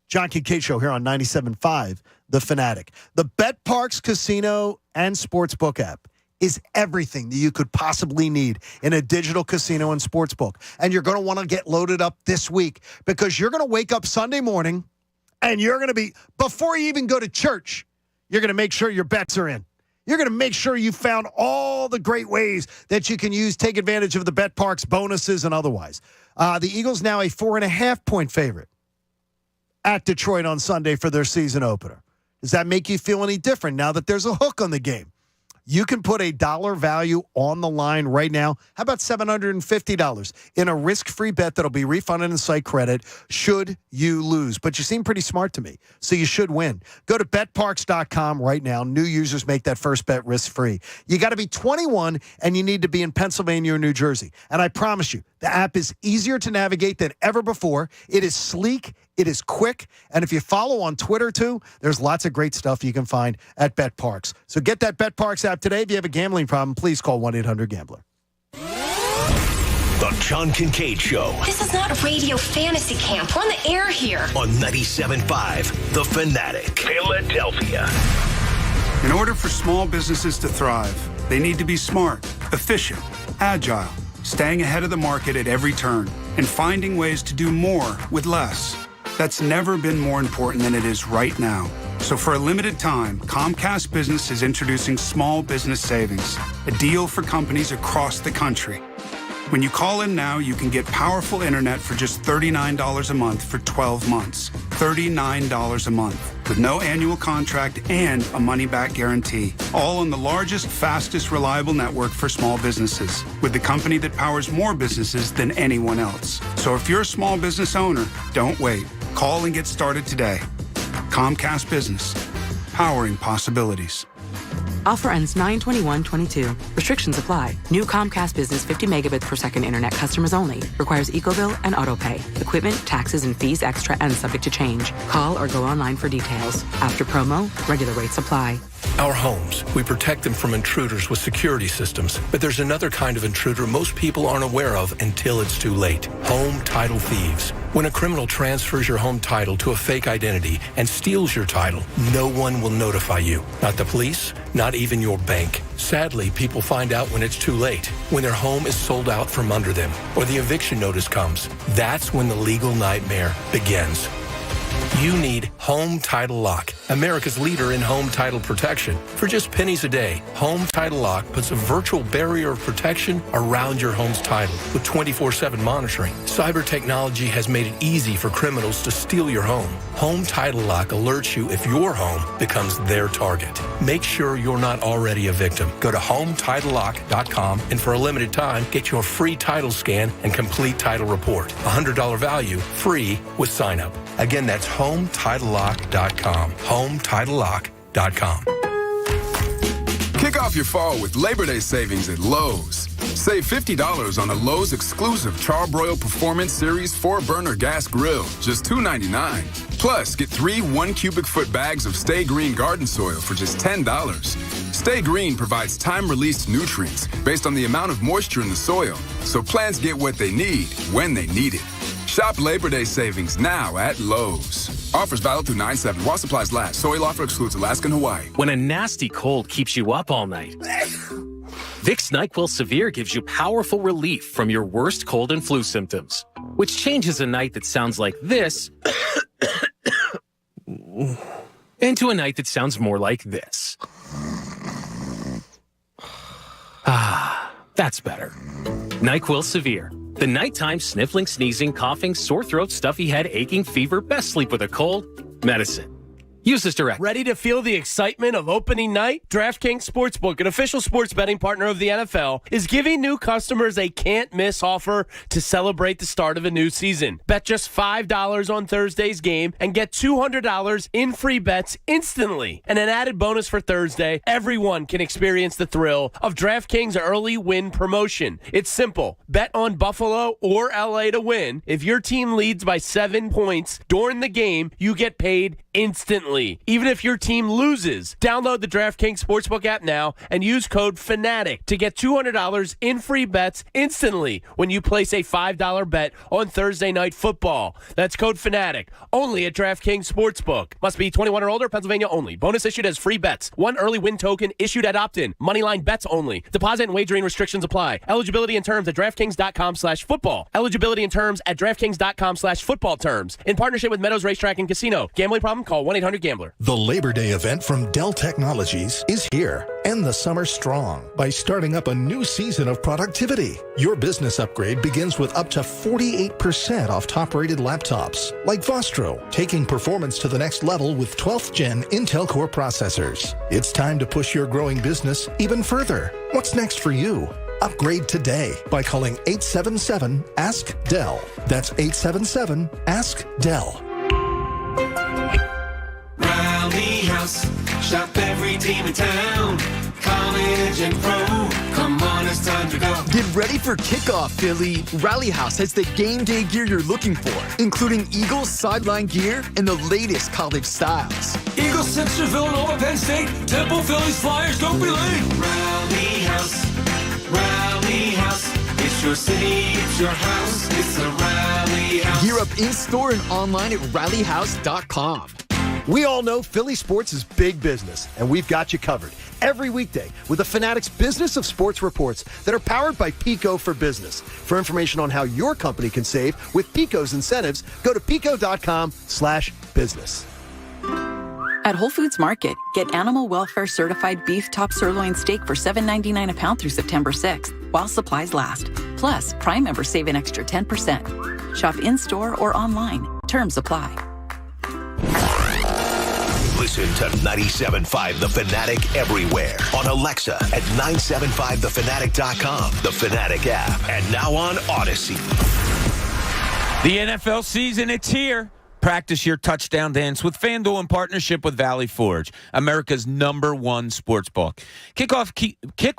John Kincade Show here on 97.5 The Fanatic. The Bet Parks Casino and Sportsbook app is everything that you could possibly need in a digital casino and sportsbook. And you're going to want to get loaded up this week because you're going to wake up Sunday morning and you're going to be, before you even go to church, you're going to make sure your bets are in. You're going to make sure you found all the great ways that you can use, take advantage of the Bet Parks bonuses and otherwise. The Eagles now a 4.5-point favorite at Detroit on Sunday for their season opener. Does that make you feel any different now that there's a hook on the game? You can put a dollar value on the line right now. How about $750 in a risk-free bet that'll be refunded in site credit should you lose? But you seem pretty smart to me, so you should win. Go to betparks.com right now. New users make that first bet risk-free. You got to be 21, and you need to be in Pennsylvania or New Jersey. And I promise you, the app is easier to navigate than ever before. It is sleek. It is quick. And if you follow on Twitter, too, there's lots of great stuff you can find at BetParks. So get that BetParks app today. If you have a gambling problem, please call 1-800-GAMBLER. The John Kincade Show. This is not radio fantasy camp. We're on the air here. On 97.5 The Fanatic. Philadelphia. In order for small businesses to thrive, they need to be smart, efficient, agile, staying ahead of the market at every turn, and finding ways to do more with less. That's never been more important than it is right now. So for a limited time, Comcast Business is introducing Small Business Savings, a deal for companies across the country. When you call in now, you can get powerful internet for just $39 a month for 12 months. $39 a month with no annual contract and a money-back guarantee. All on the largest, fastest, reliable network for small businesses with the company that powers more businesses than anyone else. So if you're a small business owner, don't wait. Call and get started today. Comcast Business, powering possibilities. Offer ends 9/21/22. Restrictions apply. New Comcast Business 50 megabits per second internet customers only. Requires EcoBill and AutoPay. Equipment, taxes, and fees extra and subject to change. Call or go online for details. After promo, regular rates apply. Our homes, we protect them from intruders with security systems. But there's another kind of intruder most people aren't aware of until it's too late. Home title thieves. When a criminal transfers your home title to a fake identity and steals your title, no one will notify you. Not the police, not even your bank. Sadly, people find out when it's too late, when their home is sold out from under them, or the eviction notice comes. That's when the legal nightmare begins. You need Home Title Lock, America's leader in home title protection. For just pennies a day, Home Title Lock puts a virtual barrier of protection around your home's title with 24/7 monitoring. Cyber technology has made it easy for criminals to steal your home. Home Title Lock alerts you if your home becomes their target. Make sure you're not already a victim. Go to HomeTitleLock.com and for a limited time, get your free title scan and complete title report. $100 value, free with sign up. Again, that's HomeTitleLock.com. HomeTitleLock.com. Kick off your fall with Labor Day savings at Lowe's. Save $50 on a Lowe's exclusive Charbroil Performance Series 4-burner gas grill, just $2.99. Plus, get 3 1-cubic-foot bags of Stay Green garden soil for just $10. Stay Green provides time-released nutrients based on the amount of moisture in the soil, so plants get what they need when they need it. Shop Labor Day savings now at Lowe's. Offers valid through 9/7 while supplies last. Soil offer excludes Alaska and Hawaii. When a nasty cold keeps you up all night, Vicks NyQuil Severe gives you powerful relief from your worst cold and flu symptoms, which changes a night that sounds like this into a night that sounds more like this. Ah, that's better. NyQuil Severe. The nighttime sniffling, sneezing, coughing, sore throat, stuffy head, aching, fever, best sleep with a cold medicine. Use this direct. Ready to feel the excitement of opening night? DraftKings Sportsbook, an official sports betting partner of the NFL, is giving new customers a can't-miss offer to celebrate the start of a new season. Bet just $5 on Thursday's game and get $200 in free bets instantly. And an added bonus for Thursday, everyone can experience the thrill of DraftKings early win promotion. It's simple. Bet on Buffalo or LA to win. If your team leads by 7 points during the game, you get paid instantly, even if your team loses. Download the DraftKings Sportsbook app now and use code FANATIC to get $200 in free bets instantly when you place a $5 bet on Thursday Night Football. That's code FANATIC, only at DraftKings Sportsbook. Must be 21 or older, Pennsylvania only. Bonus issued as free bets. One early win token issued at opt-in. Moneyline bets only. Deposit and wagering restrictions apply. Eligibility and terms at DraftKings.com/football. Eligibility and terms at DraftKings.com/football terms. In partnership with Meadows Racetrack and Casino. Gambling problem? Call 1-800-GAMBLER. The Labor Day event from Dell Technologies is here. End the summer strong by starting up a new season of productivity. Your business upgrade begins with up to 48% off top-rated laptops, like Vostro, taking performance to the next level with 12th Gen Intel Core processors. It's time to push your growing business even further. What's next for you? Upgrade today by calling 877-ASK-DELL. That's 877-ASK-DELL. Rally House, shop every team in town. College and pro, come on, it's time to go. Get ready for kickoff, Philly. Rally House has the game day gear you're looking for, including Eagles sideline gear and the latest college styles. Eagles, Central, Villanova, Penn State, Temple, Phillies, Flyers, don't be late. Rally House, Rally House. It's your city, it's your house, it's a Rally House. Gear up in-store and online at rallyhouse.com. We all know Philly sports is big business, and we've got you covered every weekday with the Fanatic's Business of Sports reports that are powered by Pico for Business. For information on how your company can save with Pico's incentives, go to pico.com/business. At Whole Foods Market, get animal welfare certified beef top sirloin steak for $7.99 a pound through September 6th, while supplies last. Plus, Prime members save an extra 10%. Shop in-store or online. Terms apply. Listen to 97.5 The Fanatic everywhere. On Alexa at 975thefanatic.com, the Fanatic app, and now on Odyssey. The NFL season, it's here. Practice your touchdown dance with FanDuel in partnership with Valley Forge, America's #1 sportsbook. Kick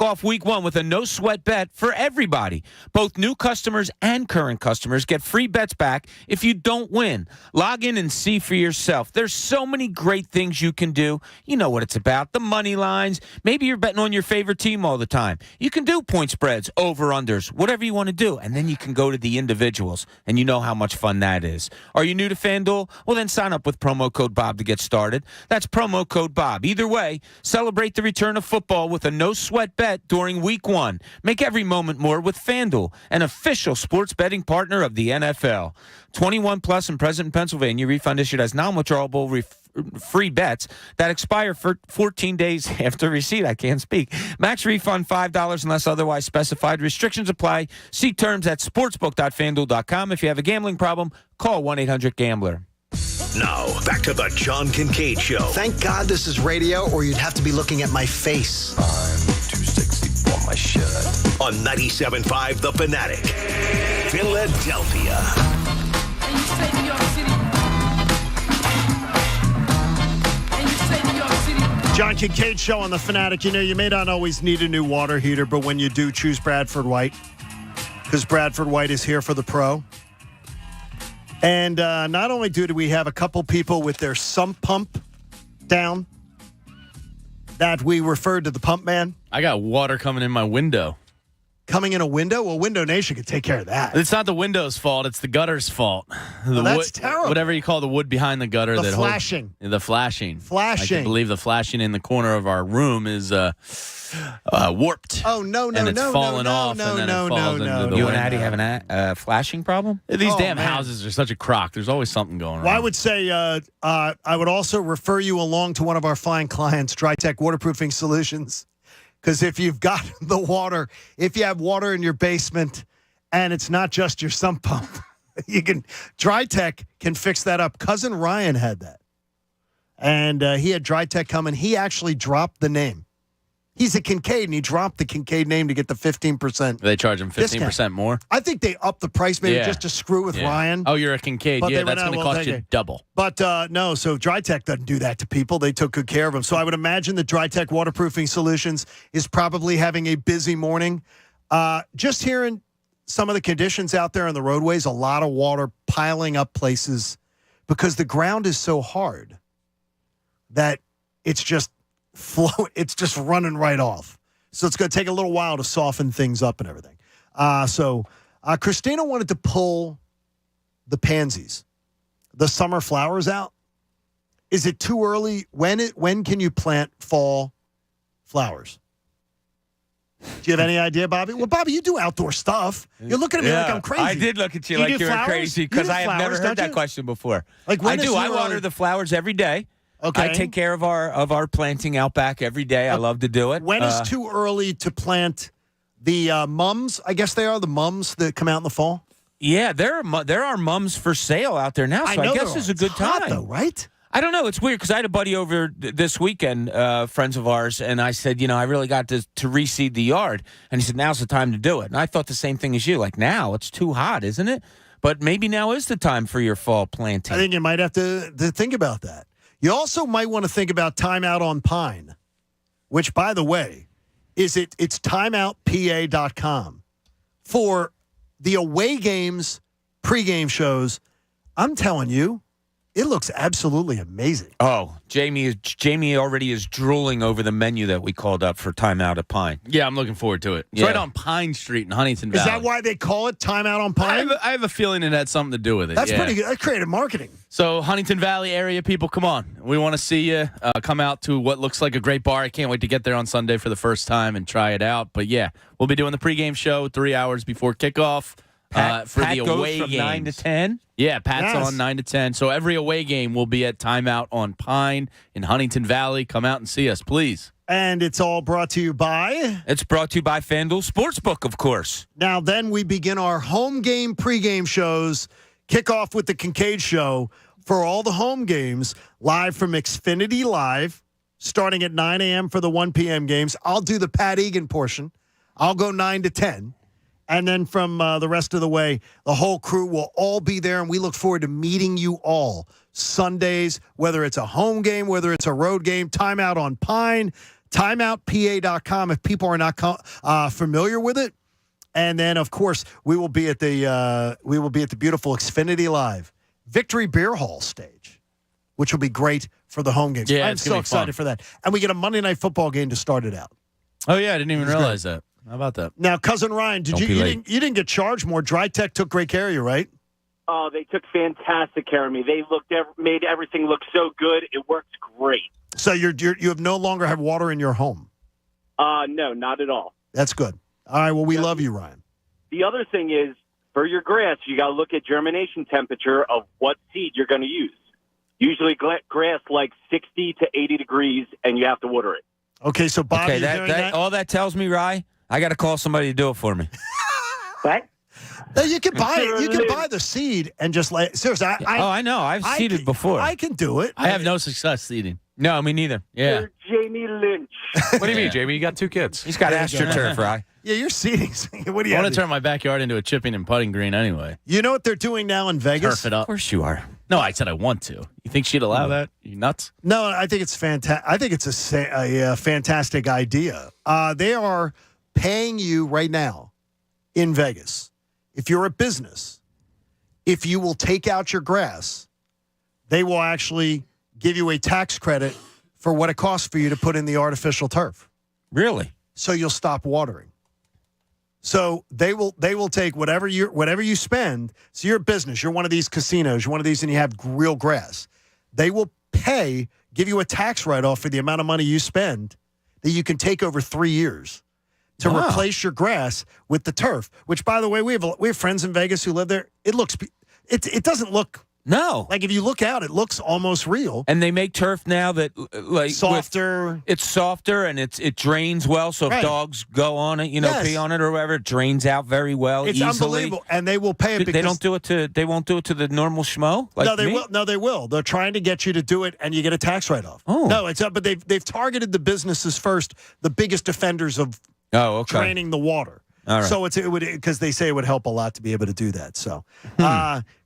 off week one with a no-sweat bet for everybody. Both new customers and current customers get free bets back if you don't win. Log in and see for yourself. There's so many great things you can do. You know what it's about. The money lines. Maybe you're betting on your favorite team all the time. You can do point spreads, over-unders, whatever you want to do. And then you can go to the individuals, and you know how much fun that is. Are you new to FanDuel? Well, then sign up with promo code Bob to get started. That's promo code Bob. Either way, celebrate the return of football with a no-sweat bet during week one. Make every moment more with FanDuel, an official sports betting partner of the NFL. 21 plus and present in Pennsylvania. Refund issued as non-withdrawable free bets that expire for 14 days after receipt. I can't speak. Max refund $5 unless otherwise specified. Restrictions apply. See terms at sportsbook.fanduel.com. If you have a gambling problem, call 1-800-GAMBLER. Now, back to the John Kincade Show. Thank God this is radio, or you'd have to be looking at my face. I'm too sexy for my shirt. On 97.5 The Fanatic, Philadelphia. John Kincade Show on The Fanatic. You know, you may not always need a new water heater, but when you do, choose Bradford White, because Bradford White is here for the pro. And not only do we have a couple people with their sump pump down that we referred to the pump man. I got water coming in my window. Coming in a window? Well, Window Nation could take care of that. It's not the window's fault. It's the gutter's fault. That's terrible. Whatever you call the wood behind the gutter. The flashing. The flashing. Flashing. I can believe the flashing in the corner of our room is warped. Oh, no. And it's falling off. And then it falls into the You window. and Addie have a flashing problem? These damn houses are such a crock. There's always something going on. Well, I would say I would also refer you along to one of our fine clients, DryTech Waterproofing Solutions. Because if you've got the water, if you have water in your basement and it's not just your sump pump, DryTech can fix that up. Cousin Ryan had that. And he had Dry Tech come, and he actually dropped the name. He's a Kincade, and he dropped the Kincade name to get the 15%. They charge him 15% discount. more? I think they upped the price maybe just to screw with Ryan. Oh, you're a Kincade. But Yeah, that's going to cost you double. But no, so Dry Tech doesn't do that to people. They took good care of them. So I would imagine that Dry Tech Waterproofing Solutions is probably having a busy morning. Just hearing some of the conditions out there on the roadways, a lot of water piling up places because the ground is so hard that it's just it's just running right off. So it's going to take a little while to soften things up and everything. So Christina wanted to pull the pansies, the summer flowers out. Is it too early? When can you plant fall flowers? Do you have any idea, Bobby? Well, Bobby, you do outdoor stuff. You're looking at me like I'm crazy. I did look at you like you were crazy because I have never heard that question before. Like I do. I water the flowers every day. Okay. I take care of our planting out back every day. I love to do it. When is too early to plant the mums? I guess they are the mums that come out in the fall. Yeah, there are mums for sale out there now, so I guess it's a good time. Though, right? I don't know. It's weird because I had a buddy over this weekend, friends of ours, and I said, I really got to reseed the yard. And he said, now's the time to do it. And I thought the same thing as you. Like, now, it's too hot, isn't it? But maybe now is the time for your fall planting. I think you might have to think about that. You also might want to think about timeout on Pine, which, by the way, it's timeoutpa.com. For the away games, pregame shows, I'm telling you, it looks absolutely amazing. Oh, Jamie already is drooling over the menu that we called up for Timeout at Pine. Yeah, I'm looking forward to it. It's right on Pine Street in Huntington Valley. Is that why they call it Timeout on Pine? I have a feeling it had something to do with it. That's pretty good. That's creative marketing. So, Huntington Valley area people, come on. We want to see you come out to what looks like a great bar. I can't wait to get there on Sunday for the first time and try it out. But, yeah, we'll be doing the pregame show 3 hours before kickoff. Pat the away goes from games. 9 to 10? Yeah, Pat's on 9 to 10. So every away game will be at Timeout on Pine in Huntington Valley. Come out and see us, please. And it's all brought to you by? It's brought to you by FanDuel Sportsbook, of course. Now then we begin our home game pregame shows. Kick off with the Kincade Show for all the home games, live from Xfinity Live, starting at 9 a.m. for the 1 p.m. games. I'll do the Pat Egan portion. I'll go 9 to 10. And then from the rest of the way, the whole crew will all be there, and we look forward to meeting you all Sundays, whether it's a home game, whether it's a road game. Timeout on Pine, timeoutpa.com if people are not familiar with it. And then, of course, we will be at the beautiful Xfinity Live Victory Beer Hall stage, which will be great for the home games. Yeah, I'm so excited for that. And we get a Monday Night Football game to start it out. Oh, yeah, I didn't even realize that. How about that? Now, Cousin Ryan, you didn't get charged more. Dry Tech took great care of you, right? Oh, they took fantastic care of me. They made everything look so good. It works great. So you have no longer have water in your home? No, not at all. That's good. All right, well, we love you, Ryan. The other thing is, for your grass, you got to look at germination temperature of what seed you're going to use. Usually grass like 60 to 80 degrees, and you have to water it. Okay, so Bobby, that all that tells me, Rye, I got to call somebody to do it for me. What? You can buy it. You can buy the seed and just seriously. I know. I've seeded before. I can do it. I have no success seeding. No, me neither. Yeah. You're Jamie Lynch. What do you mean, Jamie? You got 2 kids. He's got AstroTurf, Rye. Yeah, you're seeding. What do you? I want to turn my backyard into a chipping and putting green anyway. You know what they're doing now in Vegas? Turf it up. Of course you are. No, I said I want to. You think she'd allow that? You nuts? No, I think it's fantastic. I think it's a fantastic idea. They are paying you right now in Vegas. If you're a business, if you will take out your grass, they will actually give you a tax credit for what it costs for you to put in the artificial turf. Really? So you'll stop watering. So they will take whatever you spend. So you're a business, you're one of these casinos, you're one of these, and you have real grass. They will give you a tax write-off for the amount of money you spend that you can take over 3 years to replace your grass with the turf. Which, by the way, we have friends in Vegas who live there. It doesn't look No. Like if you look out, it looks almost real. And they make turf now that softer. It's softer and it drains well. So if dogs go on it, pee on it or whatever, it drains out very well. It's easily. unbelievable, and they will pay it. Because they won't do it to. They won't do it to the normal schmo. Like no, they me? will. No, they will. They're trying to get you to do it, and you get a tax write-off. Oh, no, it's up. But they've targeted the businesses first, the biggest offenders of draining the water. All right. So it would because they say it would help a lot to be able to do that. So,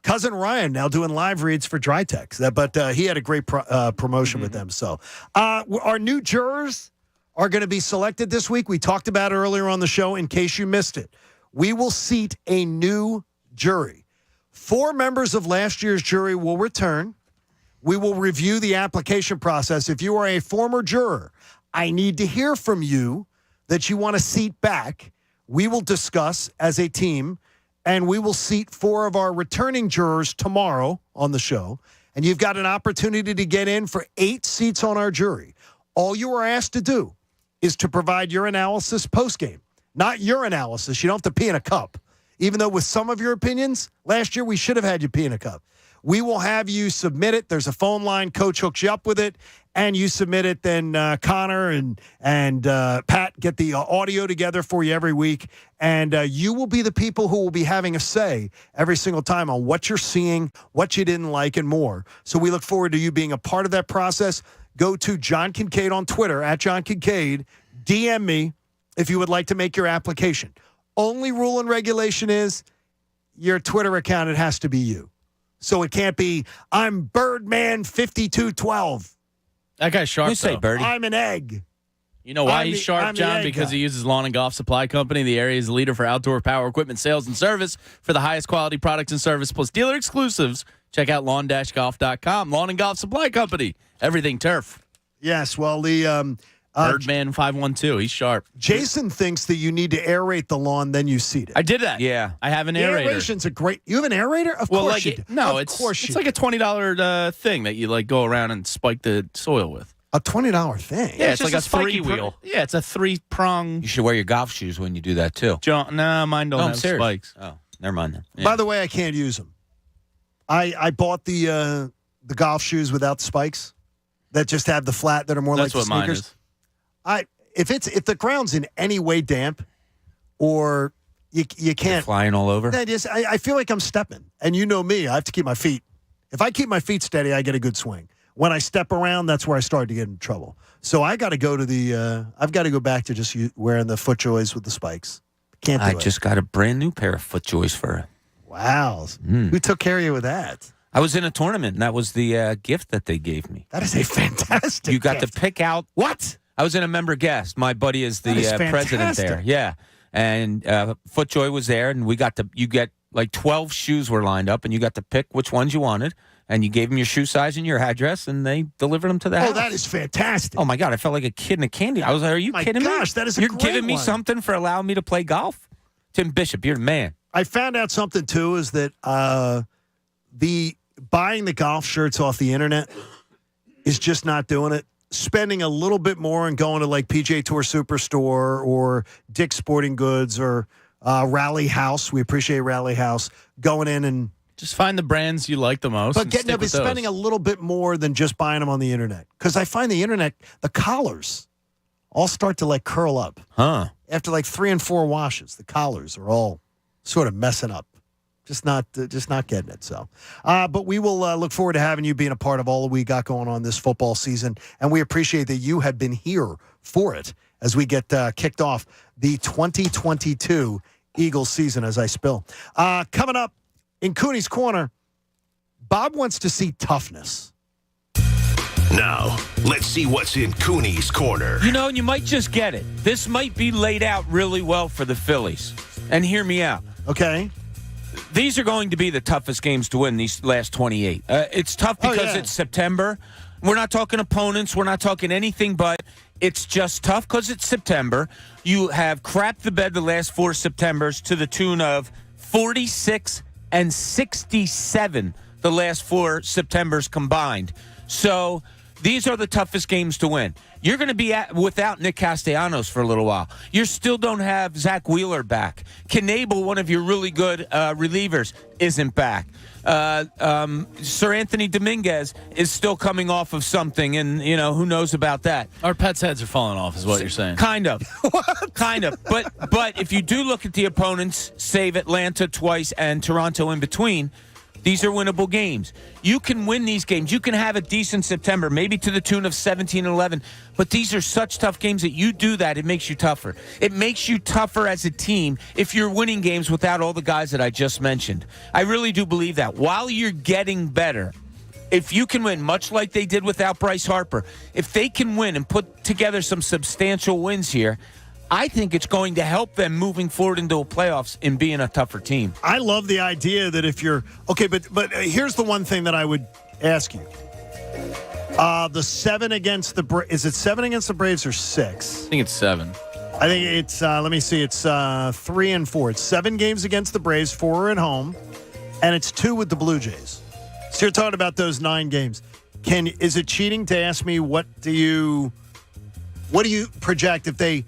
cousin Ryan now doing live reads for Drytex, but he had a great promotion with them. So, our new jurors are going to be selected this week. We talked about it earlier on the show. In case you missed it, we will seat a new jury. 4 members of last year's jury will return. We will review the application process. If you are a former juror, I need to hear from you that you want to seat back. We will discuss as a team, and we will seat 4 of our returning jurors tomorrow on the show. And you've got an opportunity to get in for 8 seats on our jury. All you are asked to do is to provide your analysis postgame. Not your analysis. You don't have to pee in a cup. Even though with some of your opinions, last year we should have had you pee in a cup. We will have you submit it. There's a phone line. Coach hooks you up with it, and you submit it. Then Connor and Pat get the audio together for you every week, and you will be the people who will be having a say every single time on what you're seeing, what you didn't like, and more. So we look forward to you being a part of that process. Go to John Kincade on Twitter, at John Kincade. DM me if you would like to make your application. Only rule and regulation is your Twitter account, it has to be you. So it can't be, I'm Birdman5212. That guy's sharp, You say, Birdie. I'm an egg. You know why I'm he's the sharp, John? egg Because guy. he uses Lawn and Golf Supply Company, the area's leader for outdoor power equipment sales and service. For the highest quality products and service plus dealer exclusives, check out lawn-golf.com. Lawn and Golf Supply Company. Everything turf. Yes, well, the Birdman 512. He's sharp. Jason thinks that you need to aerate the lawn, then you seed it. I did that. Yeah. I have an The aerator. aeration's a great. You have an aerator? Of course you do. No, Of it's course you like a $20 thing that you go around and spike the soil with. A $20 thing. Yeah, it's just like a spiky wheel. Yeah, it's a 3-prong. You should wear your golf shoes when you do that too. No, mine don't No, I'm have serious. spikes. Oh, never mind then. Yeah. By the way, I can't use them. I bought the golf shoes without the spikes that just have the flat that are more That's like the what mine sneakers. is. If the ground's in any way damp, or you can't Flying all over. I feel like I'm stepping, and you know me. I have to keep my feet. If I keep my feet steady, I get a good swing. When I step around, that's where I start to get in trouble. So I got to go to I've got to go back to just wearing the FootJoys with the spikes. Can't do I it. just got a brand new pair of FootJoys for her. Wow. Who took care of you with that? I was in a tournament, and that was the gift that they gave me. That is a fantastic. You got gift. to pick out What? I was in a member guest. My buddy is the That is president there. fantastic. Yeah. And FootJoy was there, and you get like 12 shoes were lined up, and you got to pick which ones you wanted, and you gave them your shoe size and your address, and they delivered them to the house. Oh, that is fantastic. Oh, my God. I felt like a kid in a candy. I was like, are you My kidding me? gosh, that is a You're great giving me one. something for allowing me to play golf? Tim Bishop, you're the man. I found out something too is that the buying the golf shirts off the internet is just not doing it. Spending a little bit more and going to like PGA Tour Superstore or Dick's Sporting Goods or Rally House. We appreciate Rally House. Going in and Just find the brands you like the most. but and getting stick up with and spending a those. little bit more than just buying them on the internet. Because I find the internet, the collars all start to like curl up. Huh. After like 3 and 4 washes, the collars are all sort of messing up. Just not getting it. So, but we will look forward to having you being a part of all that we got going on this football season, and we appreciate that you have been here for it as we get kicked off the 2022 Eagles season. As I spill, coming up in Cooney's Corner, Bob wants to see toughness. Now, let's see what's in Cooney's Corner. You know, and you might just get it. This might be laid out really well for the Phillies. And hear me out. Okay. These are going to be the toughest games to win these last 28. It's tough because it's September. We're not talking opponents. We're not talking anything, but it's just tough because it's September. You have crapped the bed the last 4 Septembers to the tune of 46 and 67 the last 4 Septembers combined. So these are the toughest games to win. You're going to be without Nick Castellanos for a little while. You still don't have Zach Wheeler back. Knable, one of your really good relievers, isn't back. Sir Anthony Dominguez is still coming off of something, and who knows about that. Our pets' heads are falling off, is what you're saying. Kind of, kind of. But if you do look at the opponents, save Atlanta twice and Toronto in between, these are winnable games. You can win these games. You can have a decent September, maybe to the tune of 17-11. But these are such tough games that you do that, it makes you tougher. It makes you tougher as a team if you're winning games without all the guys that I just mentioned. I really do believe that. While you're getting better, if you can win, much like they did without Bryce Harper, if they can win and put together some substantial wins here, I think it's going to help them moving forward into a playoffs and being a tougher team. I love the idea that if you're okay, but here's the one thing that I would ask you: the 7 against the is it 7 against the Braves or 6? I think it's 7. I think it's let me see, it's 3 and 4. It's 7 games against the Braves, 4 at home, and it's 2 with the Blue Jays. So you're talking about those 9 games. Is it cheating to ask me what do you project if they?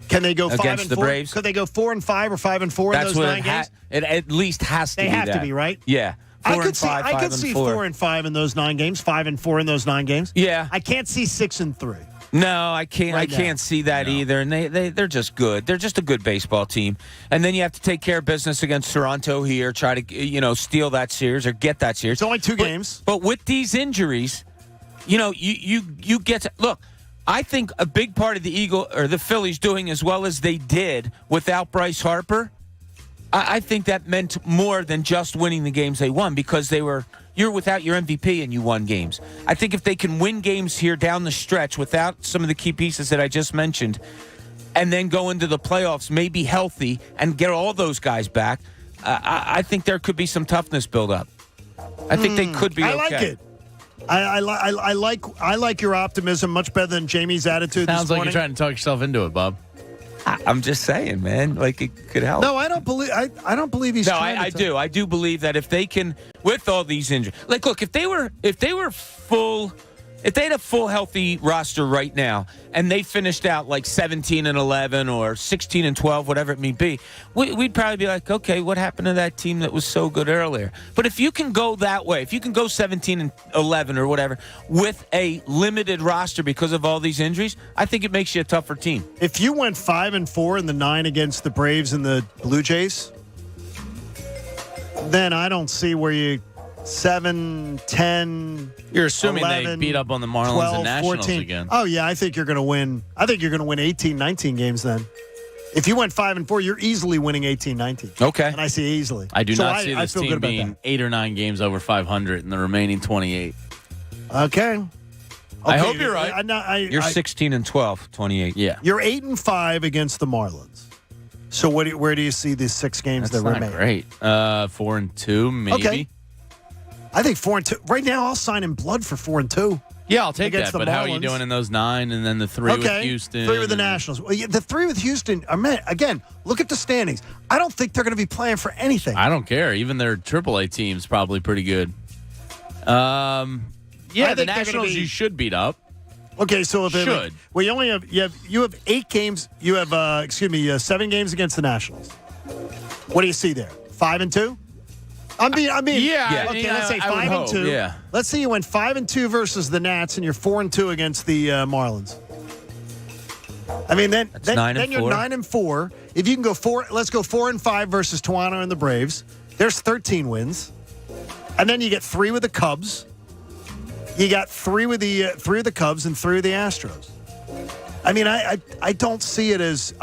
Can they go 5 against and the 4? Braves? Could they go 4 and 5 or 5 and 4 in those 9 games? It at least has to they be. They have that. to be, right? Yeah. 4 and 5, I could see 4 and 5 in those 9 games, 5 and 4 in those 9 games. Yeah. I can't see 6 and 3. No, I can't. Right I can't see that either. And they're just good. They're just a good baseball team. And then you have to take care of business against Toronto here. Try to steal that series or get that series. It's only 2 games. But with these injuries, you get to look. I think a big part of the Phillies doing as well as they did without Bryce Harper, I think that meant more than just winning the games they won because you're without your MVP and you won games. I think if they can win games here down the stretch without some of the key pieces that I just mentioned and then go into the playoffs maybe healthy and get all those guys back, I think there could be some toughness build up. I think they could be okay. I like it. I like your optimism much better than Jamie's attitude Sounds this like morning. you're trying to talk yourself into it, Bob. I'm just saying, man. Like it could help. No, I don't believe. I don't believe he's. No, trying I to do. I do believe that if they can, with all these injuries, like look, if they were full. If they had a full healthy roster right now and they finished out like 17-11 or 16-12, whatever it may be, we'd probably be like, okay, what happened to that team that was so good earlier? But if you can go that way, if you can go 17-11 or whatever with a limited roster because of all these injuries, I think it makes you a tougher team. If you went 5 and 4 in the 9 against the Braves and the Blue Jays, then I don't see where you 7, 10. You're assuming 11, they beat up on the Marlins 12, and Nationals 14. again. Oh, yeah, I think you're going to win. I think you're going to win 18, 19 games then. If you went 5 and 4, you're easily winning 18, 19. Okay. And I see easily. I do not see this feel team good about being that. 8 or 9 games over 500 in the remaining 28. Okay. I hope you're right. You're 16-12, 28. Yeah. You're 8 and 5 against the Marlins. So where do you see these 6 games That's that not remain? great. 4 and 2, maybe. Okay. I think 4 and 2. Right now, I'll sign in blood for 4 and 2. Yeah, I'll take against that. the But how are you Marlins. doing in those 9 and then the 3 with Houston? 3 with the Nationals. Well, yeah, the 3 with Houston, again, look at the standings. I don't think they're going to be playing for anything. I don't care. Even their AAA team's probably pretty good. I Yeah, the think they're gonna Nationals be- you should beat up. Okay, so if Should. well, you only have 8 games. You have 7 games against the Nationals. What do you see there? 5 and 2. I'm being. Yeah, Okay, let's say I would 5 and hope, 2. yeah. Let's say you went 5 and 2 versus the Nats, and you're 4 and 2 against the Marlins. I mean, then 9 and you're 4. 9 and 4. If you can go 4, let's go 4 and 5 versus Toronto and the Braves. There's 13 wins, and then you get 3 with the Cubs. You got 3 with the 3 of the Cubs and 3 of the Astros. I mean, I don't see it as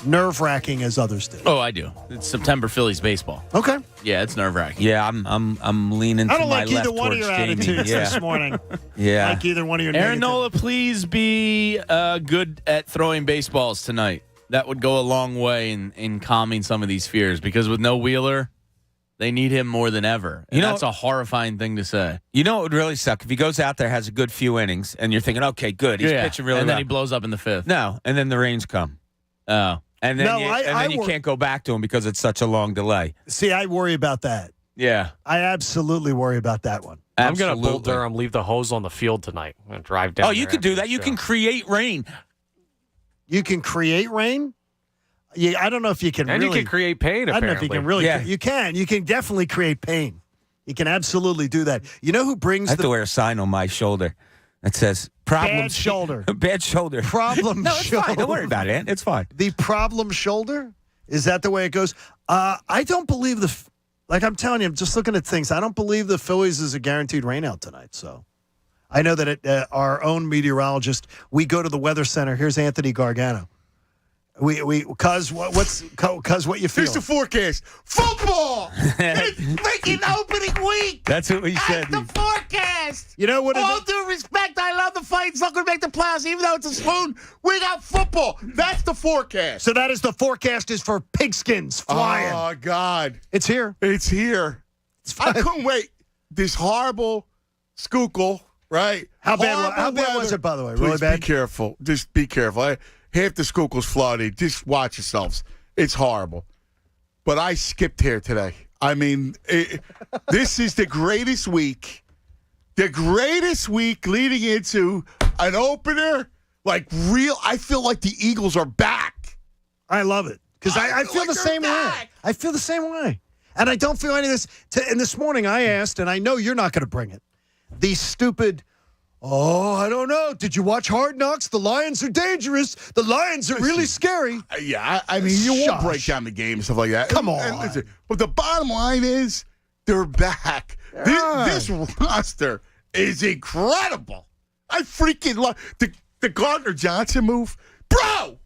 nerve-wracking as others do. Oh, I do. It's September Phillies baseball. Okay. Yeah, it's nerve-wracking. Yeah, I'm leaning. I to don't my like either left one of towards your Jamie. attitudes Yeah. this morning. Yeah. Like either one of your Aaron negative. Nola, please be good at throwing baseballs tonight. That would go a long way in calming some of these fears because with no Wheeler, they need him more than ever. And that's a horrifying thing to say. You know what would really suck? If he goes out there, has a good few innings, and you're thinking, okay, good, he's pitching really and well. then he blows up in the 5th. No, and then the rains come. Oh. And then you can't go back to him because it's such a long delay. See, I worry about that. Yeah. I absolutely worry about that one. I'm going to Bull Durham, leave the hose on the field tonight. I'm going to drive down. Oh, you could do that. You can create rain. You can create rain? Yeah, I don't know if you can and really. You can create pain, apparently. I don't know if you can really. Yeah. You can. You can definitely create pain. You can absolutely do that. You know who brings I have to wear a sign on my shoulder that says problem bad shoulder. Bad shoulder. Problem No, it's shoulder. fine. Don't worry about it. It's fine. The problem shoulder? Is that the way it goes? I don't believe like I'm telling you, I'm just looking at things. I don't believe the Phillies is a guaranteed rainout tonight. So I know that our own meteorologist, we go to the Weather Center. Here's Anthony Gargano. Cuz what you feel? Here's the forecast. Football. It's freaking opening week. That's what we said. That's the forecast. You know what? All due respect, I love the Fight's not going to make the playoffs, even though it's a swoon. We got football. That's the forecast. So that is the forecast is for pigskins flying. Oh God, it's here. It's here. I couldn't wait. This horrible Schuylkill, right? How bad was it, by the way? Please Really bad? be careful. Just be careful. Half the Schuylkill's flooded. Just watch yourselves. It's horrible. But I skipped here today. I mean, this is the greatest week. The greatest week leading into an opener. I feel like the Eagles are back. I love it. Because I feel the same way. I feel the same way. And I don't feel any of this. And this morning I asked, and I know you're not going to bring it, these stupid, I don't know. Did you watch Hard Knocks? The Lions are dangerous. The Lions are really scary. Yeah, I mean, you won't break down the game and stuff like that. Come on. And listen, but the bottom line is they're back. This roster is incredible. I freaking love the Gardner Johnson move. Bro!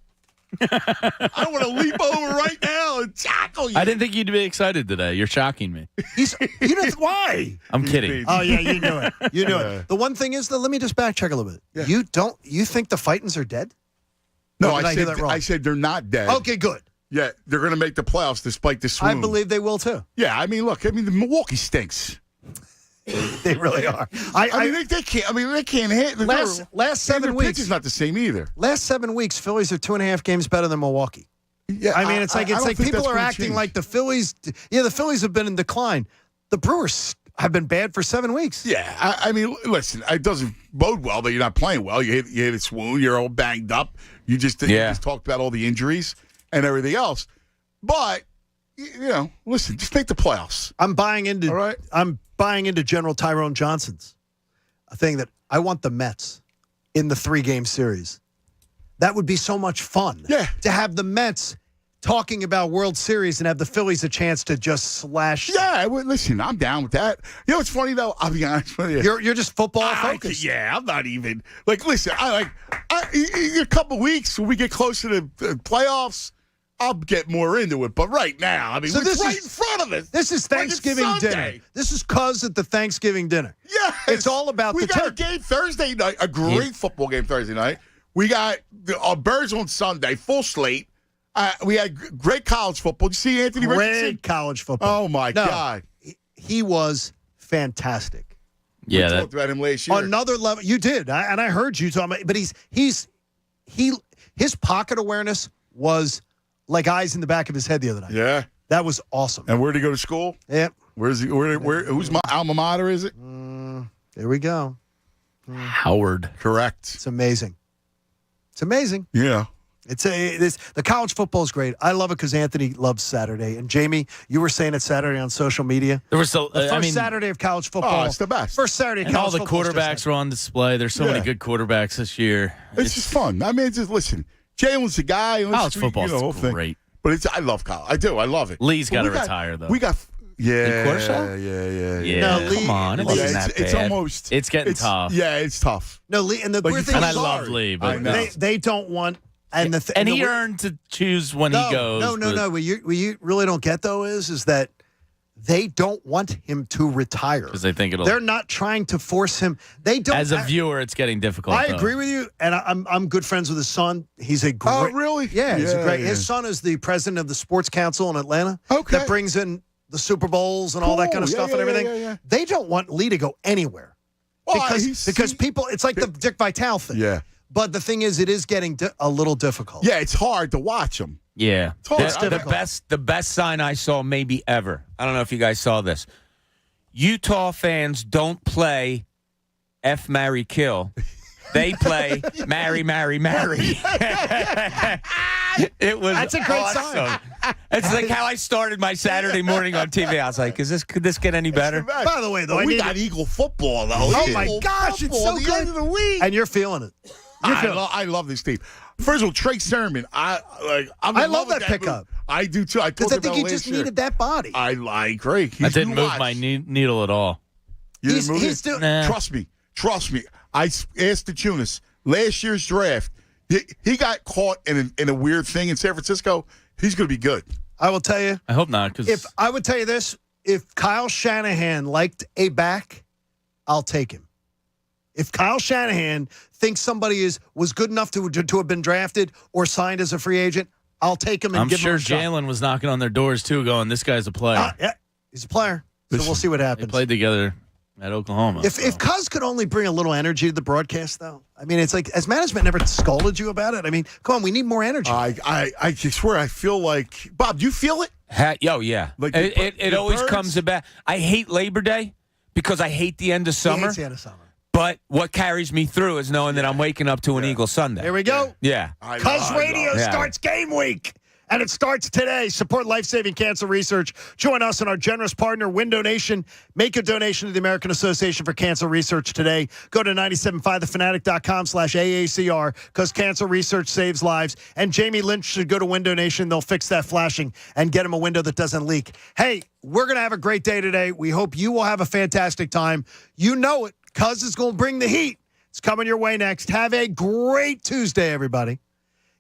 I want to leap over right now and tackle you. I didn't think you'd be excited today. You're shocking me. Why? I'm kidding. Oh, yeah, you knew it. You knew it. The one thing is, though, let me just backtrack a little bit. Yeah. You think the Fightins are dead? No, I said they're not dead. Okay, good. Yeah, they're going to make the playoffs despite the swoon. I believe they will, too. Yeah, I mean, look, the Milwaukee stinks. They really are. I mean, they can't. I mean, they can't hit. Last 7 weeks, pitch is not the same either. Last 7 weeks, Phillies are 2.5 games better than Milwaukee. Yeah, I mean, it's like people are acting change. like the Phillies. Yeah, the Phillies have been in decline. The Brewers have been bad for 7 weeks. Yeah, I mean, listen, it doesn't bode well that you're not playing well. You hit a swoon. You're all banged up. You just talked about all the injuries and everything else. But listen, just make the playoffs. I'm buying into. All right. I'm buying into General Tyrone Johnson's thing that I want the Mets in the 3-game series. That would be so much fun. Yeah. To have the Mets talking about World Series and have the Phillies a chance to just slash. Yeah, listen, I'm down with that. You know what's funny though? I'll be honest with you. You're just football focused. Yeah, I'm not even listen. In a couple weeks when we get closer to the playoffs, I'll get more into it. But right now, I mean, it's right in front of us. This is Thanksgiving dinner. This is cuz at the Thanksgiving dinner. Yeah, it's all about we the got a game Thursday night, a great football game Thursday night. We got our Birds on Sunday, full slate. We had great college football. Did you see Anthony Richardson? Great college football. Oh, my God. He was fantastic. We talked about him last year. Another level. You did. And I heard you talking about, but his pocket awareness was like eyes in the back of his head the other night. Yeah. That was awesome. And where'd he go to school? Yep. Where's he? Who's my alma mater, is it? There we go. Howard. Correct. It's amazing. It's amazing. Yeah. The college football is great. I love it because Anthony loves Saturday. And Jamie, you were saying it Saturday on social media. There was the first Saturday of college football. Oh, it's the best. First Saturday of and college football. All the quarterbacks are on display. There's so many good quarterbacks this year. It's just fun. I mean, just listen. Jalen's the guy. College football is great. But I love college. I do. I love it. Lee's got to retire, though. We got... Yeah. No, Lee, come on. It wasn't that bad. It's almost... It's getting tough. Yeah, it's tough. No, Lee, and the weird thing is... And I love Lee, but... They don't want... And he earned to choose when he goes. No. What you really don't get, though, is that they don't want him to retire. Because they think They're not trying to force him. They don't. As a viewer, it's getting difficult. I agree with you, and I'm good friends with his son. He's a great... Oh, really? Yeah, he's a great... His son is the president of the Sports Council in Atlanta. Okay. That brings in the Super Bowls and all that kind of stuff and everything. Yeah. They don't want Lee to go anywhere. Because people... It's like the Dick Vitale thing. Yeah. But the thing is, it is getting a little difficult. Yeah, it's hard to watch him. Yeah. It's The best sign I saw maybe ever. I don't know if you guys saw this. Utah fans don't play F, marry, kill. They play marry, marry, marry. It was That's a great awesome. sign. It's like how I started my Saturday morning on TV. I was like, could this get any better? By the way, though, we got Eagle football, though. Oh, Eagle my gosh, it's football, so the good. end of the week. And you're feeling it. I love this team. First of all, Trey Sermon. I'm I in love with that pickup. move. I do too. Because I think he just needed that body. I agree. I didn't move my needle at all. You didn't move he's it? still- Nah. Trust me. I asked the Tunis last year's draft. He got caught in a weird thing in San Francisco. He's going to be good. I will tell you. I hope not, because If I would tell you this, if Kyle Shanahan liked a back, I'll take him. If Kyle Shanahan thinks somebody was good enough to have been drafted or signed as a free agent, I'll take him and I'm give sure him a shot. Jalen was knocking on their doors too, going, "This guy's a player." Yeah, he's a player. So we'll see what They happens. played together at Oklahoma. If Cuz could only bring a little energy to the broadcast, though, I mean, it's like, has management never scolded you about it? I mean, come on, we need more energy. I swear, I feel like Bob. Do you feel it? Yeah. Like it the always birds? comes about. I hate Labor Day because I hate the end of He summer. hates the end of summer. But what carries me through is knowing that I'm waking up to an Eagle Sunday. There we go. Yeah. Cuz Radio starts game week. And it starts today. Support life-saving cancer research. Join us and our generous partner, Window Nation. Make a donation to the American Association for Cancer Research today. Go to 97.5thefanatic.com/AACR because cancer research saves lives. And Jamie Lynch should go to Window Nation. They'll fix that flashing and get him a window that doesn't leak. Hey, we're going to have a great day today. We hope you will have a fantastic time. You know it. Cuz is going to bring the heat. It's coming your way next. Have a great Tuesday, everybody.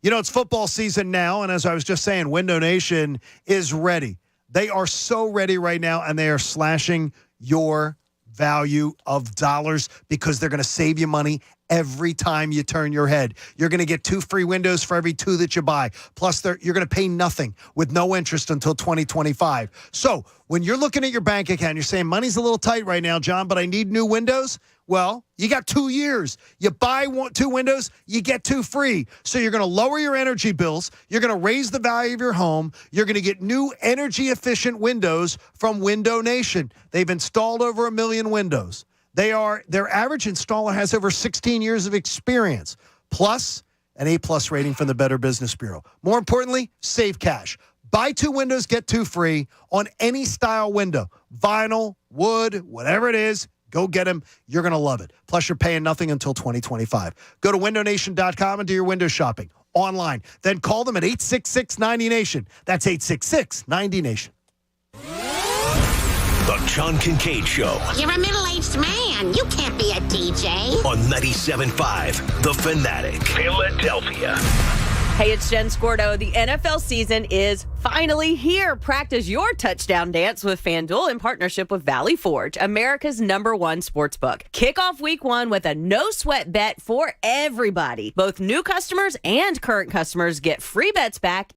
You know, it's football season now, and as I was just saying, Window Nation is ready. They are so ready right now, and they are slashing your value of dollars because they're going to save you money every time you turn your head. You're going to get 2 free windows for every 2 that you buy. Plus, you're going to pay nothing with no interest until 2025. So when you're looking at your bank account, you're saying, money's a little tight right now, John, but I need new windows. Well, you got 2 years. You buy 2 windows, you get 2 free. So you're going to lower your energy bills. You're going to raise the value of your home. You're going to get new energy-efficient windows from Window Nation. They've installed over 1 million windows. Their average installer has over 16 years of experience, plus an A+ rating from the Better Business Bureau. More importantly, save cash. Buy 2 windows, get 2 free on any style window. Vinyl, wood, whatever it is. Go get them. You're going to love it. Plus, you're paying nothing until 2025. Go to windownation.com and do your window shopping online. Then call them at 866-90-NATION. That's 866-90-NATION. The John Kincade Show You're a middle-aged man. You can't be a DJ. on 97.5 The Fanatic, Philadelphia. Hey, it's Jen Scordo. The NFL season is finally here. Practice your touchdown dance with FanDuel in partnership with Valley Forge, America's #1 sportsbook. Kick off week 1 with a no-sweat bet for everybody. Both new customers and current customers get free bets back